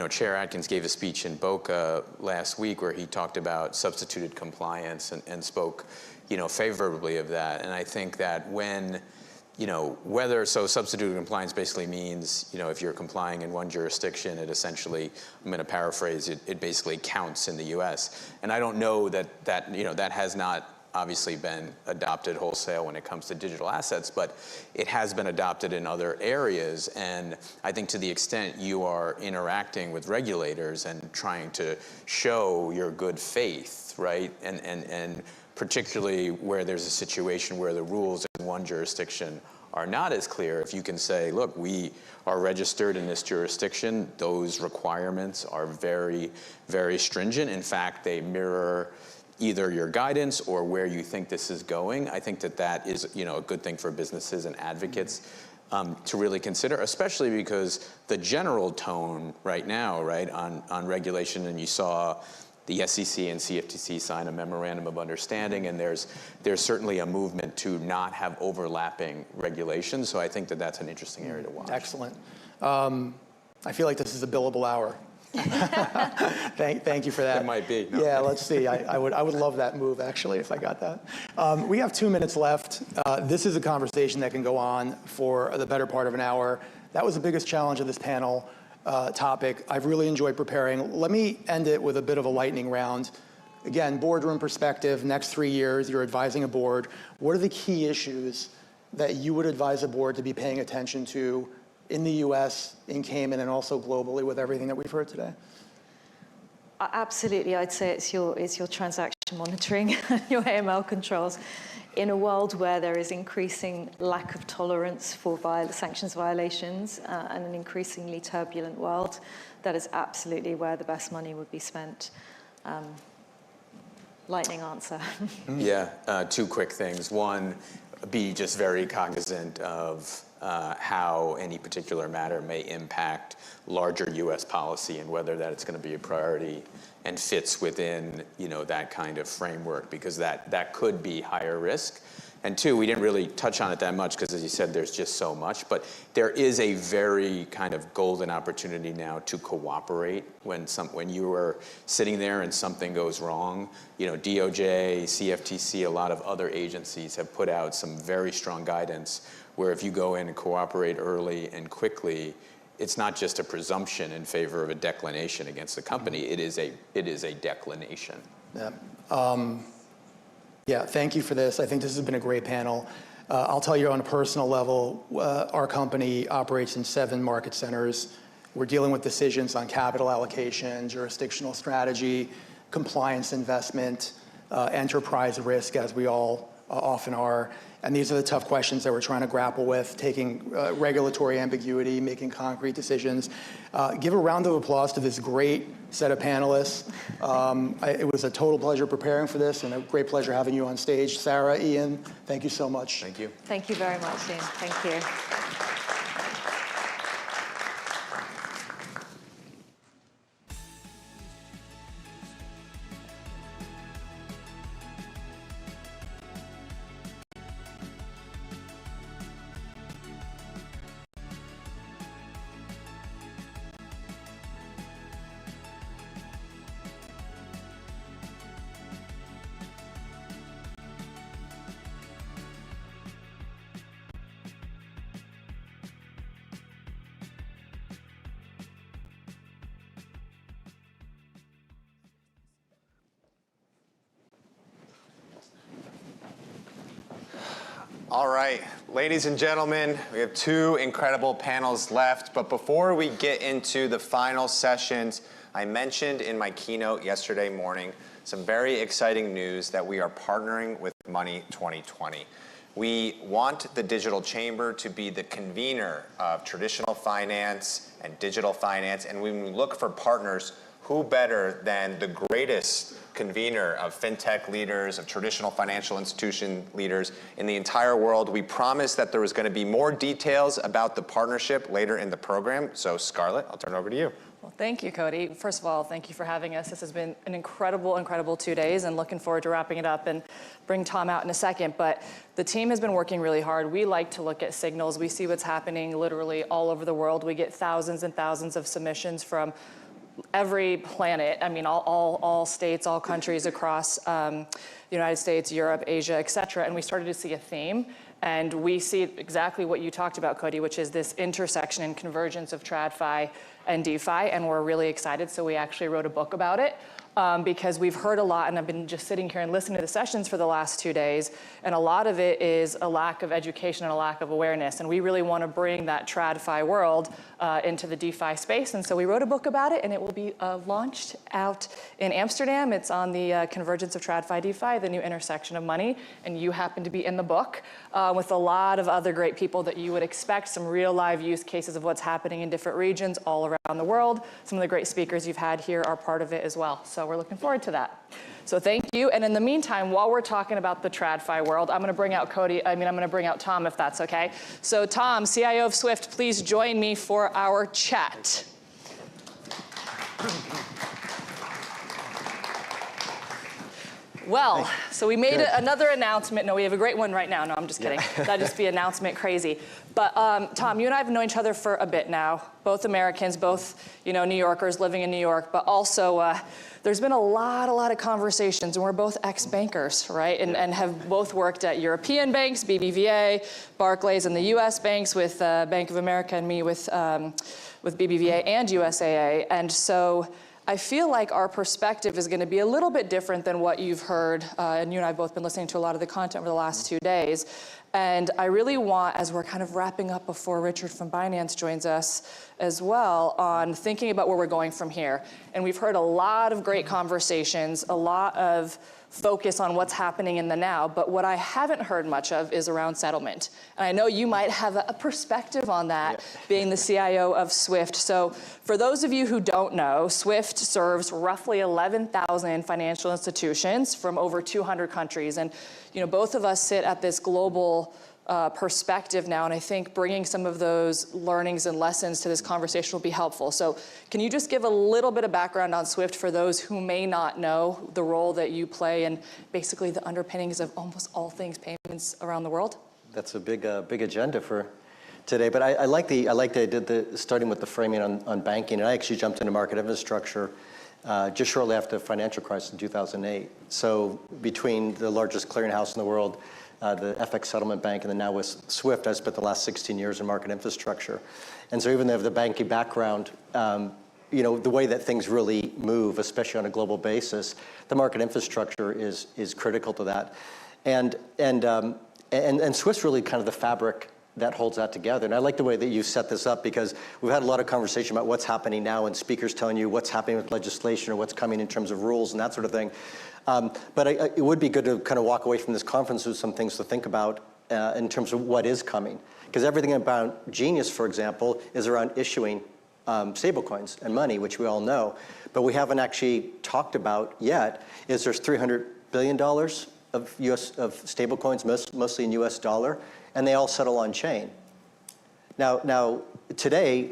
Chair Atkins gave a speech in Boca last week where he talked about substituted compliance and spoke, favorably of that, and I think that when substituted compliance basically means, if you're complying in one jurisdiction, it essentially, I'm going to paraphrase, it basically counts in the U.S. And I don't know that has not obviously been adopted wholesale when it comes to digital assets, but it has been adopted in other areas. And I think to the extent you are interacting with regulators and trying to show your good faith, right, and particularly where there's a situation where the rules in one jurisdiction are not as clear, if you can say, look, we are registered in this jurisdiction, those requirements are very, very stringent. In fact, they mirror either your guidance or where you think this is going. I think that is a good thing for businesses and advocates to really consider, especially because the general tone right now, right, on regulation, and you saw the SEC and CFTC sign a memorandum of understanding, and there's certainly a movement to not have overlapping regulations. So I think that's an interesting area to watch. Excellent. I feel like this is a billable hour. Thank you for that. It might be. No. Yeah, let's see. I would love that move, actually, if I got that. We have 2 minutes left. This is a conversation that can go on for the better part of an hour. That was the biggest challenge of this panel topic. I've really enjoyed preparing. Let me end it with a bit of a lightning round. Again, boardroom perspective, next 3 years, you're advising a board. What are the key issues that you would advise a board to be paying attention to in the US, in Cayman, and also globally with everything that we've heard today? Absolutely, I'd say it's your transaction monitoring, your AML controls. In a world where there is increasing lack of tolerance for sanctions violations and an increasingly turbulent world, that is absolutely where the best money would be spent. Lightning answer. Yeah, 2 quick things. One, be just very cognizant of how any particular matter may impact larger U.S. policy and whether that it's going to be a priority and fits within that kind of framework, because that could be higher risk. And 2, we didn't really touch on it that much because, as you said, there's just so much. But there is a very kind of golden opportunity now to cooperate when you are sitting there and something goes wrong. DOJ, CFTC, a lot of other agencies have put out some very strong guidance where if you go in and cooperate early and quickly, it's not just a presumption in favor of a declination against the company. It is a declination. Yeah. Yeah, thank you for this. I think this has been a great panel. I'll tell you on a personal level, our company operates in 7 market centers. We're dealing with decisions on capital allocation, jurisdictional strategy, compliance investment, enterprise risk, as we all often are. And these are the tough questions that we're trying to grapple with, taking regulatory ambiguity, making concrete decisions. Give a round of applause to this great set of panelists. It was a total pleasure preparing for this and a great pleasure having you on stage. Sarah, Ian, thank you so much. Thank you. Thank you very much, Ian. Thank you. All right, ladies and gentlemen, we have 2 incredible panels left, but before we get into the final sessions, I mentioned in my keynote yesterday morning some very exciting news that we are partnering with Money 2020. We want the Digital Chamber to be the convener of traditional finance and digital finance, and when we look for partners, who better than the greatest convener of fintech leaders, of traditional financial institution leaders in the entire world. We promised that there was going to be more details about the partnership later in the program. So Scarlett, I'll turn it over to you. Well, thank you, Cody. First of all, thank you for having us. This has been an incredible, incredible 2 days, and looking forward to wrapping it up and bring Tom out in a second. But the team has been working really hard. We like to look at signals. We see what's happening literally all over the world. We get thousands and thousands of submissions from every planet, I mean, all states, all countries across the United States, Europe, Asia, et cetera, and we started to see a theme. And we see exactly what you talked about, Cody, which is this intersection and convergence of TradFi and DeFi, and we're really excited, so we actually wrote a book about it. Because we've heard a lot, and I've been just sitting here and listening to the sessions for the last 2 days, and a lot of it is a lack of education and a lack of awareness, and we really want to bring that TradFi world into the DeFi space, and so we wrote a book about it, and it will be launched out in Amsterdam. It's on the convergence of TradFi DeFi, the new intersection of money, and you happen to be in the book with a lot of other great people that you would expect, some real live use cases of what's happening in different regions all around the world. Some of the great speakers you've had here are part of it as well. So we're looking forward to that. So thank you. And in the meantime, while we're talking about the TradFi world, I'm going to bring out I'm going to bring out Tom, if that's okay. So Tom, CIO of Swift, please join me for our chat. Well, so we made another announcement. No, we have a great one right now. No, I'm just kidding. That'd just be announcement crazy. But Tom, you and I have known each other for a bit now, both Americans, both New Yorkers living in New York, but also there's been a lot of conversations, and we're both ex-bankers, right? And have both worked at European banks, BBVA, Barclays, and the U.S. banks with Bank of America, and me with BBVA and USAA. And so I feel like our perspective is going to be a little bit different than what you've heard, and you and I have both been listening to a lot of the content over the last 2 days. And I really want, as we're kind of wrapping up before Richard from Binance joins us as well, on thinking about where we're going from here. And we've heard a lot of great conversations, a lot of focus on what's happening in the now, but what I haven't heard much of is around settlement. And I know you might have a perspective on that, being the CIO of Swift. So for those of you who don't know, Swift serves roughly 11,000 financial institutions from over 200 countries. And both of us sit at this global perspective now, and I think bringing some of those learnings and lessons to this conversation will be helpful. So can you just give a little bit of background on Swift for those who may not know the role that you play and basically the underpinnings of almost all things payments around the world? That's a big agenda for today, but I like the idea starting with the framing on banking, and I actually jumped into market infrastructure just shortly after the financial crisis in 2008. So between the largest clearinghouse in the world, the FX settlement bank, and then now with Swift, I spent the last 16 years in market infrastructure. And so even though the banking background, the way that things really move, especially on a global basis, the market infrastructure is critical to that. And Swift's really kind of the fabric that holds that together. And I like the way that you set this up, because we've had a lot of conversation about what's happening now and speakers telling you what's happening with legislation or what's coming in terms of rules and that sort of thing. But it would be good to kind of walk away from this conference with some things to think about in terms of what is coming. Because everything about Genius, for example, is around issuing stablecoins and money, which we all know. But we haven't actually talked about yet is there's $300 billion of stablecoins, mostly in US dollar, and they all settle on chain. Now today,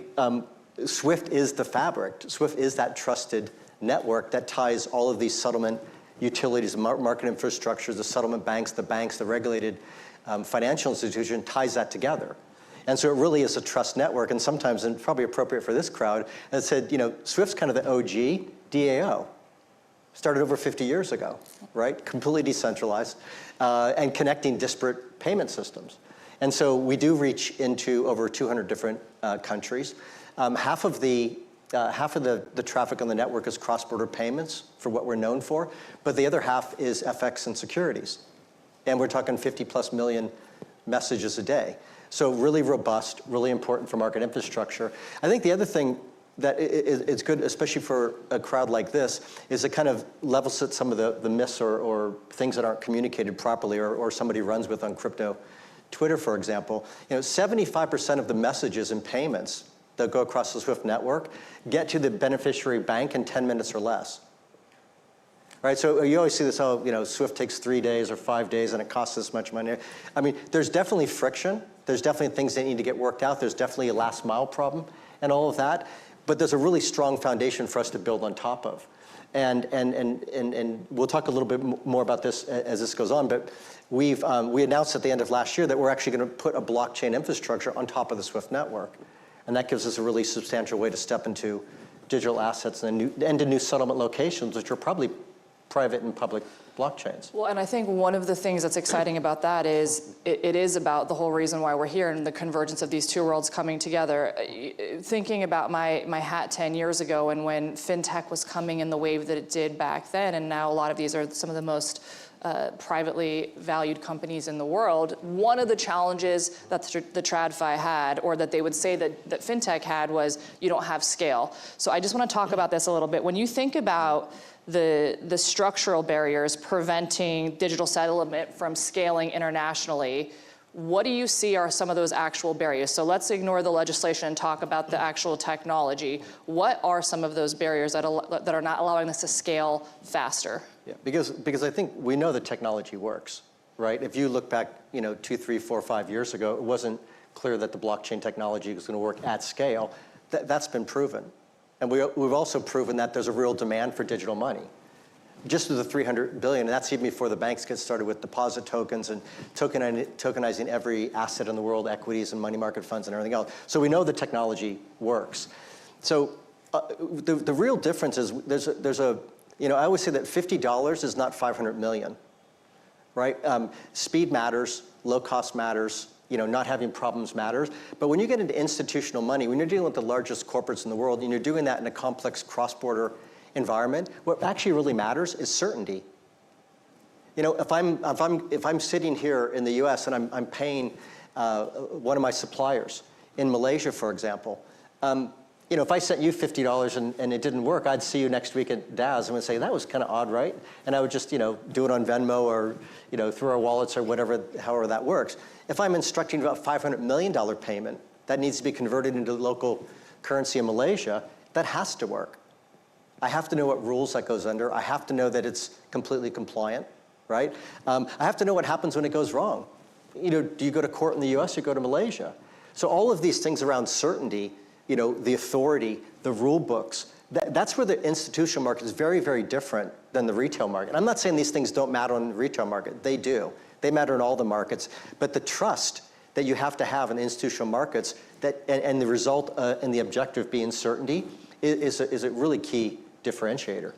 Swift is the fabric. Swift is that trusted network that ties all of these settlement utilities, market infrastructures, the settlement banks, the regulated financial institution, ties that together. And so it really is a trust network, and sometimes, and probably appropriate for this crowd, that said, Swift's kind of the OG DAO. Started over 50 years ago, right? Completely decentralized, and connecting disparate payment systems. And so we do reach into over 200 different countries. Half of the traffic on the network is cross-border payments for what we're known for, but the other half is FX and securities. And we're talking 50+ million messages a day. So really robust, really important for market infrastructure. I think the other thing that it's good, especially for a crowd like this, is to kind of level set some of the myths or things that aren't communicated properly or somebody runs with on crypto. Twitter, for example, 75% of the messages and payments that go across the SWIFT network get to the beneficiary bank in 10 minutes or less. Right, so you always see this, SWIFT takes 3 days or 5 days and it costs this much money. I mean, there's definitely friction. There's definitely things that need to get worked out. There's definitely a last mile problem and all of that. But there's a really strong foundation for us to build on top of. And we'll talk a little bit more about this as this goes on, but we announced at the end of last year that we're actually going to put a blockchain infrastructure on top of the SWIFT network. And that gives us a really substantial way to step into digital assets and into new settlement locations, which are probably private and public blockchains. Well, and I think one of the things that's exciting about that is it is about the whole reason why we're here and the convergence of these two worlds coming together. Thinking about my hat 10 years ago and when fintech was coming in the wave that it did back then, and now a lot of these are some of the most privately valued companies in the world. One of the challenges that the TradFi had, or that they would say that fintech had, was you don't have scale. So I just want to talk about this a little bit. When you think about the structural barriers preventing digital settlement from scaling internationally, what do you see are some of those actual barriers? So let's ignore the legislation and talk about the actual technology. What are some of those barriers that are not allowing us to scale faster? Yeah, because I think we know the technology works, right? If you look back, 2, 3, 4, 5 years ago, it wasn't clear that the blockchain technology was going to work at scale. That's been proven. And we've also proven that there's a real demand for digital money. Just to the $300 billion, and that's even before the banks get started with deposit tokens and tokenizing every asset in the world, equities and money market funds and everything else. So we know the technology works. So the real difference is I always say that $50 is not 500 million, right? Speed matters, low cost matters, not having problems matters. But when you get into institutional money, when you're dealing with the largest corporates in the world, and you're doing that in a complex cross-border environment, what actually really matters is certainty. If I'm sitting here in the U.S. and I'm paying one of my suppliers in Malaysia, for example, if I sent you $50 and it didn't work, I'd see you next week at DAS and would say, that was kind of odd, right? And I would just, do it on Venmo or, through our wallets or whatever, however that works. If I'm instructing about $500 million payment that needs to be converted into local currency in Malaysia, that has to work. I have to know what rules that goes under. I have to know that it's completely compliant, right? I have to know what happens when it goes wrong. Do you go to court in the US or go to Malaysia? So all of these things around certainty, the authority, the rule books, that's where the institutional market is very, very different than the retail market. I'm not saying these things don't matter on the retail market. They do. They matter in all the markets. But the trust that you have to have in institutional markets and the result and the objective being certainty is a really key differentiator.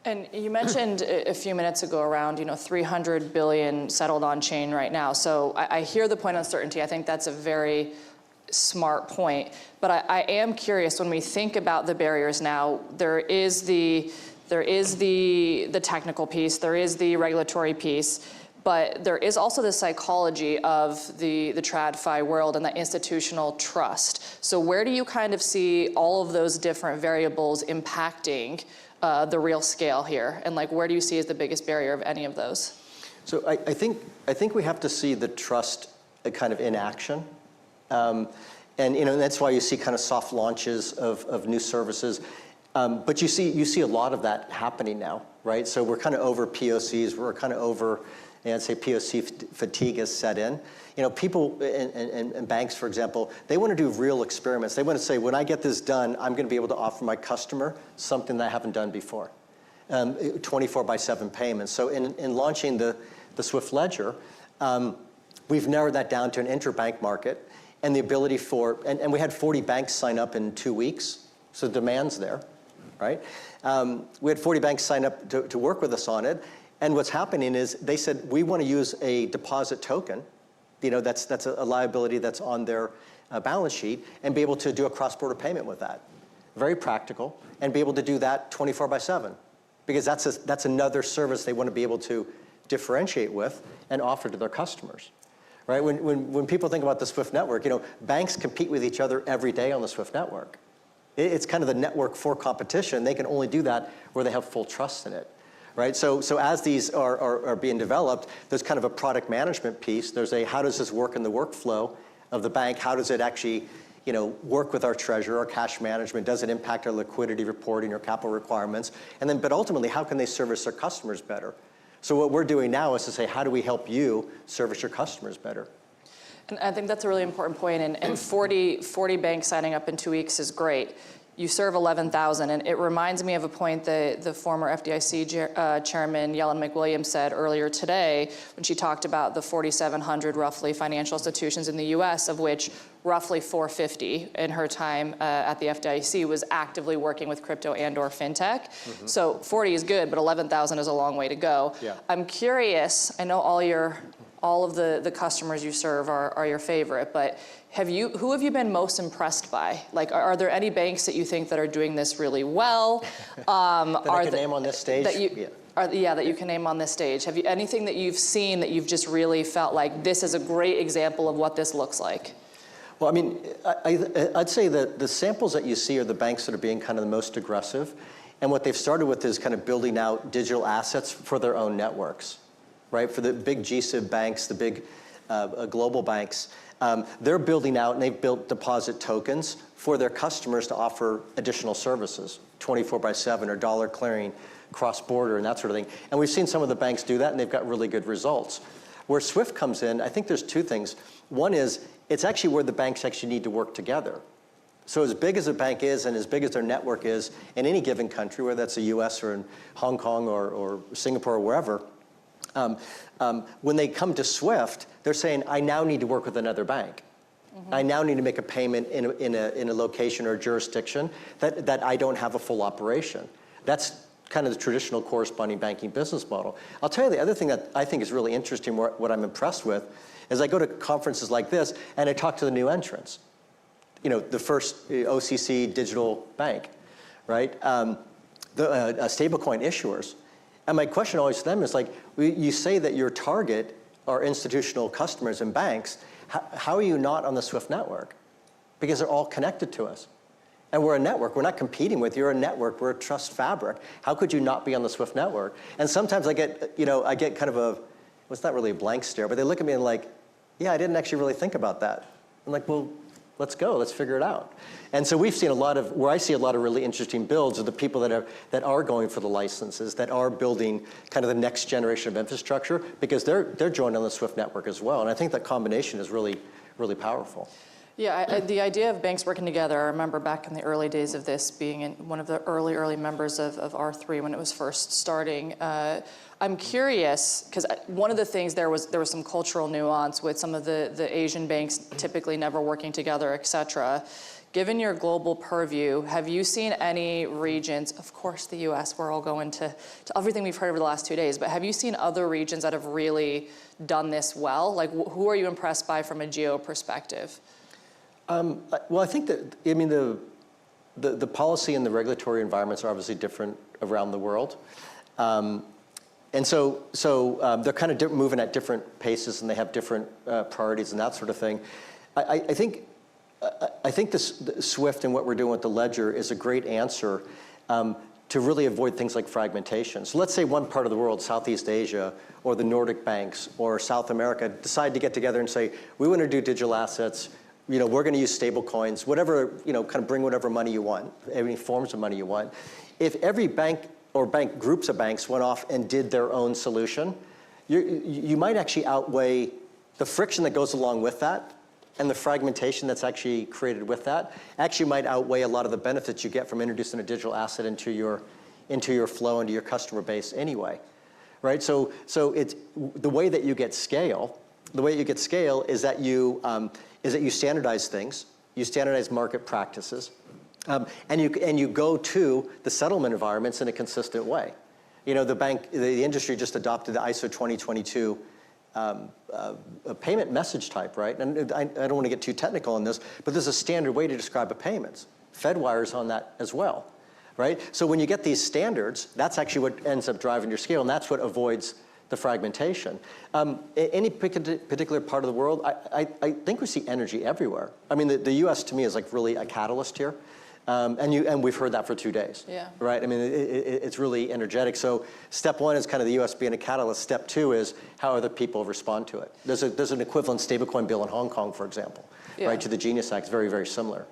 And you mentioned a few minutes ago around 300 billion settled on chain right now. So I hear the point on certainty. I think that's a very smart point. But I am curious, when we think about the barriers now, there is the technical piece, there is the regulatory piece, but there is also the psychology of the TradFi world and the institutional trust. So where do you kind of see all of those different variables impacting the real scale here? And where do you see as the biggest barrier of any of those? So I think we have to see the trust kind of in action. And that's why you see kind of soft launches of new services. But you see a lot of that happening now, right? So we're kind of over POCs. We're kind of over, I'd say POC fatigue has set in. People and banks, for example, they want to do real experiments. They want to say, when I get this done, I'm going to be able to offer my customer something that I haven't done before. 24/7 payments. So in launching the Swift Ledger, we've narrowed that down to an interbank market and the ability and we had 40 banks sign up in 2 weeks. So demand's there, right? We had 40 banks sign up to work with us on it. And what's happening is they said, we want to use a deposit token, that's a liability that's on their balance sheet, and be able to do a cross-border payment with that. Very practical, and be able to do that 24/7. Because that's another service they want to be able to differentiate with and offer to their customers, right? When people think about the SWIFT network, banks compete with each other every day on the SWIFT network. It's kind of the network for competition. They can only do that where they have full trust in it, right? So as these are being developed, there's kind of a product management piece. There's a how does this work in the workflow of the bank? How does it actually work with our treasurer, our cash management? Does it impact our liquidity reporting or capital requirements? And then, but ultimately, how can they service their customers better? So what we're doing now is to say, how do we help you service your customers better? And I think that's a really important point. And 40 banks signing up in 2 weeks is great. You serve 11,000, and it reminds me of a point that the former FDIC chairman, Yellen McWilliams, said earlier today when she talked about the 4,700 roughly financial institutions in the US, of which roughly 450 in her time at the FDIC was actively working with crypto and or fintech. Mm-hmm. So 40 is good, but 11,000 is a long way to go. Yeah. I'm curious, I know all of the customers you serve are your favorite, but who have you been most impressed by? Like, are there any banks that you think that are doing this really well? That I can name on this stage? That you can name on this stage. Have you anything that you've seen that you've just really felt like this is a great example of what this looks like? Well, I mean, I'd say that the samples that you see are the banks that are being kind of the most aggressive. And what they've started with is kind of building out digital assets for their own networks, right? For the big GSIB banks, the big global banks, they're building out, and they've built deposit tokens for their customers to offer additional services, 24/7 or dollar clearing, cross-border, and that sort of thing. And we've seen some of the banks do that, and they've got really good results. Where SWIFT comes in, I think there's two things. One is, it's actually where the banks actually need to work together. So as big as a bank is and as big as their network is in any given country, whether that's the US or in Hong Kong or Singapore or wherever, when they come to SWIFT, they're saying, I now need to work with another bank. Mm-hmm. I now need to make a payment in a location or jurisdiction that I don't have a full operation. That's kind of the traditional corresponding banking business model. I'll tell you the other thing that I think is really interesting, what I'm impressed with, is I go to conferences like this and I talk to the new entrants. The first OCC digital bank, right? The stablecoin issuers. And my question always to them is like, you say that your target are institutional customers and banks. How are you not on the SWIFT network? Because they're all connected to us. And we're a network. We're not competing with you. You're a network. We're a trust fabric. How could you not be on the SWIFT network? And sometimes I get kind of well, it's not really a blank stare, but they look at me and like, yeah, I didn't actually really think about that. I'm like, well, let's go. Let's figure it out. And so we've seen where I see a lot of really interesting builds are the people that are going for the licenses, that are building kind of the next generation of infrastructure, because they're joined on the SWIFT network as well. And I think that combination is really, really powerful. Yeah, the idea of banks working together, I remember back in the early days of this being one of the early members of R3 when it was first starting. I'm curious, because one of the things, there was some cultural nuance with some of the Asian banks typically never working together, et cetera. Given your global purview, have you seen any regions, of course the US, we're all going to everything we've heard over the last 2 days, but have you seen other regions that have really done this well? Like, who are you impressed by from a geo perspective? Well, I think that, I mean, the policy and the regulatory environments are obviously different around the world. And so they're kind of moving at different paces, and they have different priorities and that sort of thing. I think the SWIFT and what we're doing with the ledger is a great answer to really avoid things like fragmentation. So let's say one part of the world, Southeast Asia, or the Nordic banks, or South America, decide to get together and say, we want to do digital assets. We're going to use stable coins, whatever, kind of bring whatever money you want, any forms of money you want. If every bank or groups of banks went off and did their own solution, you might actually outweigh the friction that goes along with that, and the fragmentation that's actually created with that actually might outweigh a lot of the benefits you get from introducing a digital asset into your flow, into your customer base anyway, right? So it's the way that you get scale. The way you get scale is that you standardize things, you standardize market practices, and you go to the settlement environments in a consistent way. The industry just adopted the ISO 2022 a payment message type, right? And I don't want to get too technical on this, but there's a standard way to describe a payment. Fedwire's on that as well, right? So when you get these standards, that's actually what ends up driving your scale, and that's what avoids the fragmentation. Any particular part of the world, I think we see energy everywhere. I mean, the US to me is like really a catalyst here. And we've heard that for 2 days, right? I mean, it's really energetic. So step one is kind of the US being a catalyst. Step two is how other people respond to it. There's an equivalent stablecoin bill in Hong Kong, for example, right, to the Genius Act. It's very, very similar.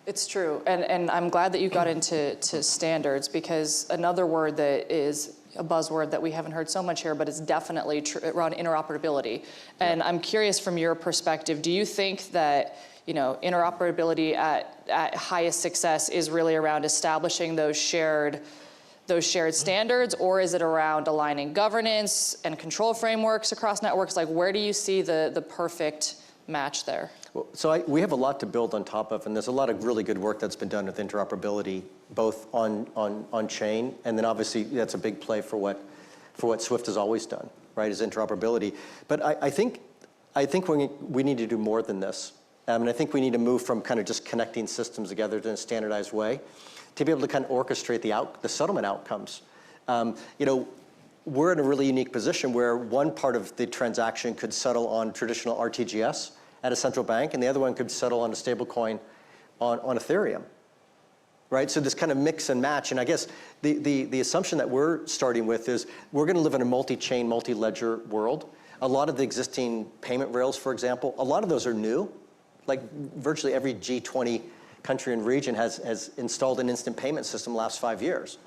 It's true, and I'm glad that you got into standards, because another word that is a buzzword that we haven't heard so much here, but it's definitely around interoperability. And I'm curious from your perspective, do you think that interoperability at highest success is really around establishing those shared standards, or is it around aligning governance and control frameworks across networks? Like, where do you see the perfect match there? Well, so we have a lot to build on top of, and there's a lot of really good work that's been done with interoperability, both on chain, and then obviously that's a big play for what Swift has always done, right, is interoperability. But I think we need to do more than this. And I think we need to move from kind of just connecting systems together in a standardized way to be able to kind of orchestrate the settlement outcomes. We're in a really unique position where one part of the transaction could settle on traditional RTGS at a central bank, and the other one could settle on a stablecoin on Ethereum, right? So this kind of mix and match, and I guess the assumption that we're starting with is we're going to live in a multi-chain, multi-ledger world. A lot of the existing payment rails, for example, a lot of those are new. Like virtually every G20 country and region has installed an instant payment system the last 5 years.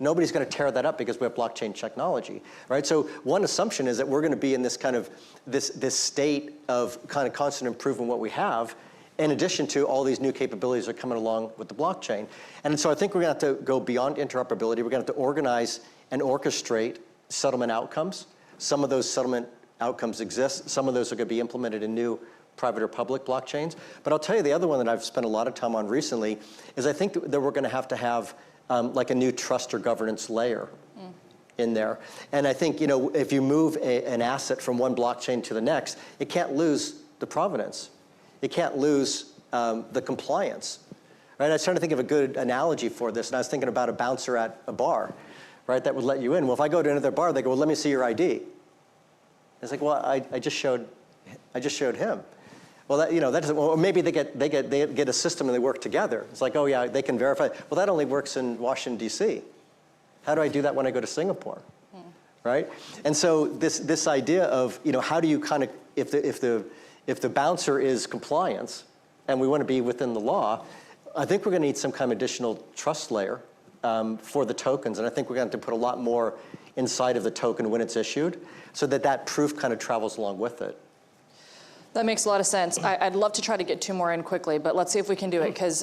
Nobody's going to tear that up because we have blockchain technology, right? So one assumption is that we're going to be in this kind of this state of kind of constant improvement what we have, in addition to all these new capabilities that are coming along with the blockchain. And so I think we're going to have to go beyond interoperability. We're going to have to organize and orchestrate settlement outcomes. Some of those settlement outcomes exist. Some of those are going to be implemented in new private or public blockchains. But I'll tell you the other one that I've spent a lot of time on recently is I think that we're going to have like a new trust or governance layer in there. And I think, if you move an asset from one blockchain to the next, it can't lose the provenance. It can't lose the compliance, right? I was trying to think of a good analogy for this, and I was thinking about a bouncer at a bar, right, that would let you in. Well, if I go to another bar, they go, well, let me see your ID. It's like, well, I just showed him. Well, that doesn't. Well, maybe they get a system and they work together. It's like, oh yeah, they can verify. Well, that only works in Washington D.C. How do I do that when I go to Singapore, right? And so this idea of how do you kind of if the bouncer is compliance, and we want to be within the law, I think we're going to need some kind of additional trust layer for the tokens, and I think we're going to have to put a lot more inside of the token when it's issued, so that proof kind of travels along with it. That makes a lot of sense. I'd love to try to get 2 more in quickly, but let's see if we can do it, because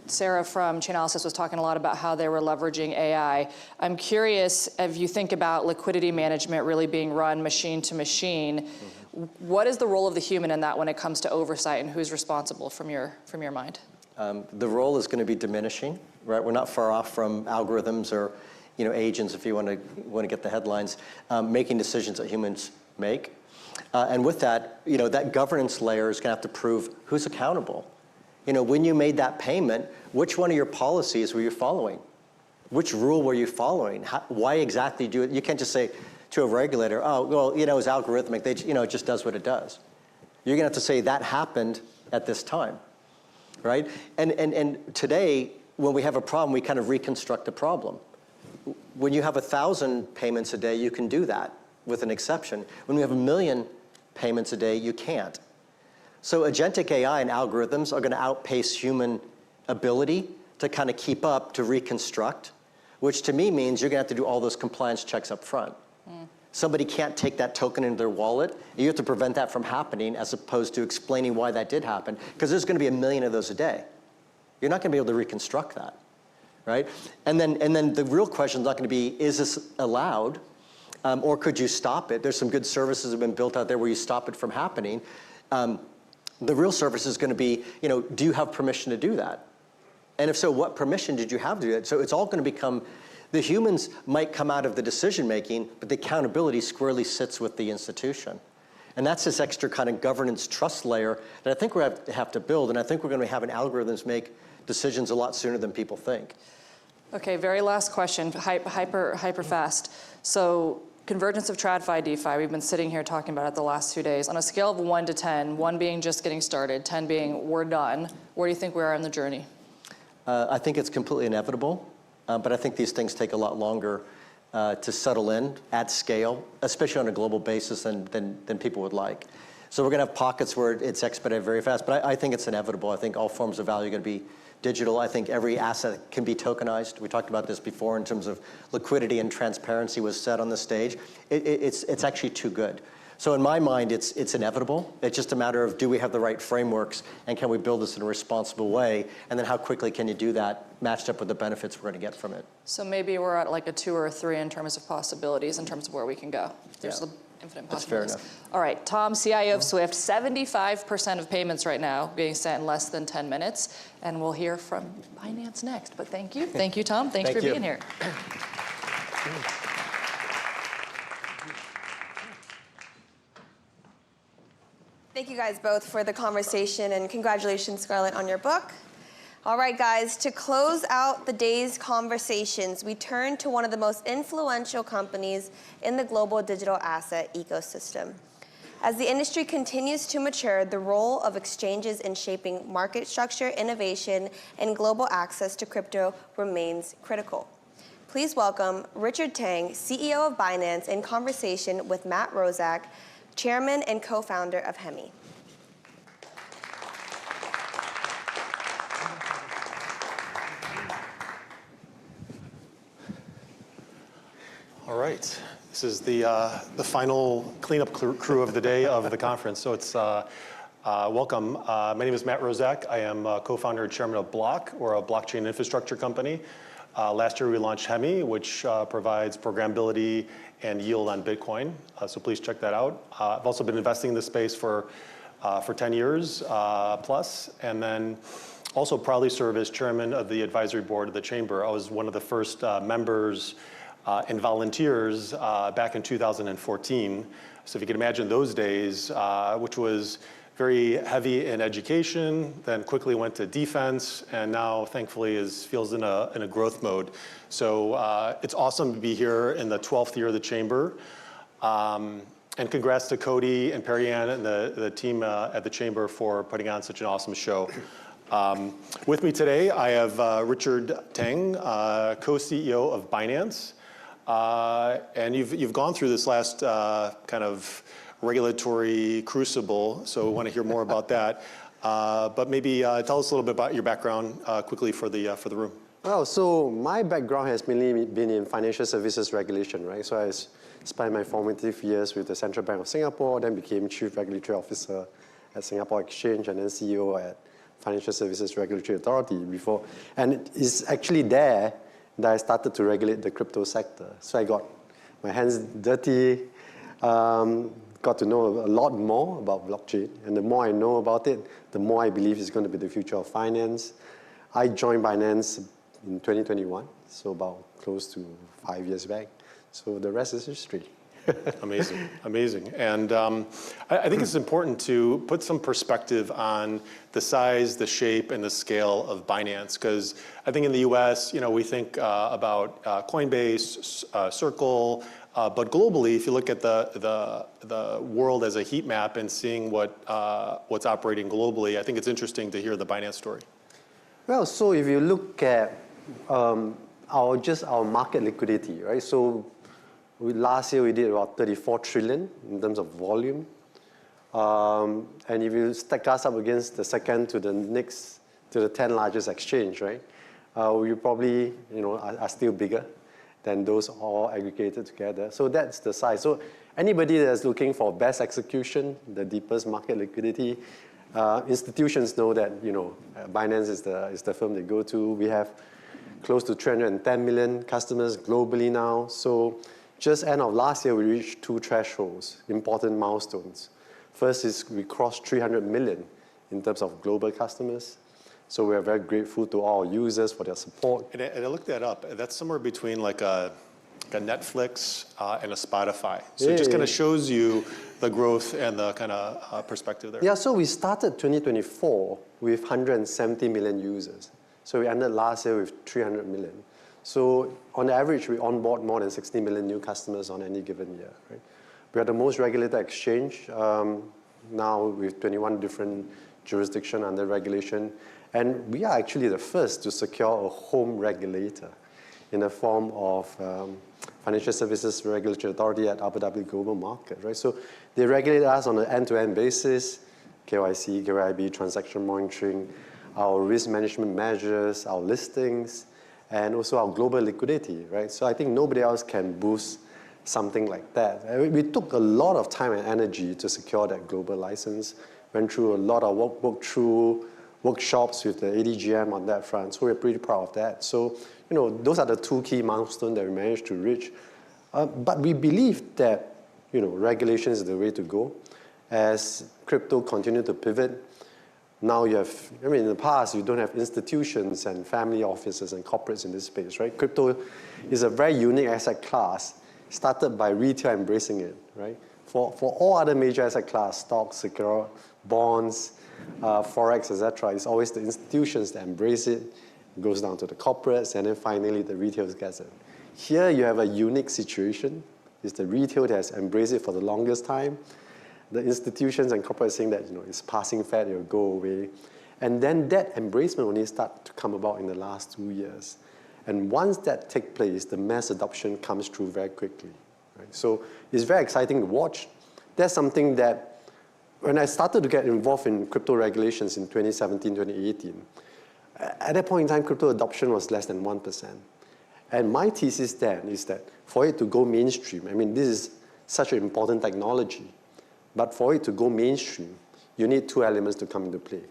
Sarah from Chainalysis was talking a lot about how they were leveraging AI. I'm curious, if you think about liquidity management really being run machine to machine, what is the role of the human in that when it comes to oversight, and who's responsible from your mind? The role is going to be diminishing, right? We're not far off from algorithms or agents, if you want to get the headlines, making decisions that humans make. And with that, that governance layer is going to have to prove who's accountable. When you made that payment, which one of your policies were you following? Which rule were you following? Why exactly do it? You can't just say to a regulator, oh, well, it's algorithmic. It just does what it does. You're going to have to say that happened at this time, right? And today, when we have a problem, we kind of reconstruct the problem. When you have 1,000 payments a day, you can do that with an exception. When we have 1 million payments a day, you can't. So agentic AI and algorithms are going to outpace human ability to kind of keep up, to reconstruct, which to me means you're going to have to do all those compliance checks up front. Somebody can't take that token into their wallet. You have to prevent that from happening, as opposed to explaining why that did happen, because there's going to be 1 million of those a day. You're not going to be able to reconstruct that, right? And then the real question is not going to be, is this allowed? Or could you stop it? There's some good services that have been built out there where you stop it from happening. The real service is going to be, do you have permission to do that? And if so, what permission did you have to do that? So it's all going to become, the humans might come out of the decision making, but the accountability squarely sits with the institution. And that's this extra kind of governance trust layer that I think we have to build, and I think we're going to be having algorithms make decisions a lot sooner than people think. Okay, very last question, hyper fast. So convergence of TradFi, DeFi, we've been sitting here talking about it the last 2 days. On a scale of 1 to 10, 1 being just getting started, 10 being we're done, where do you think we are in the journey? I think it's completely inevitable, but I think these things take a lot longer to settle in at scale, especially on a global basis than people would like. So we're going to have pockets where it's expedited very fast, but I think it's inevitable. I think all forms of value are going to be digital. I think every asset can be tokenized. We talked about this before in terms of liquidity and transparency was set on the stage. It's actually too good. So in my mind, it's inevitable. It's just a matter of do we have the right frameworks and can we build this in a responsible way? And then how quickly can you do that matched up with the benefits we're going to get from it? So maybe we're at like a 2 or a 3 in terms of possibilities, in terms of where we can go. There's infinite That's fair possibilities. enough. All right, Tom, CIO of Swift, 75% of payments right now being sent in less than 10 minutes. And we'll hear from Binance next. But thank you. Thank you, Tom. Thanks for being here. Thank you guys both for the conversation, and congratulations, Scarlett, on your book. All right, guys, to close out the day's conversations, we turn to one of the most influential companies in the global digital asset ecosystem. As the industry continues to mature, the role of exchanges in shaping market structure, innovation, and global access to crypto remains critical. Please welcome Richard Tang, CEO of Binance, in conversation with Matt Rozak, Chairman and co-founder of Hemi. All right, this is the final cleanup crew of the day of the conference. So it's welcome. My name is Matt Rozak. I am co-founder and chairman of Block, or a blockchain infrastructure company. Last year we launched Hemi, which provides programmability and yield on Bitcoin. So please check that out. I've also been investing in this space for 10 years plus, and then also proudly serve as chairman of the advisory board of the Chamber. I was one of the first members and volunteers back in 2014. So if you can imagine those days, which was very heavy in education, then quickly went to defense, and now thankfully feels in a growth mode. So it's awesome to be here in the 12th year of the Chamber. And congrats to Cody and Perianne and the team at the Chamber for putting on such an awesome show. With me today, I have Richard Tang, co-CEO of Binance. And you've gone through this last kind of regulatory crucible, so we want to hear more about that. But maybe tell us a little bit about your background quickly for the room. Oh, so my background has mainly been in financial services regulation, right? So I spent my formative years with the Central Bank of Singapore, then became Chief Regulatory Officer at Singapore Exchange, and then CEO at Financial Services Regulatory Authority before. And it's actually there that I started to regulate the crypto sector. So I got my hands dirty, got to know a lot more about blockchain. And the more I know about it, the more I believe it's going to be the future of finance. I joined Binance in 2021, so about close to 5 years back. So the rest is history. Amazing, amazing. And I think it's important to put some perspective on the size, the shape, and the scale of Binance, because I think in the US, we think about Coinbase, Circle, but globally, if you look at the world as a heat map and seeing what's operating globally, I think it's interesting to hear the Binance story. Well, so if you look at our market liquidity, right? So last year we did about 34 trillion in terms of volume. And if you stack us up against the second to the 10 largest exchange, right? We probably, are still bigger than those all aggregated together. So that's the size. So anybody that's looking for best execution, the deepest market liquidity, institutions know that, Binance is the firm they go to. We have close to 310 million customers globally now. So just end of last year, we reached 2 thresholds, important milestones. First is we crossed 300 million in terms of global customers. So we are very grateful to all users for their support. And I looked that up. That's somewhere between like a Netflix and a Spotify. So it just kind of shows you the growth and the kind of perspective there. Yeah, so we started 2024 with 170 million users. So we ended last year with 300 million. So on average, we onboard more than 60 million new customers on any given year, right? We are the most regulated exchange now with 21 different jurisdictions under regulation. And we are actually the first to secure a home regulator in the form of Financial Services Regulatory Authority at Abu Dhabi Global Market, right? So they regulate us on an end-to-end basis, KYC, KYB, transaction monitoring, our risk management measures, our listings, and also our global liquidity, right? So I think nobody else can boost something like that. We took a lot of time and energy to secure that global license, went through a lot of workshops with the ADGM on that front, so we're pretty proud of that. So, those are the two key milestones that we managed to reach. But we believe that, regulation is the way to go. As crypto continue to pivot, now you have, in the past, you don't have institutions and family offices and corporates in this space, right? Crypto is a very unique asset class, started by retail embracing it, right? For all other major asset class, stocks, secure, bonds, Forex, etc., it's always the institutions that embrace it. It goes down to the corporates, and then finally the retail gets it. Here you have a unique situation. It's the retail that has embraced it for the longest time. The institutions and corporates saying that it's passing fad, it will go away. And then that embracement only started to come about in the last 2 years. And once that takes place, the mass adoption comes through very quickly, right? So it's very exciting to watch. That's something that when I started to get involved in crypto regulations in 2017, 2018, at that point in time, crypto adoption was less than 1%. And my thesis then is that for it to go mainstream, this is such an important technology, but for it to go mainstream, you need two elements to come into play.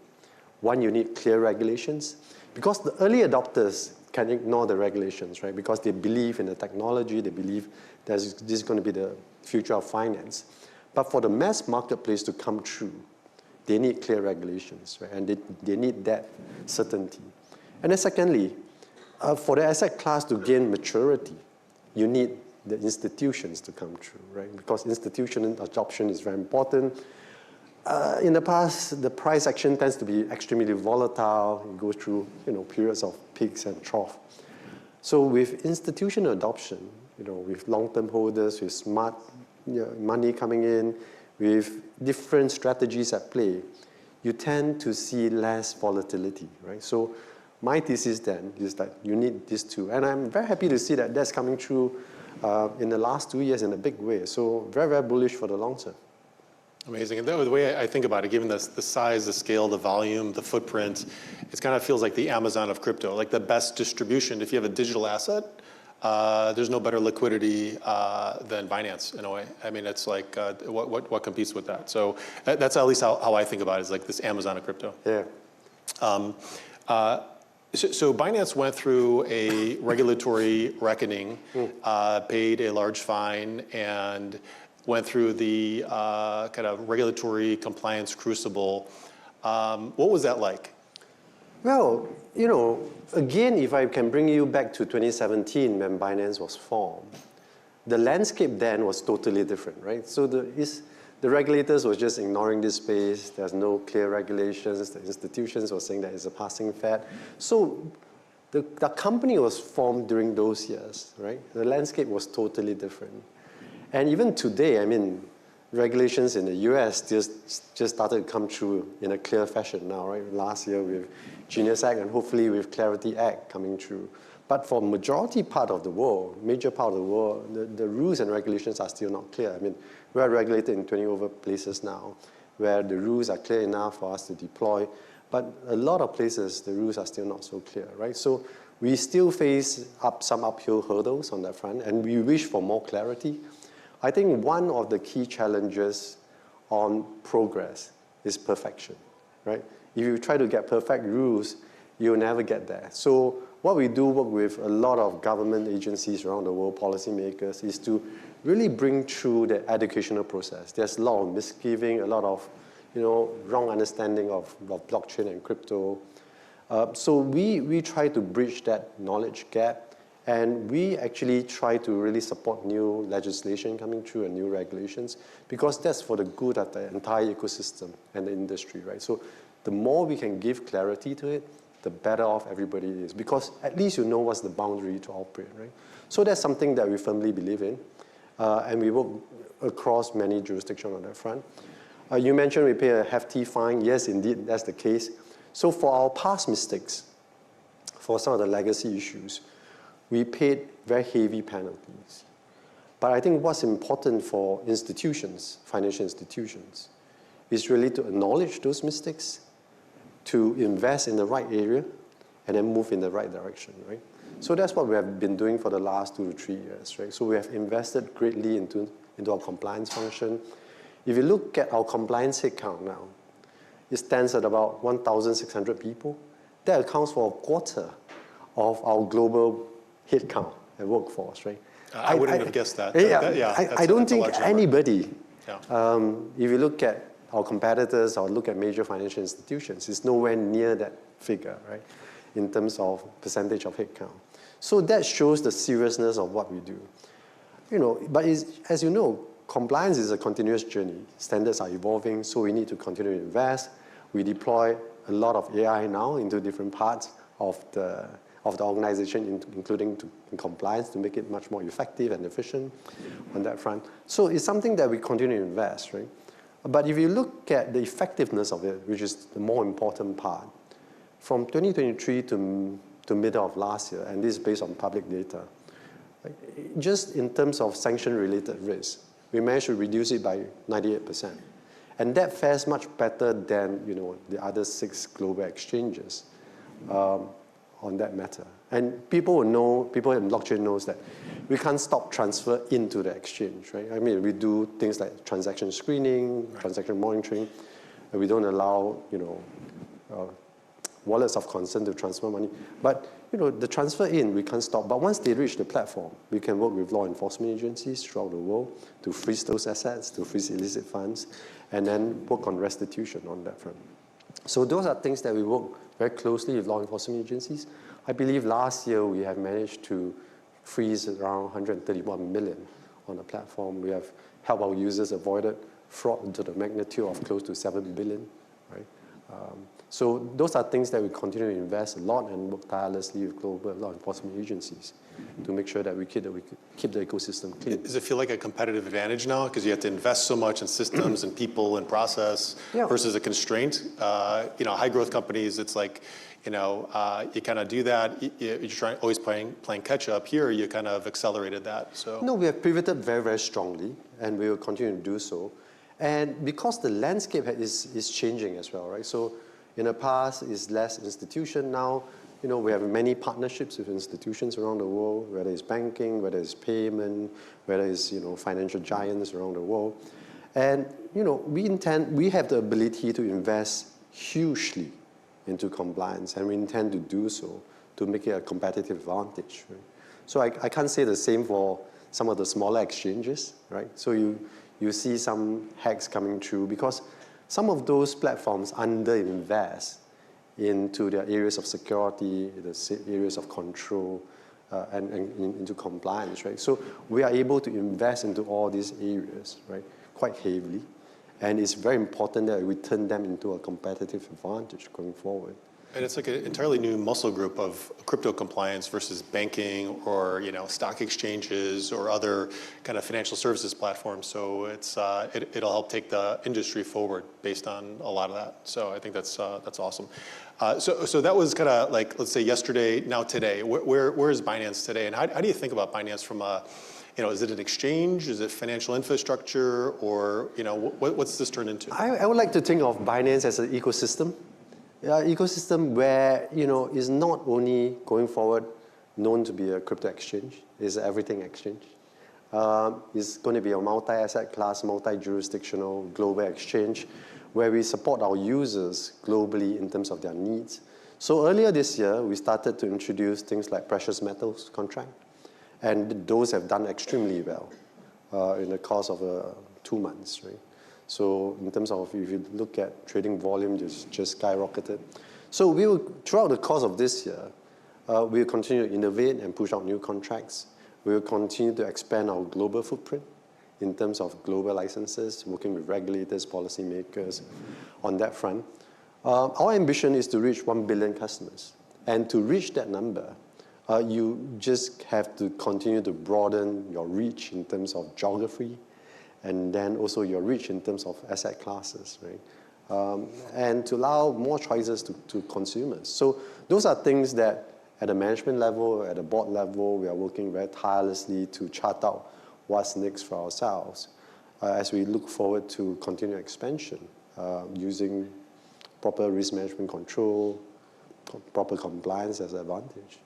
One, you need clear regulations, because the early adopters can ignore the regulations, right? Because they believe in the technology, they believe that this is going to be the future of finance. But for the mass marketplace to come true, they need clear regulations, right? And they need that certainty. And then secondly, for the asset class to gain maturity, you need the institutions to come true, right? Because institutional adoption is very important. In the past, the price action tends to be extremely volatile. It goes through periods of peaks and troughs. So with institutional adoption, with long-term holders, with smart money coming in, with different strategies at play, you tend to see less volatility, right? So my thesis then is that you need these two. And I'm very happy to see that that's coming through in the last 2 years in a big way. So very, very bullish for the long term. Amazing. And the way I think about it, given the size, the scale, the volume, the footprint, it kind of feels like the Amazon of crypto, like the best distribution. If you have a digital asset, there's no better liquidity than Binance in a way. It's like what competes with that? So that's at least how I think about it, is like this Amazon of crypto. Yeah. So Binance went through a regulatory reckoning, paid a large fine, and went through the kind of regulatory compliance crucible. What was that like? Well, again, if I can bring you back to 2017 when Binance was formed, the landscape then was totally different, right? So the regulators were just ignoring this space. There's no clear regulations. The institutions were saying that it's a passing fad. So the company was formed during those years, right? The landscape was totally different. And even today, regulations in the US just started to come through in a clear fashion now, right? Last year with Genius Act and hopefully with Clarity Act coming through. But for major part of the world, the rules and regulations are still not clear. We are regulated in 20 over places now where the rules are clear enough for us to deploy. But a lot of places, the rules are still not so clear, right? So we still face some uphill hurdles on that front, and we wish for more clarity. I think one of the key challenges on progress is perfection, right? If you try to get perfect rules, you'll never get there. So what we do work with a lot of government agencies around the world, policymakers, is to really bring through the educational process. There's a lot of misgiving, a lot of wrong understanding of blockchain and crypto. So we try to bridge that knowledge gap, and we actually try to really support new legislation coming through and new regulations, because that's for the good of the entire ecosystem and the industry, right? So the more we can give clarity to it, the better off everybody is, because at least you know what's the boundary to operate, right? So that's something that we firmly believe in, and we work across many jurisdictions on that front. You mentioned we pay a hefty fine. Yes, indeed, that's the case. So for our past mistakes, for some of the legacy issues, we paid very heavy penalties. But I think what's important for institutions, financial institutions, is really to acknowledge those mistakes, to invest in the right area, and then move in the right direction, right? So that's what we have been doing for the last 2 to 3 years, right? So we have invested greatly into our compliance function. If you look at our compliance headcount now, it stands at about 1,600 people. That accounts for a quarter of our global headcount and workforce, right? I wouldn't have guessed that. I don't think anybody, Yeah. if you look at our competitors or look at major financial institutions, it's nowhere near that figure, right, in terms of percentage of headcount. So that shows the seriousness of what we do. But as you know, compliance is a continuous journey. Standards are evolving, so we need to continue to invest. We deploy a lot of AI now into different parts of the organization, including in compliance, to make it much more effective and efficient on that front. So it's something that we continue to invest, right? But if you look at the effectiveness of it, which is the more important part, from 2023 to middle of last year, and this is based on public data, just in terms of sanction-related risk, we managed to reduce it by 98%. And that fares much better than the other 6 global exchanges on that matter. And people in blockchain knows that we can't stop transfer into the exchange, right? I mean, we do things like transaction screening, transaction monitoring, and we don't allow, wallets of concern to transfer money. But, the transfer in, we can't stop. But once they reach the platform, we can work with law enforcement agencies throughout the world to freeze those assets, to freeze illicit funds, and then work on restitution on that front. So those are things that we work very closely with law enforcement agencies. I believe last year we have managed to freeze around 131 million on the platform. We have helped our users avoid fraud to the magnitude of close to 7 billion, right? So those are things that we continue to invest a lot and work tirelessly with global law enforcement agencies to make sure that we keep the ecosystem clean. Does it feel like a competitive advantage now because you have to invest so much in systems and people and process versus a constraint? High growth companies, it's like, you kind of do that. You're always playing catch up. Here, you kind of accelerated that. So no, we have pivoted very, very strongly, and we will continue to do so. And because the landscape is changing as well, right? So in the past, it's less institution. Now, we have many partnerships with institutions around the world, whether it's banking, whether it's payment, whether it's, financial giants around the world. And, we have the ability to invest hugely into compliance, and we intend to do so to make it a competitive advantage, right? So I can't say the same for some of the smaller exchanges, right? So you see some hacks coming through because some of those platforms under-invest into their areas of security, the areas of control, and into compliance, right? So we are able to invest into all these areas, right, quite heavily. And it's very important that we turn them into a competitive advantage going forward. And it's like an entirely new muscle group of crypto compliance versus banking or stock exchanges or other kind of financial services platforms. So it'll help take the industry forward based on a lot of that. So I think that's awesome. So that was kind of like, let's say yesterday, now today. Where is Binance today, and how do you think about Binance from a is it an exchange? Is it financial infrastructure? Or what's this turned into? I would like to think of Binance as an ecosystem. Ecosystem where is not only going forward known to be a crypto exchange, is an everything exchange. It's going to be a multi-asset class, multi-jurisdictional global exchange where we support our users globally in terms of their needs. So earlier this year, we started to introduce things like precious metals contract, and those have done extremely well in the course of 2 months, right? So in terms of if you look at trading volume, just skyrocketed. So we will, throughout the course of this year, we will continue to innovate and push out new contracts. We will continue to expand our global footprint in terms of global licenses, working with regulators, policymakers on that front. Our ambition is to reach 1 billion customers. And to reach that number, you just have to continue to broaden your reach in terms of geography, and then also your reach in terms of asset classes, right? And to allow more choices to consumers. So those are things that at the management level, at the board level, we are working very tirelessly to chart out what's next for ourselves as we look forward to continued expansion using proper risk management control, proper compliance as an advantage.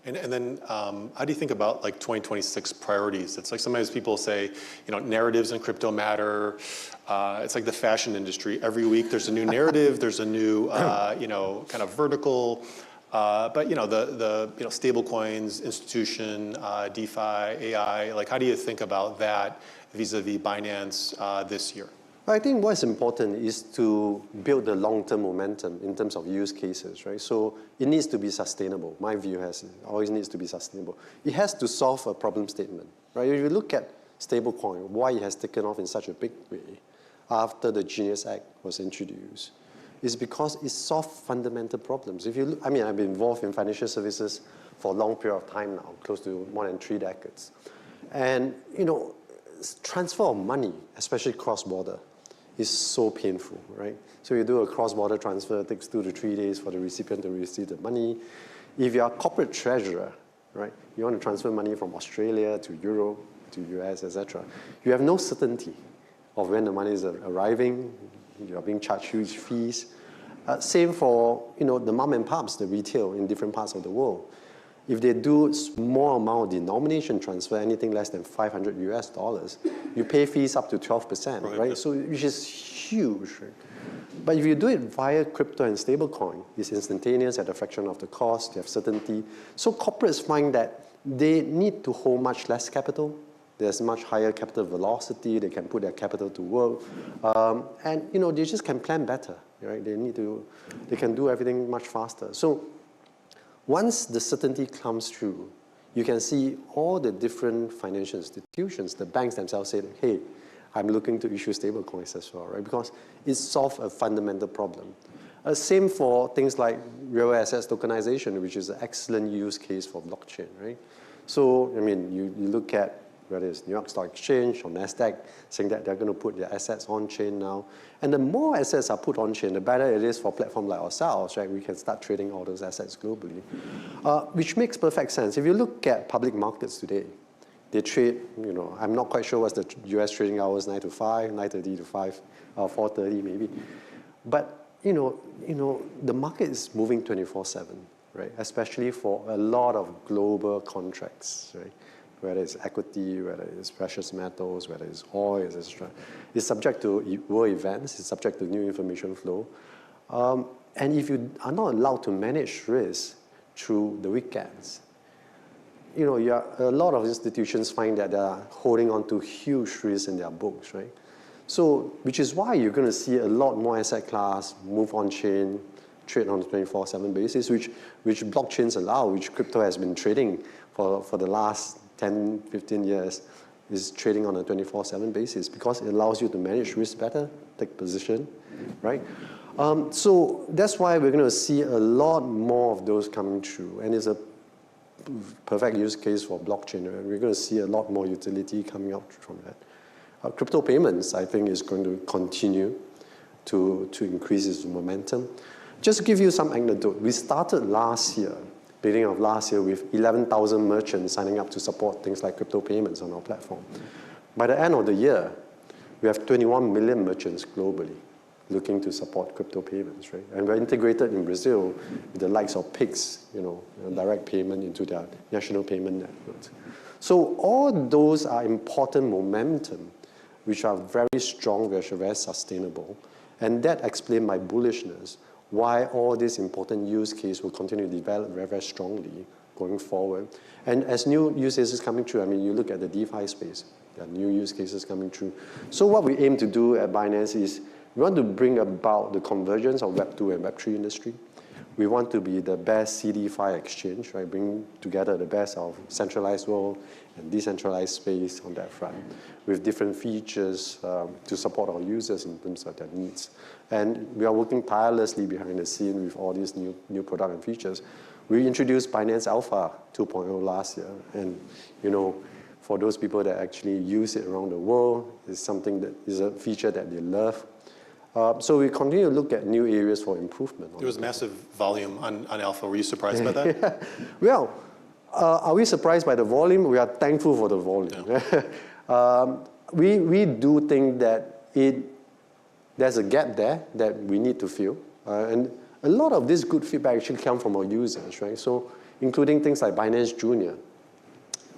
And then how do you think about like 2026 priorities? It's like sometimes people say, you know, narratives in crypto matter. It's like the fashion industry. Every week there's a new narrative, there's a new, you know, kind of vertical. But you know, the you know, stable coins, institution, DeFi, AI, like how do you think about that vis-a-vis Binance this year? I think what's important is to build the long-term momentum in terms of use cases, right? So it needs to be sustainable. My view has it always needs to be sustainable. It has to solve a problem statement, right? If you look at stablecoin, why it has taken off in such a big way after the Genius Act was introduced, is because it solved fundamental problems. If you look, I mean, I've been involved in financial services for a long period of time now, close to more than 3 decades. And, you know, transfer of money, especially cross-border, is so painful, right? So you do a cross-border transfer, it takes 2 to 3 days for the recipient to receive the money. If you're a corporate treasurer, right, you want to transfer money from Australia to Europe, to US, etc., you have no certainty of when the money is arriving. You are being charged huge fees. Same for, you know, the mom and pops, the retail in different parts of the world. If they do small amount denomination transfer, anything less than $500 US, you pay fees up to 12%, right? So which is huge. Right? But if you do it via crypto and stablecoin, it's instantaneous at a fraction of the cost. You have certainty. So corporates find that they need to hold much less capital. There's much higher capital velocity. They can put their capital to work, and you know they just can plan better, right? They can do everything much faster. So once the certainty comes through, you can see all the different financial institutions, the banks themselves say, hey, I'm looking to issue stable coins as well, right? Because it solves a fundamental problem. Same for things like real assets tokenization, which is an excellent use case for blockchain, right? So, I mean, you look at whether it's New York Stock Exchange or NASDAQ, saying that they're going to put their assets on-chain now. And the more assets are put on-chain, the better it is for a platform like ourselves, right? We can start trading all those assets globally, which makes perfect sense. If you look at public markets today, they trade, you know, I'm not quite sure what's the US trading hours, 9 to 5, 9:30 to 5, 4:30 maybe. But, you know, the market is moving 24/7, right? Especially for a lot of global contracts, right? Whether it's equity, whether it's precious metals, whether it's oil, etc. It's subject to world events, it's subject to new information flow. And if you are not allowed to manage risk through the weekends, you know, a lot of institutions find that they are holding on to huge risks in their books, right? So, which is why you're going to see a lot more asset class move on-chain, trade on a 24/7 basis, which blockchains allow, which crypto has been trading for the last 10, 15 years, is trading on a 24/7 basis because it allows you to manage risk better, take position, right? So that's why we're going to see a lot more of those coming through, and it's a perfect use case for blockchain. Right? We're going to see a lot more utility coming out from that. Crypto payments, I think, is going to continue to increase its momentum. Just to give you some anecdote, we started last year, beginning of last year, with 11,000 merchants signing up to support things like crypto payments on our platform. By the end of the year, we have 21 million merchants globally looking to support crypto payments, right? And we're integrated in Brazil with the likes of Pix, you know, direct payment into their national payment networks. So all those are important momentum, which are very strong, which are very sustainable. And that explains my bullishness, why all these important use cases will continue to develop very, very strongly going forward. And as new use cases coming through, I mean, you look at the DeFi space, there are new use cases coming through. So what we aim to do at Binance is we want to bring about the convergence of Web 2 and Web 3 industry. We want to be the best CD-FI exchange, right? Bring together the best of centralized world and decentralized space on that front, with different features to support our users in terms of their needs. And we are working tirelessly behind the scene with all these new product and features. We introduced Binance Alpha 2.0 last year, and for those people that actually use it around the world, it's something that is a feature that they love. So we continue to look at new areas for improvement. There was massive volume on Alpha. Were you surprised by that? Well, are we surprised by the volume? We are thankful for the volume. Yeah. We do think that there's a gap there that we need to fill. And a lot of this good feedback actually comes from our users, right? So including things like Binance Junior.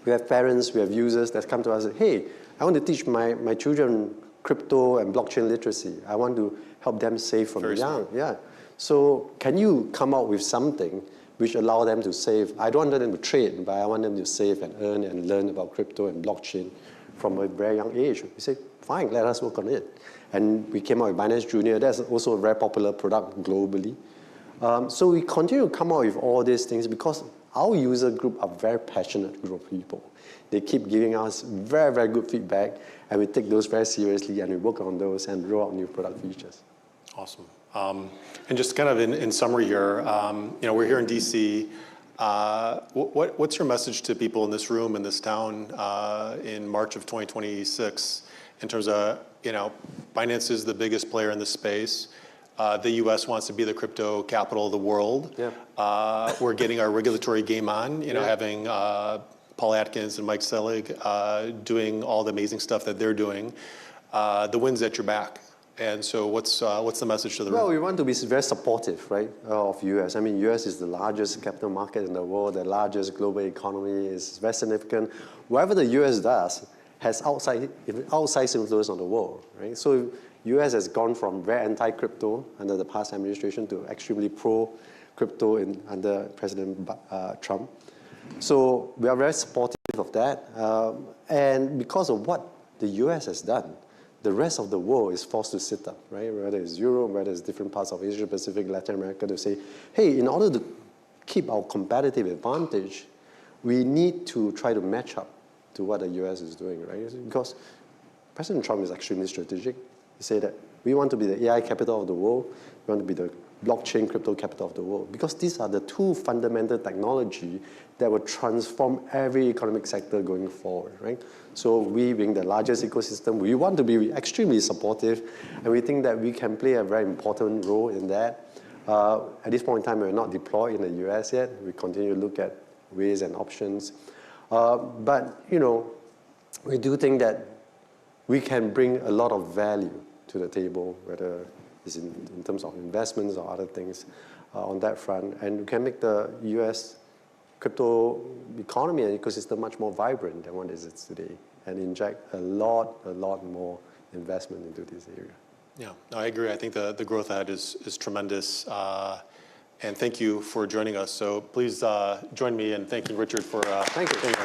We have parents, we have users that come to us and say, hey, I want to teach my children crypto and blockchain literacy. I want to help them save from young. Yeah. So can you come out with something which allow them to save? I don't want them to trade, but I want them to save and earn and learn about crypto and blockchain from a very young age. We say, fine, let us work on it. And we came out with Binance Junior. That's also a very popular product globally. So we continue to come out with all these things because our user group are very passionate group of people. They keep giving us very, very good feedback, and we take those very seriously, and we work on those and roll out new product features. Awesome. And just kind of in summary here, we're here in DC. What's your message to people in this room, in this town, in March of 2026, in terms of, Binance is the biggest player in this space. The U.S. wants to be the crypto capital of the world. Yeah. We're getting our regulatory game on, having Paul Atkins and Mike Selig doing all the amazing stuff that they're doing. The wind's at your back. And so what's the message to the room? Well, we want to be very supportive, right, of U.S. I mean, U.S. is the largest capital market in the world, the largest global economy, is very significant. Whatever the U.S. does has outside influence on the world, right? So U.S. has gone from very anti-crypto under the past administration to extremely pro-crypto under President Trump. So we are very supportive of that. And because of what the U.S. has done, the rest of the world is forced to sit up, right? Whether it's Europe, whether it's different parts of Asia Pacific, Latin America, to say, hey, in order to keep our competitive advantage, we need to try to match up to what the U.S. is doing, right? Because President Trump is extremely strategic. He said that we want to be the AI capital of the world, we want to be the blockchain crypto capital of the world, because these are the two fundamental technology that will transform every economic sector going forward, right? So we, being the largest ecosystem, we want to be extremely supportive, and we think that we can play a very important role in that. At this point in time, we're not deployed in the US yet. We continue to look at ways and options. But, we do think that we can bring a lot of value to the table, whether it's in terms of investments or other things on that front. And we can make the US crypto economy and ecosystem much more vibrant than what it is today, and inject a lot more investment into this area. Yeah, I agree. I think the growth ahead is tremendous. And thank you for joining us. So please join me in thanking Richard for thank you. Thank you.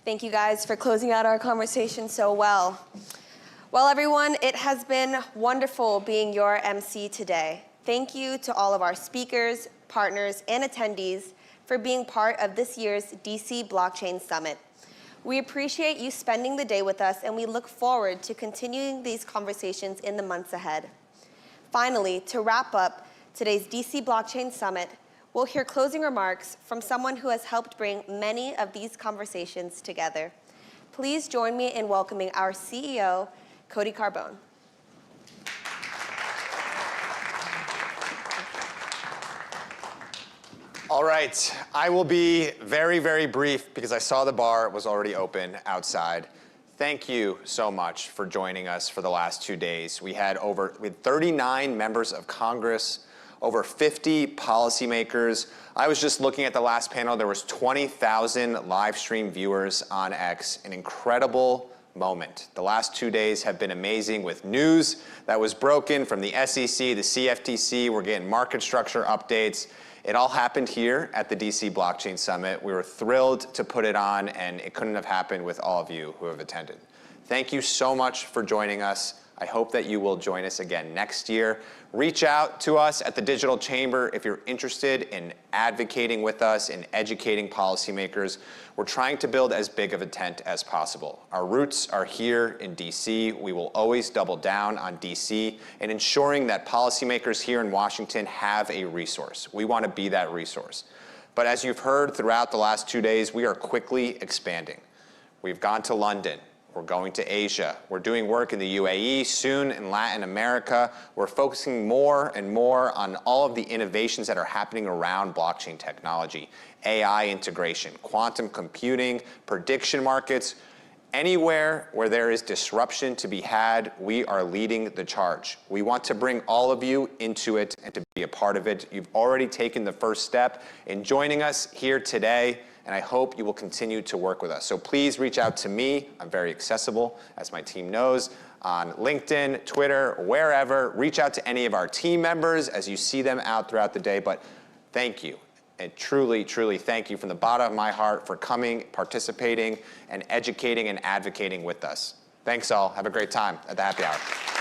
Thank you guys for closing out our conversation so well. Well, everyone, it has been wonderful being your MC today. Thank you to all of our speakers, partners, and attendees for being part of this year's DC Blockchain Summit. We appreciate you spending the day with us, and we look forward to continuing these conversations in the months ahead. Finally, to wrap up today's DC Blockchain Summit, we'll hear closing remarks from someone who has helped bring many of these conversations together. Please join me in welcoming our CEO, Cody Carbone. All right, I will be very, very brief because I saw the bar was already open outside. Thank you so much for joining us for the last 2 days. We had 39 members of Congress, over 50 policymakers. I was just looking at the last panel. There was 20,000 live stream viewers on X, an incredible moment. The last 2 days have been amazing with news that was broken from the SEC, the CFTC. We're getting market structure updates. It all happened here at the DC Blockchain Summit. We were thrilled to put it on, and it couldn't have happened with all of you who have attended. Thank you so much for joining us. I hope that you will join us again next year. Reach out to us at the Digital Chamber if you're interested in advocating with us, in educating policymakers. We're trying to build as big of a tent as possible. Our roots are here in DC. We will always double down on DC and ensuring that policymakers here in Washington have a resource. We want to be that resource. But as you've heard throughout the last 2 days, we are quickly expanding. We've gone to London. We're going to Asia. We're doing work in the UAE, soon in Latin America. We're focusing more and more on all of the innovations that are happening around blockchain technology, AI integration, quantum computing, prediction markets. Anywhere where there is disruption to be had, we are leading the charge. We want to bring all of you into it and to be a part of it. You've already taken the first step in joining us here today, and I hope you will continue to work with us. So please reach out to me. I'm very accessible, as my team knows, on LinkedIn, Twitter, wherever. Reach out to any of our team members as you see them out throughout the day. But thank you, and truly, truly thank you from the bottom of my heart for coming, participating, and educating and advocating with us. Thanks all. Have a great time at the happy hour.